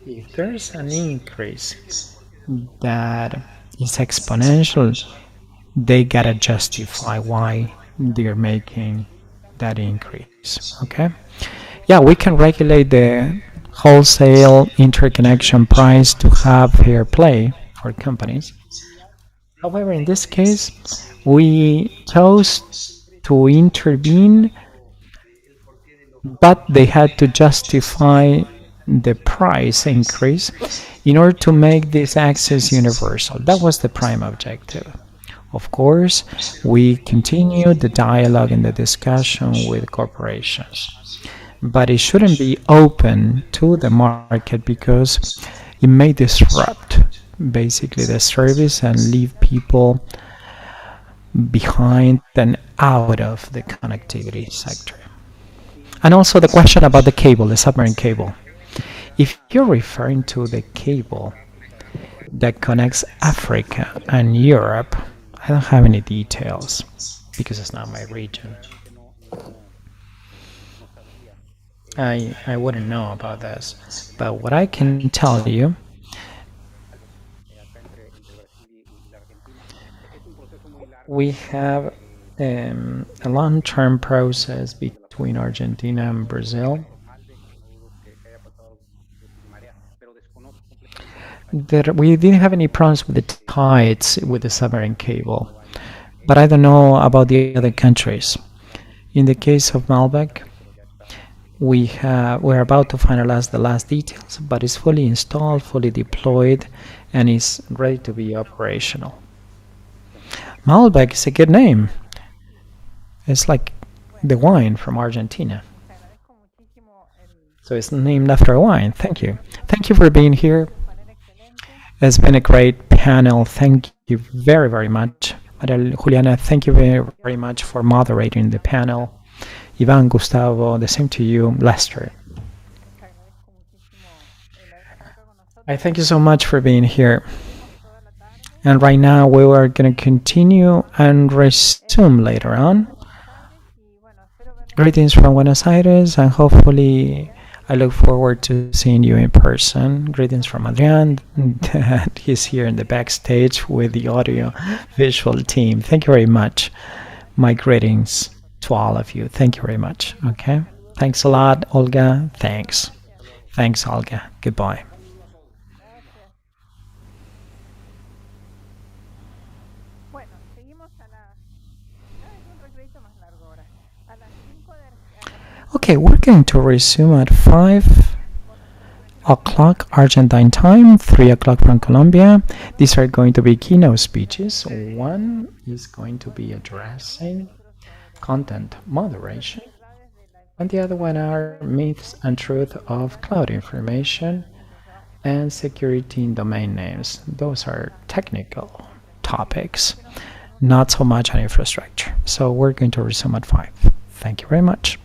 [SPEAKER 2] if there's an increase that is exponential, they gotta justify why they're making that increase, okay? Yeah, we can regulate the wholesale interconnection price to have fair play for companies. However, in this case, we chose to intervene, but they had to justify the price increase in order to make this access universal. That was the prime objective. Of course, we continued the dialogue and the discussion with corporations. But it shouldn't be open to the market because it may disrupt basically the service and leave people behind and out of the connectivity sector. And also the question about the cable, the submarine cable. If you're referring to the cable that connects Africa and Europe, I don't have any details because it's not my region. I wouldn't know about this, but what I can tell you, we have a long-term process between Argentina and Brazil. We didn't have any problems with the tides with the submarine cable, but I don't know about the other countries. In the case of Malbec, we're about to finalize the last details, but it's fully installed, fully deployed, and is ready to be operational. Malbec is a good name. It's like the wine from Argentina. So it's named after a wine. Thank you. Thank you for being here. It's been a great panel. Thank you very, very much Maria Juliana, thank you very, very much for moderating the panel. Ivan, Gustavo, the same to you. Lester. I thank you so much for being here. And right now we are going to continue and resume later on. Greetings from Buenos Aires, and hopefully I look forward to seeing you in person. Greetings from Adrian. He's here in the backstage with the audio visual team. Thank you very much. My greetings to all of you. Thank you very much. Okay. Thanks a lot, Olga. Thanks. Thanks, Olga. Goodbye. Okay, we're going to resume at 5 o'clock Argentine time, 3 o'clock from Colombia. These are going to be keynote speeches. One is going to be addressing content moderation, and the other one are myths and truth of cloud information and security in domain names. Those are technical topics, not so much on infrastructure. So we're going to resume at 5. Thank you very much.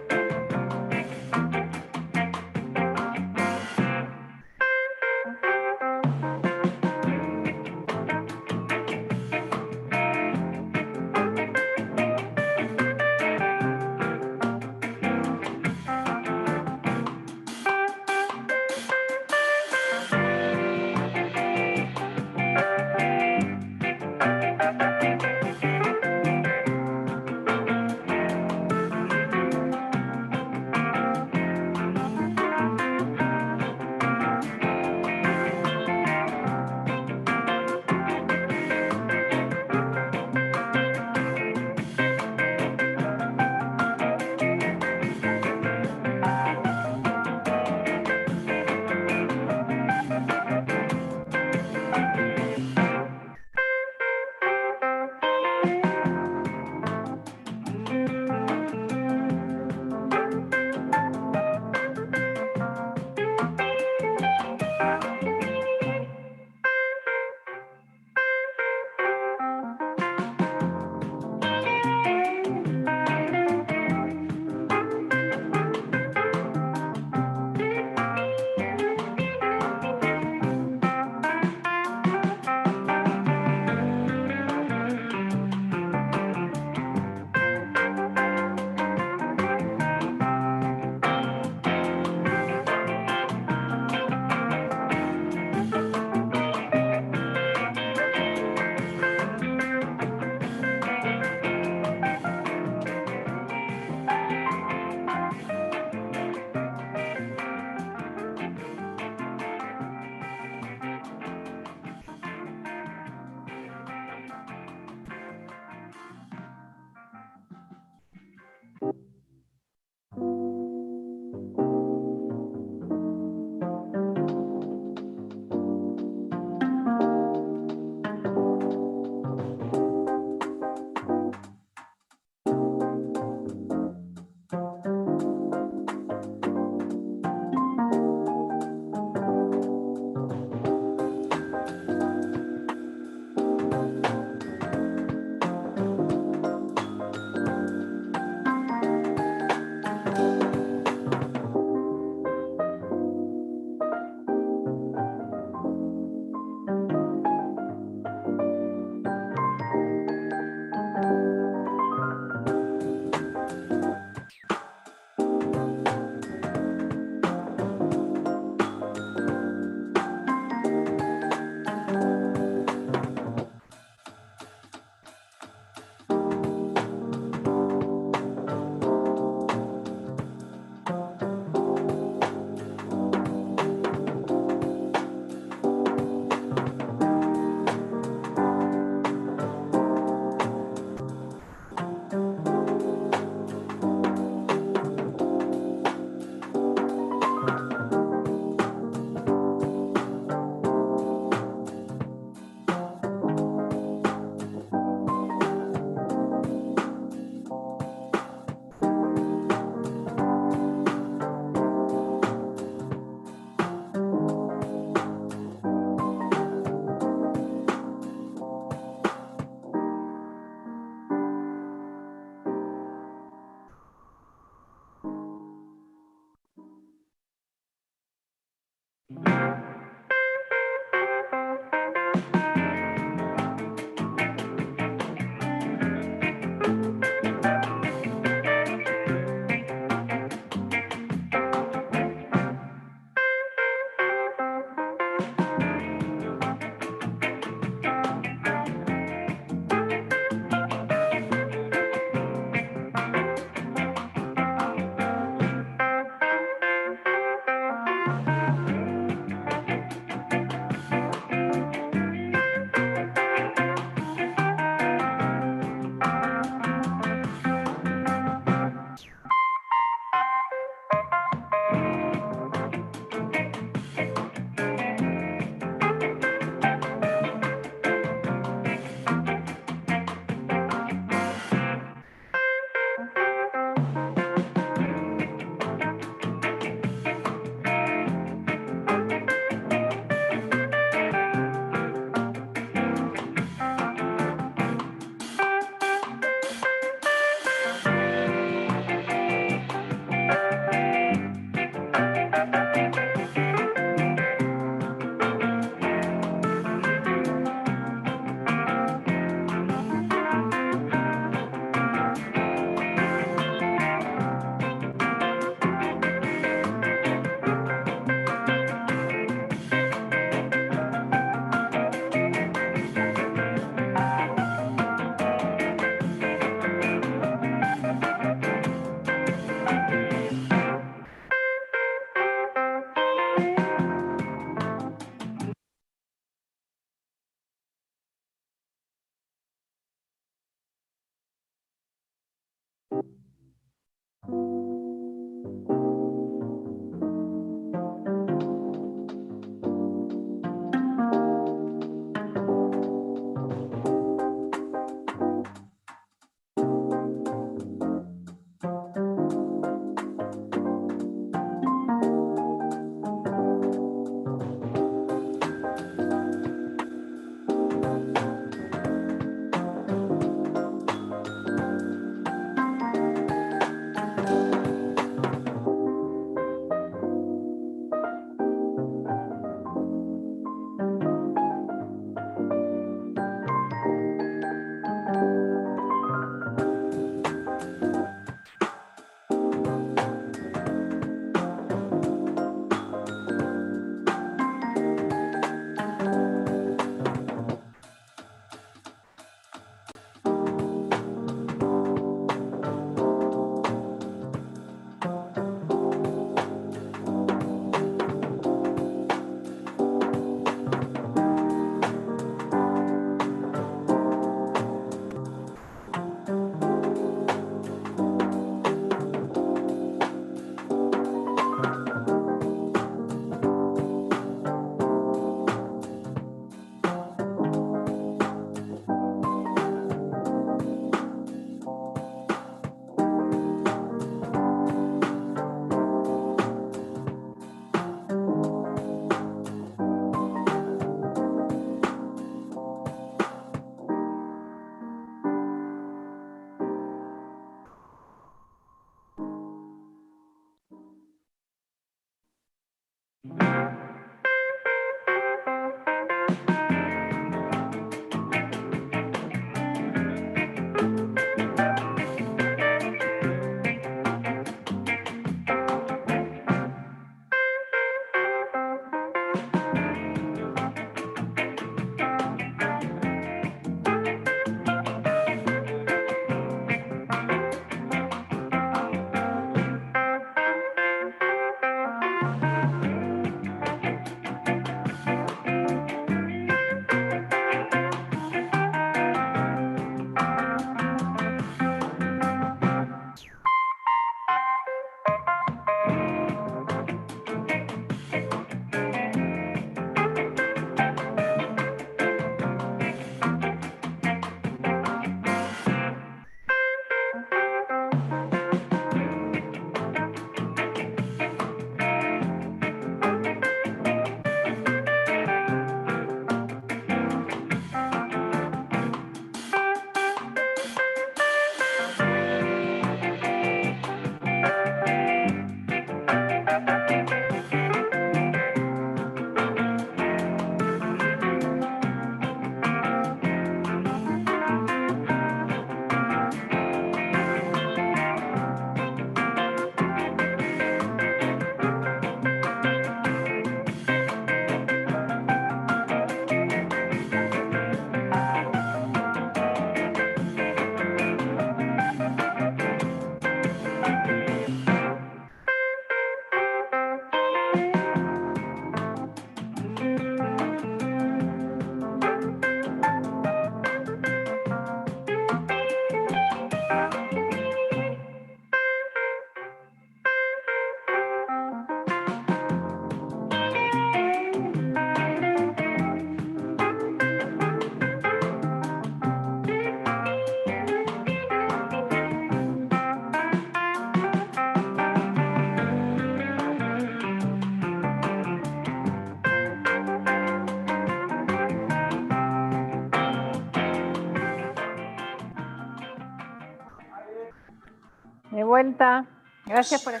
[SPEAKER 1] vuelta. Gracias por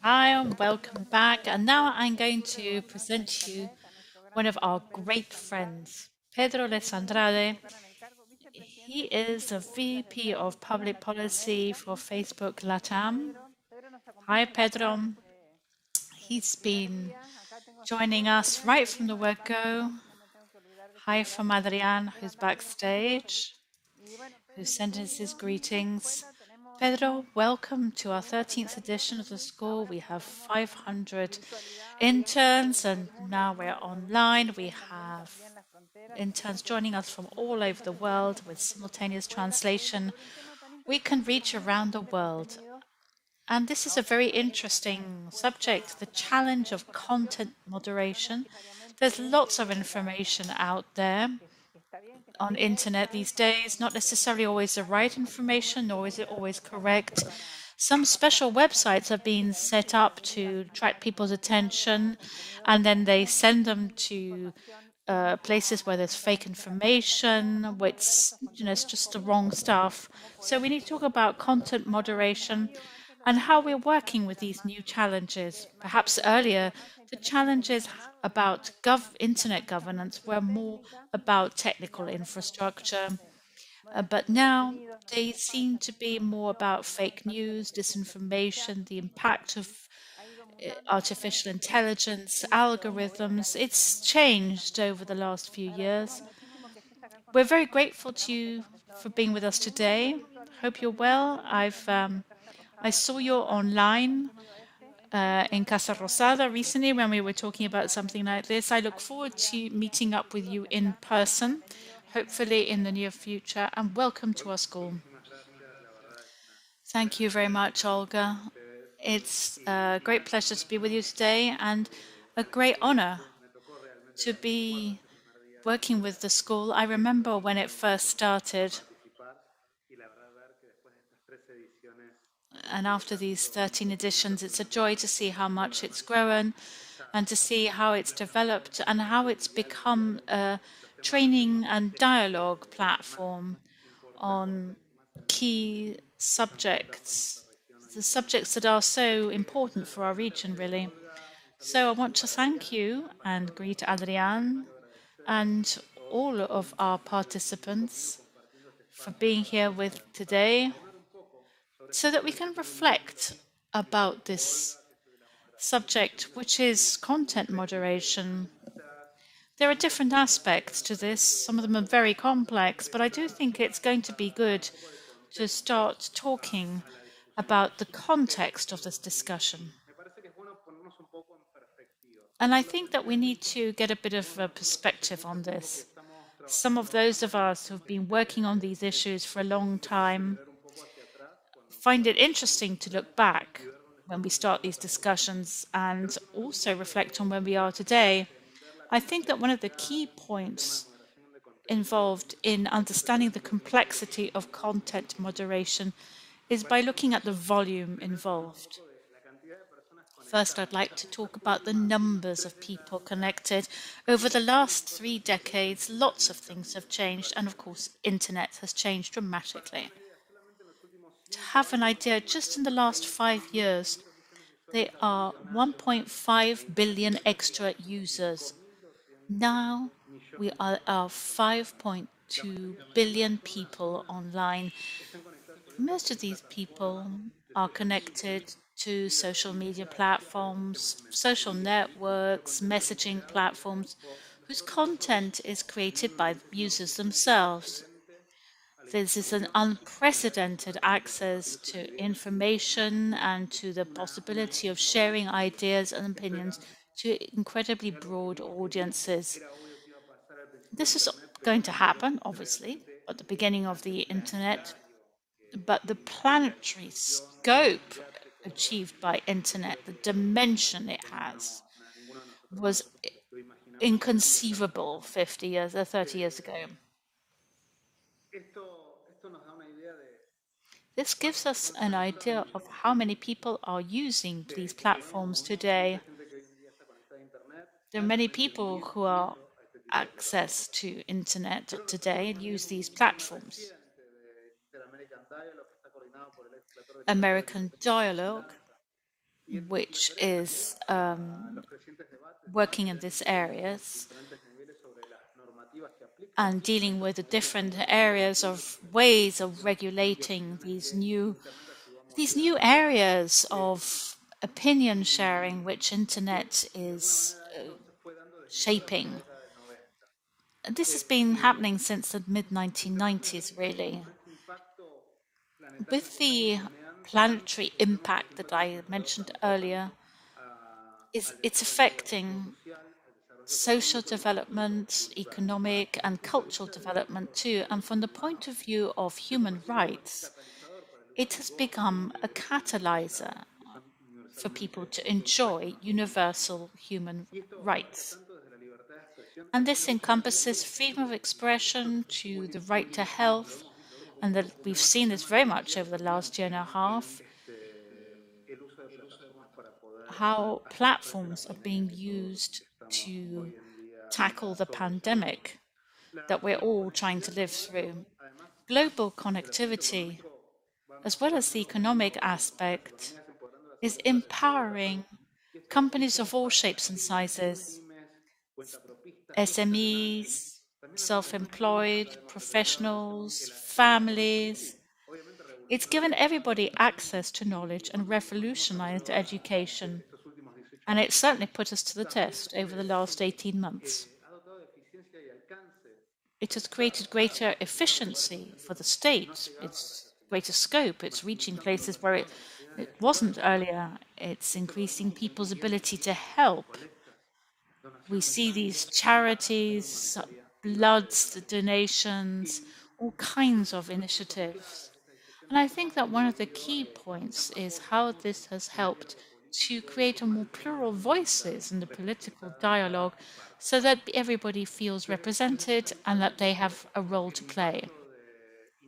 [SPEAKER 3] Hi, and welcome back. And now I'm going to present you one of our great friends, Pedro Lesandrade. He is the VP of Public Policy for Facebook Latam. Hi, Pedro. He's been joining us right from the word go. Hi from Adrian, who's backstage, who sent us his greetings. Pedro, welcome to our 13th edition of the school. We have 500 interns, and now we're online. We have interns joining us from all over the world with simultaneous translation. We can reach around the world. And this is a very interesting subject, the challenge of content moderation. There's lots of information out there on internet these days, not necessarily always the right information, nor is it always correct. Some special websites have been set up to attract people's attention, and then they send them to places where there's fake information, which it's just the wrong stuff. So we need to talk about content moderation and how we're working with these new challenges. Perhaps earlier, the challenges about internet governance were more about technical infrastructure, but now they seem to be more about fake news, disinformation, the impact of artificial intelligence, algorithms. It's changed over the last few years. We're very grateful to you for being with us today. Hope you're well. I saw you online in Casa Rosada recently when we were talking about something like this. I look forward to meeting up with you in person, hopefully in the near future, and welcome to our school. Thank you very much, Olga. It's a great pleasure to be with you today and a great honor to be working with the school. I remember when it first started, and after these 13 editions, it's a joy to see how much it's grown and to see how it's developed and how it's become a training and dialogue platform on key subjects, the subjects that are so important for our region, really. So I want to thank you and greet Adrian and all of our participants for being here with today so that we can reflect about this subject, which is content moderation. There are different aspects to this. Some of them are very complex, but I do think it's going to be good to start talking about the context of this discussion. And I think that we need to get a bit of a perspective on this. Some of those of us who've been working on these issues for a long time find it interesting to look back when we start these discussions and also reflect on where we are today. I think that one of the key points involved in understanding the complexity of content moderation is by looking at the volume involved. First, I'd like to talk about the numbers of people connected. Over the last 3 decades, lots of things have changed, and of course, internet has changed dramatically. To have an idea, just in the last 5 years, there are 1.5 billion extra users. Now we are 5.2 billion people online. Most of these people are connected to social media platforms, social networks, messaging platforms, whose content is created by users themselves. This is an unprecedented access to information and to the possibility of sharing ideas and opinions to incredibly broad audiences. This is going to happen, obviously, at the beginning of the internet, but the planetary scope achieved by internet, the dimension it has, was inconceivable 30 years ago. This gives us an idea of how many people are using these platforms today. There are many people who are access to internet today and use these platforms. American Dialogue, which is working in these areas and dealing with the different areas of ways of regulating these new areas of opinion sharing which internet is shaping. This has been happening since the mid-1990s, really. With the planetary impact that I mentioned earlier, it's affecting social development, economic and cultural development too. And from the point of view of human rights, it has become a catalyzer for people to enjoy universal human rights. And this encompasses freedom of expression to the right to health, and that we've seen this very much over the last year and a half, how platforms are being used to tackle the pandemic that we're all trying to live through. Global connectivity, as well as the economic aspect, is empowering companies of all shapes and sizes, SMEs, self-employed, professionals, families. It's given everybody access to knowledge and revolutionized education. And it certainly put us to the test over the last 18 months. It has created greater efficiency for the state, it's greater scope, it's reaching places where it wasn't earlier, it's increasing people's ability to help. We see these charities, blood donations, all kinds of initiatives. And I think that one of the key points is how this has helped to create a more plural voices in the political dialogue so that everybody feels represented and that they have a role to play.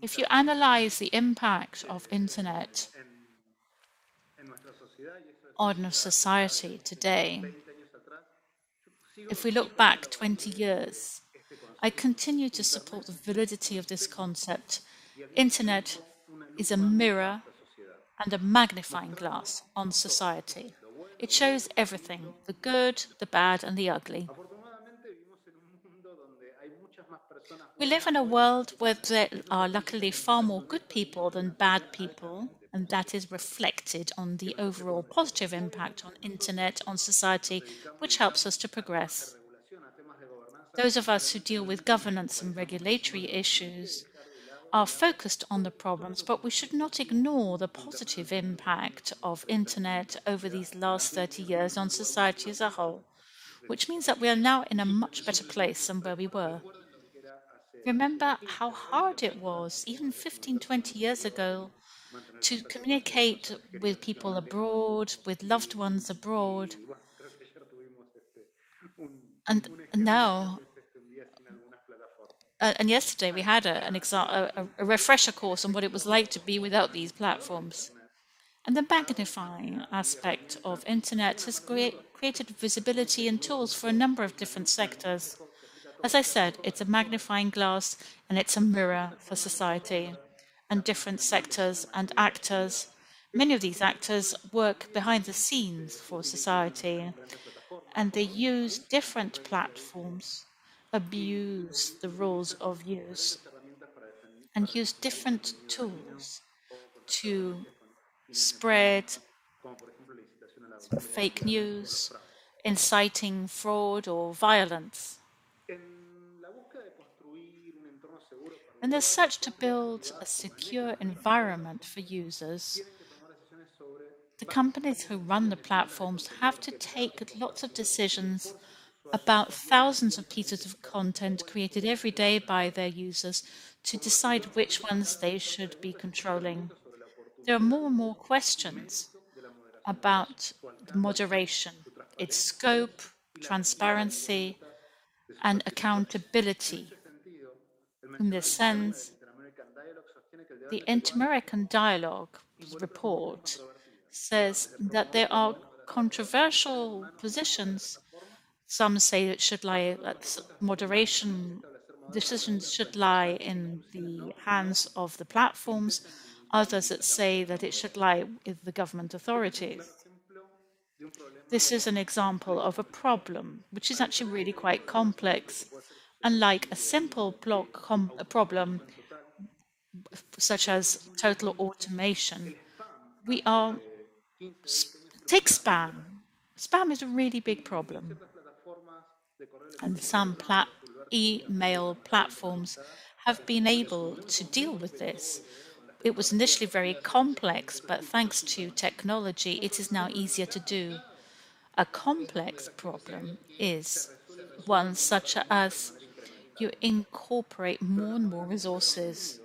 [SPEAKER 3] If you analyze the impact of internet on society today, if we look back 20 years, I continue to support the validity of this concept. Internet is a mirror and a magnifying glass on society. It shows everything, the good, the bad, and the ugly. We live in a world where there are luckily far more good people than bad people, and that is reflected on the overall positive impact on internet, on society, which helps us to progress. Those of us who deal with governance and regulatory issues are focused on the problems, but we should not ignore the positive impact of internet over these last 30 years on society as a whole, which means that we are now in a much better place than where we were. Remember how hard it was, even 15, 20 years ago, to communicate with people abroad, with loved ones abroad. And now, and yesterday we had a refresher course on what it was like to be without these platforms. And the magnifying aspect of internet has created visibility and tools for a number of different sectors. As I said, it's a magnifying glass and it's a mirror for society and different sectors and actors. Many of these actors work behind the scenes for society, and they use different platforms, abuse the rules of use, and use different tools to spread fake news, inciting fraud or violence. And as such, to build a secure environment for users, the companies who run the platforms have to take lots of decisions about thousands of pieces of content created every day by their users to decide which ones they should be controlling. There are more and more questions about moderation, its scope, transparency, and accountability. In this sense, the Inter-American Dialogue report says that there are controversial positions. Some say it should lie, that moderation decisions should lie in the hands of the platforms. others that say that it should lie with the government authorities. This is an example of a problem, which is actually really quite complex. Unlike a simple problem, such as total automation, we are take spam. Spam is a really big problem, and some email platforms have been able to deal with this. It was initially very complex, but thanks to technology, it is now easier to do. A complex problem is one such as you incorporate more and more resources,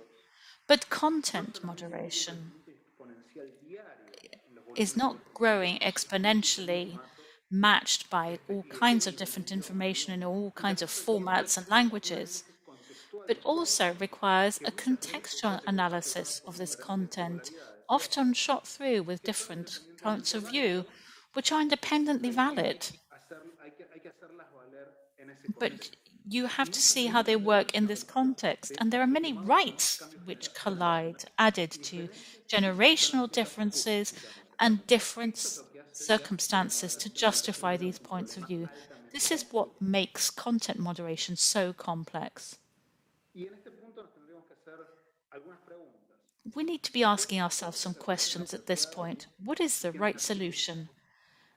[SPEAKER 3] but content moderation is not growing exponentially, matched by all kinds of different information in all kinds of formats and languages, but also requires a contextual analysis of this content, often shot through with different points of view, which are independently valid. But you have to see how they work in this context. And there are many rights which collide, added to generational differences and different circumstances to justify these points of view. This is what makes content moderation so complex. We need to be asking ourselves some questions at this point. What is the right solution?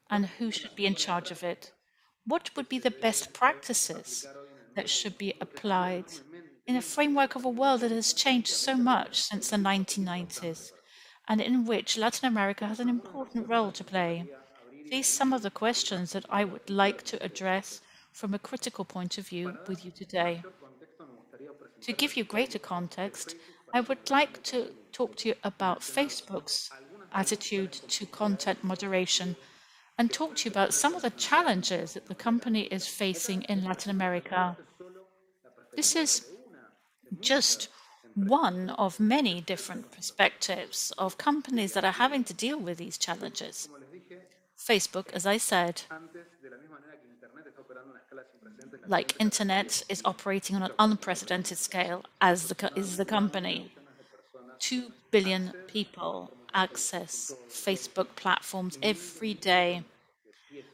[SPEAKER 3] And who should be in charge of it? What would be the best practices that should be applied in a framework of a world that has changed so much since the 1990s and in which Latin America has an important role to play? These are some of the questions that I would like to address from a critical point of view with you today. To give you greater context, I would like to talk to you about Facebook's attitude to content moderation and talk to you about some of the challenges that the company is facing in Latin America. This is just one of many different perspectives of companies that are having to deal with these challenges. Facebook, as I said, like internet, is operating on an unprecedented scale, as is the company. 2 billion people access Facebook platforms every day,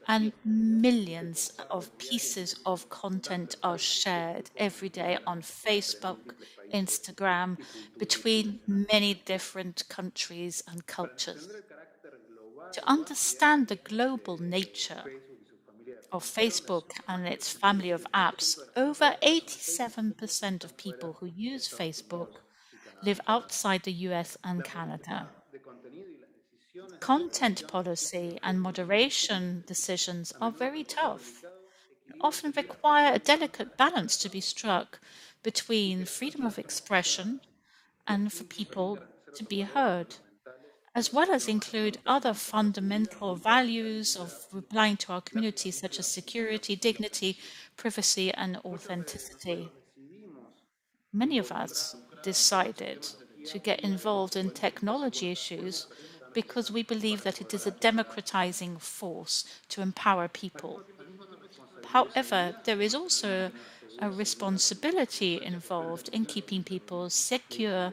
[SPEAKER 3] and millions of pieces of content are shared every day on Facebook, Instagram, between many different countries and cultures. To understand the global nature of Facebook and its family of apps, over 87% of people who use Facebook live outside the US and Canada. Content policy and moderation decisions are very tough and often require a delicate balance to be struck between freedom of expression and for people to be heard, as well as include other fundamental values of replying to our community, such as security, dignity, privacy, and authenticity. Many of us decided to get involved in technology issues because we believe that it is a democratizing force to empower people. However, there is also a responsibility involved in keeping people secure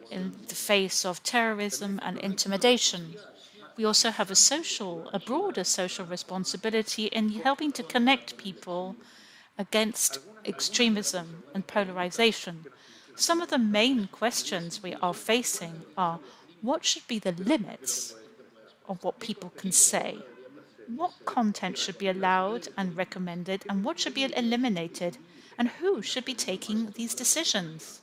[SPEAKER 3] in the face of terrorism and intimidation. We also have a broader social responsibility in helping to connect people against extremism and polarization. Some of the main questions we are facing are: what should be the limits of what people can say? What content should be allowed and recommended, and what should be eliminated? And who should be taking these decisions?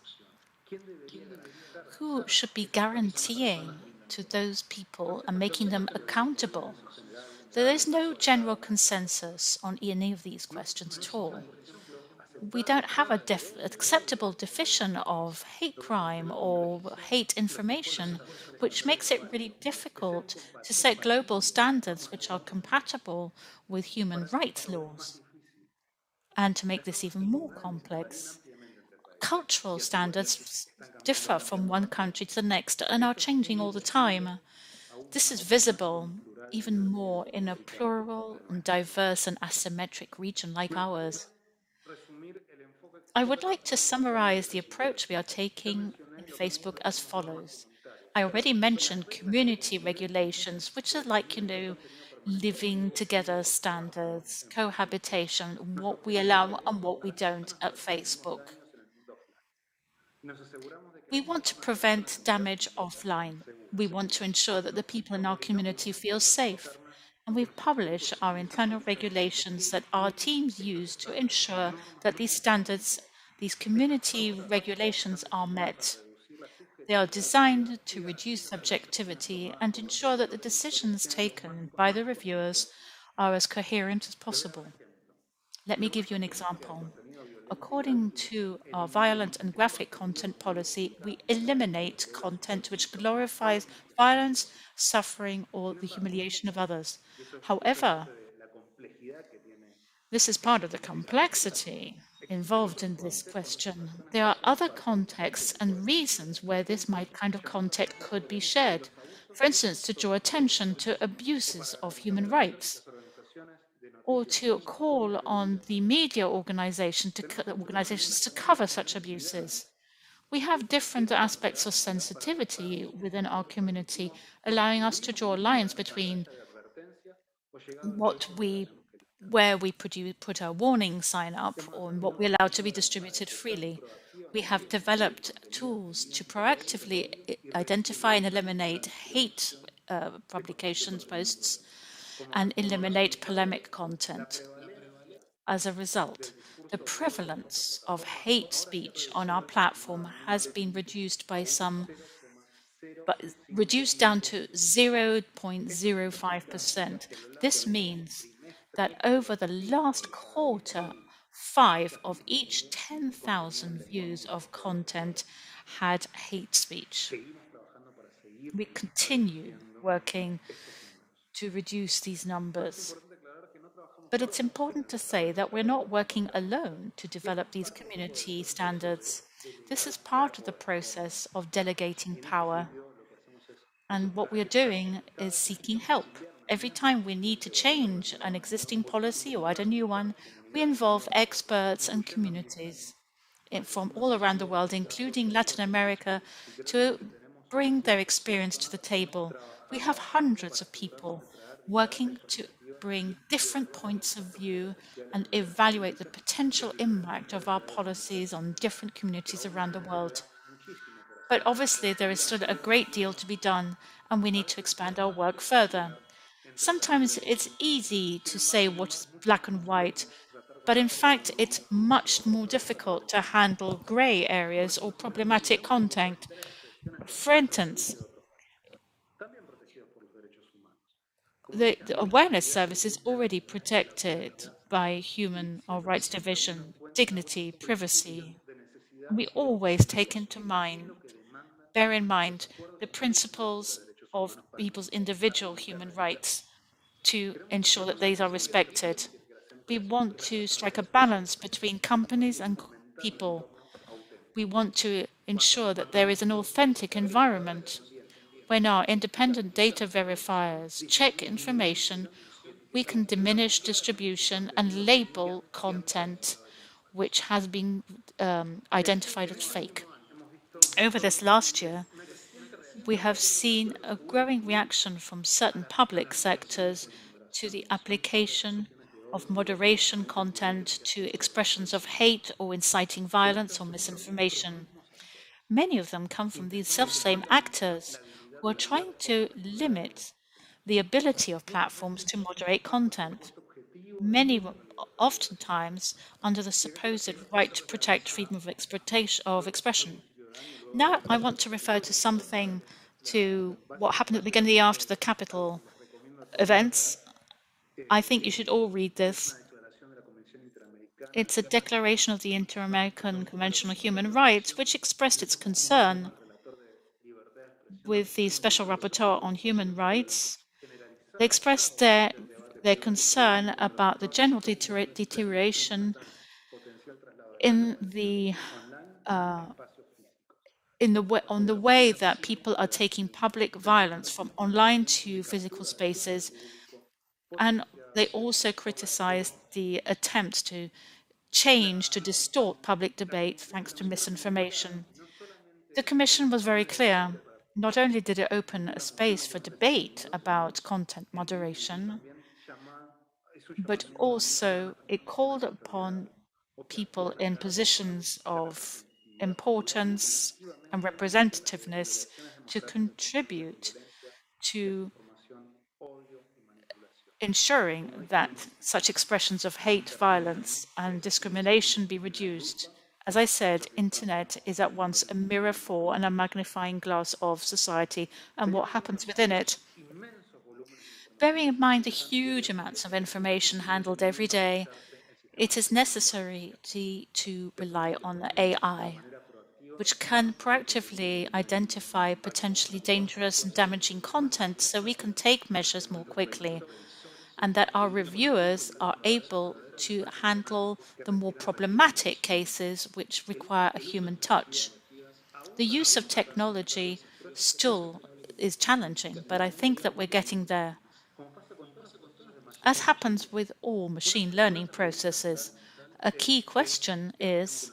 [SPEAKER 3] Who should be guaranteeing to those people and making them accountable? There is no general consensus on any of these questions at all. We don't have an acceptable definition of hate crime or hate information, which makes it really difficult to set global standards which are compatible with human rights laws. And to make this even more complex, cultural standards differ from one country to the next and are changing all the time. This is visible even more in a plural and diverse and asymmetric region like ours. I would like to summarize the approach we are taking in Facebook as follows. I already mentioned community regulations, which are like, living together standards, cohabitation, what we allow and what we don't at Facebook. We want to prevent damage offline. We want to ensure that the people in our community feel safe. And we've published our internal regulations that our teams use to ensure that these standards, these community regulations are met. They are designed to reduce subjectivity and ensure that the decisions taken by the reviewers are as coherent as possible. Let me give you an example. According to our violent and graphic content policy, we eliminate content which glorifies violence, suffering, or the humiliation of others. However, this is part of the complexity involved in this question. There are other contexts and reasons where this kind of content could be shared. For instance, to draw attention to abuses of human rights, or to call on the media organizations to cover such abuses. We have different aspects of sensitivity within our community, allowing us to draw lines between where we put a warning sign up or what we allow to be distributed freely. We have developed tools to proactively identify and eliminate hate publications, posts, and eliminate polemic content. As a result, the prevalence of hate speech on our platform has been reduced down to 0.05%. This means that over the last quarter, 5 of each 10,000 views of content had hate speech. We continue working to reduce these numbers. But it's important to say that we're not working alone to develop these community standards. This is part of the process of delegating power. And what we're doing is seeking help. Every time we need to change an existing policy or add a new one, we involve experts and communities from all around the world, including Latin America, to bring their experience to the table. We have hundreds of people working to bring different points of view and evaluate the potential impact of our policies on different communities around the world. But obviously, there is still a great deal to be done, and we need to expand our work further. Sometimes it's easy to say what is black and white, but in fact, it's much more difficult to handle gray areas or problematic content. For instance, the awareness service is already protected by human rights division, dignity, privacy. We always bear in mind the principles of people's individual human rights to ensure that these are respected. We want to strike a balance between companies and people. We want to ensure that there is an authentic environment. When our independent data verifiers check information, we can diminish distribution and label content which has been identified as fake. Over this last year, we have seen a growing reaction from certain public sectors to the application of moderation content to expressions of hate or inciting violence or misinformation. Many of them come from these self-same actors who are trying to limit the ability of platforms to moderate content. Many oftentimes under the supposed right to protect freedom of expression. Now I want to refer to what happened at the beginning after the Capitol events. I think you should all read this. It's a declaration of the Inter-American Convention on Human Rights, which expressed its concern with the Special Rapporteur on Human Rights. They expressed their concern about the general deterioration on the way that people are taking public violence from online to physical spaces. And they also criticized the attempts to distort public debate thanks to misinformation. The Commission was very clear. not only did it open a space for debate about content moderation, but also it called upon people in positions of importance and representativeness to contribute to ensuring that such expressions of hate, violence, and discrimination be reduced. As I said, internet is at once a mirror for and a magnifying glass of society and what happens within it. Bearing in mind the huge amounts of information handled every day, it is necessary to rely on AI, which can proactively identify potentially dangerous and damaging content so we can take measures more quickly, and that our reviewers are able to handle the more problematic cases which require a human touch. The use of technology still is challenging, but I think that we're getting there. As happens with all machine learning processes, a key question is,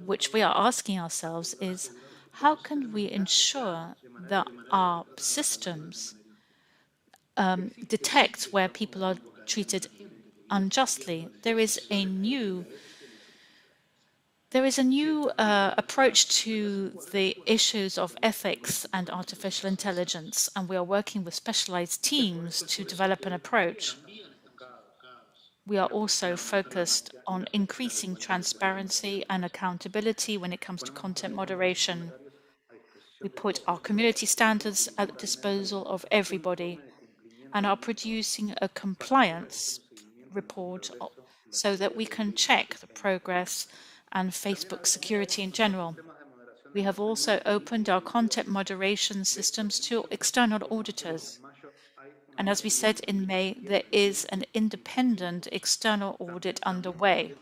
[SPEAKER 3] which we are asking ourselves, is how can we ensure that our systems detect where people are treated unjustly? There is a new approach to the issues of ethics and artificial intelligence, and we are working with specialized teams to develop an approach. We are also focused on increasing transparency and accountability when it comes to content moderation. We put our community standards at the disposal of everybody and are producing a compliance report so that we can check the progress and Facebook security in general. We have also opened our content moderation systems to external auditors. And as we said in May, there is an independent external audit underway.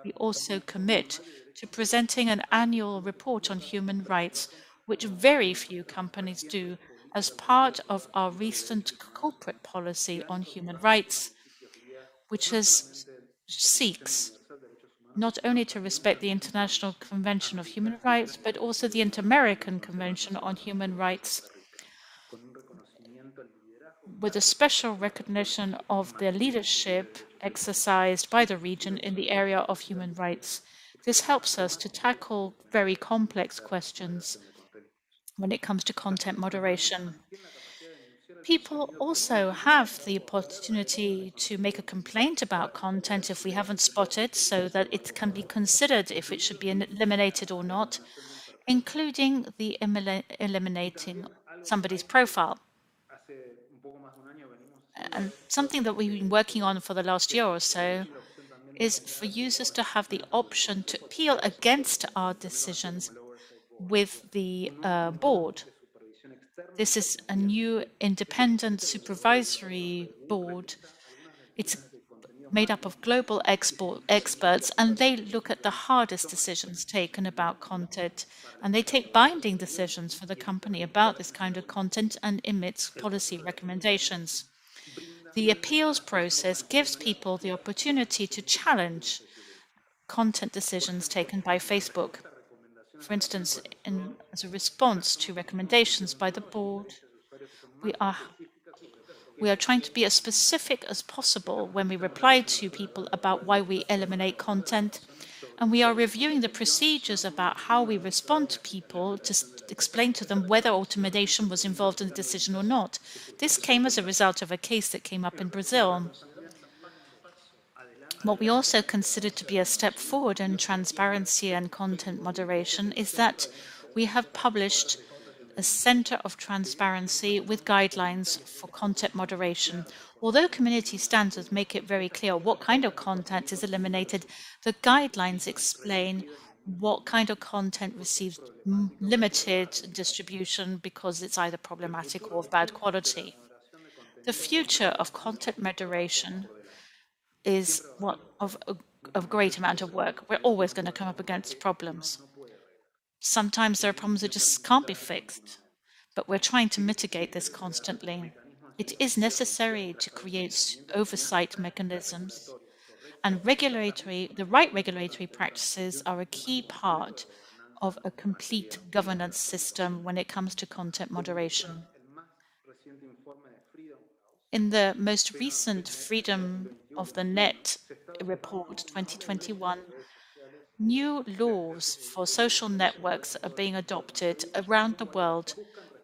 [SPEAKER 3] We also commit to presenting an annual report on human rights, which very few companies do, as part of our recent corporate policy on human rights, which seeks not only to respect the International Convention of Human Rights, but also the Inter-American Convention on Human Rights, with a special recognition of the leadership exercised by the region in the area of human rights. This helps us to tackle very complex questions when it comes to content moderation. People also have the opportunity to make a complaint about content if we haven't spotted, so that it can be considered if it should be eliminated or not, including the eliminating somebody's profile. And something that we've been working on for the last year or so is for users to have the option to appeal against our decisions with the board. This is a new independent supervisory board. It's made up of global experts, and they look at the hardest decisions taken about content, and they take binding decisions for the company about this kind of content and emits policy recommendations. The appeals process gives people the opportunity to challenge content decisions taken by Facebook. For instance, as a response to recommendations by the board, we are trying to be as specific as possible when we reply to people about why we eliminate content, and we are reviewing the procedures about how we respond to people to explain to them whether automation was involved in the decision or not. This came as a result of a case that came up in Brazil. What we also consider to be a step forward in transparency and content moderation is that we have published a Center of Transparency with guidelines for content moderation. Although community standards make it very clear what kind of content is eliminated, the guidelines explain what kind of content receives limited distribution because it's either problematic or of bad quality. The future of content moderation is one of a great amount of work. We're always going to come up against problems. Sometimes there are problems that just can't be fixed, but we're trying to mitigate this constantly. It is necessary to create oversight mechanisms, and the right regulatory practices are a key part of a complete governance system when it comes to content moderation. In the most recent Freedom of the Net report 2021, new laws for social networks are being adopted around the world,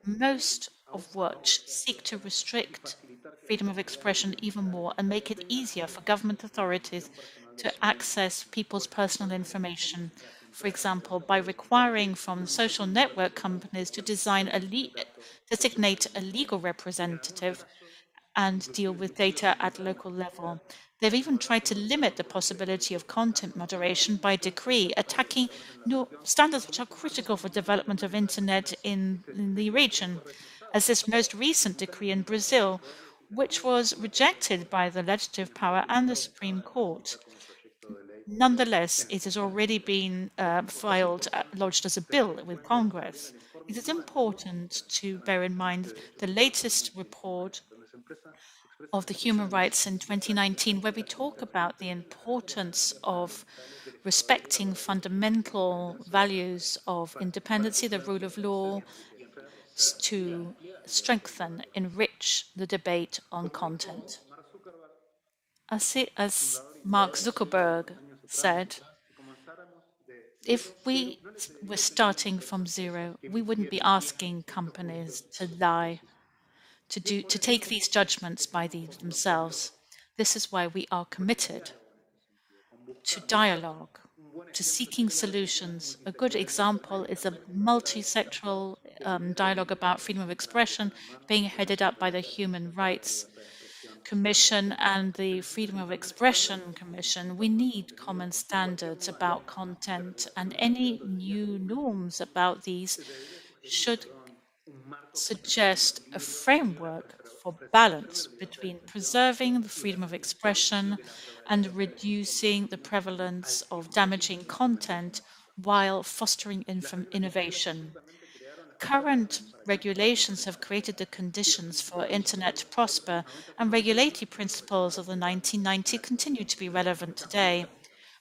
[SPEAKER 3] most of which seek to restrict freedom of expression even more and make it easier for government authorities to access people's personal information. For example, by requiring from social network companies to designate a legal representative and deal with data at local level. They've even tried to limit the possibility of content moderation by decree, attacking new standards which are critical for development of internet in the region, as this most recent decree in Brazil, which was rejected by the legislative power and the Supreme Court. Nonetheless, it has already been lodged as a bill with Congress. It is important to bear in mind the latest report of the human rights in 2019, where we talk about the importance of respecting fundamental values of independency, the rule of law, to strengthen, enrich the debate on content. As Mark Zuckerberg said, if we were starting from zero, we wouldn't be asking companies to lie, to take these judgments by themselves. This is why we are committed to dialogue, to seeking solutions. A good example is a multi-sectoral dialogue about freedom of expression being headed up by the Human Rights Commission and the Freedom of Expression Commission. We need common standards about content, and any new norms about these should suggest a framework for balance between preserving the freedom of expression and reducing the prevalence of damaging content while fostering innovation. Current regulations have created the conditions for internet to prosper, and regulatory principles of the 1990s continue to be relevant today.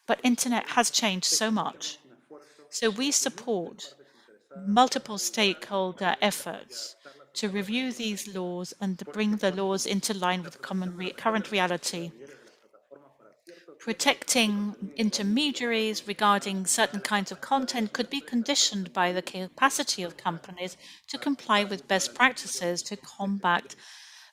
[SPEAKER 3] But internet has changed so much. So we support multiple stakeholder efforts to review these laws and to bring the laws into line with current reality. Protecting intermediaries regarding certain kinds of content could be conditioned by the capacity of companies to comply with best practices to combat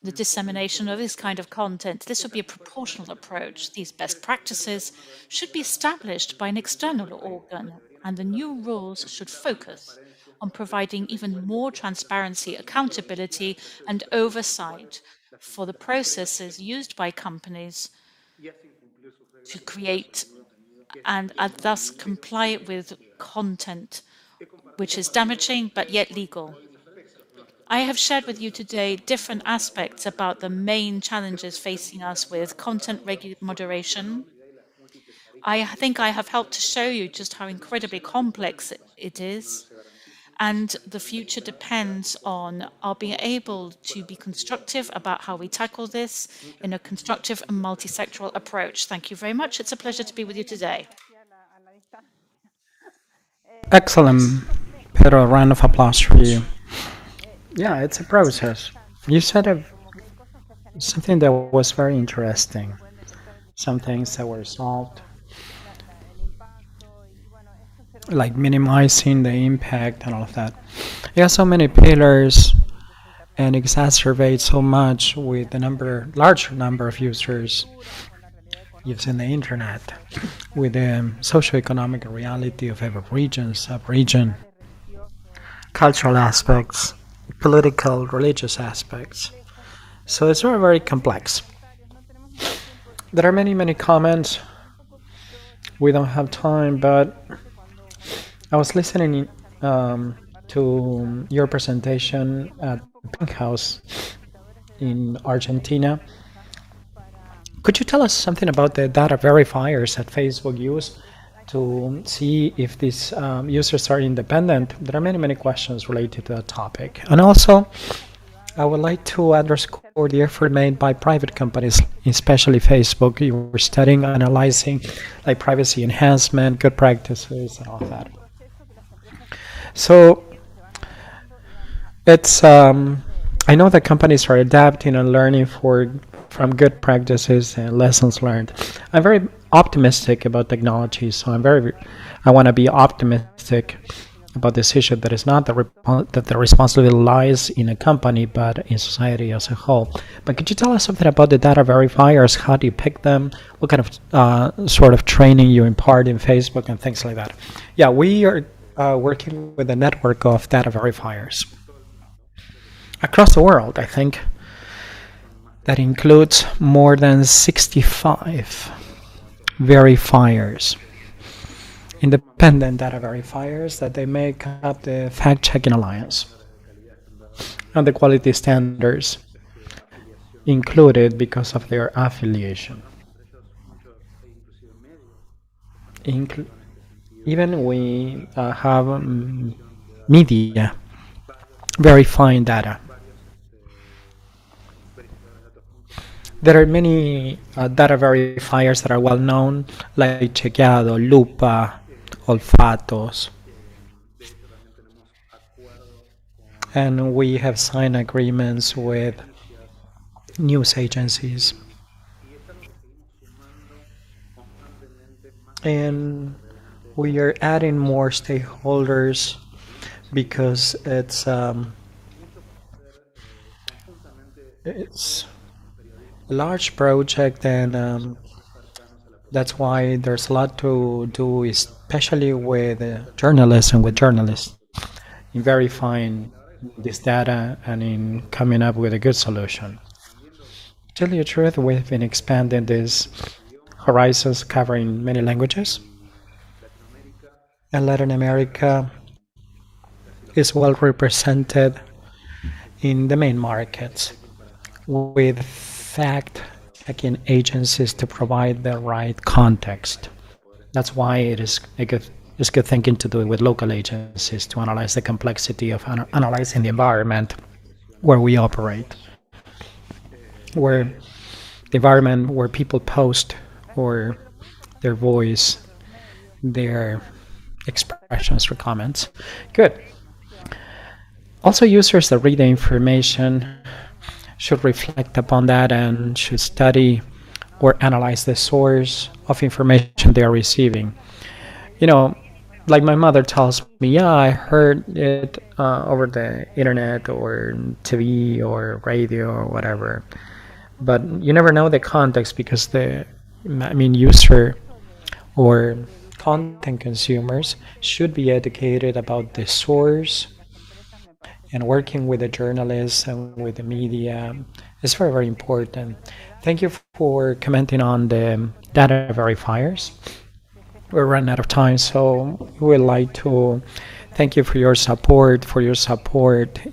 [SPEAKER 3] the dissemination of this kind of content. This would be a proportional approach. These best practices should be established by an external organ, and the new rules should focus on providing even more transparency, accountability, and oversight for the processes used by companies to create and thus comply with content which is damaging but yet legal. I have shared with you today different aspects about the main challenges facing us with content moderation. I think I have helped to show you just how incredibly complex it is, and the future depends on our being able to be constructive about how we tackle this in a constructive and multi-sectoral approach. Thank you very much. It's a pleasure to be with you today.
[SPEAKER 2] Excellent, Pedro. A round of applause for you. Yeah, it's a process. You said something that was very interesting. Some things that were solved, like minimizing the impact and all of that. It has so many pillars and exacerbates so much with the large number of users using the internet, with the socioeconomic reality of every region, sub-region, cultural aspects, political, religious aspects. So it's very, very complex. There are many, many comments. We don't have time, but I was listening to your presentation at the Pink House in Argentina. Could you tell us something about the data verifiers that Facebook use to see if these users are independent? There are many, many questions related to that topic. And also, I would like to underscore the effort made by private companies, especially Facebook. You were studying, analyzing like privacy enhancement, good practices, and all that.
[SPEAKER 9] So it's I know that companies are adapting and learning from good practices and lessons learned. I'm very optimistic about technology, so I want to be optimistic about this issue that is not that the responsibility lies in a company but in society as a whole. But could you tell us something about the data verifiers? How do you pick them? What kind of sort of training you impart in Facebook and things like that? Yeah, we are working with a network of data verifiers across the world. I think that includes more than 65 verifiers, independent data verifiers that they make up the fact-checking alliance and the quality standards included because of their affiliation. Even we have media verifying data. There are many data verifiers that are well known, like Chequeado, Lupa, Olfatos. And we have signed agreements with news agencies. And we are adding more stakeholders because it's a large project, and that's why there's a lot to do, especially with journalists and with journalists, in verifying this data and in coming up with a good solution. To tell you the truth, we've been expanding these horizons, covering many languages. And Latin America is well represented in the main markets with fact-checking agencies to provide the right context. That's why it's good thinking to do it with local agencies to analyze the complexity of analyzing the environment where we operate, where the environment where people post or their voice, their expressions or comments. Good. Also, users that read the information should reflect upon that and should study or analyze the source of information they are receiving. You know, like my mother tells me, yeah, I heard it over the internet or TV or radio or whatever. But you never know the context because user or content consumers should be educated about the source, and working with the journalists and with the media is very, very important. Thank you for commenting on the data verifiers. We're running out of time, so we would like to thank you for your support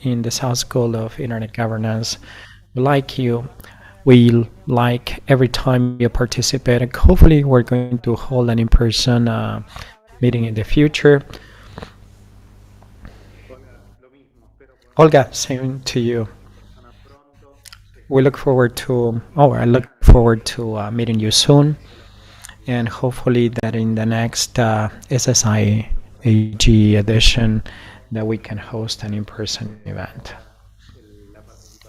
[SPEAKER 9] in the South School of Internet Governance. We like you. We like every time you participate, and hopefully we're going to hold an in-person meeting in the future. Olga, same to you. I look forward to meeting you soon, and hopefully that in the next SSIG edition that we can host an in-person event.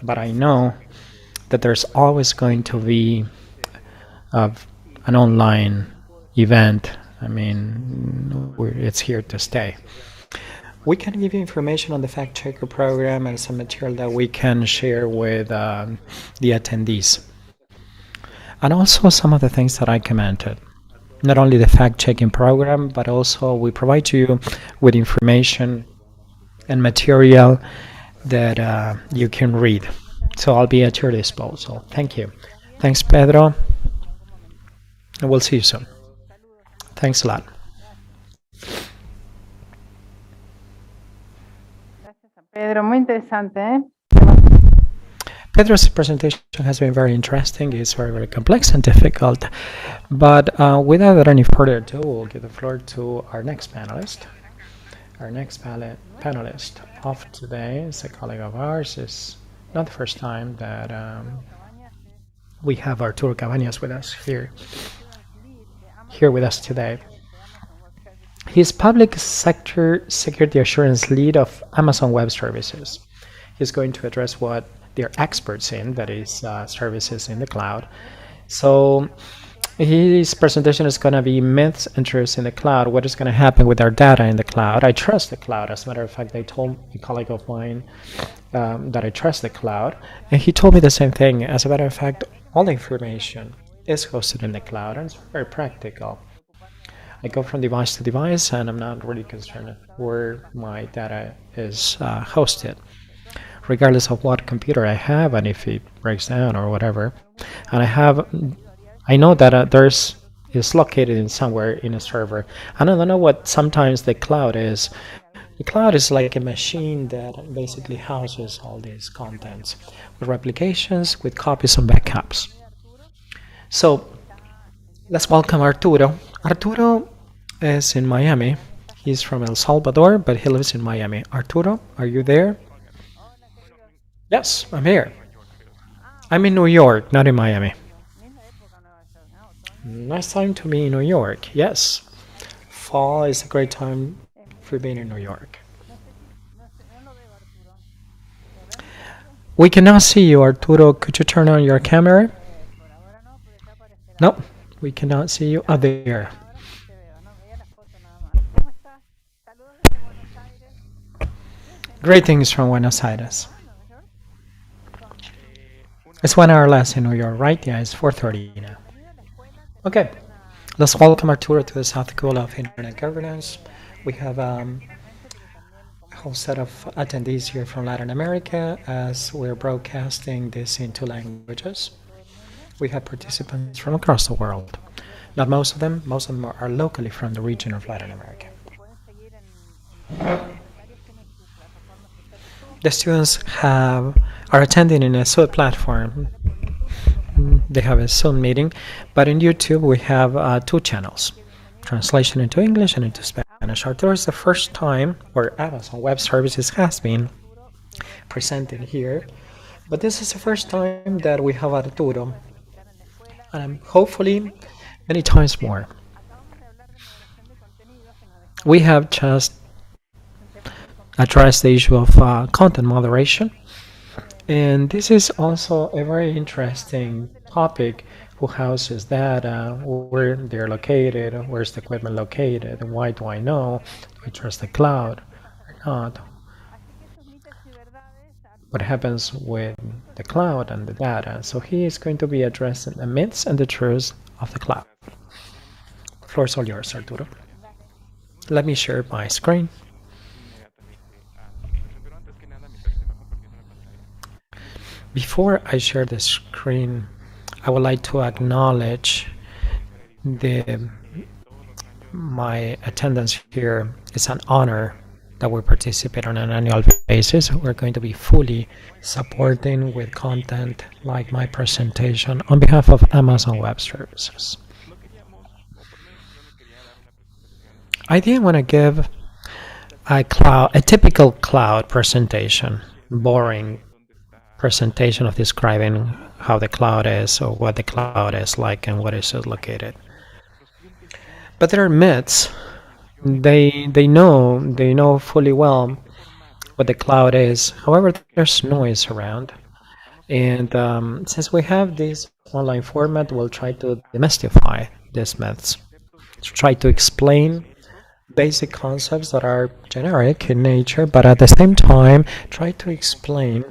[SPEAKER 9] But I know that there's always going to be an online event. I mean, it's here to stay. We can give you information on the Fact Checker program and some material that we can share with the attendees. And also some of the things that I commented. Not only the fact-checking program, but also we provide you with information and material that you can read. So I'll be at your disposal. Thank you. Thanks, Pedro. And we'll see you soon. Thanks a lot.
[SPEAKER 1] Pedro, muy interesante, ¿eh?
[SPEAKER 9] Pedro's presentation has been very interesting. It's very, very complex and difficult. But without any further ado, we'll give the floor to our next panelist. Our next panelist of today is a colleague of ours. It's not the first time that we have Arturo Cabañas with us here with us today. He's public sector security assurance lead of Amazon Web Services. He's going to address what they're experts in, that is, services in the cloud. So his presentation is going to be myths and truths in the cloud. What is going to happen with our data in the cloud? I trust the cloud. As a matter of fact, I told a colleague of mine that I trust the cloud, and he told me the same thing. As a matter of fact, all the information is hosted in the cloud, and it's very practical. I go from device to device, and I'm not really concerned where my data is hosted, regardless of what computer I have and if it breaks down or whatever. And I know that it's located in somewhere in a server. And I don't know what sometimes the cloud is. The cloud is like a machine that basically houses all these contents with replications, with copies and backups. So let's welcome Arturo. Arturo is in Miami. He's from El Salvador, but he lives in Miami. Arturo, are you there? Yes, I'm here. I'm in New York, not in Miami. Nice time to be in New York. Yes. Fall is a great time for being in New York. We cannot see you, Arturo. Could you turn on your camera? No, we cannot see you. Oh, there. Greetings from Buenos Aires. It's 1 hour less in New York, right? Yeah, it's 4:30 now. Okay, let's welcome Arturo to the South School of Internet Governance. We have a whole set of attendees here from Latin America as we're broadcasting this in 2 languages. We have participants from across the world. Not most of them are locally from the region of Latin America. The students are attending in a Zoom platform. They have a Zoom meeting, but in YouTube we have 2 channels, translation into English and into Spanish. Arturo is the first time where Amazon Web Services has been presented here, but this is the first time that we have Arturo, and hopefully many times more. We have just addressed the issue of content moderation. And this is also a very interesting topic. Who houses data, where they're located, where's the equipment located, and why do I know? Do I trust the cloud or not? What happens with the cloud and the data? So he is going to be addressing the myths and the truths of the cloud. The floor is all yours, Arturo. Let me share my screen. Before I share the screen, I would like to acknowledge my attendance here. It's an honor that we participate on an annual basis. We're going to be fully supporting with content like my presentation on behalf of Amazon Web Services. I didn't want to give a typical cloud presentation, boring presentation of describing how the cloud is or what the cloud is like and what is it located. But there are myths. They know fully well what the cloud is. However, there's noise around. And since we have this online format, we'll try to demystify these myths. To try to explain basic concepts that are generic in nature, but at the same time, try to explain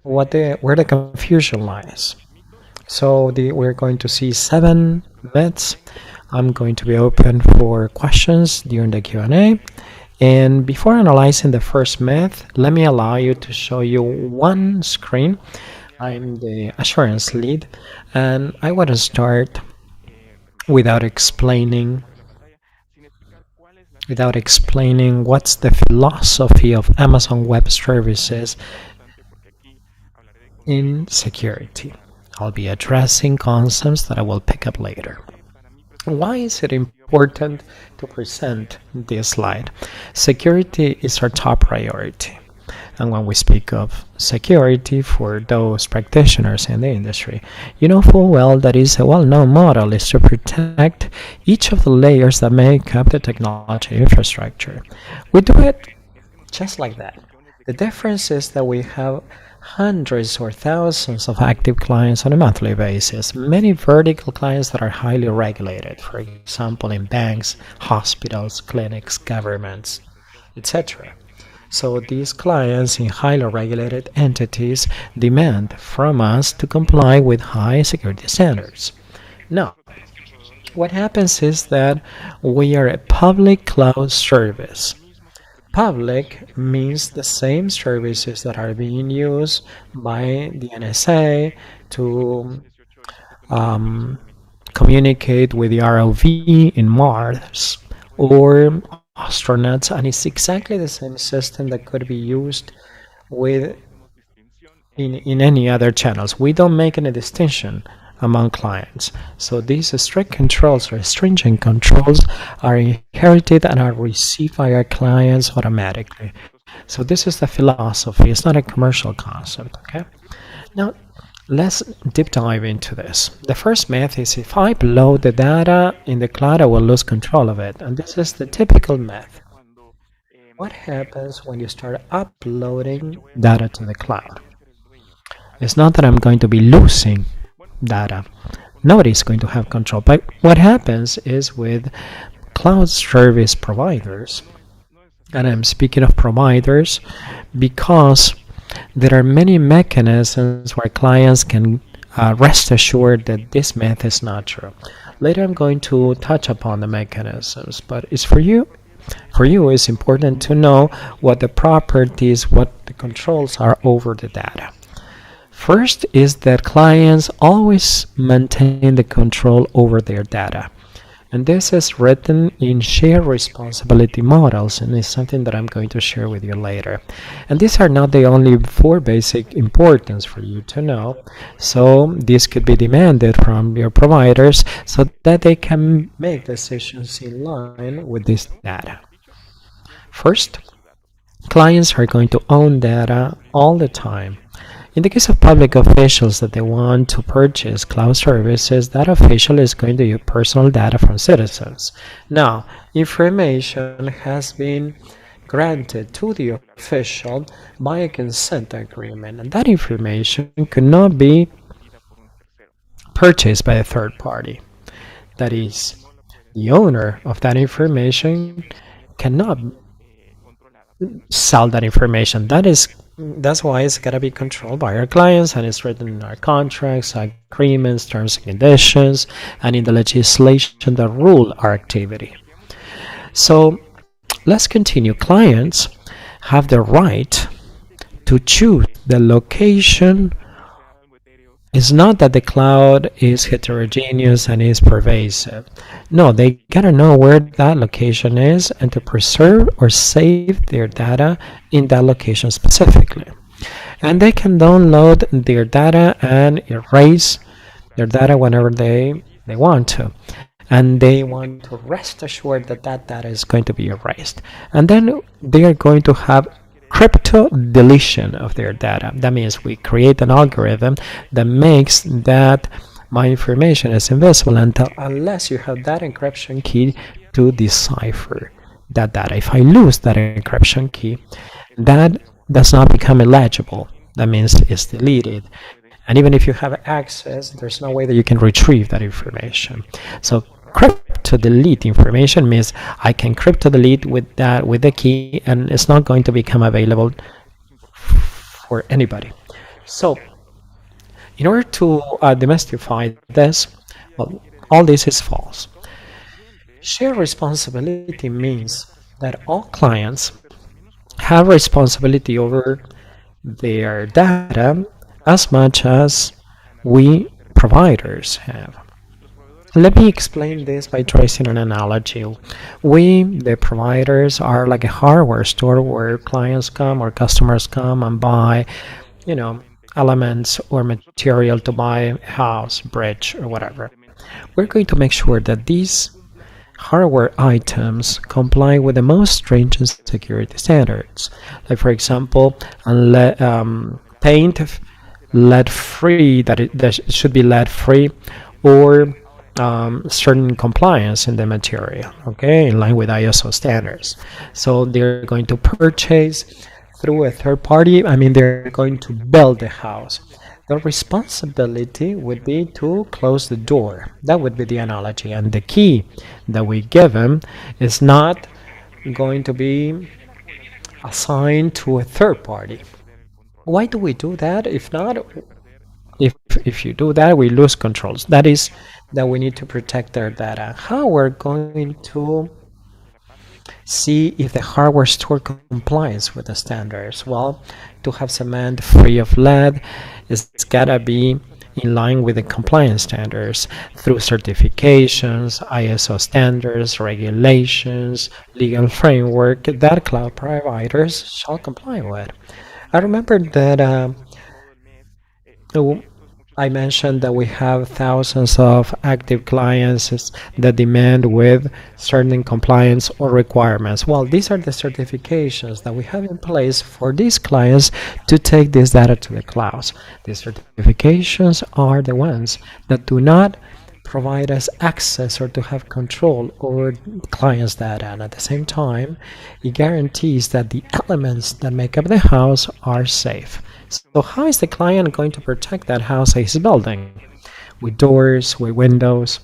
[SPEAKER 9] where the confusion lies. So we're going to see 7 myths. I'm going to be open for questions during the Q&A. And before analyzing the first myth, let me allow you to show you one screen. I'm the assurance lead, and I want to start without explaining what's the philosophy of Amazon Web Services in security. I'll be addressing concepts that I will pick up later. Why is it important to present this slide? Security is our top priority. and when we speak of security for those practitioners in the industry, you know full well that is a well-known model is to protect each of the layers that make up the technology infrastructure. We do it just like that. The difference is that we have hundreds or thousands of active clients on a monthly basis, many vertical clients that are highly regulated, for example, in banks, hospitals, clinics, governments, etc. So these clients in highly regulated entities demand from us to comply with high security standards. Now, what happens is that we are a public cloud service. Public means the same services that are being used by the NSA to communicate with the ROV in Mars or astronauts, and it's exactly the same system that could be used with in any other channels. We don't make any distinction among clients. So these strict controls or stringent controls are inherited and are received by our clients automatically. So this is the philosophy. It's not a commercial concept, okay? Now, let's deep dive into this. The first myth is if I upload the data in the cloud, I will lose control of it. And this is the typical myth. What happens when you start uploading data to the cloud? It's not that I'm going to be losing data. Nobody's going to have control. But what happens is with cloud service providers, and I'm speaking of providers because there are many mechanisms where clients can rest assured that this myth is not true. Later I'm going to touch upon the mechanisms, but it's for you. For you, it's important to know what the properties, what the controls are over the data. First is that clients always maintain the control over their data. And this is written in shared responsibility models, and is something that I'm going to share with you later. And these are not the only four basic importance for you to know. So this could be demanded from your providers so that they can make decisions in line with this data. First, clients are going to own data all the time. In the case of public officials that they want to purchase cloud services, that official is going to use personal data from citizens. Now, information has been granted to the official by a consent agreement, and that information cannot be purchased by a third party. That is, the owner of that information cannot sell that information. That's why it's got to be controlled by our clients, and it's written in our contracts, agreements, terms and conditions, and in the legislation that rule our activity. So let's continue. Clients have the right to choose the location. It's not that the cloud is heterogeneous and is pervasive. No, they gotta know where that location is and to preserve or save their data in that location specifically. And they can download their data and erase their data whenever they want to. And they want to rest assured that that data is going to be erased. And then they are going to have crypto deletion of their data. That means we create an algorithm that makes that my information is invisible unless you have that encryption key to decipher that data. If I lose that encryption key, that does not become illegible. That means it's deleted. And even if you have access, there's no way that you can retrieve that information. So crypto delete information means I can crypto delete with the key, and it's not going to become available for anybody. So in order to demystify this, well, all this is false. Shared responsibility means that all clients have responsibility over their data as much as we providers have. Let me explain this by tracing an analogy. We, the providers, are like a hardware store where clients come or customers come and buy, elements or material to buy a house, bridge, or whatever. We're going to make sure that these hardware items comply with the most stringent security standards. Like for example, paint lead free, that should be lead free, or certain compliance in the material, okay, in line with ISO standards. So they're going to purchase through a third party. I mean, they're going to build the house. The responsibility would be to close the door. That would be the analogy. And the key that we give them is not going to be assigned to a third party. Why do we do that? If not, if you do that, we lose controls. That is that we need to protect their data. How we're going to see if the hardware store complies with the standards? Well, to have cement free of lead, it's gotta be in line with the compliance standards through certifications, ISO standards, regulations, legal framework that cloud providers shall comply with. I remember that I mentioned that we have thousands of active clients that demand with certain compliance or requirements. Well, these are the certifications that we have in place for these clients to take this data to the clouds. These certifications are the ones that do not provide us access or to have control over clients' data, and at the same time it guarantees that the elements that make up the house are safe. So how is the client going to protect that house he's building? With doors, with windows.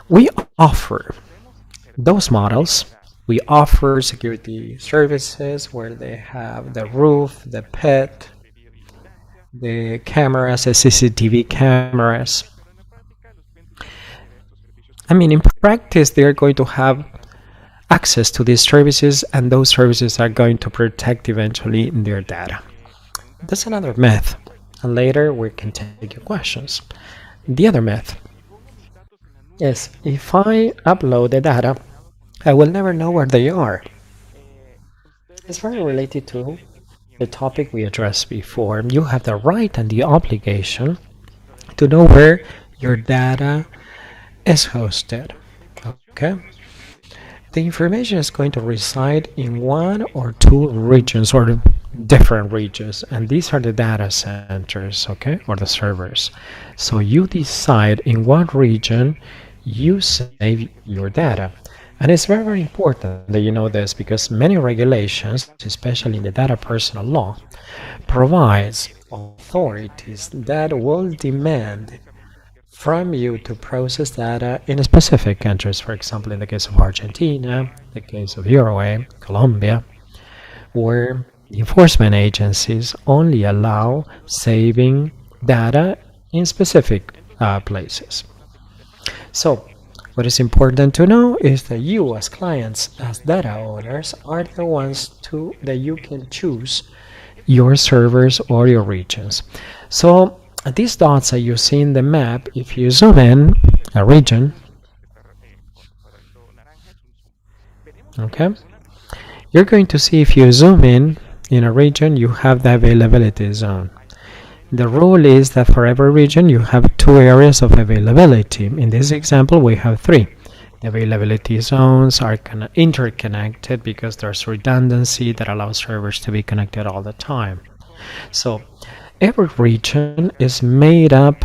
[SPEAKER 9] We offer those models. We offer security services where they have the roof, the pit, the cameras, the CCTV cameras. I mean, in practice, they're going to have access to these services, and those services are going to protect eventually their data. That's another myth, and later we can take your questions. The other myth is if I upload the data, I will never know where they are. It's very related to the topic we addressed before. You have the right and the obligation to know where your data is hosted. Okay? The information is going to reside in one or two regions or different regions, and these are the data centers, okay, or the servers. So you decide in what region you save your data. And it's very, very important that you know this, because many regulations, especially in the data personal law, provides authorities that will demand from you to process data in specific countries. For example, in the case of Argentina, the case of Uruguay, Colombia, where the enforcement agencies only allow saving data in specific places. So what is important to know is that you as clients, as data owners, are the ones that you can choose your servers or your regions. So these dots that you see in the map, if you zoom in a region, okay, you're going to see if you zoom in a region, you have the availability zone. The rule is that for every region you have two areas of availability. In this example, we have three. The availability zones are interconnected because there's redundancy that allows servers to be connected all the time. So every region is made up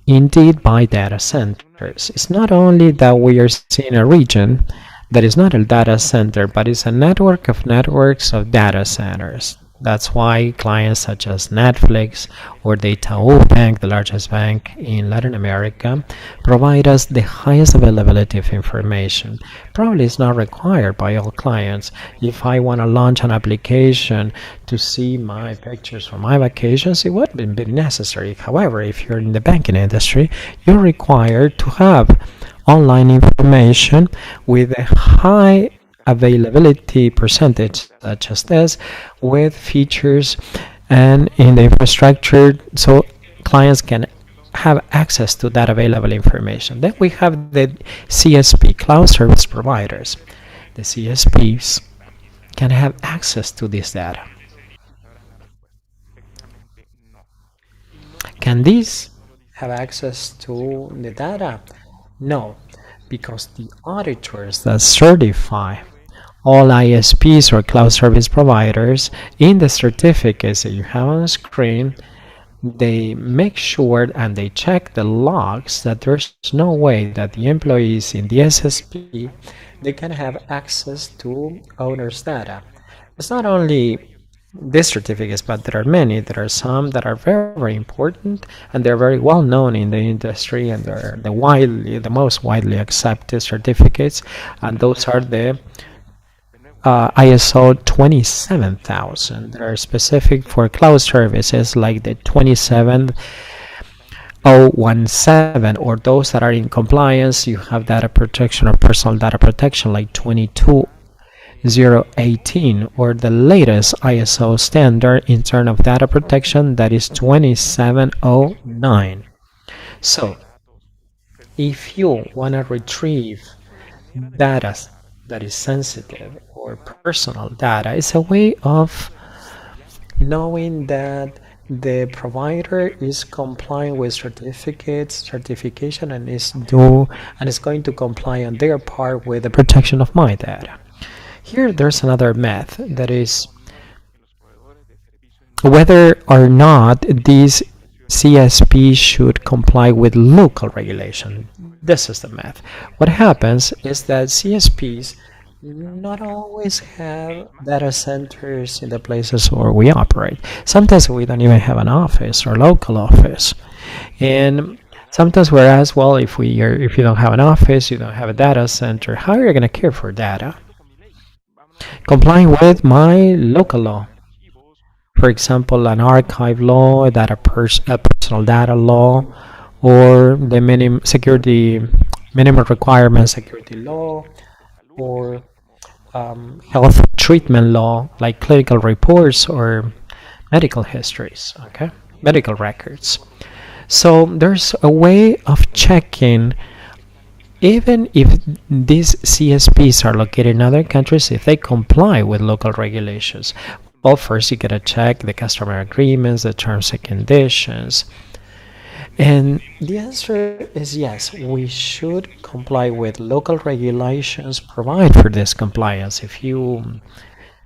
[SPEAKER 9] indeed by data centers. It's not only that we are seeing a region that is not a data center, but it's a network of networks of data centers. That's why clients such as Netflix or the Itaú Bank, the largest bank in Latin America, provide us the highest availability of information. Probably it's not required by all clients. If I want to launch an application to see my pictures from my vacations, it wouldn't be necessary. However, if you're in the banking industry, you're required to have online information with a high availability percentage such as this, with features and in the infrastructure, so clients can have access to that available information. Then we have the CSP, cloud service providers. The CSPs can have access to this data. Can these have access to the data? No, because the auditors that certify all ISPs or cloud service providers in the certificates that you have on the screen, they make sure and they check the logs that there's no way that the employees in the SSP they can have access to owners' data. It's not only these certificates, but there are many. There are some that are very, very important and they're very well known in the industry, and they're the most widely accepted certificates. And those are the ISO 27000 that are specific for cloud services, like the 27017, or those that are in compliance. You have data protection or personal data protection like 22018, or the latest ISO standard in terms of data protection, that is 2709. So if you want to retrieve data that is sensitive or personal data, it's a way of knowing that the provider is complying with certification, and is going to comply on their part with the protection of my data. Here there's another myth, that is whether or not these CSPs should comply with local regulation. This is the myth. What happens is that CSPs not always have data centers in the places where we operate. Sometimes we don't even have an office or local office. And sometimes we're asked, well, if you don't have an office, you don't have a data center, how are you going to care for data? Complying with my local law. For example, an archive law, a personal data law, or the minimum requirement security law, or health treatment law, like clinical reports or medical histories, okay, medical records. So there's a way of checking, even if these CSPs are located in other countries, if they comply with local regulations. Well, first you gotta check the customer agreements, the terms and conditions. And the answer is yes, we should comply with local regulations, provide for this compliance. If you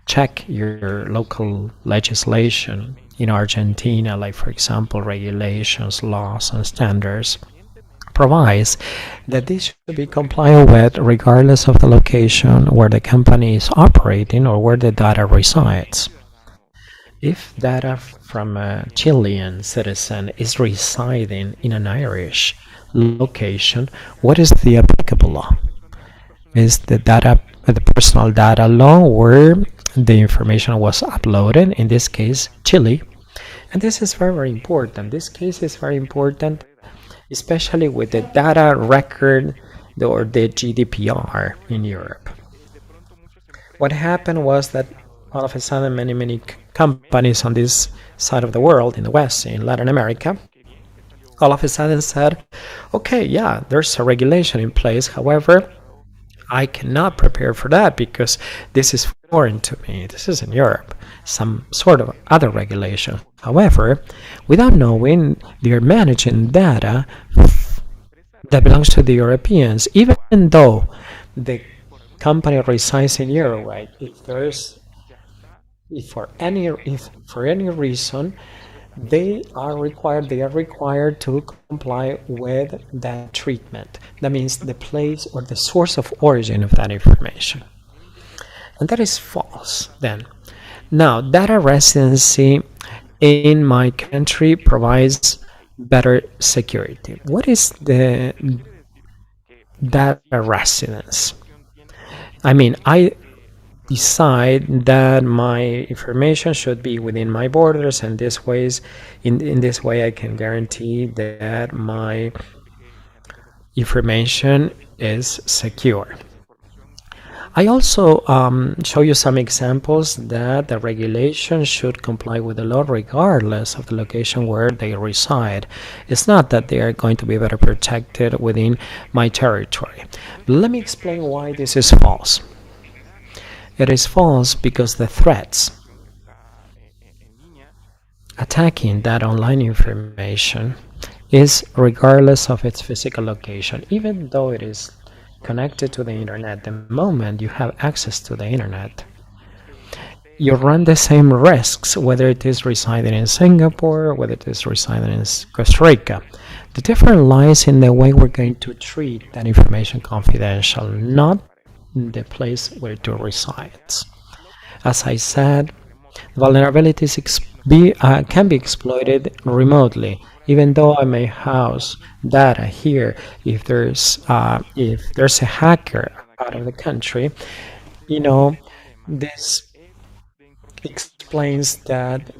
[SPEAKER 9] check your local legislation in Argentina, like for example, regulations, laws, and standards, provides that this should be complied with regardless of the location where the company is operating or where the data resides. If data from a Chilean citizen is residing in an Irish location, what is the applicable law? Is the personal data law where the information was uploaded, in this case Chile. And this is very, very important. This case is very important, especially with the data record or the GDPR in Europe. What happened was that all of a sudden many companies on this side of the world, in the West, in Latin America, all of a sudden said, okay, yeah, there's a regulation in place. However, I cannot prepare for that because this is foreign to me. This is in Europe, some sort of other regulation. However, without knowing, they're managing data that belongs to the Europeans, even though the company resides in Europe, right? If for any reason they are required to comply with that treatment. That means the place or the source of origin of that information. And that is false then. Now, data residency in my country provides better security. What is the data residence? I mean, I decide that my information should be within my borders, and in this way I can guarantee that my information is secure. I also show you some examples that the regulation should comply with the law regardless of the location where they reside. It's not that they are going to be better protected within my territory. But let me explain why this is false. It is false because the threats attacking that online information is regardless of its physical location, even though it is connected to the internet. The moment you have access to the internet, you run the same risks, whether it is residing in Singapore or whether it is residing in Costa Rica. The difference lies in the way we're going to treat that information confidential, not the place where it resides. As I said, vulnerabilities can be exploited remotely. Even though I may house data here, if there's a hacker out of the country, this explains that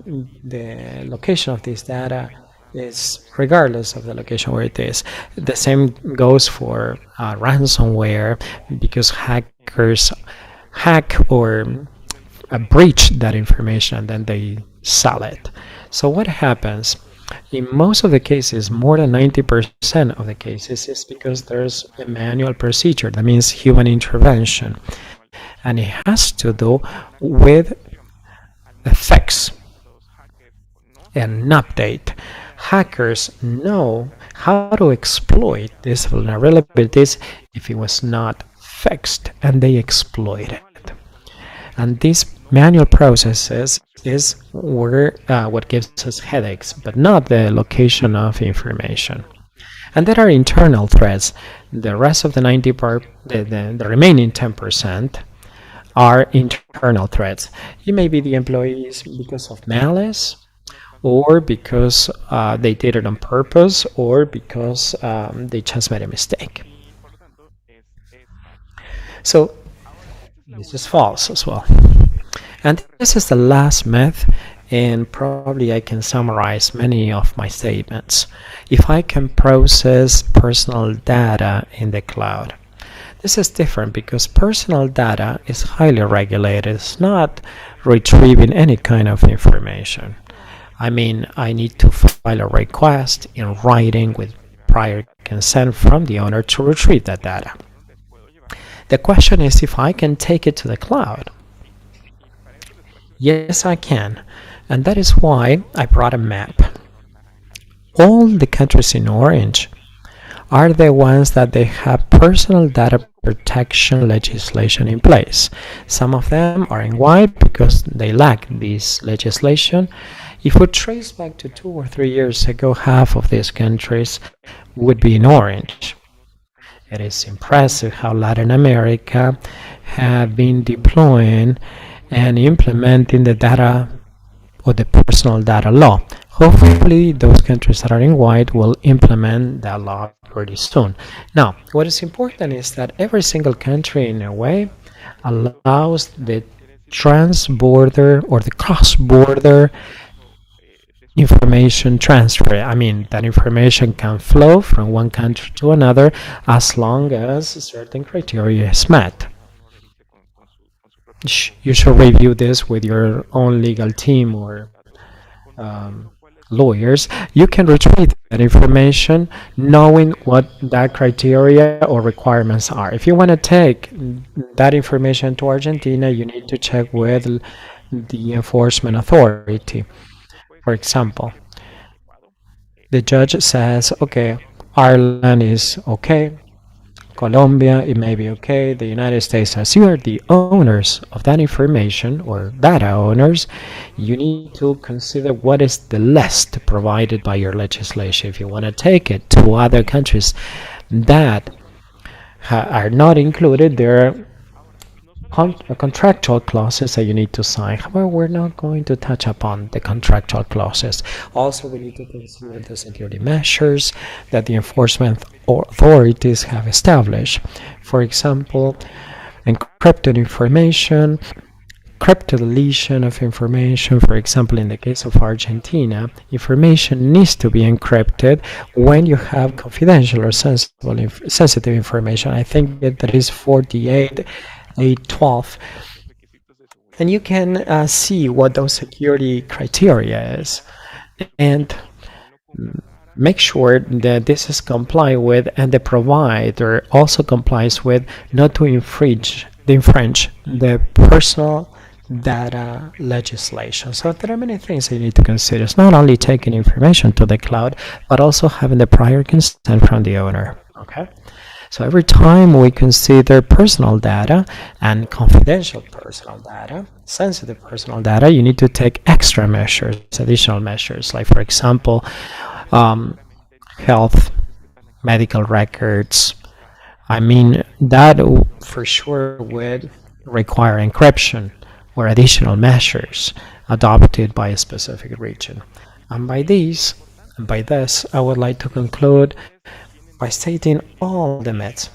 [SPEAKER 9] the location of this data is regardless of the location where it is. The same goes for ransomware, because hackers hack or breach that information and then they sell it. So what happens? In most of the cases, more than 90% of the cases, is because there's a manual procedure. That means human intervention. And it has to do with a fix, an update. Hackers know how to exploit these vulnerabilities if it was not fixed, and they exploit it. And these manual processes is what gives us headaches, but not the location of information. And there are internal threats. The rest of the the remaining 10% are internal threats. It may be the employees because of malice, or because they did it on purpose, or because they just made a mistake. So this is false as well. And this is the last myth, and probably I can summarize many of my statements. If I can process personal data in the cloud, this is different because personal data is highly regulated. It's not retrieving any kind of information. I mean, I need to file a request in writing with prior consent from the owner to retrieve that data. The question is if I can take it to the cloud. Yes, I can. And that is why I brought a map. All the countries in orange are the ones that they have personal data protection legislation in place. Some of them are in white because they lack this legislation. If we trace back to 2 or 3 years ago, half of these countries would be in orange. It is impressive how Latin America have been deploying and implementing the data or the personal data law. Hopefully those countries that are in white will implement that law pretty soon. Now, what is important is that every single country in a way allows the trans-border or the cross-border information transfer. I mean, that information can flow from one country to another as long as certain criteria is met. You should review this with your own legal team or lawyers. You can retrieve that information knowing what that criteria or requirements are. If you want to take that information to Argentina, you need to check with the enforcement authority. For example, the judge says, okay, Ireland is okay, Colombia, it may be okay, the United States, as you are the owners of that information or data owners, you need to consider what is the list provided by your legislation. If you want to take it to other countries that are not included, there are contractual clauses that you need to sign. However, we're not going to touch upon the contractual clauses. Also, we need to consider the security measures that the enforcement authorities have established. For example, encrypted information, crypto deletion of information. For example, in the case of Argentina, information needs to be encrypted when you have confidential or sensitive information. I think that is 48.812, and you can see what those security criteria is, and make sure that this is complied with, and the provider also complies with, not to infringe the personal data legislation. So there are many things that you need to consider. It's not only taking information to the cloud, but also having the prior consent from the owner. Okay. So every time we consider personal data and confidential personal data, sensitive personal data, you need to take extra measures, additional measures, like for example, um, health, medical records. I mean, that for sure would require encryption or additional measures adopted by a specific region. And by this, I would like to conclude by stating all the myths.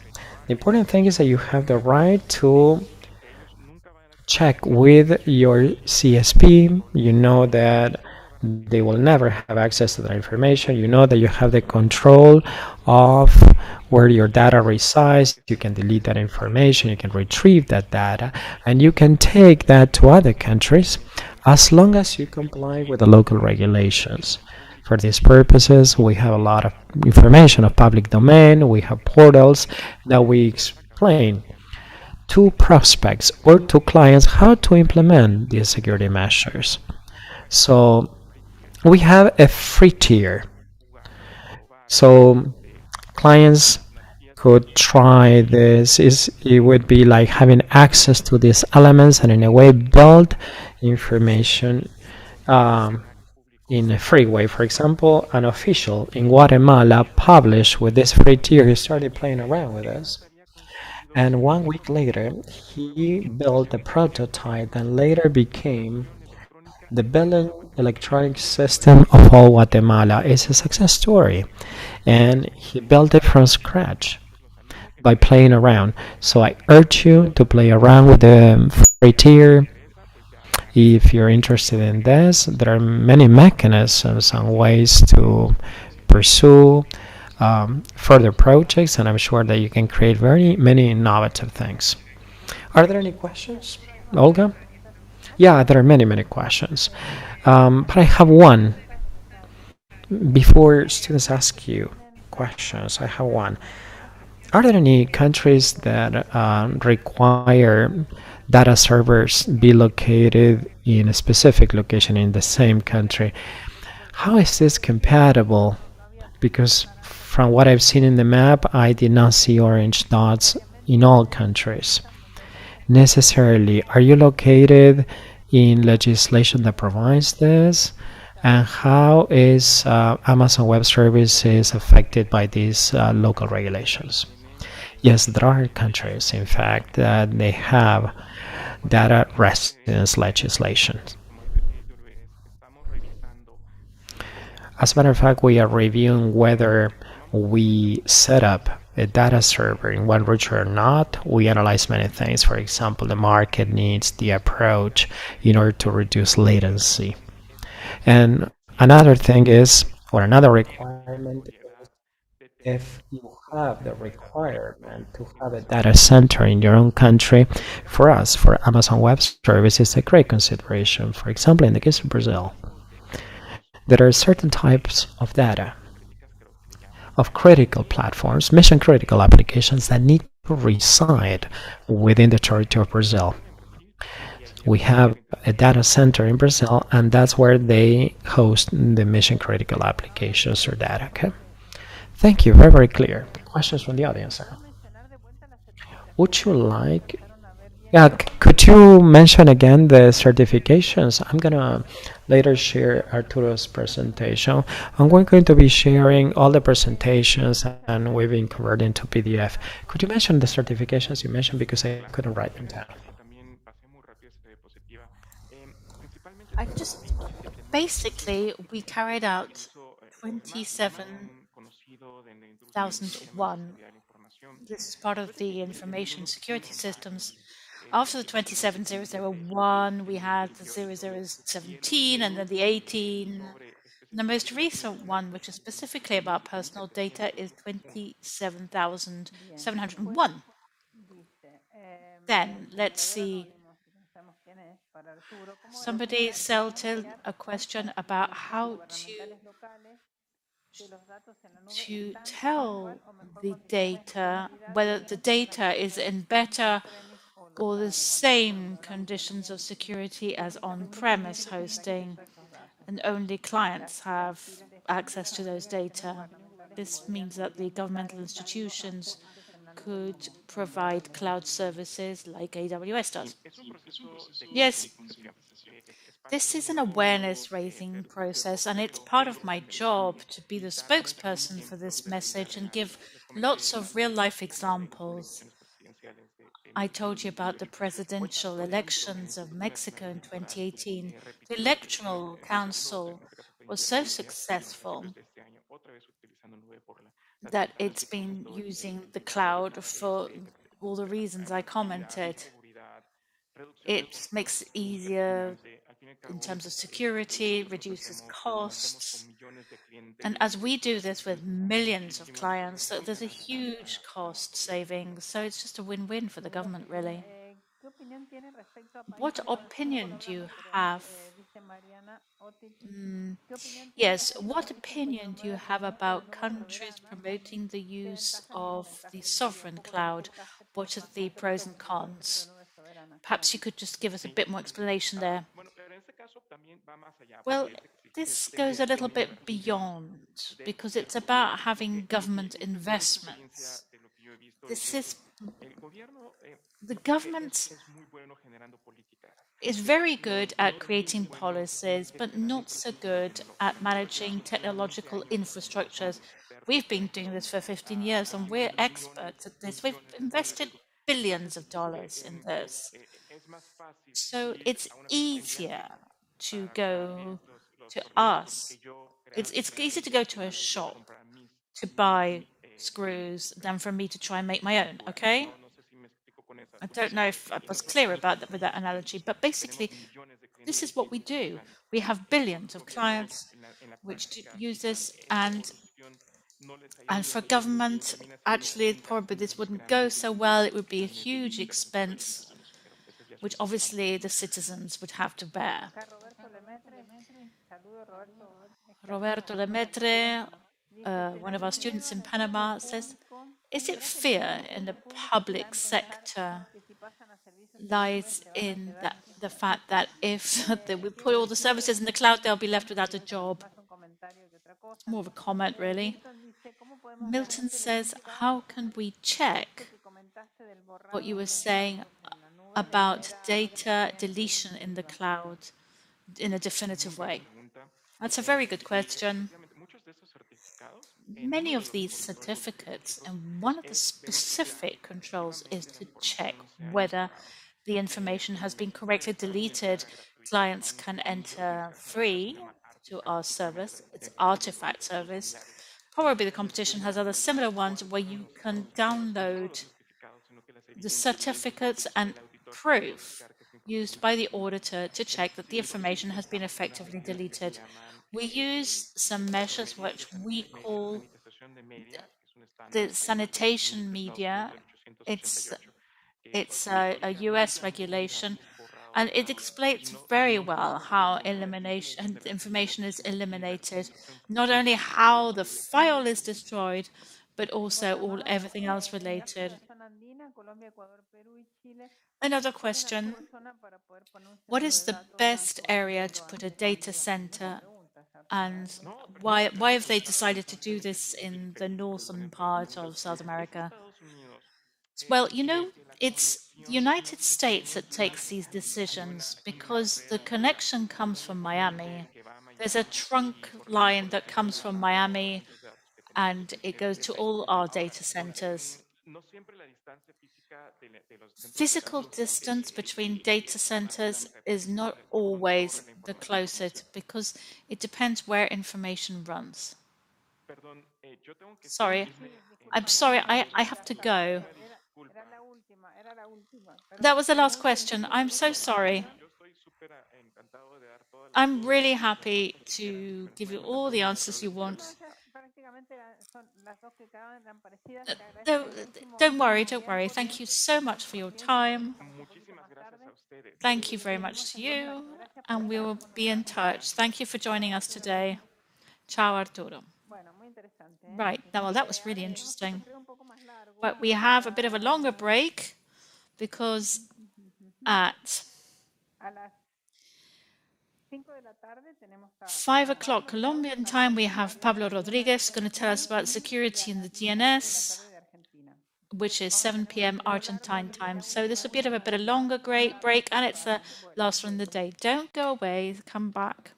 [SPEAKER 9] The important thing is that you have the right to check with your CSP. You know that they will never have access to that information. You know that you have the control of where your data resides. You can delete that information, you can retrieve that data, and you can take that to other countries as long as you comply with the local regulations. For these purposes, we have a lot of information of public domain. We have portals that we explain to prospects or to clients how to implement these security measures. So we have a free tier. So clients could try this. It would be like having access to these elements and in a way build information in a free way. For example, an official in Guatemala published with this free tier. He started playing around with this. And 1 week later, he built a prototype that later became the billing electronic system of all Guatemala. It's a success story. And he built it from scratch by playing around. So I urge you to play around with the free tier. If you're interested in this, there are many mechanisms and ways to pursue further projects, and I'm sure that you can create very many innovative things. Are there any questions, Olga? Yeah, there are many, many questions. But I have one. Before students ask you questions, I have one. Are there any countries that require data servers be located in a specific location in the same country? How is this compatible? Because from what I've seen in the map, I did not see orange dots in all countries. Necessarily, are you located in legislation that provides this? And how is Amazon Web Services affected by these local regulations? Yes, there are countries, in fact, that they have data residence legislation. As a matter of fact, we are reviewing whether we set up a data server in one region or not. We analyze many things. For example, the market needs, the approach in order to reduce latency. And another thing is, or another requirement is, if you have the requirement to have a data center in your own country, for us, for Amazon Web Services, it's a great consideration. For example, in the case of Brazil, there are certain types of data, of critical platforms, mission critical applications that need to reside within the territory of Brazil. We have a data center in Brazil, and that's where they host the mission critical applications or data. Okay. Thank you. Very, very clear. Questions from the audience? Would you like? Yeah, could you mention again the certifications? I'm gonna later share Arturo's presentation. We're going to be sharing all the presentations and we've been converted into PDF. Could you mention the certifications you mentioned because I couldn't write them down?
[SPEAKER 3] I just basically we carried out 27,001. This is part of the information security systems. After the 27001, we had the 0017 and then the 18. The most recent one, which is specifically about personal data, is 27,701. Then let's see. Somebody sent a question about how to tell the data whether the data is in better or the same conditions of security as on-premise hosting, and only clients have access to those data. This means that the governmental institutions could provide cloud services like AWS does. Yes, this is an awareness raising process, and it's part of my job to be the spokesperson for this message and give lots of real life examples. I told you about the presidential elections of Mexico in 2018. The Electoral Council was so successful that it's been using the cloud for all the reasons I commented. It makes it easier in terms of security, reduces costs. And as we do this with millions of clients, there's a huge cost saving. So it's just a win-win for the government, really. What opinion do you have? Yes, what opinion do you have about countries promoting the use of the sovereign cloud? What are the pros and cons? Perhaps you could just give us a bit more explanation there. Well, this goes a little bit beyond because it's about having government investments. This is the government is very good at creating policies, but not so good at managing technological infrastructures. We've been doing this for 15 years and we're experts at this. We've invested billions of dollars in this. So it's easier to go to us. It's easier to go to a shop to buy screws than for me to try and make my own, okay? I don't know if I was clear about that with that analogy, but basically, this is what we do. We have billions of clients which use this, and for government, actually, probably this wouldn't go so well. It would be a huge expense, which obviously the citizens would have to bear. Roberto Lemaitre, one of our students in Panama, says, is it fear in the public sector lies in the fact that if we put all the services in the cloud, they'll be left without a job? More of a comment, really. Milton says, how can we check what you were saying about data deletion in the cloud in a definitive way? That's a very good question. Many of these certificates, and one of the specific controls is to check whether the information has been correctly deleted. Clients can enter free to our service. It's Artifact service. Probably the competition has other similar ones where you can download the certificates and proof used by the auditor to check that the information has been effectively deleted. We use some measures which we call the sanitation media. It's a US regulation, and it explains very well how information is eliminated, not only how the file is destroyed, but also everything else related. Another question, what is the best area to put a data center, and why have they decided to do this in the northern part of South America? Well, it's the United States that takes these decisions because the connection comes from Miami. There's a trunk line that comes from Miami and it goes to all our data centers. Physical distance between data centers is not always the closest because it depends where information runs. Sorry, I'm sorry, I have to go. That was the last question. I'm so sorry. I'm really happy to give you all the answers you want. Don't worry. Thank you so much for your time. Thank you very much to you, and we will be in touch. Thank you for joining us today. Ciao, Arturo. Right, well, that was really interesting. But we have a bit of a longer break because at 5 o'clock Colombian time, we have Pablo Rodriguez going to tell us about security in the DNS, which is 7 p.m. Argentine time. So this will be a bit of a longer break, and it's the last one of the day. Don't go away. Come back.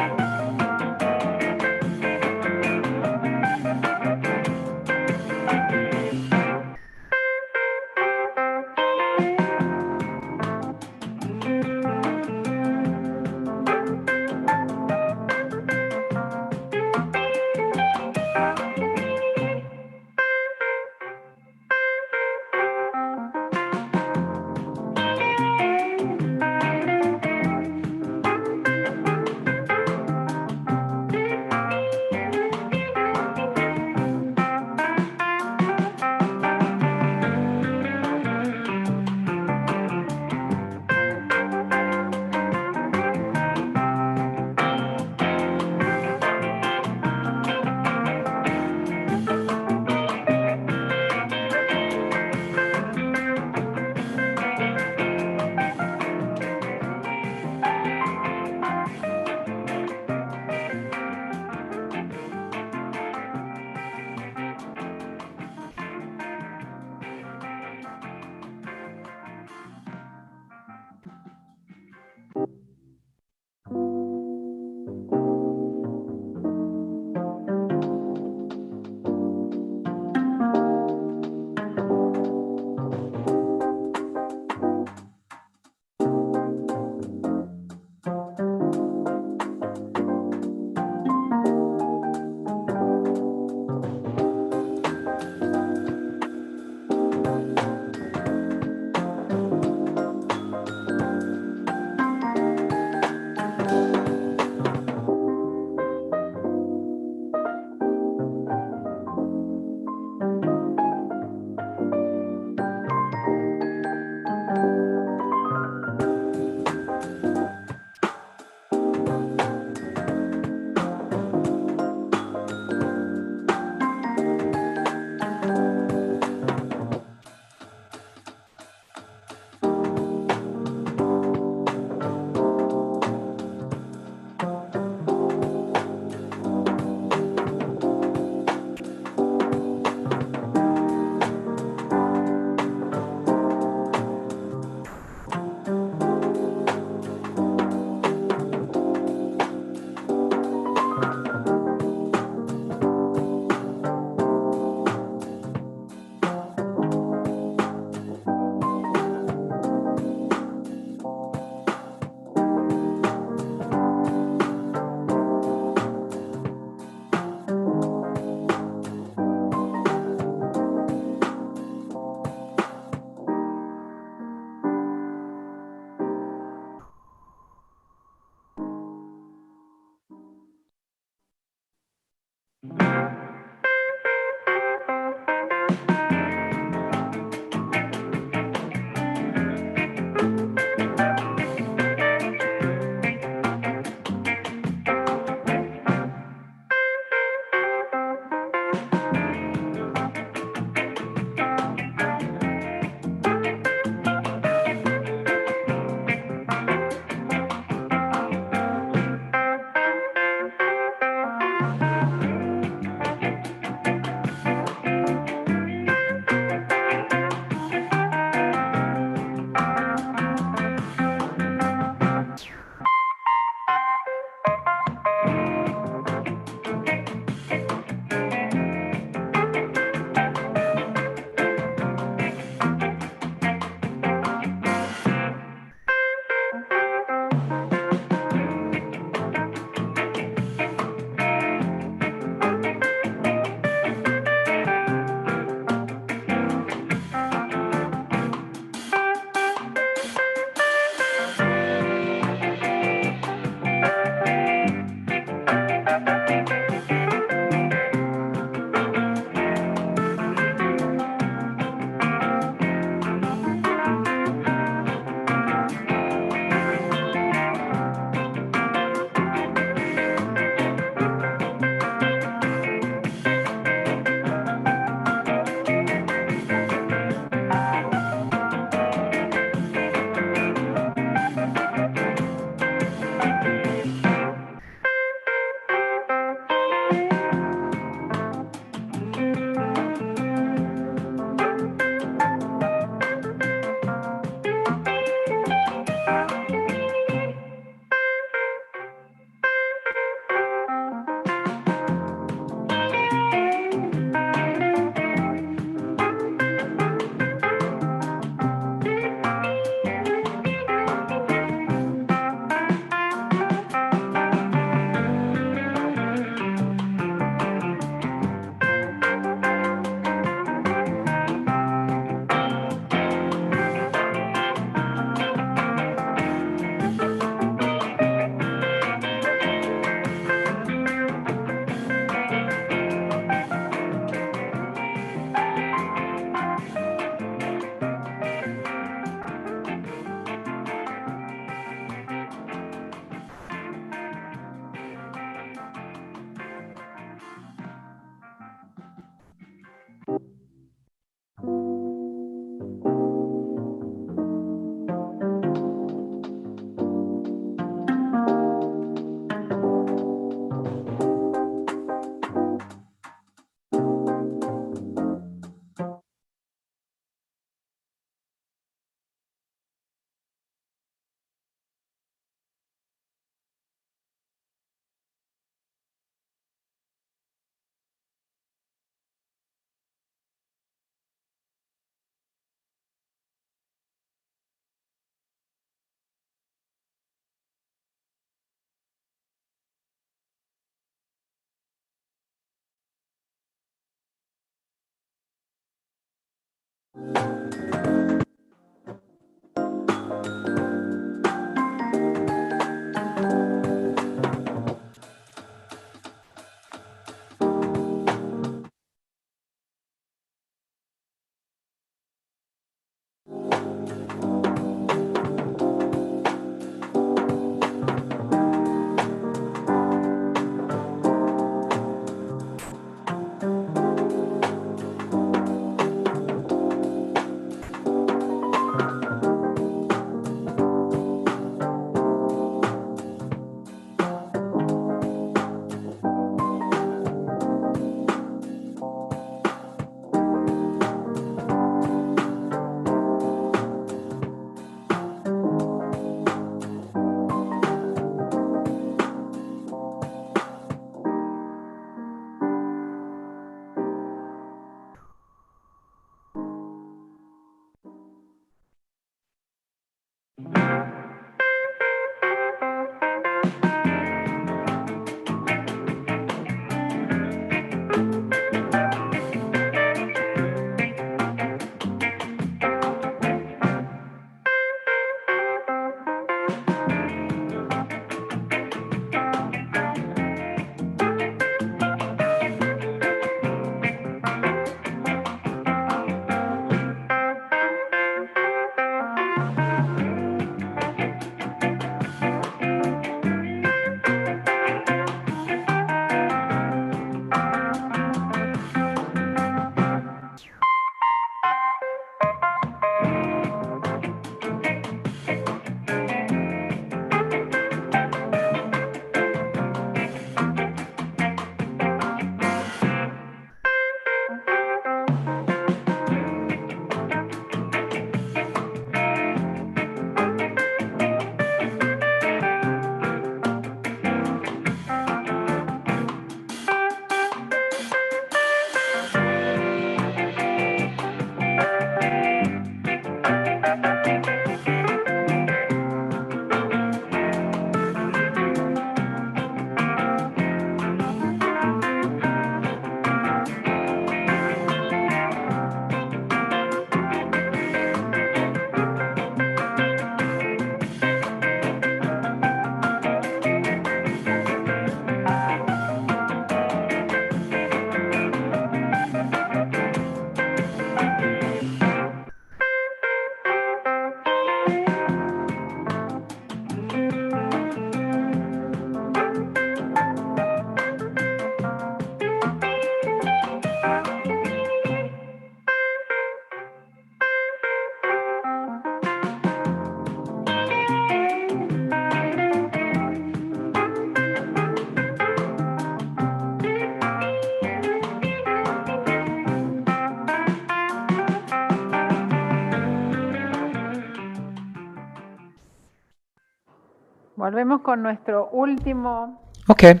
[SPEAKER 1] Volvemos con nuestro último.
[SPEAKER 9] Okay,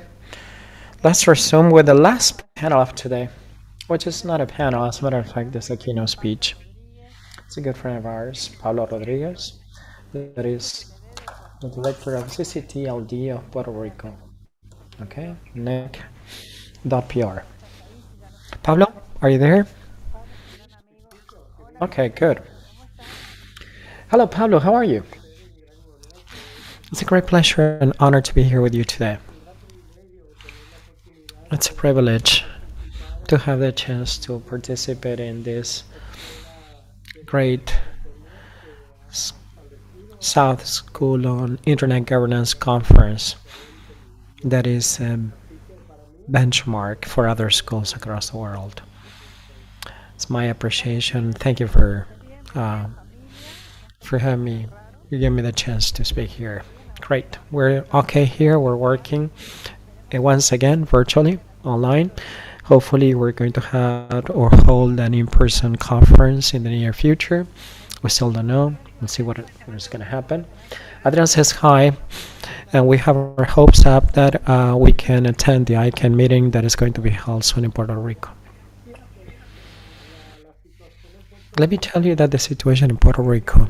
[SPEAKER 9] let's resume with the last panel of today, which is not a panel, as a matter of fact, it's a keynote speech. It's a good friend of ours, Pablo Rodriguez, that is the director of CCTLD of Puerto Rico. Okay, NEC.PR. Pablo, are you there? Okay, good. Hello, Pablo, how are you? It's a great pleasure and honor to be here with you today. It's a privilege to have the chance to participate in this great South School on Internet Governance conference that is a benchmark for other schools across the world. It's my appreciation. Thank you for having me. You gave me the chance to speak here. Great. We're okay here. We're working once again virtually online. Hopefully, we're going to have or hold an in-person conference in the near future. We still don't know. We'll see what is going to happen. Adrian says hi, and we have our hopes up that we can attend the ICANN meeting that is going to be held soon in Puerto Rico. Let me tell you that the situation in Puerto Rico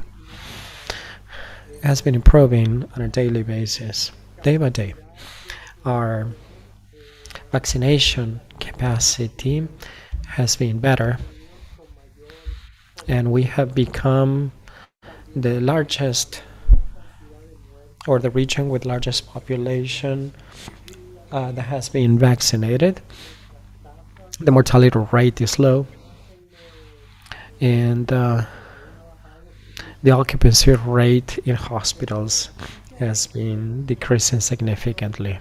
[SPEAKER 9] has been improving on a daily basis, day by day. Our vaccination capacity has been better, and we have become the largest, or the region with largest population that has been vaccinated. The mortality rate is low, and the occupancy rate in hospitals has been decreasing significantly.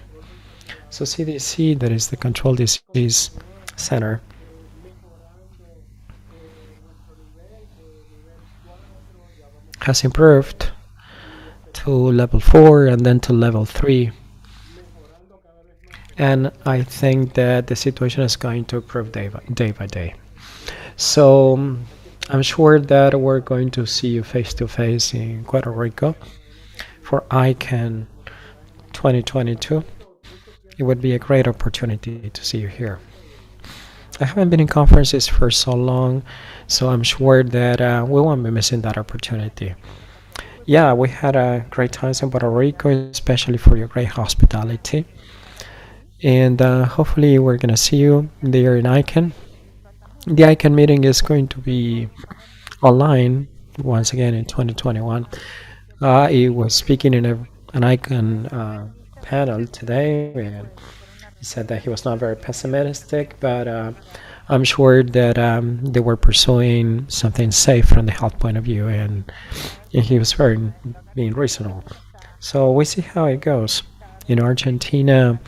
[SPEAKER 9] So CDC, that is the Control Disease Center, has improved to level 4 and then to level 3. And I think that the situation is going to improve day by day. So I'm sure that we're going to see you face to face in Puerto Rico for ICANN 2022. It would be a great opportunity to see you here. I haven't been in conferences for so long, so I'm sure that we won't be missing that opportunity. Yeah, we had a great time in Puerto Rico, especially for your great hospitality. And hopefully we're going to see you there in ICANN. The ICANN meeting is going to be online once again in 2021. I was speaking in an ICANN panel today, and he said that he was not very pessimistic, but I'm sure that they were pursuing something safe from the health point of view, and he was being reasonable. So we see how it goes. In Argentina,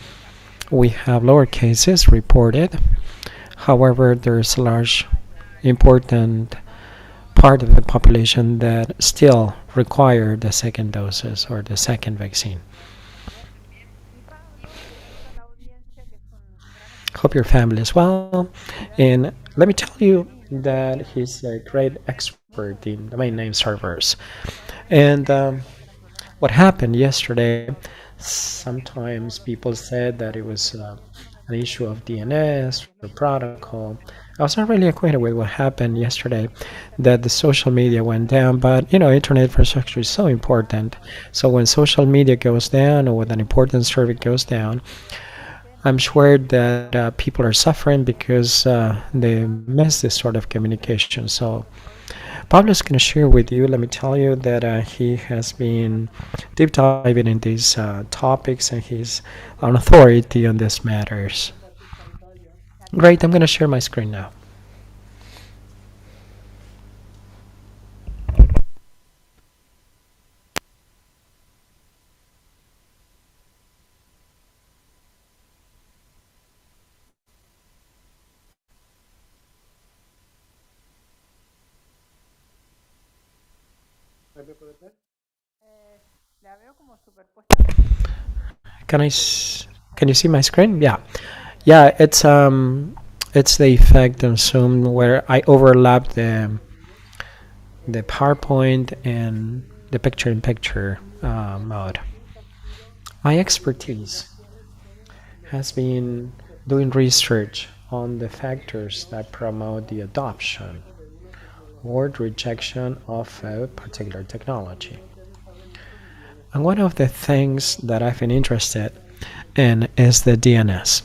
[SPEAKER 9] we have lower cases reported. However, there's a large, important part of the population that still require the second doses or the second vaccine. Hope your family is well. And let me tell you that he's a great expert in domain name servers. And what happened yesterday, sometimes people said that it was an issue of DNS or protocol. I was not really acquainted with what happened yesterday, that the social media went down, but internet infrastructure is so important. So when social media goes down or when an important service goes down, I'm sure that people are suffering because they miss this sort of communication. So Pablo is going to share with you, let me tell you that he has been deep diving in these topics, and he's an authority on these matters. Great, I'm going to share my screen now. Can you see my screen? Yeah, it's the effect on Zoom where I overlap the PowerPoint and the picture-in-picture mode. My expertise has been doing research on the factors that promote the adoption or the rejection of a particular technology. And one of the things that I've been interested in is the DNS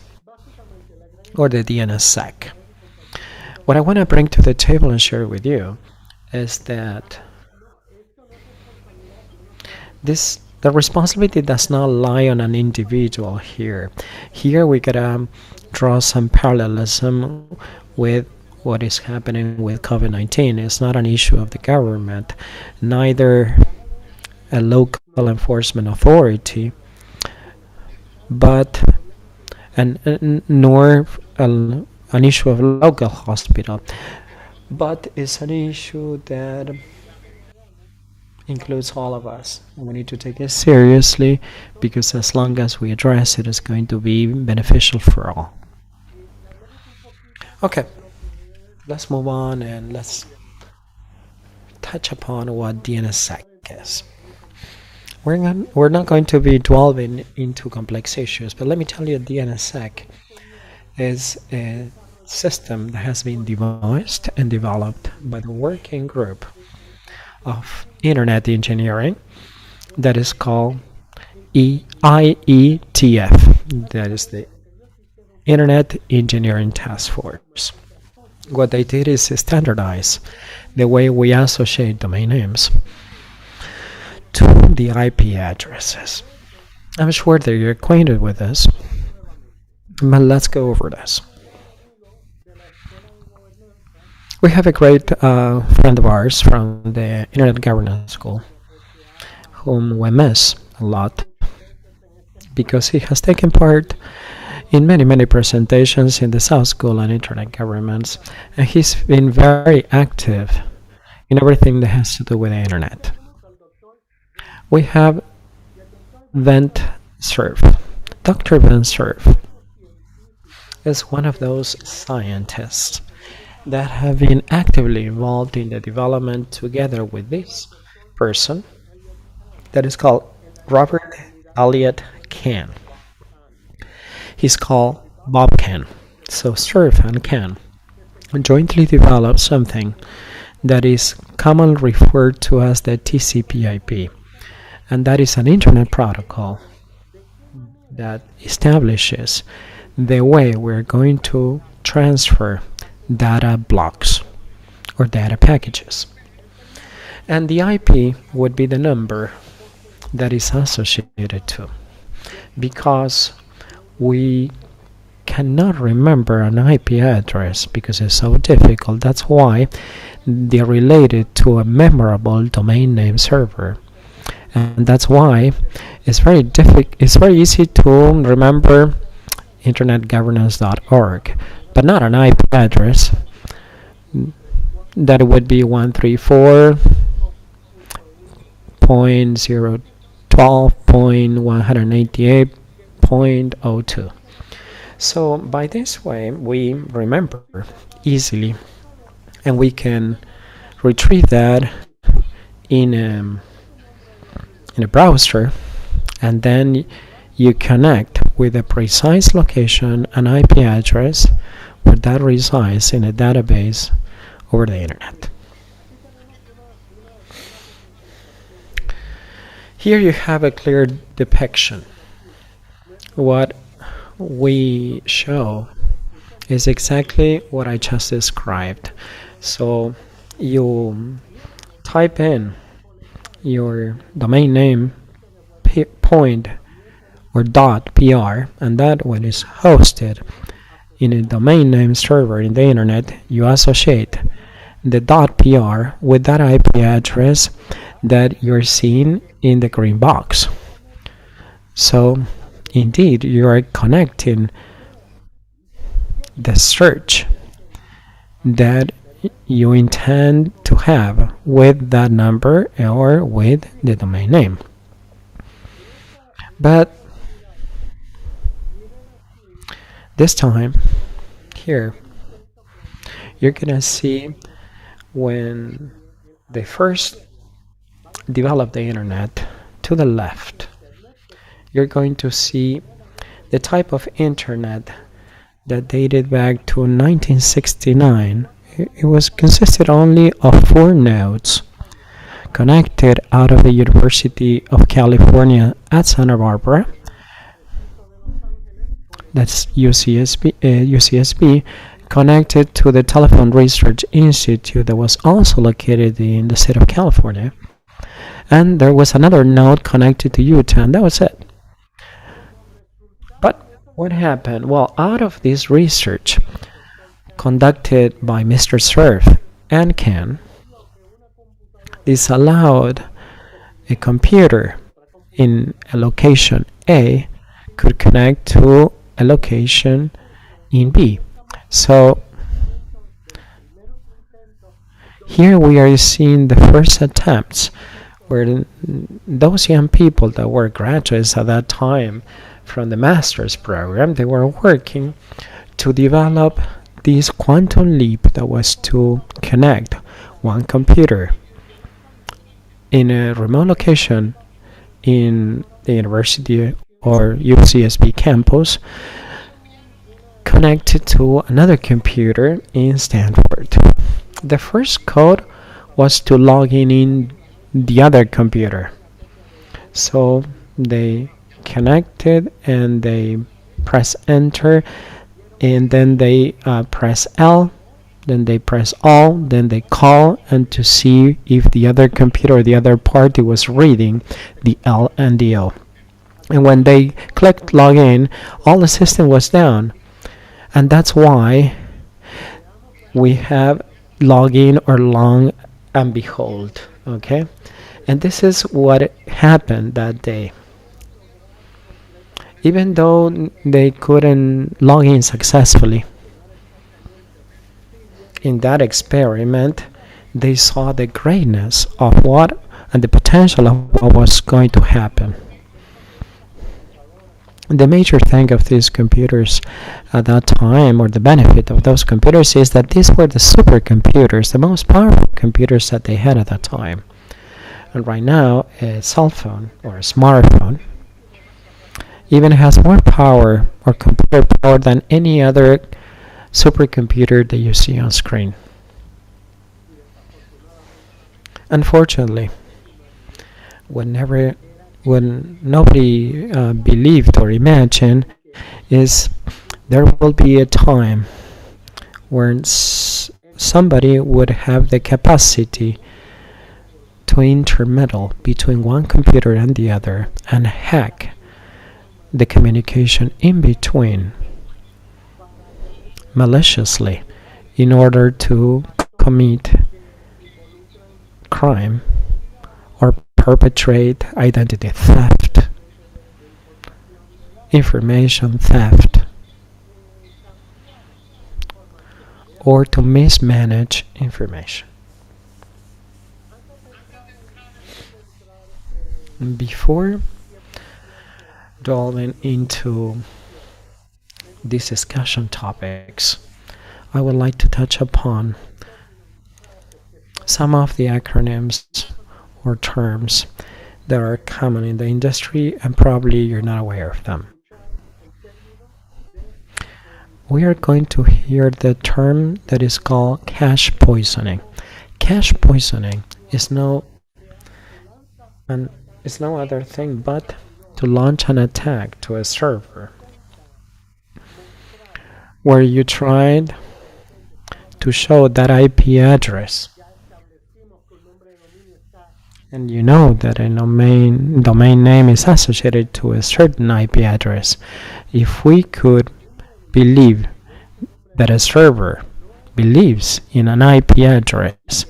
[SPEAKER 9] or the DNSSEC. What I want to bring to the table and share with you is that the responsibility does not lie on an individual here. Here we gotta draw some parallelism with what is happening with COVID-19. It's not an issue of the government, neither a local enforcement authority, but nor an issue of local hospital, but it's an issue that includes all of us. And we need to take it seriously because as long as we address it, it's going to be beneficial for all. Okay, let's move on and let's touch upon what DNSSEC is. We're not going to be delving into complex issues, but let me tell you, DNSSEC is a system that has been devised and developed by the working group of Internet engineering that is called IETF, that is the Internet Engineering Task Force. What they did is standardize the way we associate domain names to the IP addresses. I'm sure that you're acquainted with this, but let's go over this. We have a great friend of ours from the Internet Governance School, whom we miss a lot because he has taken part in many presentations in the South School on Internet Governments, and he's been very active in everything that has to do with the Internet. We have Vent Cerf. Dr. Vent Cerf is one of those scientists that have been actively involved in the development together with this person that is called Robert Elliott Kahn. He's called Bob Kahn. So Cerf and Kahn jointly developed something that is commonly referred to as the TCP/IP, and that is an internet protocol that establishes the way we're going to transfer data blocks or data packages. And the IP would be the number that is associated to, because we cannot remember an IP address because it's so difficult. That's why they're related to a memorable domain name server. And that's why it's very easy to remember internetgovernance.org, but not an IP address that would be 134.012.188.02. So by this way, we remember easily, and we can retrieve that in a browser, and then you connect with a precise location and IP address where that resides in a database over the internet. Here you have a clear depiction. What we show is exactly what I just described. So you type in your domain name point or .pr, and that when it's hosted in a domain name server in the internet, you associate the .pr with that IP address that you're seeing in the green box. So indeed, you are connecting the search that you intend to have with that number or with the domain name. But this time here you're gonna see when they first developed the internet, to the left you're going to see the type of internet that dated back to 1969. It was consisted only of 4 nodes connected out of the University of California at Santa Barbara. That's UCSB, connected to the Telephone Research Institute that was also located in the state of California. And there was another node connected to Utah, and that was it. But what happened? Well, out of this research conducted by Mr. Cerf and Ken, this allowed a computer in a location A could connect to a location in B. So here we are seeing the first attempts where those young people that were graduates at that time from the master's program, they were working to develop this quantum leap that was to connect one computer in a remote location in the university or UCSB campus connected to another computer in Stanford. The first code was to log in the other computer. So they connected and they press enter, and then they press L, then they press all, then they call, and to see if the other computer or the other party was reading the L and the O. And when they clicked login, all the system was down. And that's why we have login or long and behold. Okay? And this is what happened that day. Even though they couldn't log in successfully, in that experiment, they saw the greatness of what and the potential of what was going to happen. The major thing of these computers at that time, or the benefit of those computers, is that these were the supercomputers, the most powerful computers that they had at that time. And right now, a cell phone or a smartphone even has more power or computer power than any other supercomputer that you see on screen. Unfortunately, when nobody believed or imagined is there will be a time when somebody would have the capacity to intermeddle between one computer and the other and hack the communication in between maliciously in order to commit crime or perpetrate identity theft, information theft, or to mismanage information. Before delving into these discussion topics, I would like to touch upon some of the acronyms or terms that are common in the industry and probably you're not aware of them. We are going to hear the term that is called cache poisoning. Cache poisoning is no other thing but to launch an attack to a server where you tried to show that IP address, and you know that a domain name is associated to a certain IP address. If we could believe that a server believes in an IP address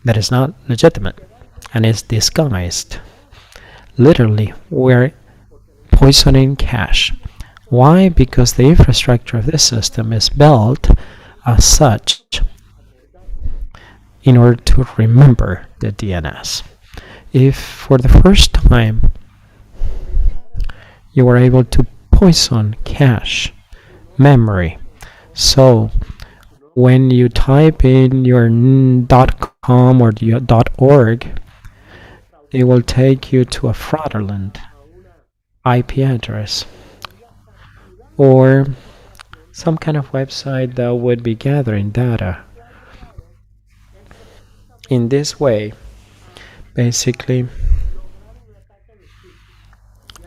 [SPEAKER 9] that is not legitimate and is disguised, literally we're poisoning cache. Why? Because the infrastructure of this system is built as such in order to remember the DNS. If for the first time you were able to poison cache memory, so when you type in your .com or your .org, it will take you to a fraudulent IP address, or some kind of website that would be gathering data. In this way, basically,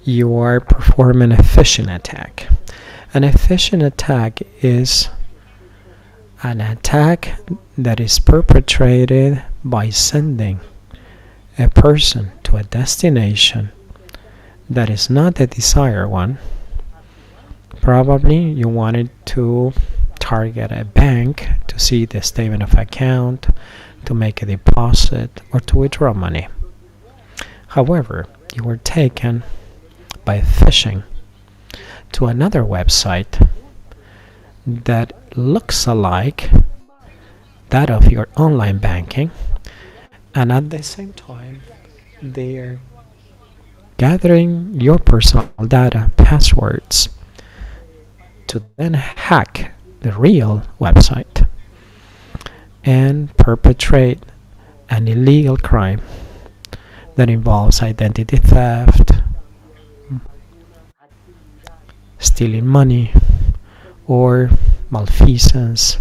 [SPEAKER 9] you are performing a phishing attack. An phishing attack is an attack that is perpetrated by sending a person to a destination that is not the desired one. Probably you wanted to target a bank to see the statement of account, to make a deposit, or to withdraw money. However, you were taken by phishing to another website that looks alike that of your online banking, and at the same time they're gathering your personal data, passwords, to then hack the real website and perpetrate an illegal crime that involves identity theft, stealing money, or malfeasance,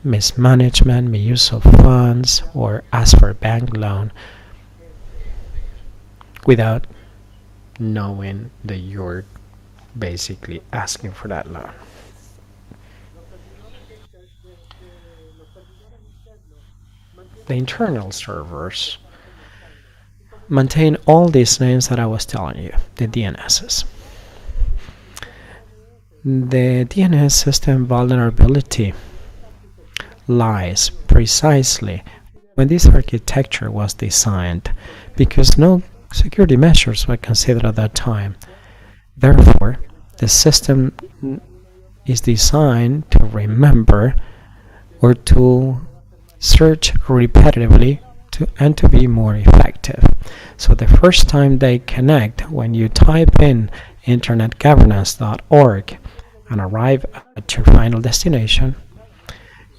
[SPEAKER 9] mismanagement, misuse of funds, or ask for a bank loan without knowing that you're basically asking for that loan. The internal servers maintain all these names that I was telling you, the DNSs. The DNS system vulnerability lies precisely when this architecture was designed, because no security measures were considered at that time. Therefore, the system is designed to remember or to search repetitively and to be more effective. So the first time they connect, when you type in internetgovernance.org and arrive at your final destination,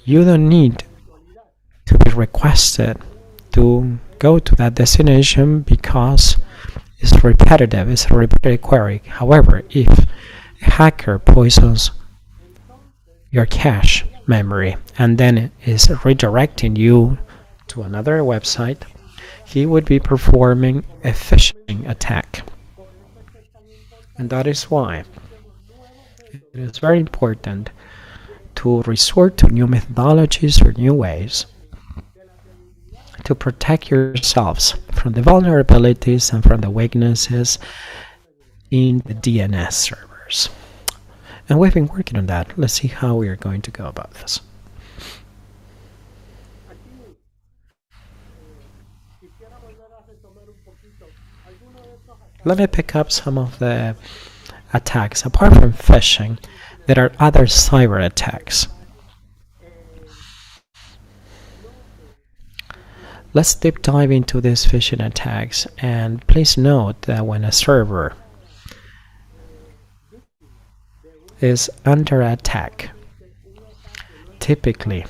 [SPEAKER 9] you don't need to be requested to go to that destination because it's repetitive, it's a repetitive query. However, if a hacker poisons your cache memory and then is redirecting you to another website, he would be performing a phishing attack. And that is why it is very important to resort to new methodologies or new ways to protect yourselves from the vulnerabilities and from the weaknesses in the DNS servers. And we've been working on that. Let's see how we are going to go about this. Let me pick up some of the attacks. Apart from phishing, there are other cyber attacks. Let's deep dive into these phishing attacks, and please note that when a server is under attack, typically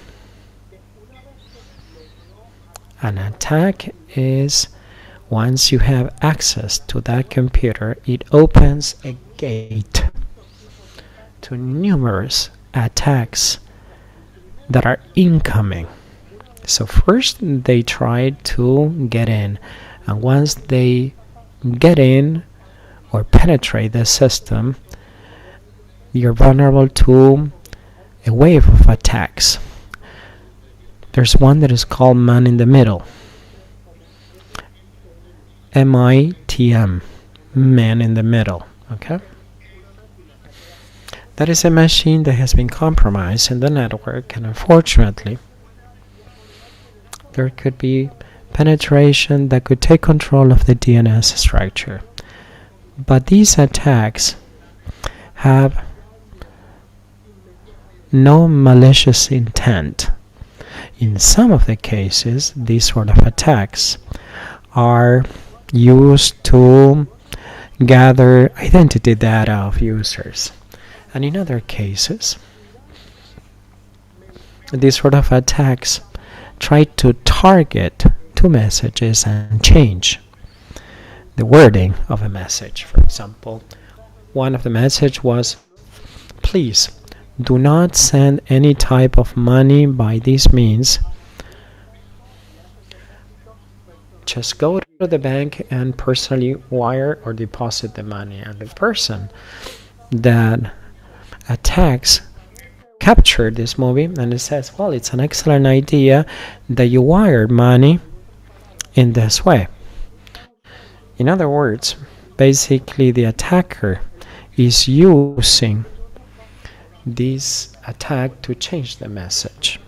[SPEAKER 9] an attack is once you have access to that computer, it opens a gate to numerous attacks that are incoming. So first they try to get in, and once they get in or penetrate the system, you're vulnerable to a wave of attacks. There's one that is called man in the middle. MITM, man in the middle. Okay? That is a machine that has been compromised in the network, and unfortunately, there could be penetration that could take control of the DNS structure. But these attacks have no malicious intent. In some of the cases, these sort of attacks are used to gather identity data of users. And in other cases, these sort of attacks try to target two messages and change the wording of a message. For example, one of the message was, please do not send any type of money by these means. Just go to the bank and personally wire or deposit the money. And the person that attacks captured this movie and it says, well, it's an excellent idea that you wired money in this way. In other words, basically the attacker is using this attack to change the message.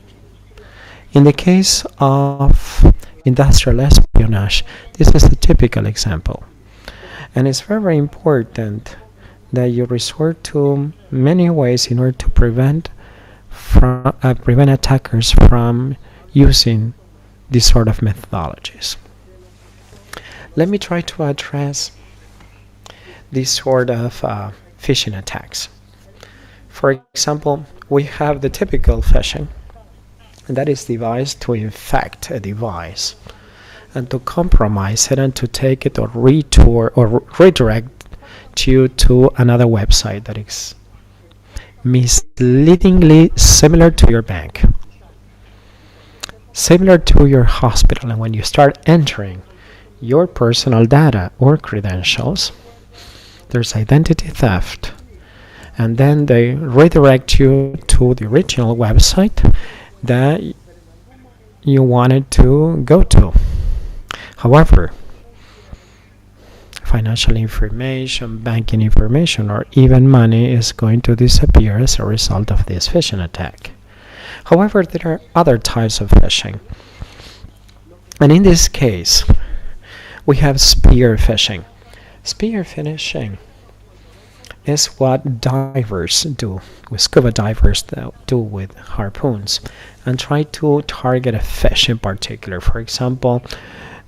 [SPEAKER 9] In the case of industrial espionage, this is a typical example. And it's very, very important that you resort to many ways in order to prevent attackers from using these sort of methodologies. Let me try to address these sort of phishing attacks. For example, we have the typical phishing, and that is devised to infect a device and to compromise it and to take it or retour or redirect you to another website that is misleadingly similar to your bank, similar to your hospital. And when you start entering your personal data or credentials, there's identity theft, and then they redirect you to the original website that you wanted to go to. However, financial information, banking information, or even money is going to disappear as a result of this phishing attack. However, there are other types of phishing. And in this case, we have spear phishing. Spear phishing is what divers do, with scuba divers do with harpoons, and try to target a fish in particular. For example,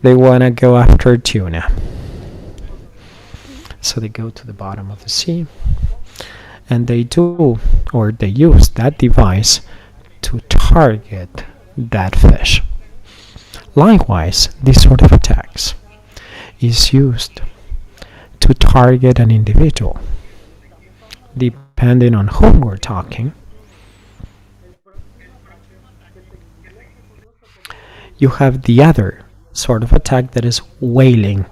[SPEAKER 9] they want to go after tuna. So they go to the bottom of the sea and they use that device to target that fish. Likewise, this sort of attacks is used to target an individual. Depending on whom we're talking, you have the other sort of attack that is whaling,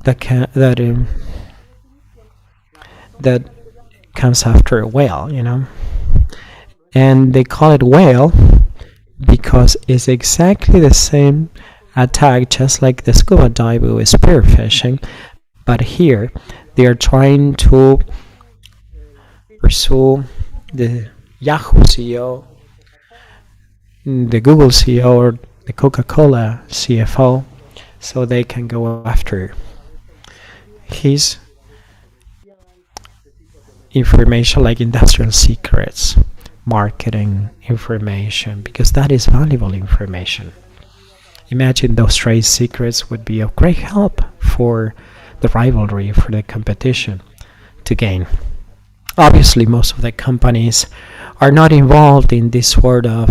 [SPEAKER 9] that comes after a whale, and they call it whale because it's exactly the same attack, just like the scuba diver with spear phishing, but here they are trying to pursue the Yahoo CEO, the Google CEO, or the Coca-Cola CFO, so they can go after his information, like industrial secrets, marketing information, because that is valuable information. Imagine those trade secrets would be of great help for the rivalry, for the competition to gain. Obviously, most of the companies are not involved in this sort of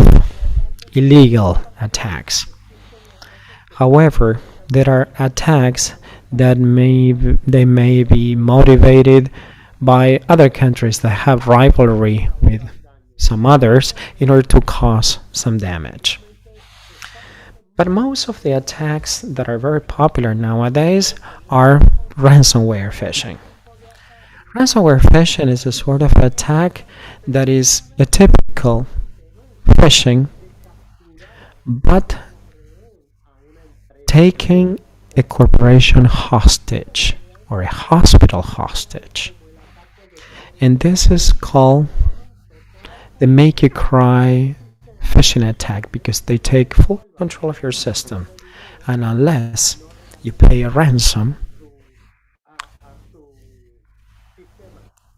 [SPEAKER 9] illegal attacks. However, there are attacks that may be motivated by other countries that have rivalry with some others in order to cause some damage. But most of the attacks that are very popular nowadays are ransomware phishing. Ransomware phishing is a sort of attack that is a typical phishing, but taking a corporation hostage or a hospital hostage. And this is called the make you cry phishing attack, because they take full control of your system, and unless you pay a ransom,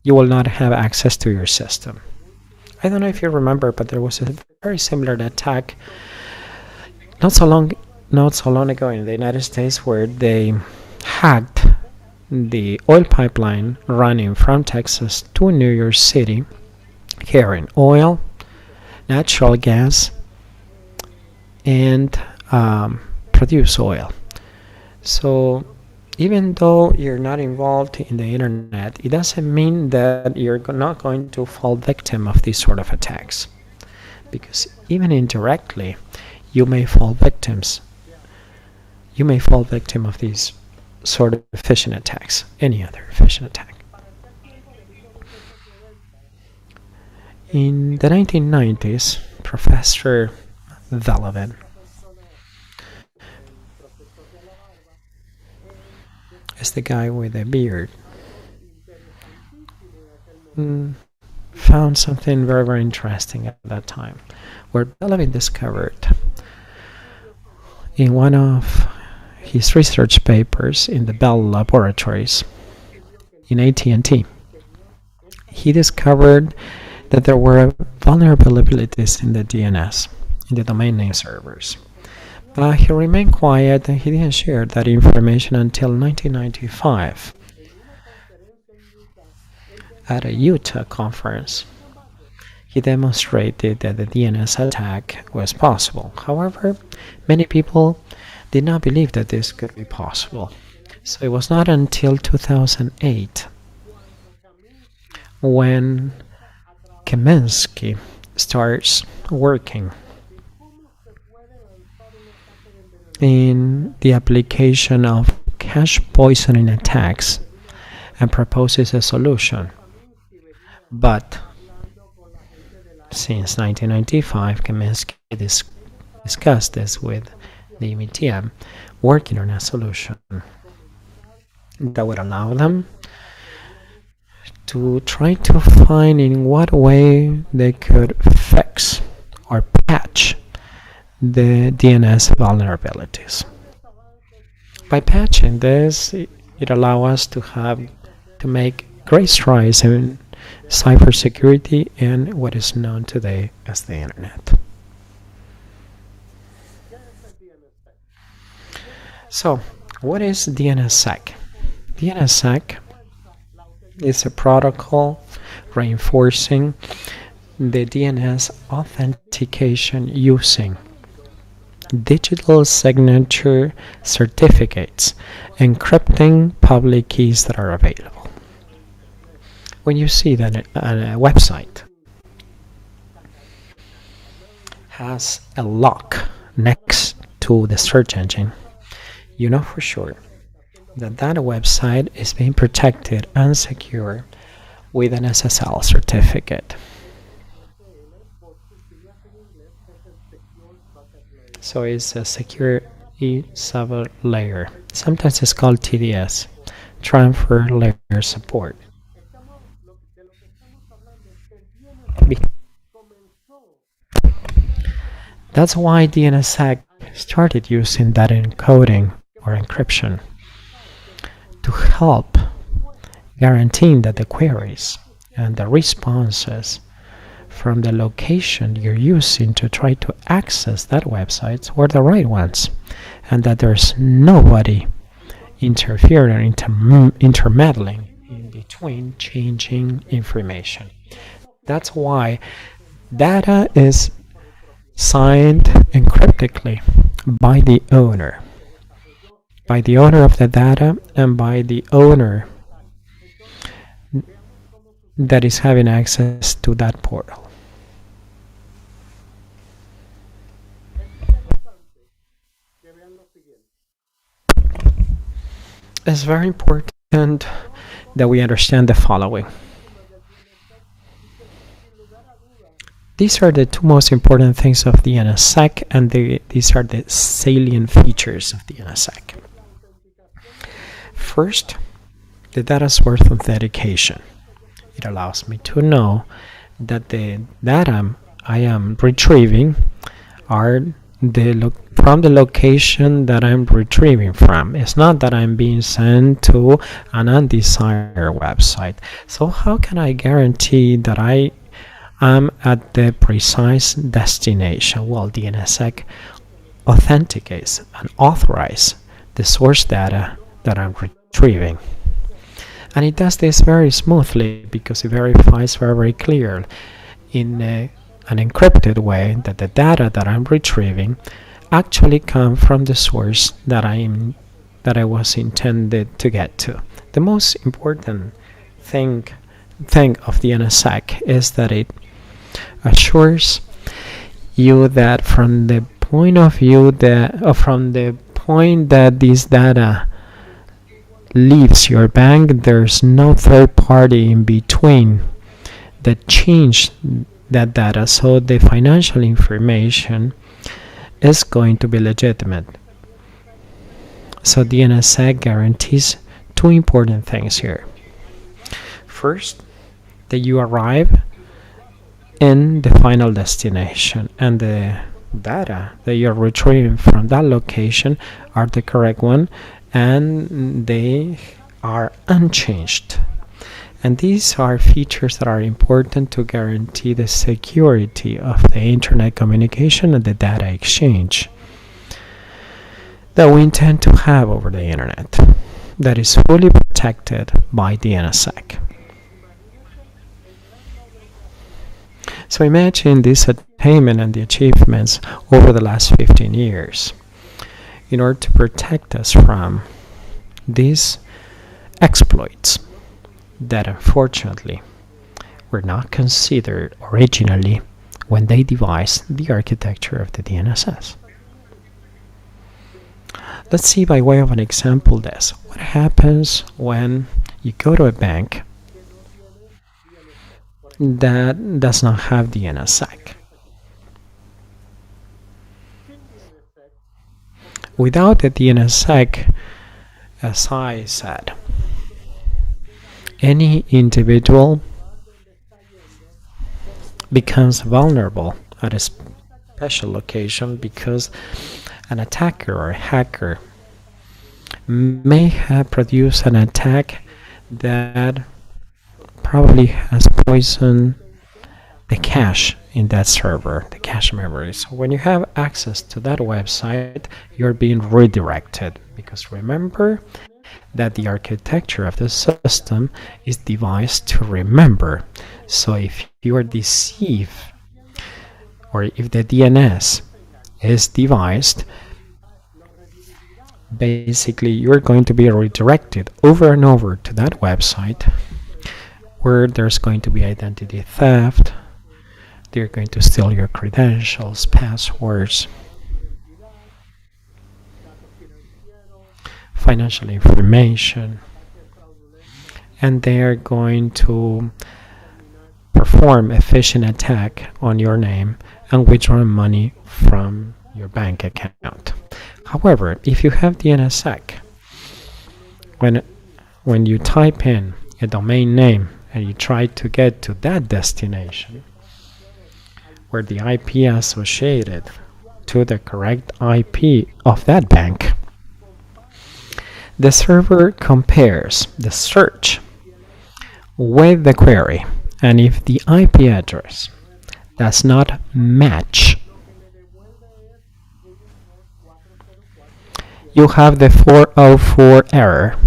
[SPEAKER 9] you will not have access to your system. I don't know if you remember, but there was a very similar attack not so long ago in the United States, where they hacked the oil pipeline running from Texas to New York City, carrying oil, natural gas, and produce oil. So even though you're not involved in the internet, it doesn't mean that you're not going to fall victim of these sort of attacks. Because even indirectly, you may fall victims. You may fall victim of these sort of phishing attacks, any other phishing attack. In the 1990s, Professor Velovin is the guy with the beard, found something very, very interesting at that time, where Velovin discovered in one of his research papers in the Bell Laboratories in AT&T, he discovered that there were vulnerabilities in the DNS, in the domain name servers. But he remained quiet and he didn't share that information until 1995 at a Utah conference. He demonstrated that the DNS attack was possible. However, many people did not believe that this could be possible. So it was not until 2008 when Kaminsky starts working in the application of cache poisoning attacks and proposes a solution. But since 1995, Kaminsky discussed this with the MTM, working on a solution that would allow them to try to find in what way they could fix or patch the DNS vulnerabilities. By patching this, it allows us to make great strides in cybersecurity and what is known today as the internet. So, what is DNSSEC? DNSSEC is a protocol reinforcing the DNS authentication using digital signature certificates, encrypting public keys that are available. When you see that a website has a lock next to the search engine, you know for sure that that website is being protected and secure with an SSL certificate. So it's a secure sub-layer. Sometimes it's called TDS, Transfer Layer Support. That's why DNSSEC started using that encoding or encryption to help guaranteeing that the queries and the responses from the location you're using to try to access that website were the right ones, and that there's nobody interfering or intermeddling in between changing information. That's why data is signed encryptically by the owner of the data and by the owner that is having access to that portal. It's very important that we understand the following. These are the two most important things of the DNSSEC, and these are the salient features of the DNSSEC. First, the data source authentication. It allows me to know that the data I am retrieving are from the location that I'm retrieving from. It's not that I'm being sent to an undesired website. So how can I guarantee that I am at the precise destination? Well, DNSSEC authenticates and authorizes the source data that I'm retrieving. And it does this very smoothly because it verifies very, very clear in an encrypted way that the data that I'm retrieving actually come from the source that I am that I was intended to get to. The most important thing of the NSSIG is that it assures you that from the point of view that from the point that this data leaves your bank, there's no third party in between that change that data, so the financial information is going to be legitimate. So the NSSIG guarantees two important things here. First, that you arrive in the final destination and the data that you're retrieving from that location are the correct one and they are unchanged. And these are features that are important to guarantee the security of the internet communication and the data exchange that we intend to have over the internet, that is fully protected by the NSSIG. So imagine this attainment and the achievements over the last 15 years in order to protect us from these exploits that unfortunately were not considered originally when they devised the architecture of the DNSS. Let's see by way of an example this. What happens when you go to a bank that does not have the NSSIG? Without the DNSSIG, as I said, any individual becomes vulnerable at a special location because an attacker or a hacker may have produced an attack that probably has poisoned the cache in that server, the cache memory. So when you have access to that website, you're being redirected, because remember that the architecture of the system is devised to remember. So if you are deceived, or if the DNS is devised, basically you're going to be redirected over and over to that website where there's going to be identity theft. They're going to steal your credentials, passwords, financial information, and they're going to perform a phishing attack on your name and withdraw money from your bank account. However, if you have the NSSIG, when you type in a domain name and you try to get to that destination where the IP associated to the correct IP of that bank, the server compares the search with the query, and if the IP address does not match, you have the 404 error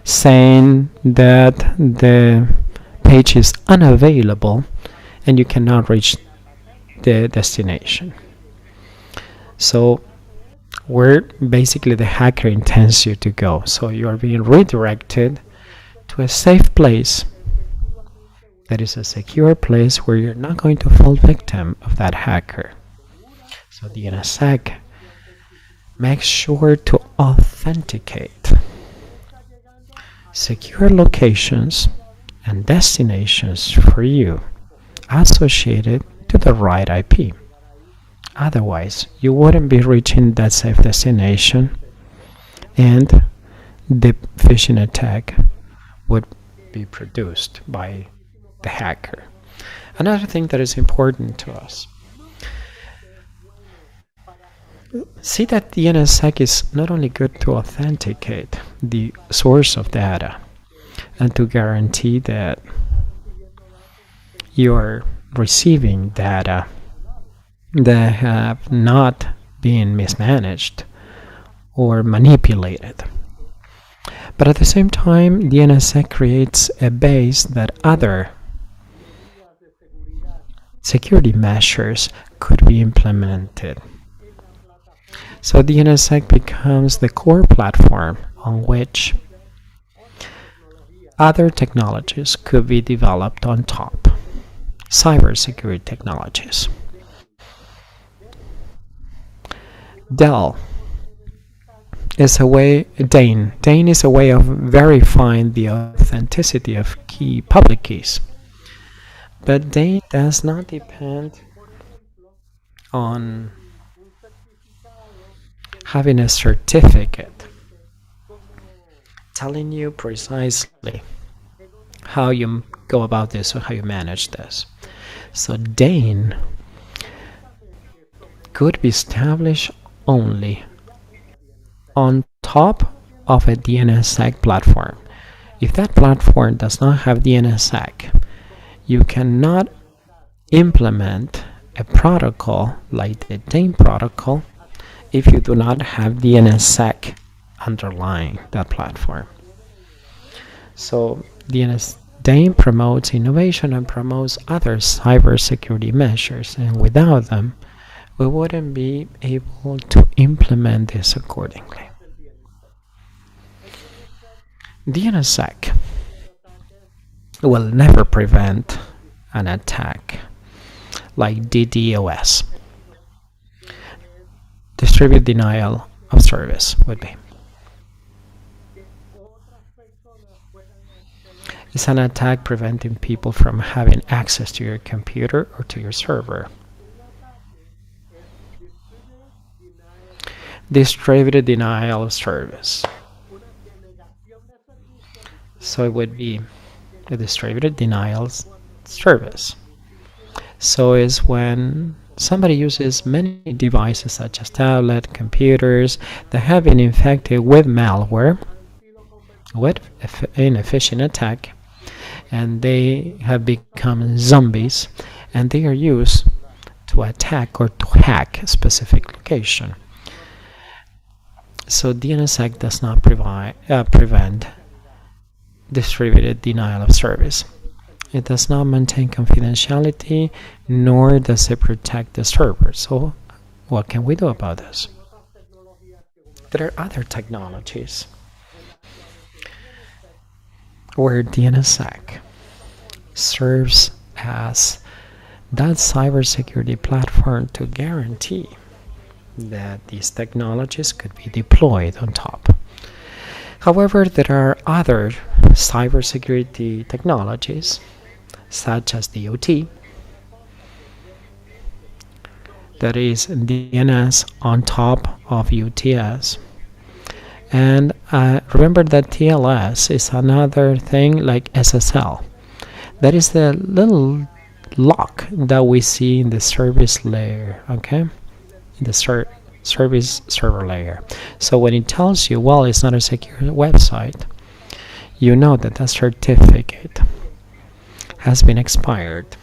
[SPEAKER 9] saying that the page is unavailable and you cannot reach the destination. So where basically the hacker intends you to go. So you are being redirected to a safe place that is a secure place where you're not going to fall victim of that hacker. So the NSSIG makes sure to authenticate secure locations and destinations for you associated to the right IP. Otherwise, you wouldn't be reaching that safe destination and the phishing attack would be produced by the hacker. Another thing that is important to us, see that the NSSIG is not only good to authenticate the source of data and to guarantee that you are receiving data that have not been mismanaged or manipulated, but at the same time the NSSIG creates a base that other security measures could be implemented. So DNSSEC becomes the core platform on which other technologies could be developed on top. Cybersecurity technologies. DANE is a way of verifying the authenticity of public keys. But DANE does not depend on having a certificate telling you precisely how you go about this or how you manage this. So DANE could be established only on top of a DNSSEC platform. If that platform does not have DNSSEC, you cannot implement a protocol like the DANE protocol if you do not have DNSSEC underlying that platform. So DANE promotes innovation and promotes other cybersecurity measures, and without them, we wouldn't be able to implement this accordingly. DNSSEC will never prevent an attack like DDoS. Distributed denial of service would be. It's an attack preventing people from having access to your computer or to your server. Distributed denial of service. So it would be a distributed denial service. So it's when somebody uses many devices such as tablet, computers that have been infected with malware, with an efficient attack, and they have become zombies, and they are used to attack or to hack a specific location. So DNSSEC does not prevent distributed denial of service. It does not maintain confidentiality, nor does it protect the server. So what can we do about this? There are other technologies where DNSSEC serves as that cybersecurity platform to guarantee that these technologies could be deployed on top. However, there are other cybersecurity technologies, such as DOT, that is DNS on top of UTS. And remember that TLS is another thing like SSL. That is the little lock that we see in the service layer, okay? In the service server layer. So when it tells you, well, it's not a secure website, you know that that certificate has been expired.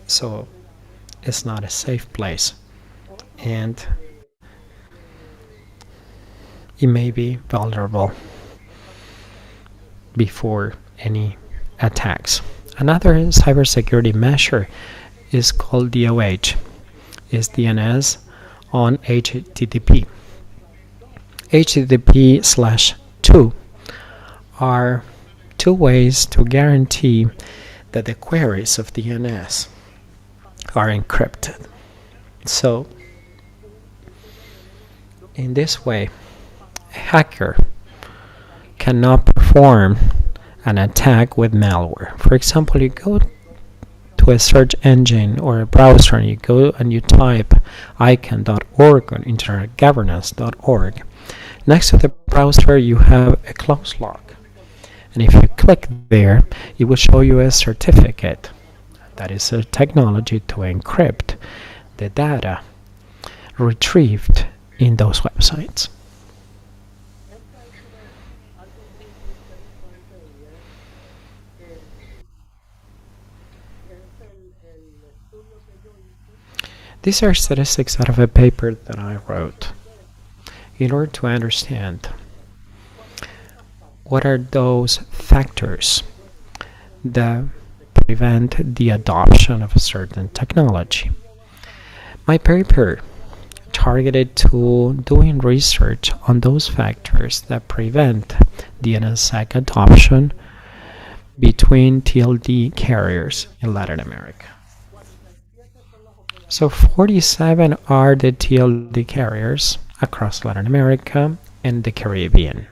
[SPEAKER 9] So it's not a safe place. And it may be vulnerable before any attacks. Another cybersecurity measure is called DOH, is DNS on HTTP. HTTP/2 are two ways to guarantee that the queries of DNS are encrypted. So in this way, a hacker cannot perform an attack with malware. For example, you go to a search engine or a browser and you go and you type icon.org or internetgovernance.org. Next to the browser you have a close lock, and if you click there it will show you a certificate. That is a technology to encrypt the data retrieved in those websites. These are statistics out of a paper that I wrote in order to understand what are those factors that prevent the adoption of a certain technology. My paper targeted to doing research on those factors that prevent DNSSEC adoption between TLD carriers in Latin America. So 47 are the TLD carriers across Latin America and the Caribbean.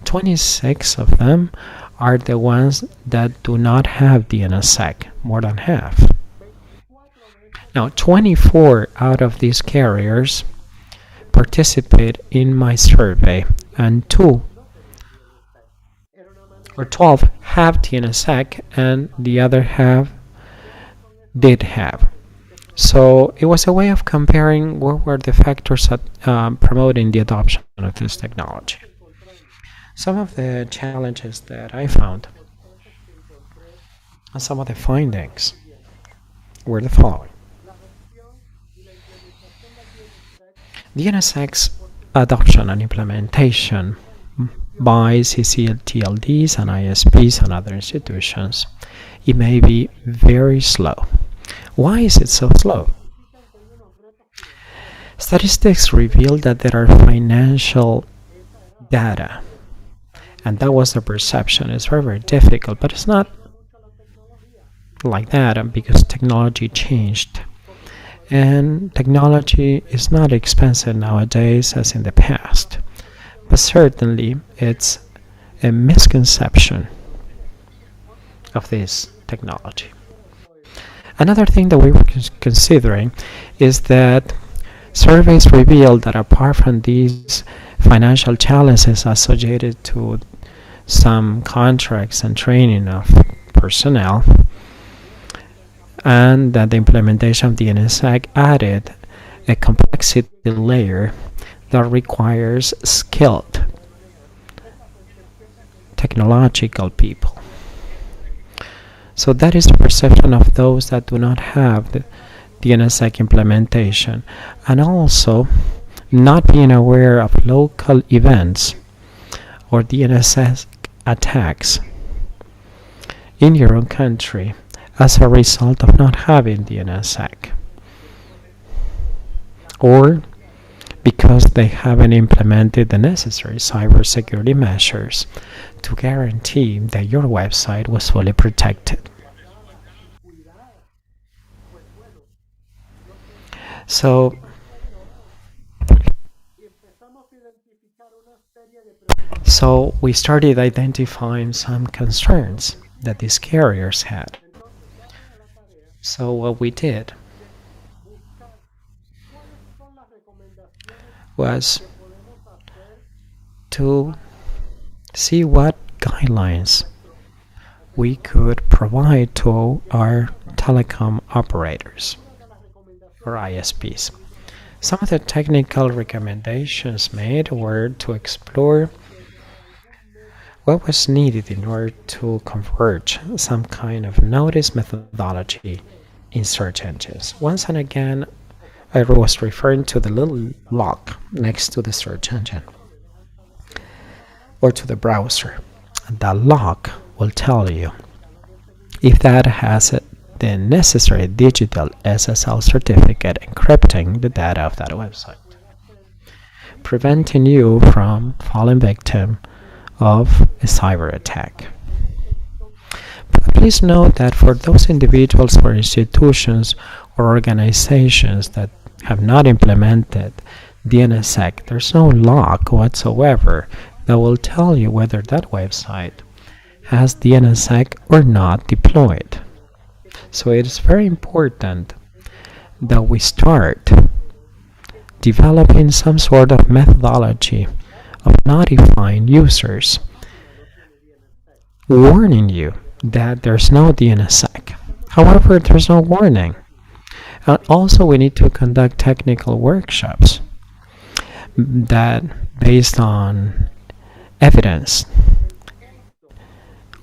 [SPEAKER 9] 26 of them are the ones that do not have DNSSEC, more than half. Now, 24 out of these carriers participate in my survey, and 2 or 12 have DNSSEC, and the other half did have. So it was a way of comparing what were the factors that promoting the adoption of this technology. Some of the challenges that I found and some of the findings were the following. DNSSEC's adoption and implementation by CCTLDs and ISPs and other institutions, it may be very slow. Why is it so slow? Statistics reveal that there are financial data, and that was the perception. It's very, very difficult, but it's not like that because technology changed. And technology is not expensive nowadays as in the past, but certainly it's a misconception of this technology. Another thing that we were considering is that surveys revealed that apart from these financial challenges associated to some contracts and training of personnel, and that the implementation of DNSSEC added a complexity layer that requires skilled technological people. So that is the perception of those that do not have the DNSSEC implementation, and also not being aware of local events or DNSSEC attacks in your own country as a result of not having DNSSEC, or because they haven't implemented the necessary cybersecurity measures to guarantee that your website was fully protected. So we started identifying some concerns that these carriers had. So what we did was to see what guidelines we could provide to our telecom operators or ISPs. Some of the technical recommendations made were to explore what was needed in order to converge some kind of notice methodology in search engines. Once and again, I was referring to the little lock next to the search engine or to the browser. That lock will tell you if that has the necessary digital SSL certificate encrypting the data of that website, preventing you from falling victim of a cyber attack. But please note that for those individuals or institutions or organizations that have not implemented DNSSEC, there's no lock whatsoever that will tell you whether that website has DNSSEC or not deployed. So it is very important that we start developing some sort of methodology of notifying users, warning you that there's no DNSSEC. However, there's no warning. And also we need to conduct technical workshops that, based on evidence,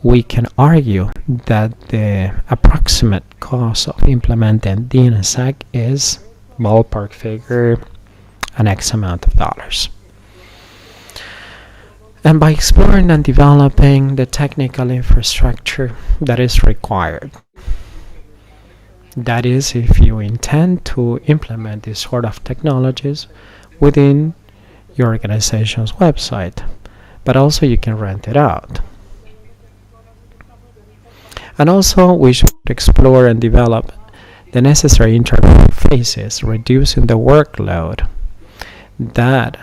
[SPEAKER 9] we can argue that the approximate cost of implementing DNSSEC is ballpark figure an X amount of dollars. And by exploring and developing the technical infrastructure that is required, That is, if you intend to implement this sort of technologies within your organization's website, but also you can rent it out. And also we should explore and develop the necessary interfaces, reducing the workload that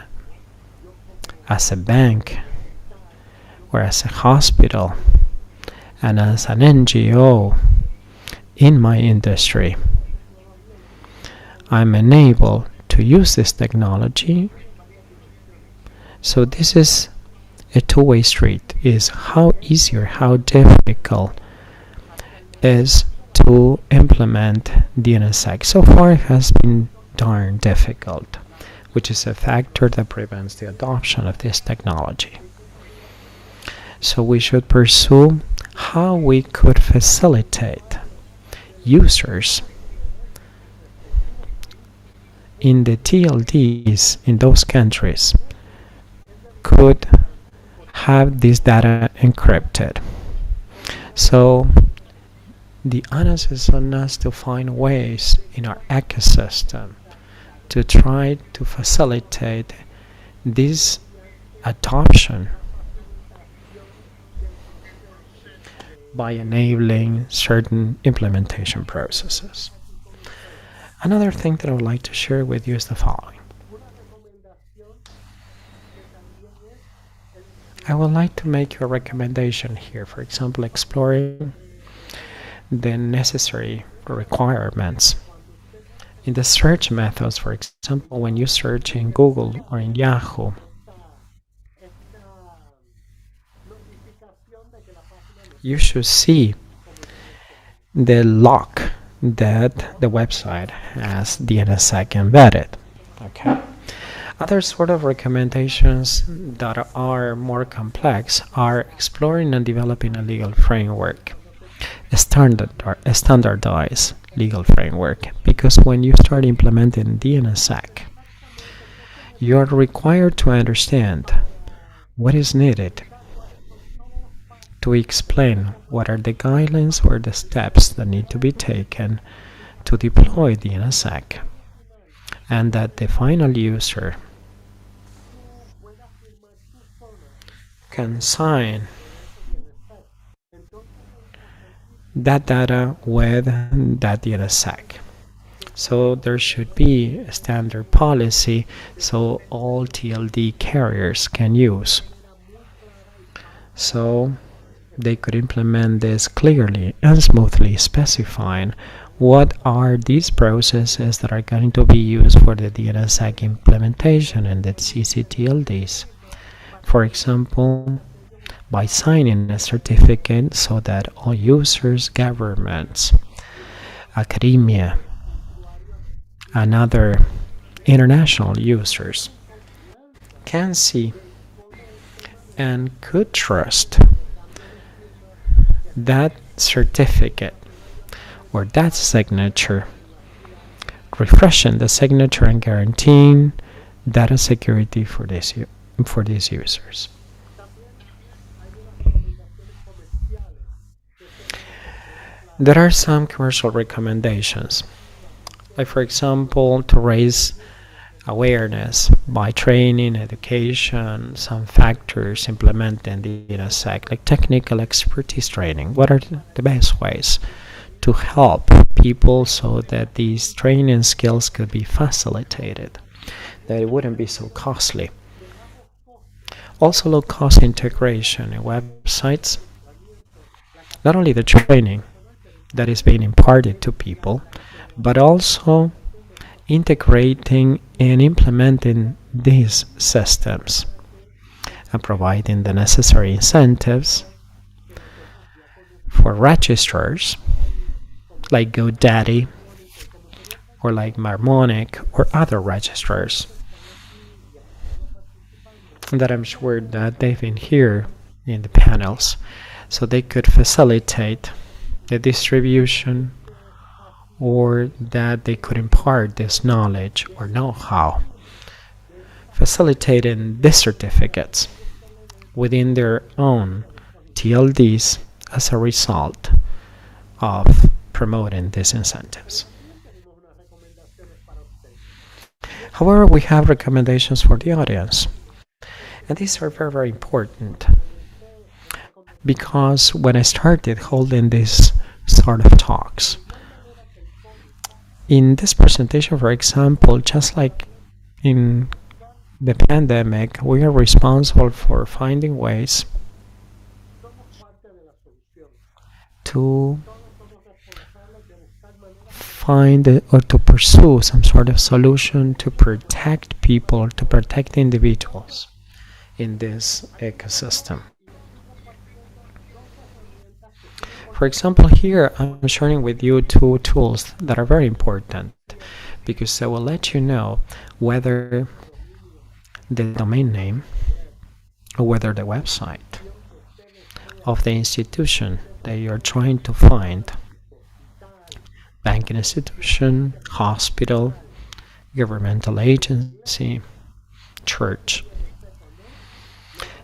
[SPEAKER 9] as a bank or as a hospital and as an NGO in my industry, I'm enabled to use this technology. So this is a two-way street, is how easy or how difficult is to implement DNSSEC. So far it has been darn difficult, which is a factor that prevents the adoption of this technology. So we should pursue how we could facilitate users in the TLDs in those countries could have this data encrypted. So the onus is on us to find ways in our ecosystem to try to facilitate this adoption by enabling certain implementation processes. Another thing that I would like to share with you is the following. I would like to make you a recommendation here, for example, exploring the necessary requirements in the search methods. For example, when you search in Google or in Yahoo, you should see the lock that the website has DNSSEC embedded. Okay. Other sort of recommendations that are more complex are exploring and developing a legal framework, a standardized legal framework, because when you start implementing DNSSEC, you are required to understand what is needed to explain what are the guidelines or the steps that need to be taken to deploy DNSSEC, and that the final user can sign that data with that DNSSEC. So there should be a standard policy so all TLD carriers can use. So they could implement this clearly and smoothly, specifying what are these processes that are going to be used for the DNSSEC implementation and the CCTLDs. For example, by signing a certificate so that all users, governments, academia, and other international users can see and could trust that certificate or that signature, refreshing the signature and guaranteeing data security for these users. There are some commercial recommendations, like for example, to raise awareness by training, education, some factors implementing the DNSSEC, like technical expertise training. What are the best ways to help people so that these training skills could be facilitated, that it wouldn't be so costly? Also, low-cost integration in websites. Not only the training that is being imparted to people, but also integrating and implementing these systems and providing the necessary incentives for registrars like GoDaddy or like Marmonic or other registrars that I'm sure that they've been here in the panels, so they could facilitate the distribution or that they could impart this knowledge or know-how, facilitating these certificates within their own TLDs as a result of promoting these incentives. However, we have recommendations for the audience, and these are very, very important, because when I started holding these sort of talks, in this presentation, for example, just like in the pandemic, we are responsible for finding ways to find or to pursue some sort of solution to protect people, to protect individuals in this ecosystem. For example, here I'm sharing with you two tools that are very important, because they will let you know whether the domain name or whether the website of the institution that you're trying to find, banking institution, hospital, governmental agency, church,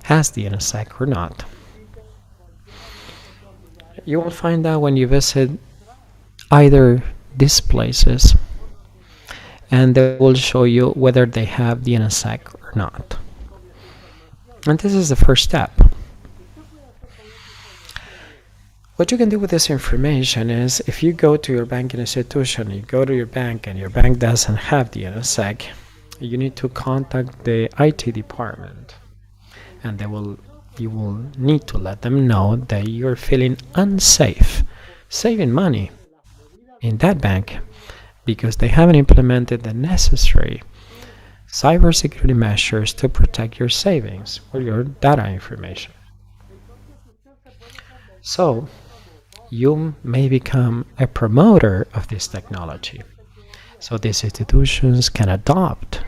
[SPEAKER 9] has the NSSIG or not. You will find out when you visit either these places, and they will show you whether they have the NSSIG or not. And this is the first step. What you can do with this information is, if you go to your banking institution, you go to your bank and your bank doesn't have the NSSIG, you need to contact the IT department, and you will need to let them know that you're feeling unsafe saving money in that bank because they haven't implemented the necessary cybersecurity measures to protect your savings or your data information. So you may become a promoter of this technology. So these institutions can adopt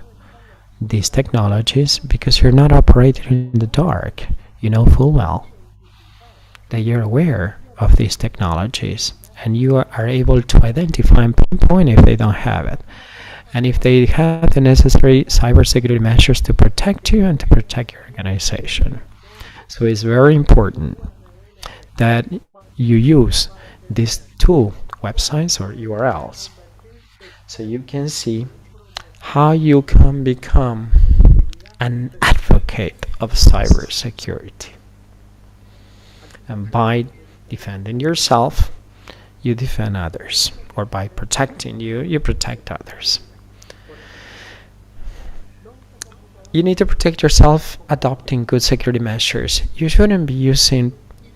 [SPEAKER 9] these technologies because you're not operating in the dark. You know full well that you're aware of these technologies, and you are able to identify and pinpoint if they don't have it, and if they have the necessary cybersecurity measures to protect you and to protect your organization. So it's very important that you use these two websites or URLs so you can see how you can become an advocate of cybersecurity. And by defending yourself, you defend others, or by protecting you, you protect others. You need to protect yourself adopting good security measures. You shouldn't be using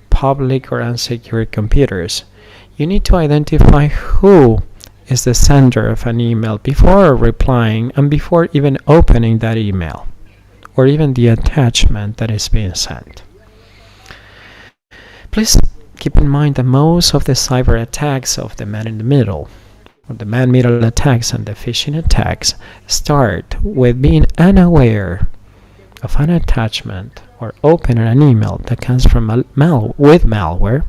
[SPEAKER 9] public or unsecured computers. You need to identify who is the sender of an email before replying and before even opening that email or even the attachment that is being sent. Please keep in mind that most of the cyber attacks of the man in the middle, or the man-middle attacks and the phishing attacks, start with being unaware of an attachment or opening an email that comes from with malware,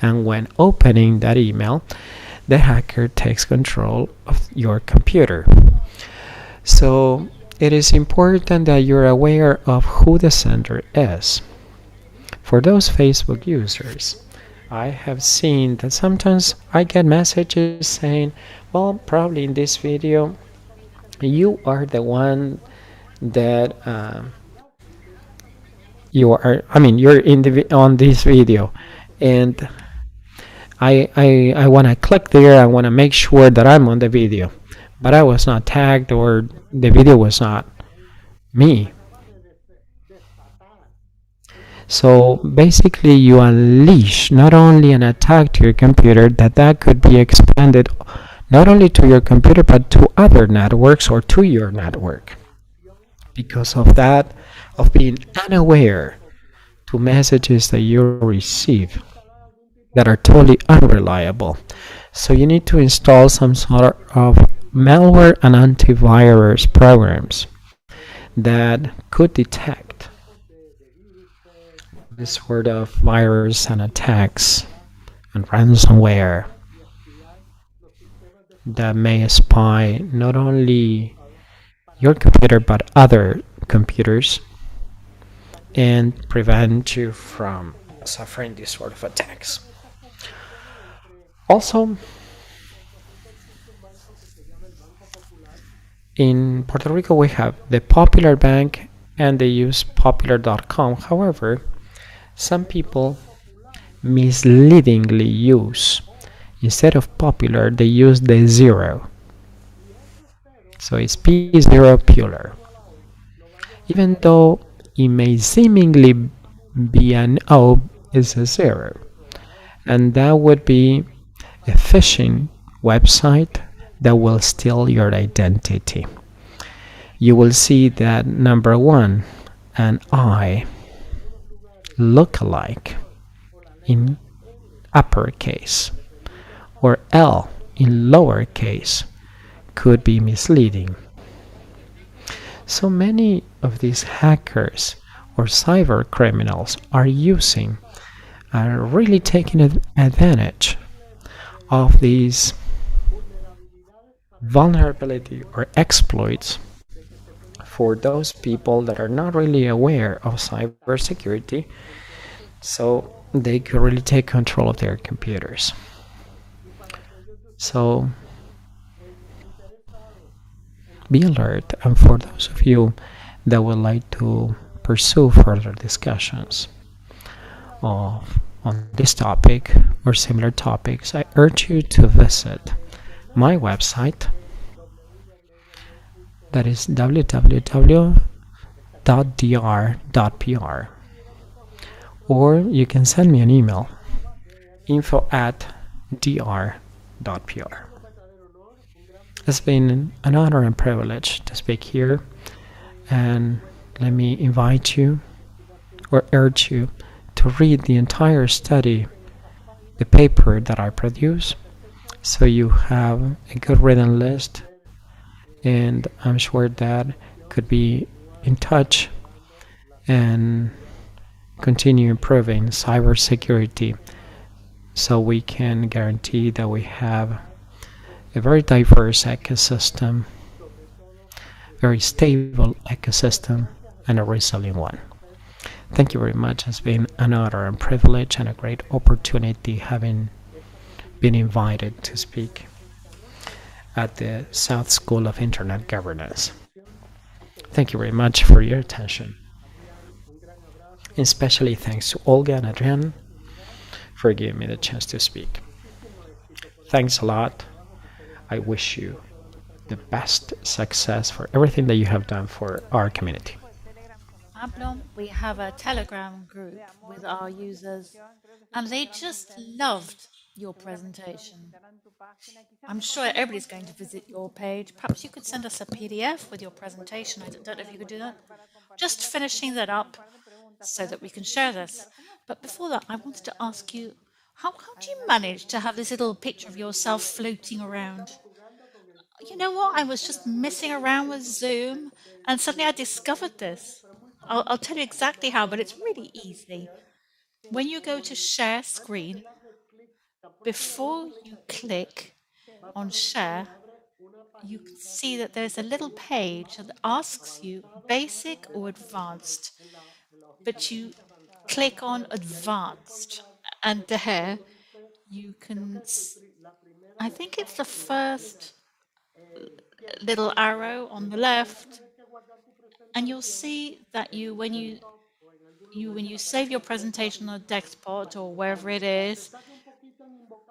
[SPEAKER 9] and when opening that email, the hacker takes control of your computer. So it is important that you're aware of who the sender is. For those Facebook users, I have seen that sometimes I get messages saying, well, probably in this video, you are the one that you're on this video, and I want to click there. I want to make sure that I'm on the video, but I was not tagged, or the video was not me. So basically, you unleash not only an attack to your computer, that could be expanded not only to your computer but to other networks or to your network, because of that, of being unaware to messages that you receive that are totally unreliable. So you need to install some sort of malware and antivirus programs that could detect this sort of virus and attacks and ransomware that may spy not only your computer but other computers and prevent you from suffering these sort of attacks. Also, in Puerto Rico, we have the Popular Bank and they use popular.com. However, some people misleadingly use, instead of popular, they use the zero. So it's P0 Pular. Even though it may seemingly be an O, is a zero. And that would be a phishing website that will steal your identity. You will see that number one, an I look alike in uppercase or L in lowercase could be misleading. So many of these hackers or cyber criminals are really taking advantage of these vulnerability or exploits for those people that are not really aware of cybersecurity, so they could really take control of their computers. So be alert, and for those of you that would like to pursue further discussions on this topic or similar topics, I urge you to visit my website, that is www.dr.pr, or you can send me an email, info@dr.pr. It's been an honor and privilege to speak here, and let me invite you or urge you to read the entire study, the paper that I produce, so you have a good reading list, and I'm sure that could be in touch and continue improving cybersecurity so we can guarantee that we have a very diverse ecosystem, very stable ecosystem, and a resilient one. Thank you very much. It's been an honor and privilege and a great opportunity having been invited to speak at the South School of Internet Governance. Thank you very much for your attention. Especially thanks to Olga and Adrian for giving me the chance to speak. Thanks a lot. I wish you the best success for everything that you have done for our community.
[SPEAKER 3] Pablo, we have a Telegram group with our users, and they just loved your presentation. I'm sure everybody's going to visit your page. Perhaps you could send us a PDF with your presentation. I don't know if you could do that. Just finishing that up so that we can share this. But before that, I wanted to ask you, how do you manage to have this little picture of yourself floating around? You know what? I was just messing around with Zoom and suddenly I discovered this. I'll tell you exactly how, but it's really easy. When you go to share screen, before you click on share, you can see that there's a little page that asks you basic or advanced, but you click on advanced and there you can, I think it's the first little arrow on the left, and you'll see that when you save your presentation on a desktop or wherever it is,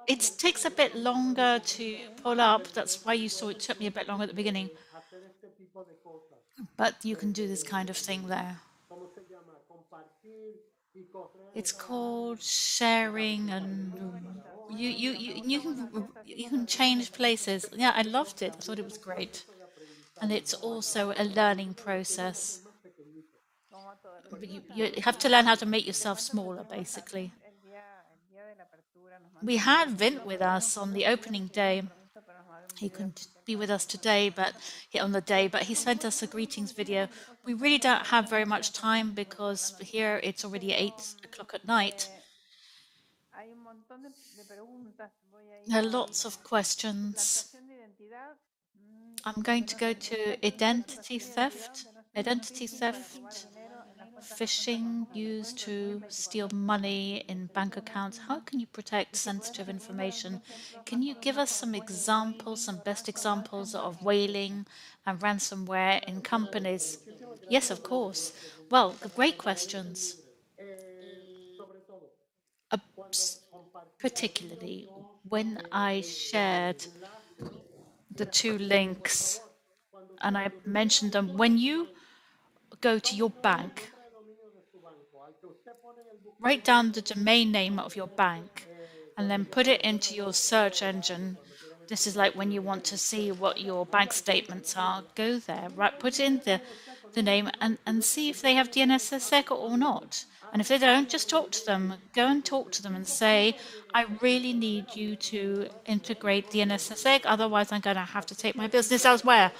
[SPEAKER 3] it takes a bit longer to pull up. That's why you saw it took me a bit longer at the beginning. But you can do this kind of thing there. It's called sharing, and you can change places. Yeah, I loved it. I thought it was great, and it's also a learning process. But you have to learn how to make yourself smaller, basically. We had Vint with us on the opening day. He couldn't be with us today, but on the day, but he sent us a greetings video. We really don't have very much time because here it's already 8 o'clock at night. There are lots of questions. I'm going to go to identity theft. Identity theft phishing used to steal money in bank accounts? How can you protect sensitive information? Can you give us some examples, some best examples of whaling and ransomware in companies? Yes, of course. Well, great questions. Uh, Particularly when I shared the two links and I mentioned them, when you go to your bank, write down the domain name of your bank and then put it into your search engine. This is like when you want to see what your bank statements are, go there, right? Put in the name and see if they have DNSSEC or not. And if they don't, just talk to them. Go and talk to them and say, I really need you to integrate DNSSEC, otherwise I'm going to have to take my business elsewhere.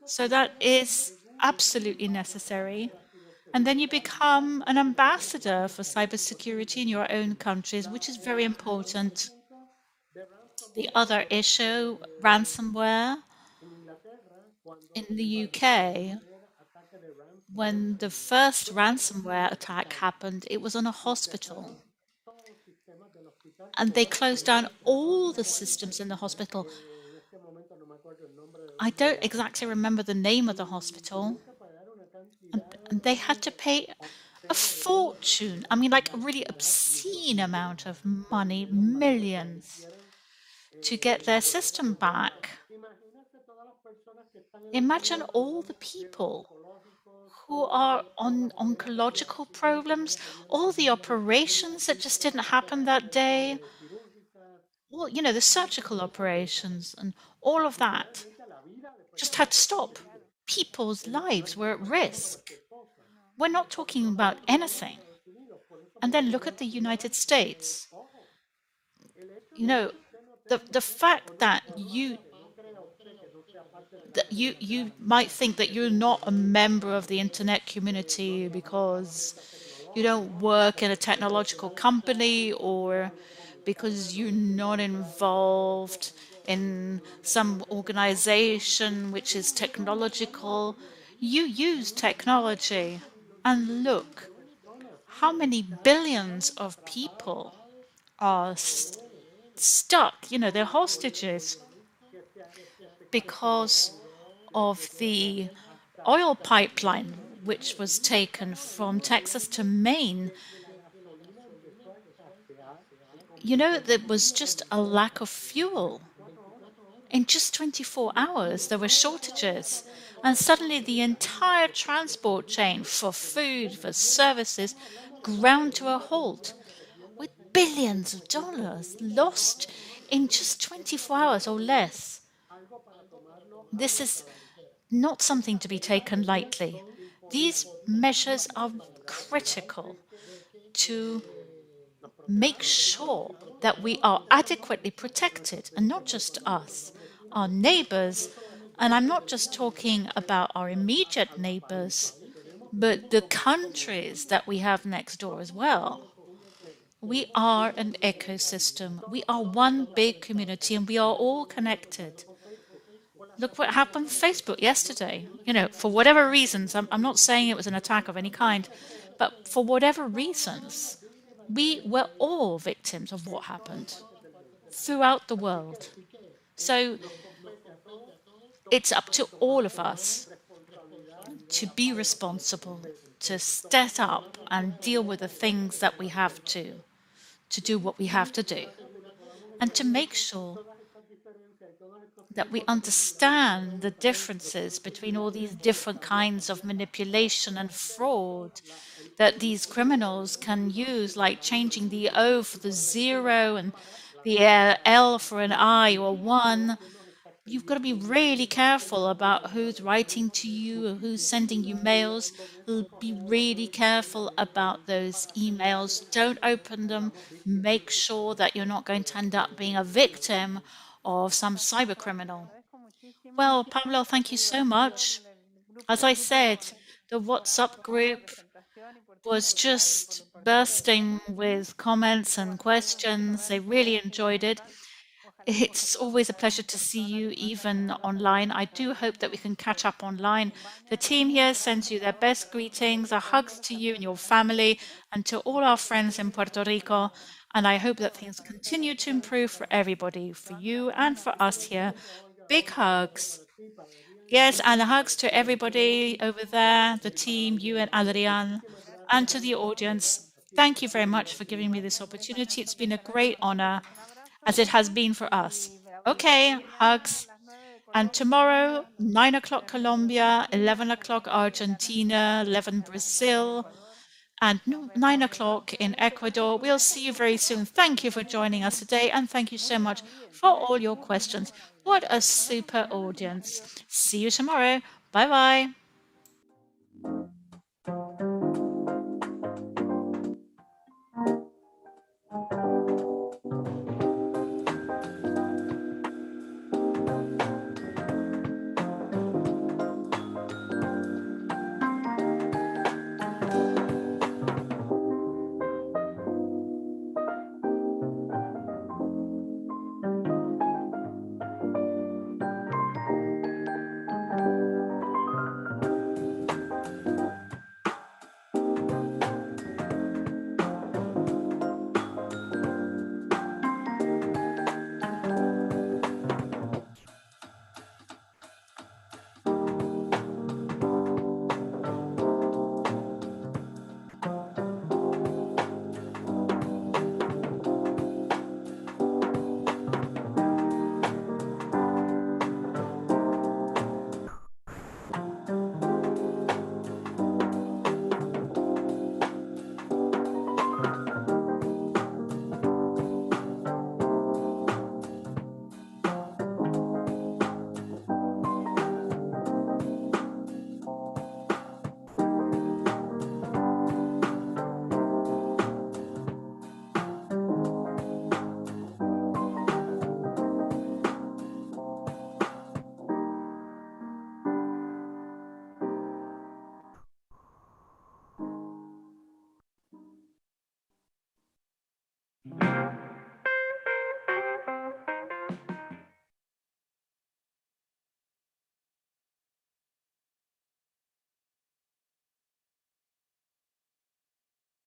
[SPEAKER 3] So that is absolutely necessary. And then you become an ambassador for cybersecurity in your own countries, which is very important. The other issue, ransomware. In the UK, when the first ransomware attack happened, it was on a hospital. And they closed down all the systems in the hospital. I don't exactly remember the name of the hospital. And they had to pay a fortune. I mean, like a really obscene amount of money, millions, to get their system back. Imagine all the people who are on oncological problems, all the operations that just didn't happen that day, well, you know, the surgical operations and all of that just had to stop. People's lives were at risk. We're not talking about anything. And then look at the United States. You know, the fact that you might think that you're not a member of the internet community because you don't work in a technological company or because you're not involved in some organization which is technological. You use technology. And look, how many billions of people are stuck, you know, they're hostages because of the oil pipeline which was taken from Texas to Maine. You know, there was just a lack of fuel. In just 24 hours, there were shortages. And suddenly the entire transport chain for food, for services, ground to a halt with billions of dollars lost in just 24 hours or less. This is not something to be taken lightly. These measures are critical to make sure that we are adequately protected, and not just us, our neighbors. And I'm not just talking about our immediate neighbors, but the countries that we have next door as well. We are an ecosystem. We are one big community and we are all connected. Look what happened with Facebook yesterday. You know, for whatever reasons, I'm not saying it was an attack of any kind, but for whatever reasons, we were all victims of what happened throughout the world. So it's up to all of us to be responsible, to step up and deal with the things that we have to do what we have to do, and to make sure that we understand the differences between all these different kinds of manipulation and fraud that these criminals can use, like changing the O for the zero and the L for an I or one. You've got to be really careful about who's writing to you or who's sending you mails. Be really careful about those emails. Don't open them. Make sure that you're not going to end up being a victim of some cyber criminal. Well, Pablo, thank you so much. As I said, the WhatsApp group was just bursting with comments and questions. They really enjoyed it. It's always a pleasure to see you, even online. I do hope that we can catch up online. The team here sends you their best greetings, our hugs to you and your family, and to all our friends in Puerto Rico. And I hope that things continue to improve for everybody, for you and for us here. Big hugs. Yes, and hugs to everybody over there, the team, you and Adrian, and to the audience. Thank you very much for giving me this opportunity. It's been a great honor, as it has been for us. Okay, hugs. And tomorrow, 9 o'clock Colombia, 11 o'clock Argentina, 11 Brazil, and 9 o'clock in Ecuador. We'll see you very soon. Thank you for joining us today, and thank you so much for all your questions. What a super audience. See you tomorrow. Bye bye.